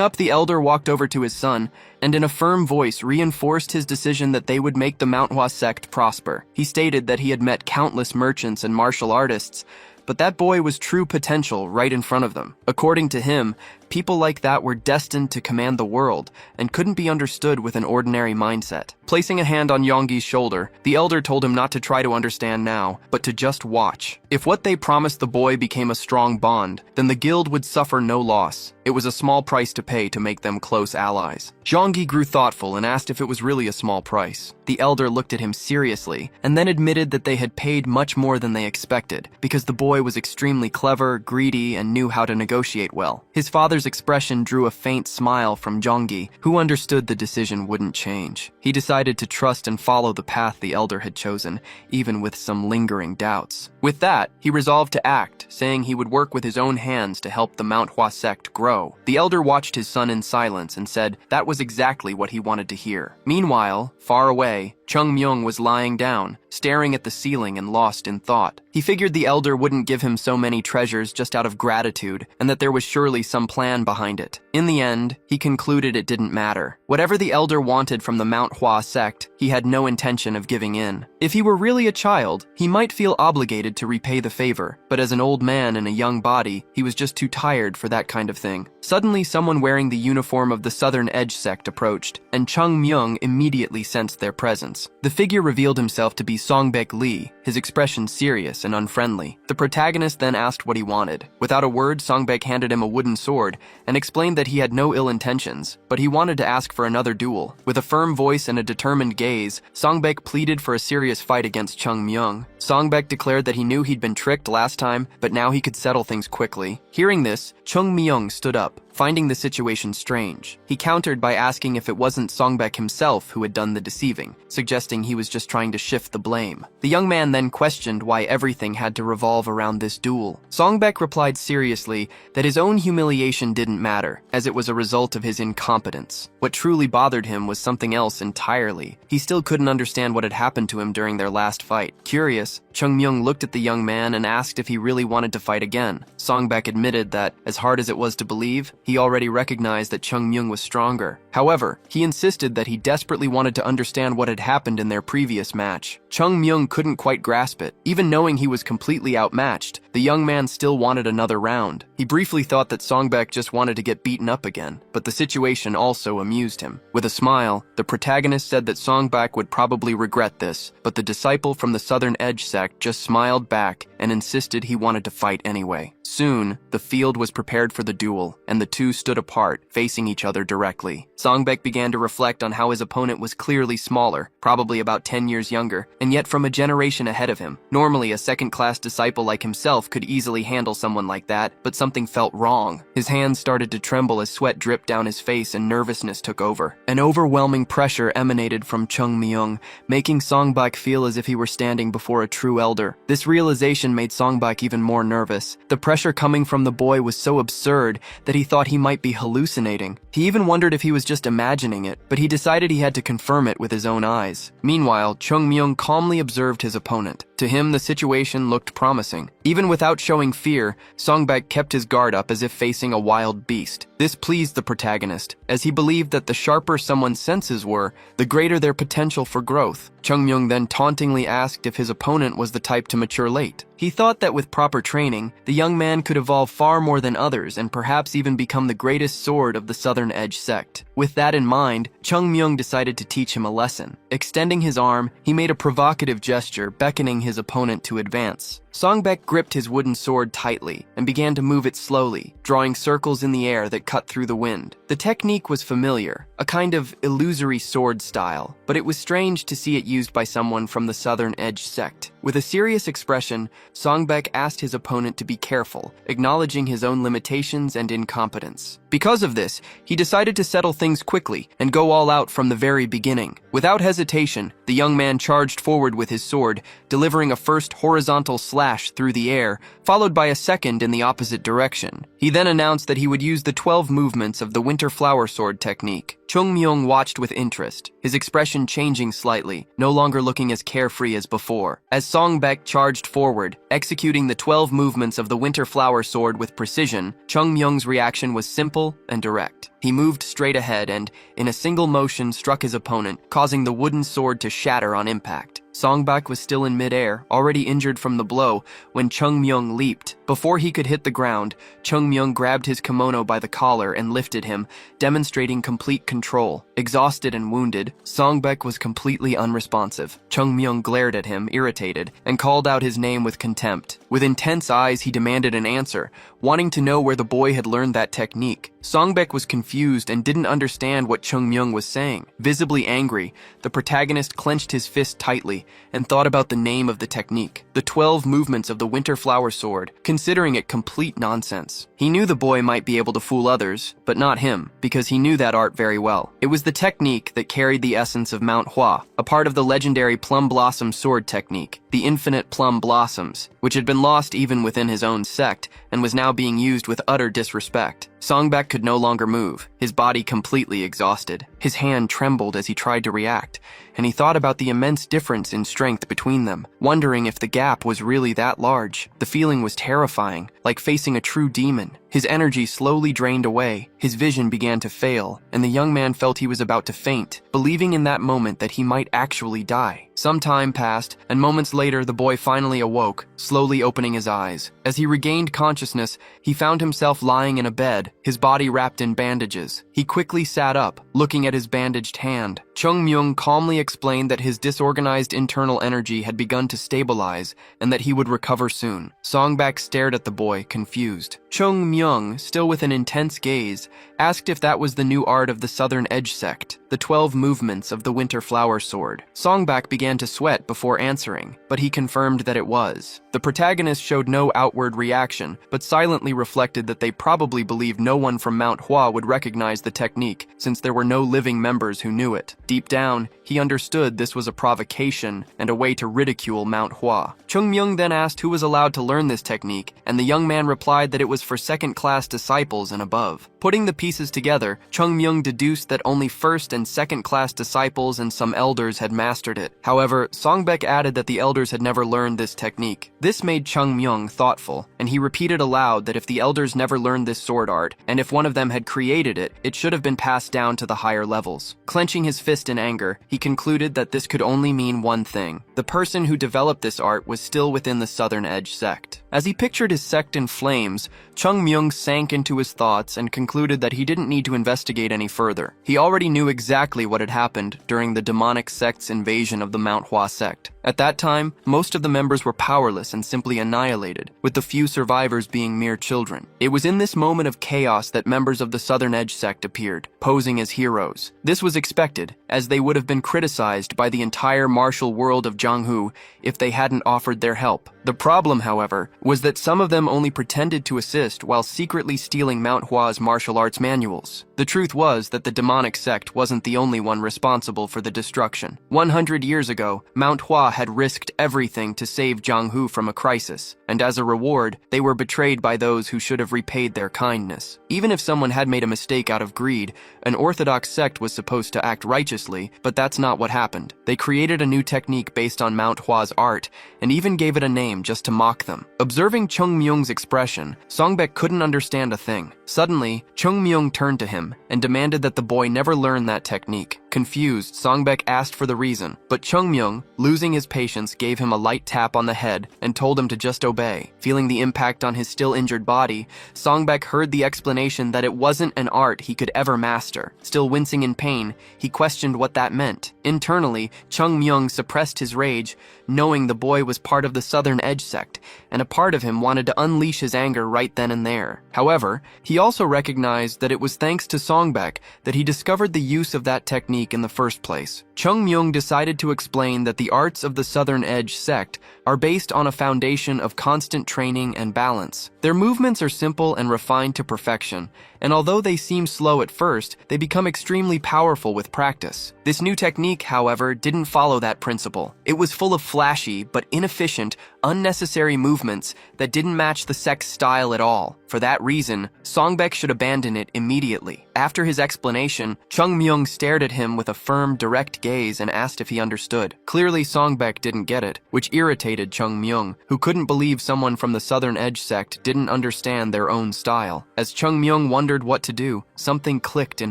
A: up, the elder walked over to his son, and in a firm voice reinforced his decision that they would make the Mount Hua sect prosper. He stated that he had met countless merchants and martial artists, but that boy was true potential right in front of them. According to him, people like that were destined to command the world and couldn't be understood with an ordinary mindset. Placing a hand on Yonggi's shoulder, the elder told him not to try to understand now, but to just watch. If what they promised the boy became a strong bond, then the guild would suffer no loss. It was a small price to pay to make them close allies. Zhongyi grew thoughtful and asked if it was really a small price. The elder looked at him seriously and then admitted that they had paid much more than they expected, because the boy was extremely clever, greedy, and knew how to negotiate well. His father's expression drew a faint smile from Zhongyi, who understood the decision wouldn't change. He decided to trust and follow the path the elder had chosen, even with some lingering doubts. With that, he resolved to act, saying he would work with his own hands to help the Mount Hua sect grow. The elder watched his son in silence and said that was exactly what he wanted to hear. Meanwhile, far away, Chung Myung was lying down, staring at the ceiling and lost in thought. He figured the elder wouldn't give him so many treasures just out of gratitude, and that there was surely some plan plan behind it. In the end, he concluded it didn't matter. Whatever the elder wanted from the Manhwa sect, he had no intention of giving in. If he were really a child, he might feel obligated to repay the favor, but as an old man in a young body, he was just too tired for that kind of thing. Suddenly, someone wearing the uniform of the Southern Edge sect approached, and Chung Myung immediately sensed their presence. The figure revealed himself to be Songbek Lee, his expression serious and unfriendly. The protagonist then asked what he wanted. Without a word, Songbek handed him a wooden sword and explained that he had no ill intentions, but he wanted to ask for another duel. With a firm voice and a determined gaze, Songbek pleaded for a serious fight against Chung Myung. Songbek declared that he knew he'd been tricked last time, but now he could settle things quickly. Hearing this, Chung Myung stood up, finding the situation strange. He countered by asking if it wasn't Songbek himself who had done the deceiving, suggesting he was just trying to shift the blame. The young man then questioned why everything had to revolve around this duel. Songbek replied seriously that his own humiliation didn't matter, as it was a result of his incompetence. What truly bothered him was something else entirely. He still couldn't understand what had happened to him during their last fight. Curious, Chung Myung looked at the young man and asked if he really wanted to fight again. Songbek admitted that, as hard as it was to believe, he already recognized that Chung Myung was stronger. However, he insisted that he desperately wanted to understand what had happened in their previous match. Chung Myung couldn't quite grasp it. Even knowing he was completely outmatched, the young man still wanted another round. He briefly thought that Songbek just wanted to get beaten up again, but the situation also amused him. With a smile, the protagonist said that Songbek would probably regret this, but the disciple from the Southern Edge sect just smiled back and insisted he wanted to fight anyway. Soon, the field was prepared for the duel, and the two stood apart, facing each other directly. Songbek began to reflect on how his opponent was clearly smaller, probably about 10 years younger, and yet from a generation ahead of him. Normally, a second-class disciple like himself could easily handle someone like that, but something felt wrong. His hands started to tremble as sweat dripped down his face and nervousness took over. An overwhelming pressure emanated from Chung Myung, making Songbek feel as if he were standing before a true elder. This realization made Songbek even more nervous. The pressure coming from the boy was so absurd that he thought he might be hallucinating. He even wondered if he was just imagining it, but he decided he had to confirm it with his own eyes. Meanwhile, Chung Myung calmly observed his opponent. To him, the situation looked promising. Even without showing fear, Songbek kept his guard up as if facing a wild beast. This pleased the protagonist, as he believed that the sharper someone's senses were, the greater their potential for growth. Chung Myung then tauntingly asked if his opponent was the type to mature late. He thought that with proper training, the young man could evolve far more than others and perhaps even become the greatest sword of the Southern Edge sect. With that in mind, Chung Myung decided to teach him a lesson. Extending his arm, he made a provocative gesture, beckoning his opponent to advance. Songbek gripped his wooden sword tightly and began to move it slowly, drawing circles in the air that cut through the wind. The technique was familiar, a kind of illusory sword style, but it was strange to see it used by someone from the Southern Edge sect. With a serious expression, Songbek asked his opponent to be careful, acknowledging his own limitations and incompetence. Because of this, he decided to settle things quickly and go all out from the very beginning. Without hesitation, the young man charged forward with his sword, delivering a first horizontal slash through the air, followed by a second in the opposite direction. He then announced that he would use the 12 movements of the Winter Flower Sword technique. Chung Myung watched with interest, his expression changing slightly, no longer looking as carefree as before. As Songbek charged forward, executing the 12 movements of the Winter Flower Sword with precision, Chung Myung's reaction was simple and direct. He moved straight ahead and, in a single motion, struck his opponent, causing the wooden sword to shatter on impact. Songbek was still in midair, already injured from the blow, when Chung Myung leaped. Before he could hit the ground, Chung Myung grabbed his kimono by the collar and lifted him, demonstrating complete control. Exhausted and wounded, Songbek was completely unresponsive. Chung Myung glared at him, irritated, and called out his name with contempt. With intense eyes, he demanded an answer, wanting to know where the boy had learned that technique. Songbek was confused and didn't understand what Chung Myung was saying. Visibly angry, the protagonist clenched his fist tightly and thought about the name of the technique, the 12 movements of the Winter Flower Sword, considering it complete nonsense. He knew the boy might be able to fool others, but not him, because he knew that art very well. It was the technique that carried the essence of Manhwa, a part of the legendary Plum Blossom Sword technique, the infinite plum blossoms, which had been lost even within his own sect and was now being used with utter disrespect. Songbak could no longer move, his body completely exhausted. His hand trembled as he tried to react, and he thought about the immense difference in strength between them, wondering if the gap was really that large. The feeling was terrifying, like facing a true demon. His energy slowly drained away, his vision began to fail, and the young man felt he was about to faint, believing in that moment that he might actually die. Some time passed, and moments later the boy finally awoke, slowly opening his eyes. As he regained consciousness, he found himself lying in a bed, his body wrapped in bandages. He quickly sat up, looking at his bandaged hand. Chung Myung calmly explained that his disorganized internal energy had begun to stabilize and that he would recover soon. Songbak stared at the boy, confused. Chung Myung, still with an intense gaze, asked if that was the new art of the Southern Edge sect, the 12 movements of the Winter Flower Sword. Songbak began to sweat before answering, but he confirmed that it was. The protagonist showed no outward reaction, but silently reflected that they probably believed no one from Manhwa would recognize the technique, since there were no living members who knew it. Deep down, he understood this was a provocation and a way to ridicule Manhwa. Chung Myung then asked who was allowed to learn this technique, and the young man replied that it was for second-class disciples and above. Putting the pieces together, Chung Myung deduced that only first- and second-class disciples and some elders had mastered it. However, Songbak added that the elders had never learned this technique. This made Chung Myung thoughtful, and he repeated aloud that if the elders never learned this sword art, and if one of them had created it, it should have been passed down to the higher levels. Clenching his fist in anger, he concluded that this could only mean one thing. The person who developed this art was still within the Southern Edge sect. As he pictured his sect in flames, Chung Myung sank into his thoughts and concluded that he didn't need to investigate any further. He already knew exactly what had happened during the demonic sect's invasion of the Manhwa sect. At that time, most of the members were powerless and simply annihilated, with the few survivors being mere children. It was in this moment of chaos that members of the Southern Edge sect appeared, posing as heroes. This was expected, as they would have been criticized by the entire martial world of Jianghu if they hadn't offered their help. The problem, however, was that some of them only pretended to assist while secretly stealing Manhwa's martial arts manuals. The truth was that the demonic sect wasn't the only one responsible for the destruction. 100 years ago, Manhwa had risked everything to save Jianghu from a crisis, and as a reward, they were betrayed by those who should have repaid their kindness. Even if someone had made a mistake out of greed, an orthodox sect was supposed to act righteously, but that's not what happened. They created a new technique based on Manhwa's art, and even gave it a name just to mock them. Observing Chung Myung's expression, Songbak couldn't understand a thing. Suddenly, Chung Myung turned to him and demanded that the boy never learn that technique. Confused, Songbak asked for the reason, but Chung Myung, losing his patience, gave him a light tap on the head and told him to just obey. Feeling the impact on his still injured body, Songbak heard the explanation that it wasn't an art he could ever master. Still wincing in pain, he questioned what that meant. Internally, Chung Myung suppressed his rage, knowing the boy was part of the Southern Edge sect, and a part of him wanted to unleash his anger right then and there. However, he also recognized that it was thanks to Songbak that he discovered the use of that technique in the first place. Chung Myung decided to explain that the arts of the Southern Edge sect are based on a foundation of constant training and balance. Their movements are simple and refined to perfection, and although they seem slow at first, they become extremely powerful with practice. This new technique, however, didn't follow that principle. It was full of flashy but inefficient, unnecessary movements that didn't match the sect's style at all. For that reason, Songbak should abandon it immediately. After his explanation, Chung Myung stared at him with a firm, direct gaze and asked if he understood. Clearly, Songbak didn't get it, which irritated Chung Myung, who couldn't believe someone from the Southern Edge sect didn't understand their own style. As Chung Myung wondered what to do, something clicked in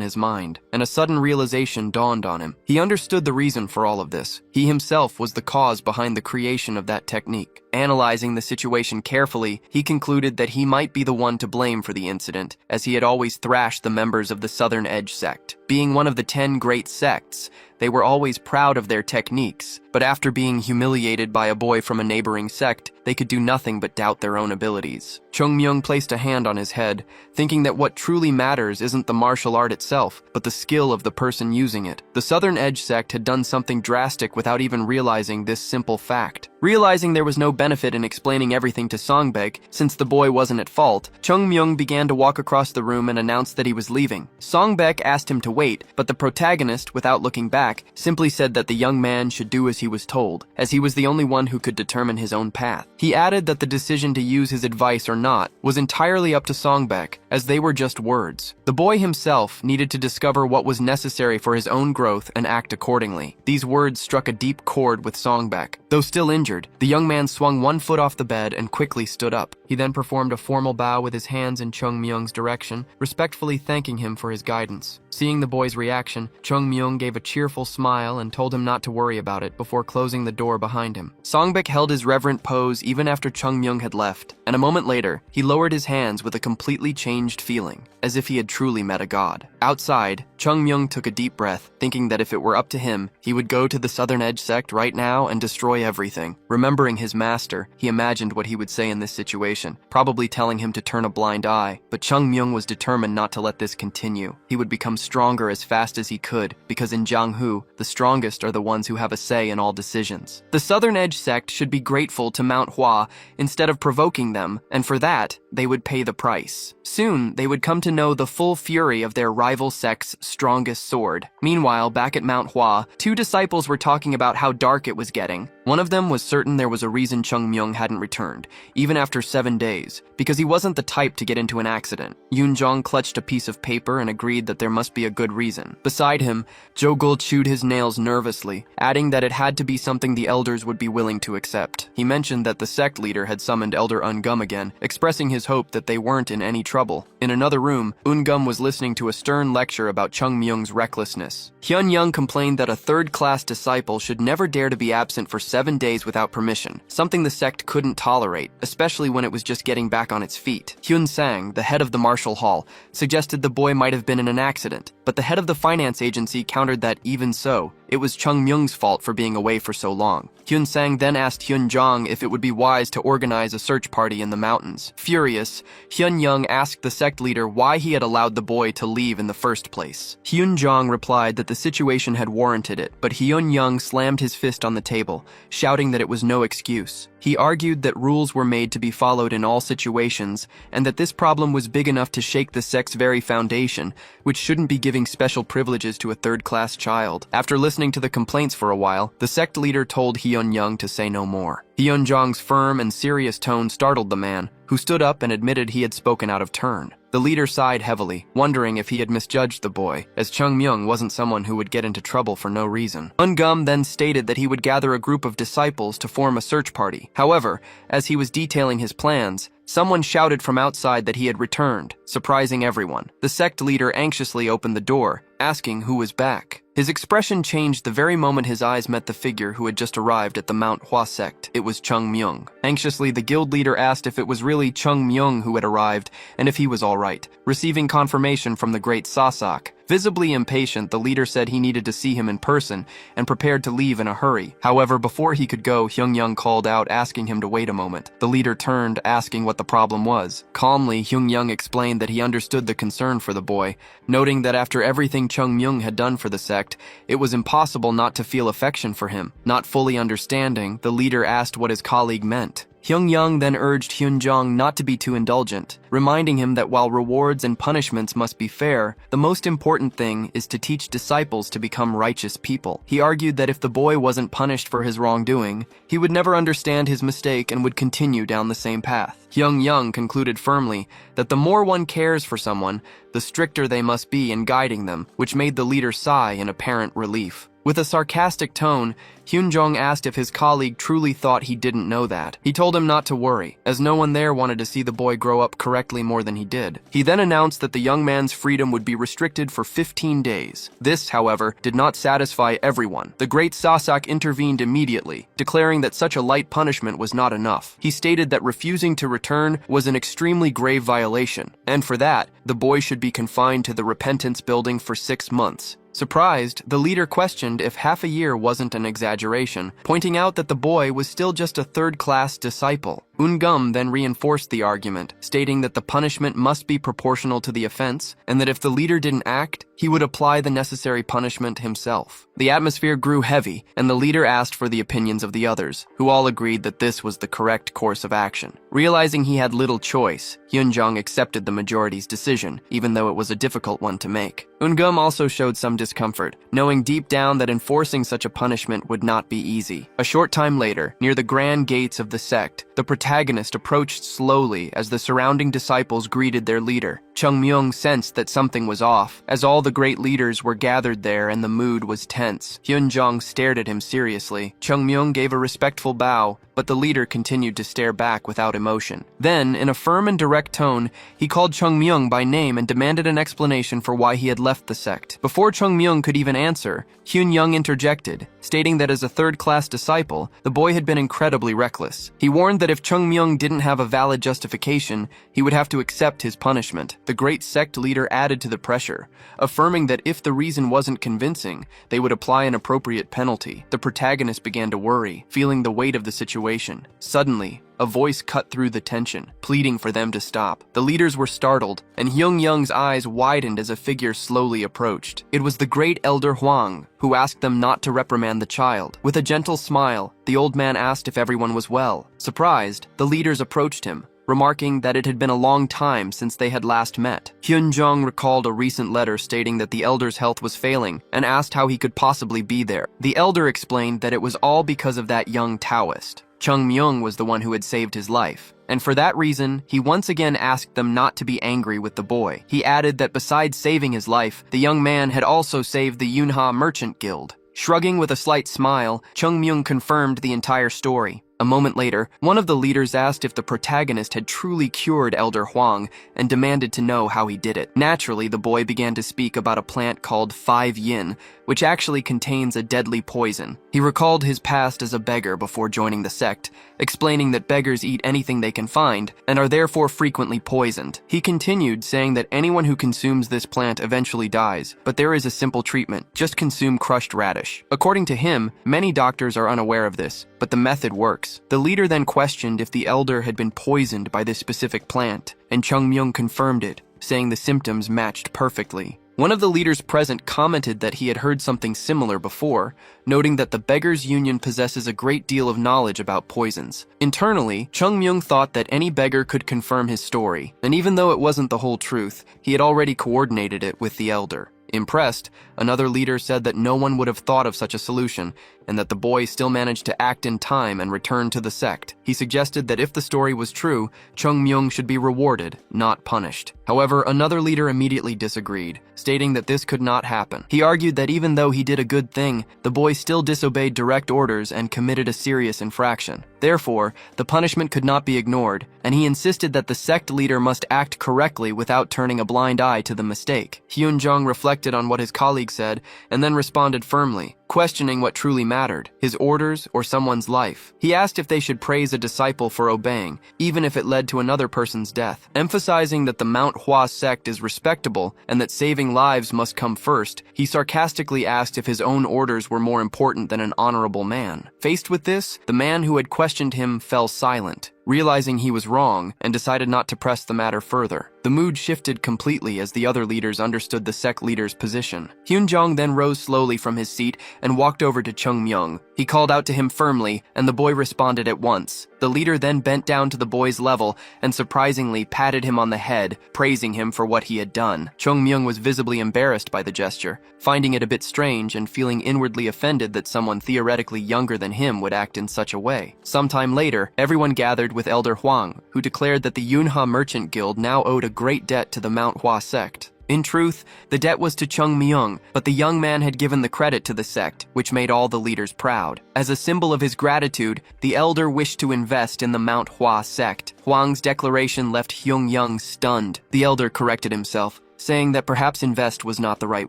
A: his mind, and a sudden realization dawned on him. He understood the reason for all of this. He himself was the cause behind the creation of that technique. Analyzing the situation carefully, he concluded that he might be the one to blame for the incident, as he had always thrashed the members of the Southern Edge sect. Being one of the 10 great sects, they were always proud of their techniques, but after being humiliated by a boy from a neighboring sect, they could do nothing but doubt their own abilities. Chung Myung placed a hand on his head, thinking that what truly matters isn't the martial art itself, but the skill of the person using it. The Southern Edge sect had done something drastic without even realizing this simple fact. Realizing there was no benefit in explaining everything to Songbak, since the boy wasn't at fault, Chung Myung began to walk across the room and announced that he was leaving. Songbak asked him to wait, but the protagonist, without looking back, simply said that the young man should do as he was told, as he was the only one who could determine his own path. He added that the decision to use his advice or not was entirely up to Songbek, as they were just words. The boy himself needed to discover what was necessary for his own growth and act accordingly. These words struck a deep chord with Songbek. Though still injured, the young man swung one foot off the bed and quickly stood up. He then performed a formal bow with his hands in Chung Myung's direction, respectfully thanking him for his guidance. Seeing the boy's reaction, Chung Myung gave a cheerful smile and told him not to worry about it before closing the door behind him. Songbek held his reverent pose even after Chung Myung had left, and a moment later, he lowered his hands with a completely changed feeling, as if he had truly met a god. Outside, Chung Myung took a deep breath, thinking that if it were up to him, he would go to the Southern Edge sect right now and destroy everything. Remembering his master, he imagined what he would say in this situation, probably telling him to turn a blind eye, but Chung Myung was determined not to let this continue. He would become stronger as fast as he could, because in Jianghu, the strongest are the ones who have a say in all decisions. The Southern Edge sect should be grateful to Manhwa instead of provoking them, and for that, they would pay the price. Soon, they would come to know the full fury of their rival sect's strongest sword. Meanwhile, back at Manhwa, two disciples were talking about how dark it was getting. One of them was certain there was a reason Chung Myung hadn't returned, even after 7 days, because he wasn't the type to get into an accident. Yoonjong clutched a piece of paper and agreed that there must be a good reason. Beside him, Jogul chewed his nails nervously, adding that it had to be something the elders would be willing to accept. He mentioned that the sect leader had summoned Elder Ungum again, expressing his hope that they weren't in any trouble. In another room, Ungum was listening to a stern lecture about Chung Myung's recklessness. Hyun Young complained that a third-class disciple should never dare to be absent for 7 days without permission, something the sect couldn't tolerate, especially when it was just getting back on its feet. Hyun Sang, the head of the Marshall Hall, suggested the boy might have been in an accident, but the head of the finance agency countered that, even so, it was Chung Myung's fault for being away for so long. Hyun Sang then asked Hyun Jong if it would be wise to organize a search party in the mountains. Furious, Hyun Young asked the sect leader why he had allowed the boy to leave in the first place. Hyun Jong replied that the situation had warranted it, but Hyun Young slammed his fist on the table, shouting that it was no excuse. He argued that rules were made to be followed in all situations, and that this problem was big enough to shake the sect's very foundation, which shouldn't be giving special privileges to a third-class child. After listening to the complaints for a while, the sect leader told Hyun Young to say no more. Hyun Jong's firm and serious tone startled the man, who stood up and admitted he had spoken out of turn. The leader sighed heavily, wondering if he had misjudged the boy, as Chung Myung wasn't someone who would get into trouble for no reason. Ungum then stated that he would gather a group of disciples to form a search party. However, as he was detailing his plans, someone shouted from outside that he had returned, surprising everyone. The sect leader anxiously opened the door, asking who was back. His expression changed the very moment his eyes met the figure who had just arrived at the Mount Hua sect. It was Chung Myung. Anxiously, the guild leader asked if it was really Chung Myung who had arrived, and if he was all right, receiving confirmation from the great Sasak. Visibly impatient, the leader said he needed to see him in person and prepared to leave in a hurry. However, before he could go, Hyun Young called out, asking him to wait a moment. The leader turned, asking what the problem was. Calmly, Hyun Young explained that he understood the concern for the boy, noting that after everything Chung Myung had done for the sect, it was impossible not to feel affection for him. Not fully understanding, the leader asked what his colleague meant. Hyun Young then urged Hyun Jong not to be too indulgent, reminding him that while rewards and punishments must be fair, the most important thing is to teach disciples to become righteous people. He argued that if the boy wasn't punished for his wrongdoing, he would never understand his mistake and would continue down the same path. Hyun Young concluded firmly that the more one cares for someone, the stricter they must be in guiding them, which made the leader sigh in apparent relief. With a sarcastic tone, Hyun Jong asked if his colleague truly thought he didn't know that. He told him not to worry, as no one there wanted to see the boy grow up correctly more than he did. He then announced that the young man's freedom would be restricted for 15 days. This, however, did not satisfy everyone. The great Sasak intervened immediately, declaring that such a light punishment was not enough. He stated that refusing to return was an extremely grave violation, and for that, the boy should be confined to the Repentance Building for 6 months. Surprised, the leader questioned if half a year wasn't an exaggeration, pointing out that the boy was still just a third-class disciple. Ungum then reinforced the argument, stating that the punishment must be proportional to the offense, and that if the leader didn't act, he would apply the necessary punishment himself. The atmosphere grew heavy, and the leader asked for the opinions of the others, who all agreed that this was the correct course of action. Realizing he had little choice, Hyunjong accepted the majority's decision, even though it was a difficult one to make. Ungum also showed some discomfort, knowing deep down that enforcing such a punishment would not be easy. A short time later, near the grand gates of the sect, the protagonist approached slowly as the surrounding disciples greeted their leader. Chung Myung sensed that something was off, as all the great leaders were gathered there and the mood was tense. Hyunjong stared at him seriously. Chung Myung gave a respectful bow, but the leader continued to stare back without emotion. Then, in a firm and direct tone, he called Chung Myung by name and demanded an explanation for why he had left the sect. Before Chung Myung could even answer, Hyunjong interjected, stating that as a third-class disciple, the boy had been incredibly reckless. He warned that if Chung Myung didn't have a valid justification, he would have to accept his punishment. The great sect leader added to the pressure, affirming that if the reason wasn't convincing, they would apply an appropriate penalty. The protagonist began to worry, feeling the weight of the situation. Suddenly, a voice cut through the tension, pleading for them to stop. The leaders were startled, and Hyunjong's eyes widened as a figure slowly approached. It was the great elder Hwang, who asked them not to reprimand the child. With a gentle smile, the old man asked if everyone was well. Surprised, the leaders approached him, remarking that it had been a long time since they had last met. Hyunjong recalled a recent letter stating that the elder's health was failing and asked how he could possibly be there. The elder explained that it was all because of that young Taoist. Chung Myung was the one who had saved his life, and for that reason, he once again asked them not to be angry with the boy. He added that besides saving his life, the young man had also saved the Yunha Merchant Guild. Shrugging with a slight smile, Chung Myung confirmed the entire story. A moment later, one of the leaders asked if the protagonist had truly cured Elder Hwang and demanded to know how he did it. Naturally, the boy began to speak about a plant called 5 yin, which actually contains a deadly poison. He recalled his past as a beggar before joining the sect, explaining that beggars eat anything they can find and are therefore frequently poisoned. He continued, saying that anyone who consumes this plant eventually dies, but there is a simple treatment: just consume crushed radish. According to him, many doctors are unaware of this, but the method works. The leader then questioned if the elder had been poisoned by this specific plant, and Chung Myung confirmed it, saying the symptoms matched perfectly. One of the leaders present commented that he had heard something similar before, noting that the Beggars Union possesses a great deal of knowledge about poisons. Internally, Chung Myung thought that any beggar could confirm his story, and even though it wasn't the whole truth, he had already coordinated it with the elder. Impressed, another leader said that no one would have thought of such a solution, and that the boy still managed to act in time and return to the sect. He suggested that if the story was true, Chung Myung should be rewarded, not punished. However, another leader immediately disagreed, stating that this could not happen. He argued that even though he did a good thing, the boy still disobeyed direct orders and committed a serious infraction. Therefore, the punishment could not be ignored, and he insisted that the sect leader must act correctly without turning a blind eye to the mistake. Hyunjong reflected on what his colleague said and then responded firmly, questioning what truly mattered, his orders or someone's life. He asked if they should praise a disciple for obeying, even if it led to another person's death. Emphasizing that the Mount Hua sect is respectable and that saving lives must come first, he sarcastically asked if his own orders were more important than an honorable man. Faced with this, the man who had questioned him fell silent, realizing he was wrong, and decided not to press the matter further. The mood shifted completely as the other leaders understood the sect leader's position. Hyunjong then rose slowly from his seat and walked over to Chung Myung. He called out to him firmly, and the boy responded at once. The leader then bent down to the boy's level and surprisingly patted him on the head, praising him for what he had done. Chung Myung was visibly embarrassed by the gesture, finding it a bit strange and feeling inwardly offended that someone theoretically younger than him would act in such a way. Sometime later, everyone gathered with Elder Hwang, who declared that the Yunha Merchant Guild now owed a great debt to the Mount Hua sect. In truth, the debt was to Chung Myung, but the young man had given the credit to the sect, which made all the leaders proud. As a symbol of his gratitude, the elder wished to invest in the Mount Hua sect. Hwang's declaration left Hyunjong stunned. The elder corrected himself, saying that perhaps invest was not the right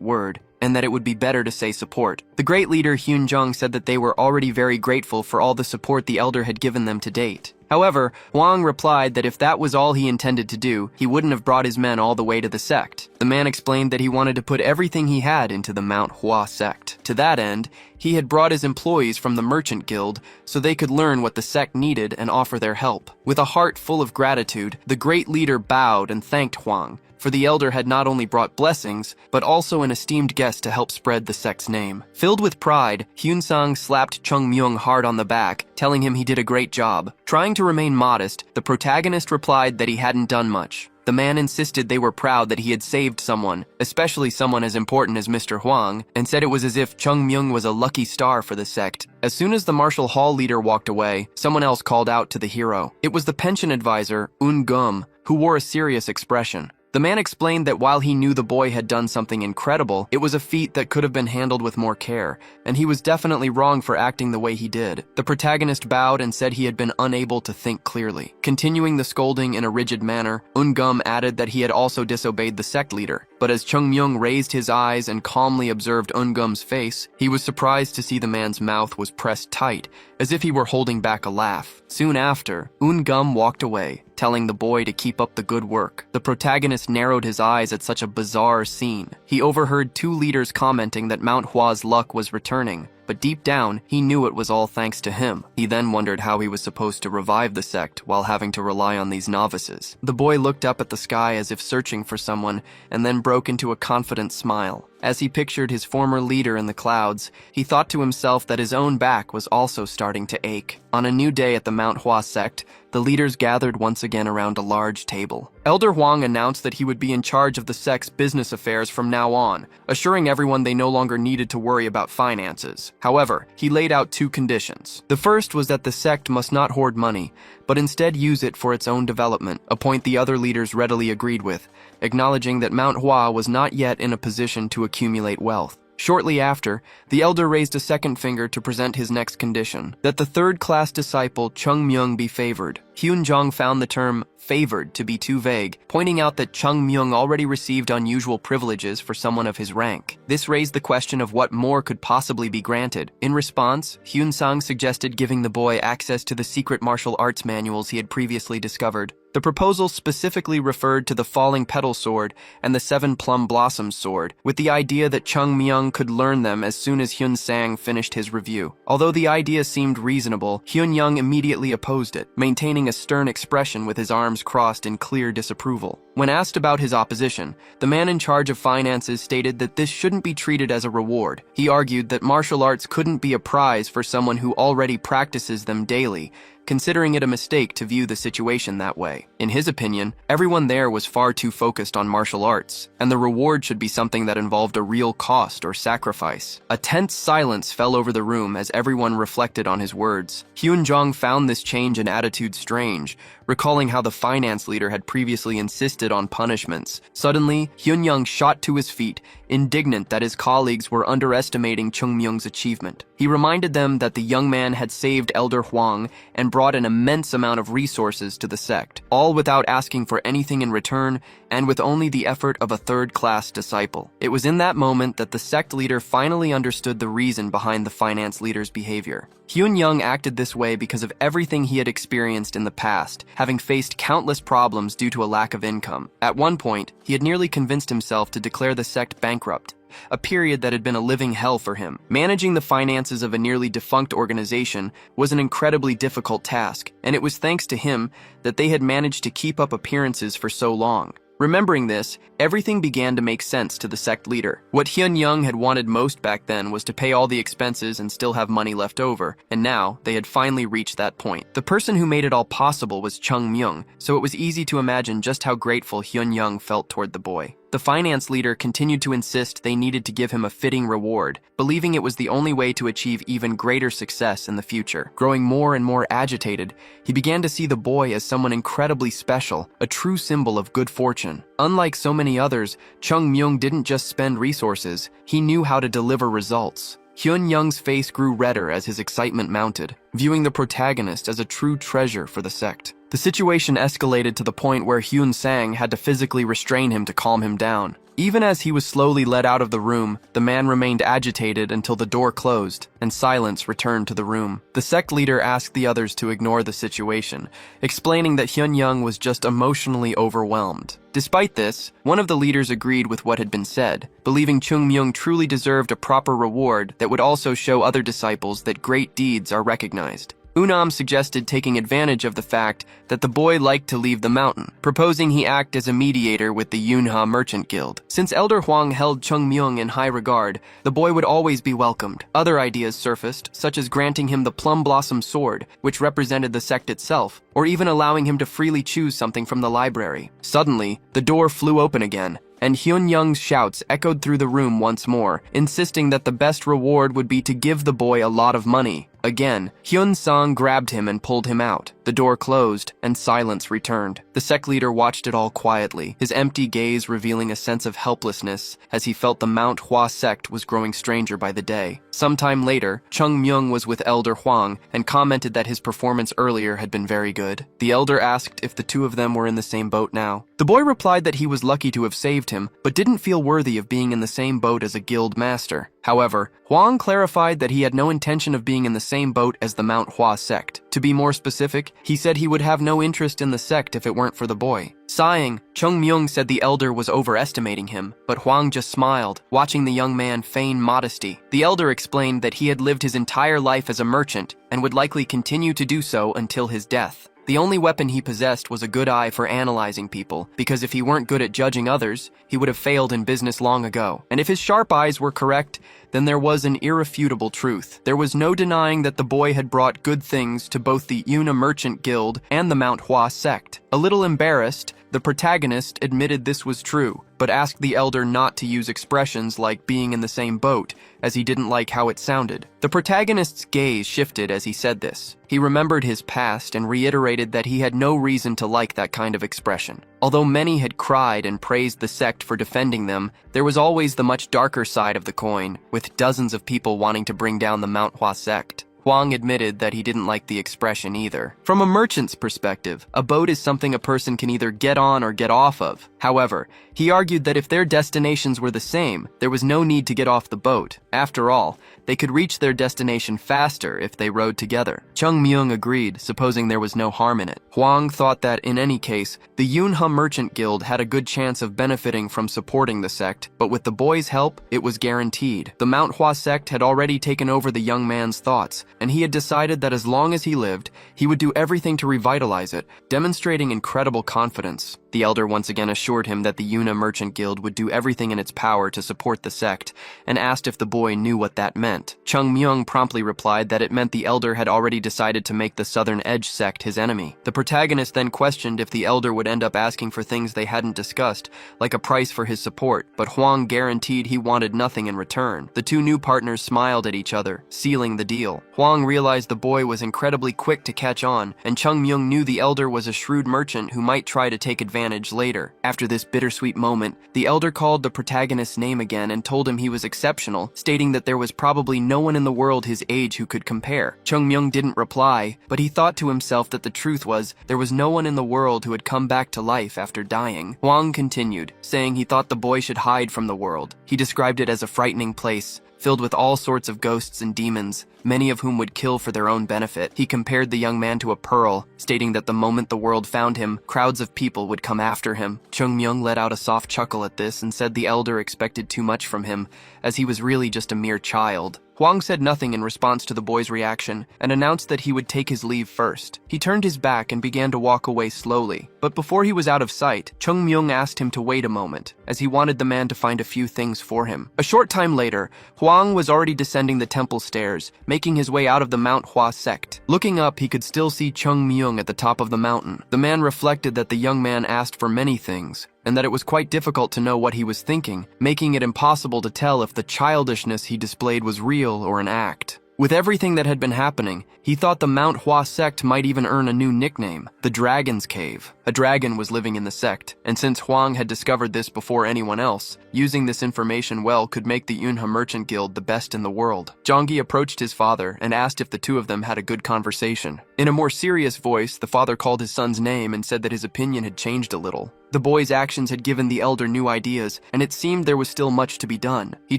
A: word, and that it would be better to say support. The great leader Hyunjong said that they were already very grateful for all the support the elder had given them to date. However, Hwang replied that if that was all he intended to do, he wouldn't have brought his men all the way to the sect. The man explained that he wanted to put everything he had into the Mount Hua sect. To that end, he had brought his employees from the Merchant Guild so they could learn what the sect needed and offer their help. With a heart full of gratitude, the great leader bowed and thanked Huang, for the elder had not only brought blessings, but also an esteemed guest to help spread the sect's name. Filled with pride, Hyun-sang slapped Chung Myung hard on the back, telling him he did a great job. Trying to remain modest, the protagonist replied that he hadn't done much. The man insisted they were proud that he had saved someone, especially someone as important as Mr. Huang, and said it was as if Chung Myung was a lucky star for the sect. As soon as the martial hall leader walked away, someone else called out to the hero. It was the pension advisor, Gum, who wore a serious expression. The man explained that while he knew the boy had done something incredible, it was a feat that could have been handled with more care, and he was definitely wrong for acting the way he did. The protagonist bowed and said he had been unable to think clearly. Continuing the scolding in a rigid manner, Gum added that he had also disobeyed the sect leader. But as Chung Myung raised his eyes and calmly observed Gum's face, he was surprised to see the man's mouth was pressed tight, as if he were holding back a laugh. Soon after, Gum walked away, telling the boy to keep up the good work. The protagonist narrowed his eyes at such a bizarre scene. He overheard two leaders commenting that Mount Hua's luck was returning, but deep down, he knew it was all thanks to him. He then wondered how he was supposed to revive the sect while having to rely on these novices. The boy looked up at the sky as if searching for someone, and then broke into a confident smile. As he pictured his former leader in the clouds, he thought to himself that his own back was also starting to ache. On a new day at the Mount Hua sect, the leaders gathered once again around a large table. Elder Huang announced that he would be in charge of the sect's business affairs from now on, assuring everyone they no longer needed to worry about finances. However, he laid out two conditions. The first was that the sect must not hoard money, but instead use it for its own development, a point the other leaders readily agreed with, acknowledging that Mount Hua was not yet in a position to accumulate wealth. Shortly after, the elder raised a second finger to present his next condition, that the third-class disciple Chung Myung be favored. Hyun-jong found the term favored to be too vague, pointing out that Chung Myung already received unusual privileges for someone of his rank. This raised the question of what more could possibly be granted. In response, Hyun-sang suggested giving the boy access to the secret martial arts manuals he had previously discovered. The proposal specifically referred to the Falling Petal Sword and the Seven Plum Blossoms Sword, with the idea that Chung Myung could learn them as soon as Hyun-sang finished his review. Although the idea seemed reasonable, Hyun-young immediately opposed it, maintaining a stern expression with his arms crossed in clear disapproval. When asked about his opposition, the man in charge of finances stated that this shouldn't be treated as a reward. He argued that martial arts couldn't be a prize for someone who already practices them daily, considering it a mistake to view the situation that way. In his opinion, everyone there was far too focused on martial arts, and the reward should be something that involved a real cost or sacrifice. A tense silence fell over the room as everyone reflected on his words. Hyun-jong found this change in attitude strange, recalling how the finance leader had previously insisted on punishments. Suddenly, Hyun-young shot to his feet, indignant that his colleagues were underestimating Chung Myung's achievement. He reminded them that the young man had saved Elder Huang and brought an immense amount of resources to the sect, all without asking for anything in return and with only the effort of a third-class disciple. It was in that moment that the sect leader finally understood the reason behind the finance leader's behavior. Hyun-young acted this way because of everything he had experienced in the past, having faced countless problems due to a lack of income. At one point, he had nearly convinced himself to declare the sect bankrupt, a period that had been a living hell for him. Managing the finances of a nearly defunct organization was an incredibly difficult task, and it was thanks to him that they had managed to keep up appearances for so long. Remembering this, everything began to make sense to the sect leader. What Hyun-young had wanted most back then was to pay all the expenses and still have money left over, and now they had finally reached that point. The person who made it all possible was Chung Myung, so it was easy to imagine just how grateful Hyun-young felt toward the boy. The finance leader continued to insist they needed to give him a fitting reward, believing it was the only way to achieve even greater success in the future. Growing more and more agitated, he began to see the boy as someone incredibly special, a true symbol of good fortune. Unlike so many others, Chung Myung didn't just spend resources, he knew how to deliver results. Hyun-young's face grew redder as his excitement mounted, viewing the protagonist as a true treasure for the sect. The situation escalated to the point where Hyun-sang had to physically restrain him to calm him down. Even as he was slowly led out of the room, the man remained agitated until the door closed, and silence returned to the room. The sect leader asked the others to ignore the situation, explaining that Hyun-young was just emotionally overwhelmed. Despite this, one of the leaders agreed with what had been said, believing Chung-myung truly deserved a proper reward that would also show other disciples that great deeds are recognized. Unam suggested taking advantage of the fact that the boy liked to leave the mountain, proposing he act as a mediator with the Yunha Merchant Guild. Since Elder Hwang held Chung-myung in high regard, the boy would always be welcomed. Other ideas surfaced, such as granting him the Plum Blossom Sword, which represented the sect itself, or even allowing him to freely choose something from the library. Suddenly, the door flew open again, and Hyun-young's shouts echoed through the room once more, insisting that the best reward would be to give the boy a lot of money. Again, Hyun-sang grabbed him and pulled him out. The door closed, and silence returned. The sect leader watched it all quietly, his empty gaze revealing a sense of helplessness as he felt the Mount Hwa sect was growing stranger by the day. Sometime later, Chung-myung was with Elder Hwang and commented that his performance earlier had been very good. The elder asked if the two of them were in the same boat now. The boy replied that he was lucky to have saved him, but didn't feel worthy of being in the same boat as a guild master. However, Hwang clarified that he had no intention of being in the same boat as the Mount Hwa sect. To be more specific, he said he would have no interest in the sect if it weren't for the boy. Sighing, Chung-myung said the elder was overestimating him, but Hwang just smiled, watching the young man feign modesty. The elder explained that he had lived his entire life as a merchant and would likely continue to do so until his death. The only weapon he possessed was a good eye for analyzing people, because if he weren't good at judging others, he would have failed in business long ago. And if his sharp eyes were correct, then there was an irrefutable truth. There was no denying that the boy had brought good things to both the Yuna Merchant Guild and the Mount Hwa sect. A little embarrassed, the protagonist admitted this was true, but asked the elder not to use expressions like being in the same boat, as he didn't like how it sounded. The protagonist's gaze shifted as he said this. He remembered his past and reiterated that he had no reason to like that kind of expression. Although many had cried and praised the sect for defending them, there was always the much darker side of the coin, with dozens of people wanting to bring down the Mount Hwa sect. Hwang admitted that he didn't like the expression either. From a merchant's perspective, a boat is something a person can either get on or get off of. However, he argued that if their destinations were the same, there was no need to get off the boat. After all, they could reach their destination faster if they rowed together. Chung-myung agreed, supposing there was no harm in it. Hwang thought that, in any case, the Yunha Merchant Guild had a good chance of benefiting from supporting the sect, but with the boy's help, it was guaranteed. The Mount Hwa sect had already taken over the young man's thoughts, and he had decided that as long as he lived, he would do everything to revitalize it, demonstrating incredible confidence. The elder once again assured him that the Yuna Merchant Guild would do everything in its power to support the sect, and asked if the boy knew what that meant. Chung-myung promptly replied that it meant the elder had already decided to make the Southern Edge sect his enemy. The protagonist then questioned if the elder would end up asking for things they hadn't discussed, like a price for his support, but Hwang guaranteed he wanted nothing in return. The two new partners smiled at each other, sealing the deal. Hwang realized the boy was incredibly quick to catch on, and Chung-myung knew the elder was a shrewd merchant who might try to take advantage later. After this bittersweet moment, the elder called the protagonist's name again and told him he was exceptional, stating that there was probably no one in the world his age who could compare. Chung-myung didn't reply, but he thought to himself that the truth was there was no one in the world who had come back to life after dying. Hwang continued, saying he thought the boy should hide from the world. He described it as a frightening place, filled with all sorts of ghosts and demons, many of whom would kill for their own benefit. He compared the young man to a pearl, stating that the moment the world found him, crowds of people would come after him. Chung-myung let out a soft chuckle at this and said the elder expected too much from him, as he was really just a mere child. Hwang said nothing in response to the boy's reaction and announced that he would take his leave first. He turned his back and began to walk away slowly, but before he was out of sight, Chung-myung asked him to wait a moment, as he wanted the man to find a few things for him. A short time later, Hwang was already descending the temple stairs, making his way out of the Mount Hwa sect. Looking up, he could still see Chung-myung at the top of the mountain. The man reflected that the young man asked for many things, and that it was quite difficult to know what he was thinking, making it impossible to tell if the childishness he displayed was real or an act. With everything that had been happening, he thought the Mount Hwa sect might even earn a new nickname, the Dragon's Cave. A dragon was living in the sect, and since Hwang had discovered this before anyone else, using this information well could make the Yunha Merchant Guild the best in the world. Jonggi approached his father and asked if the two of them had a good conversation. In a more serious voice, the father called his son's name and said that his opinion had changed a little. The boy's actions had given the elder new ideas, and it seemed there was still much to be done. He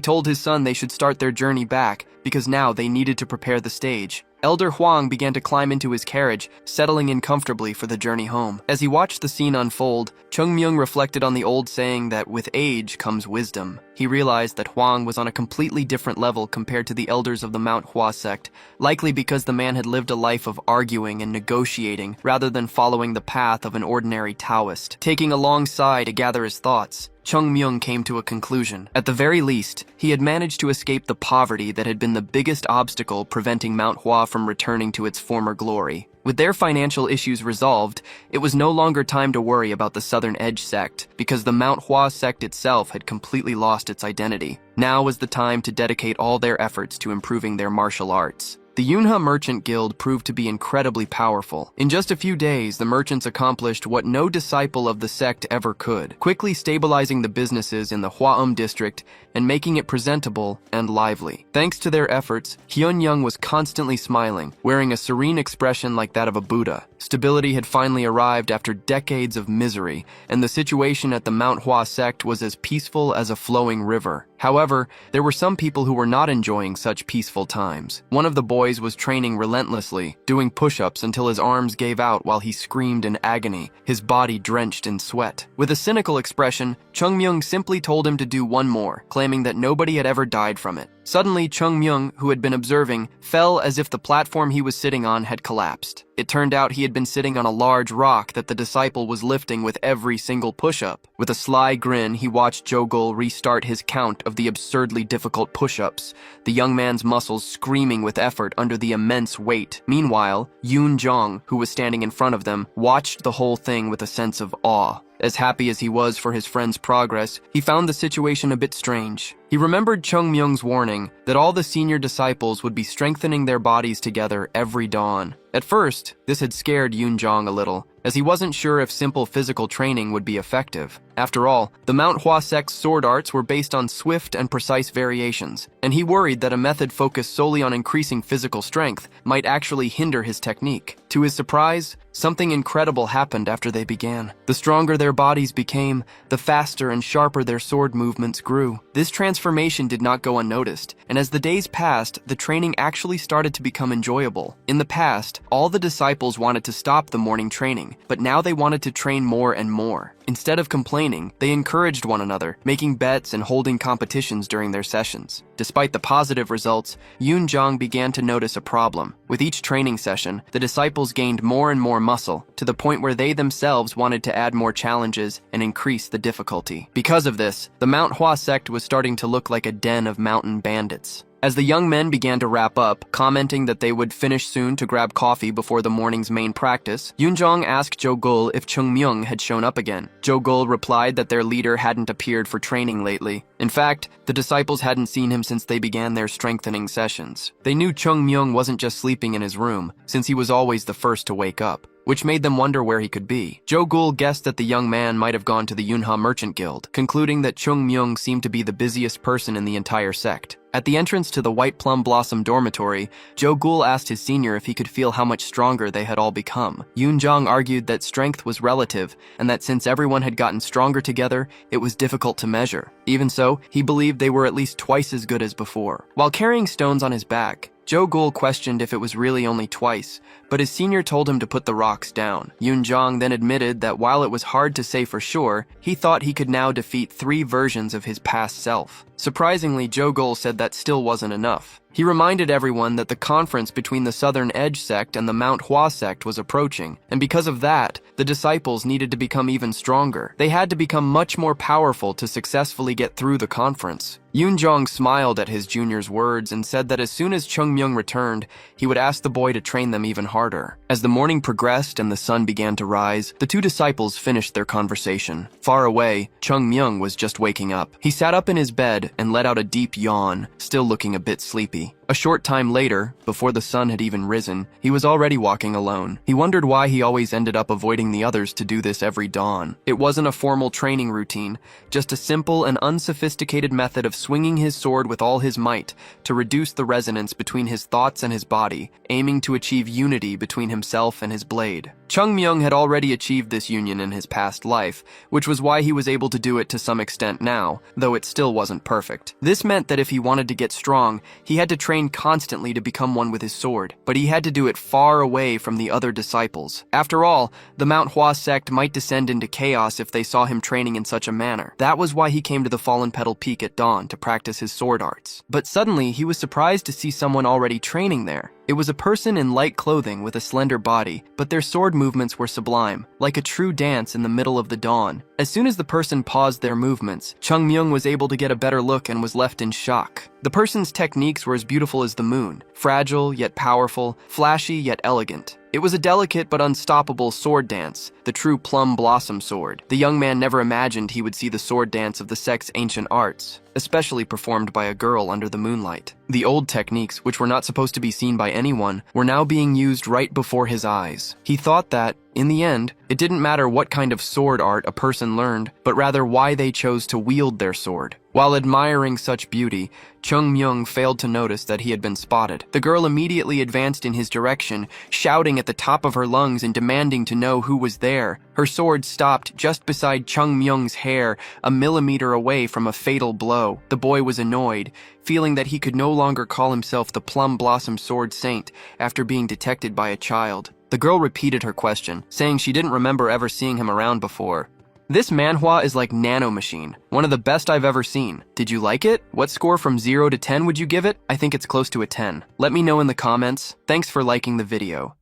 A: told his son they should start their journey back, because now they needed to prepare the stage. Elder Huang began to climb into his carriage, settling in comfortably for the journey home. As he watched the scene unfold, Chung Myung reflected on the old saying that with age comes wisdom. He realized that Huang was on a completely different level compared to the elders of the Manhwa sect, likely because the man had lived a life of arguing and negotiating rather than following the path of an ordinary Taoist. Taking a long sigh to gather his thoughts, Chung Myung came to a conclusion. At the very least, he had managed to escape the poverty that had been the biggest obstacle preventing Mount Hua from returning to its former glory. With their financial issues resolved, it was no longer time to worry about the Southern Edge sect, because the Mount Hua sect itself had completely lost its identity. Now was the time to dedicate all their efforts to improving their martial arts. The Yunha Merchant Guild proved to be incredibly powerful. In just a few days, the merchants accomplished what no disciple of the sect ever could, quickly stabilizing the businesses in the Hwaum district and making it presentable and lively. Thanks to their efforts, Hyun-young was constantly smiling, wearing a serene expression like that of a Buddha. Stability had finally arrived after decades of misery, and the situation at the Mount Hua sect was as peaceful as a flowing river. However, there were some people who were not enjoying such peaceful times. One of the boys was training relentlessly, doing push-ups until his arms gave out while he screamed in agony, his body drenched in sweat. With a cynical expression, Chung Myung simply told him to do one more, claiming that nobody had ever died from it. Suddenly, Chung Myung, who had been observing, fell as if the platform he was sitting on had collapsed. It turned out he had been sitting on a large rock that the disciple was lifting with every single push-up. With a sly grin, he watched Jogul restart his count of the absurdly difficult push-ups, the young man's muscles screaming with effort under the immense weight. Meanwhile, Yoon Jong, who was standing in front of them, watched the whole thing with a sense of awe. As happy as he was for his friend's progress, he found the situation a bit strange. He remembered Chung Myung's warning that all the senior disciples would be strengthening their bodies together every dawn. At first, this had scared Yoon Jong a little, as he wasn't sure if simple physical training would be effective. After all, the Mount Hua sect's sword arts were based on swift and precise variations, and he worried that a method focused solely on increasing physical strength might actually hinder his technique. To his surprise, something incredible happened after they began. The stronger their bodies became, the faster and sharper their sword movements grew. This transformation did not go unnoticed, and as the days passed, the training actually started to become enjoyable. In the past, all the disciples wanted to stop the morning training, but now they wanted to train more and more. Instead of complaining, they encouraged one another, making bets and holding competitions during their sessions. Despite the positive results, Yoon Jong began to notice a problem. With each training session, the disciples gained more and more muscle, to the point where they themselves wanted to add more challenges and increase the difficulty. Because of this, the Mount Hua sect was starting to look like a den of mountain bandits. As the young men began to wrap up, commenting that they would finish soon to grab coffee before the morning's main practice, Yoon Jong asked Jogul if Chung Myung had shown up again. Jogul replied that their leader hadn't appeared for training lately. In fact, the disciples hadn't seen him since they began their strengthening sessions. They knew Chung Myung wasn't just sleeping in his room, since he was always the first to wake up, which made them wonder where he could be. Jogul guessed that the young man might have gone to the Yunha Merchant Guild, concluding that Chung Myung seemed to be the busiest person in the entire sect. At the entrance to the White Plum Blossom dormitory, Jogul asked his senior if he could feel how much stronger they had all become. Yoon Jong argued that strength was relative, and that since everyone had gotten stronger together, it was difficult to measure. Even so, he believed they were at least twice as good as before. While carrying stones on his back, Jogul questioned if it was really only twice, but his senior told him to put the rocks down. Yoon Jong then admitted that while it was hard to say for sure, he thought he could now defeat 3 versions of his past self. Surprisingly, Jogul said that still wasn't enough. He reminded everyone that the conference between the Southern Edge sect and the Mount Hua sect was approaching, and because of that, the disciples needed to become even stronger. They had to become much more powerful to successfully get through the conference. Yoon Jong smiled at his junior's words and said that as soon as Chung Myung returned, he would ask the boy to train them even harder. As the morning progressed and the sun began to rise, the 2 disciples finished their conversation. Far away, Chung Myung was just waking up. He sat up in his bed and let out a deep yawn, still looking a bit sleepy. A short time later, before the sun had even risen, he was already walking alone. He wondered why he always ended up avoiding the others to do this every dawn. It wasn't a formal training routine, just a simple and unsophisticated method of swinging his sword with all his might to reduce the resonance between his thoughts and his body, aiming to achieve unity between himself and his blade. Chung Myung had already achieved this union in his past life, which was why he was able to do it to some extent now, though it still wasn't perfect. This meant that if he wanted to get strong, he had to train constantly to become one with his sword, but he had to do it far away from the other disciples. After all, the Manhwa sect might descend into chaos if they saw him training in such a manner. That was why he came to the Fallen Petal Peak at dawn to practice his sword arts. But suddenly, he was surprised to see someone already training there. It was a person in light clothing with a slender body, but their sword movements were sublime, like a true dance in the middle of the dawn. As soon as the person paused their movements, Chung Myung was able to get a better look and was left in shock. The person's techniques were as beautiful as the moon, fragile yet powerful, flashy yet elegant. It was a delicate but unstoppable sword dance, the true plum blossom sword. The young man never imagined he would see the sword dance of the sect's ancient arts, especially performed by a girl under the moonlight. The old techniques, which were not supposed to be seen by anyone, were now being used right before his eyes. He thought that, in the end, it didn't matter what kind of sword art a person learned, but rather why they chose to wield their sword. While admiring such beauty, Chung Myung failed to notice that he had been spotted. The girl immediately advanced in his direction, shouting at the top of her lungs and demanding to know who was there. Her sword stopped just beside Chung Myung's hair, a millimeter away from a fatal blow. The boy was annoyed, feeling that he could no longer call himself the Plum Blossom Sword Saint after being detected by a child. The girl repeated her question, saying she didn't remember ever seeing him around before. This manhwa is like Nanomachine, one of the best I've ever seen. Did you like it? What score from 0 to 10 would you give it? I think it's close to a 10. Let me know in the comments. Thanks for liking the video.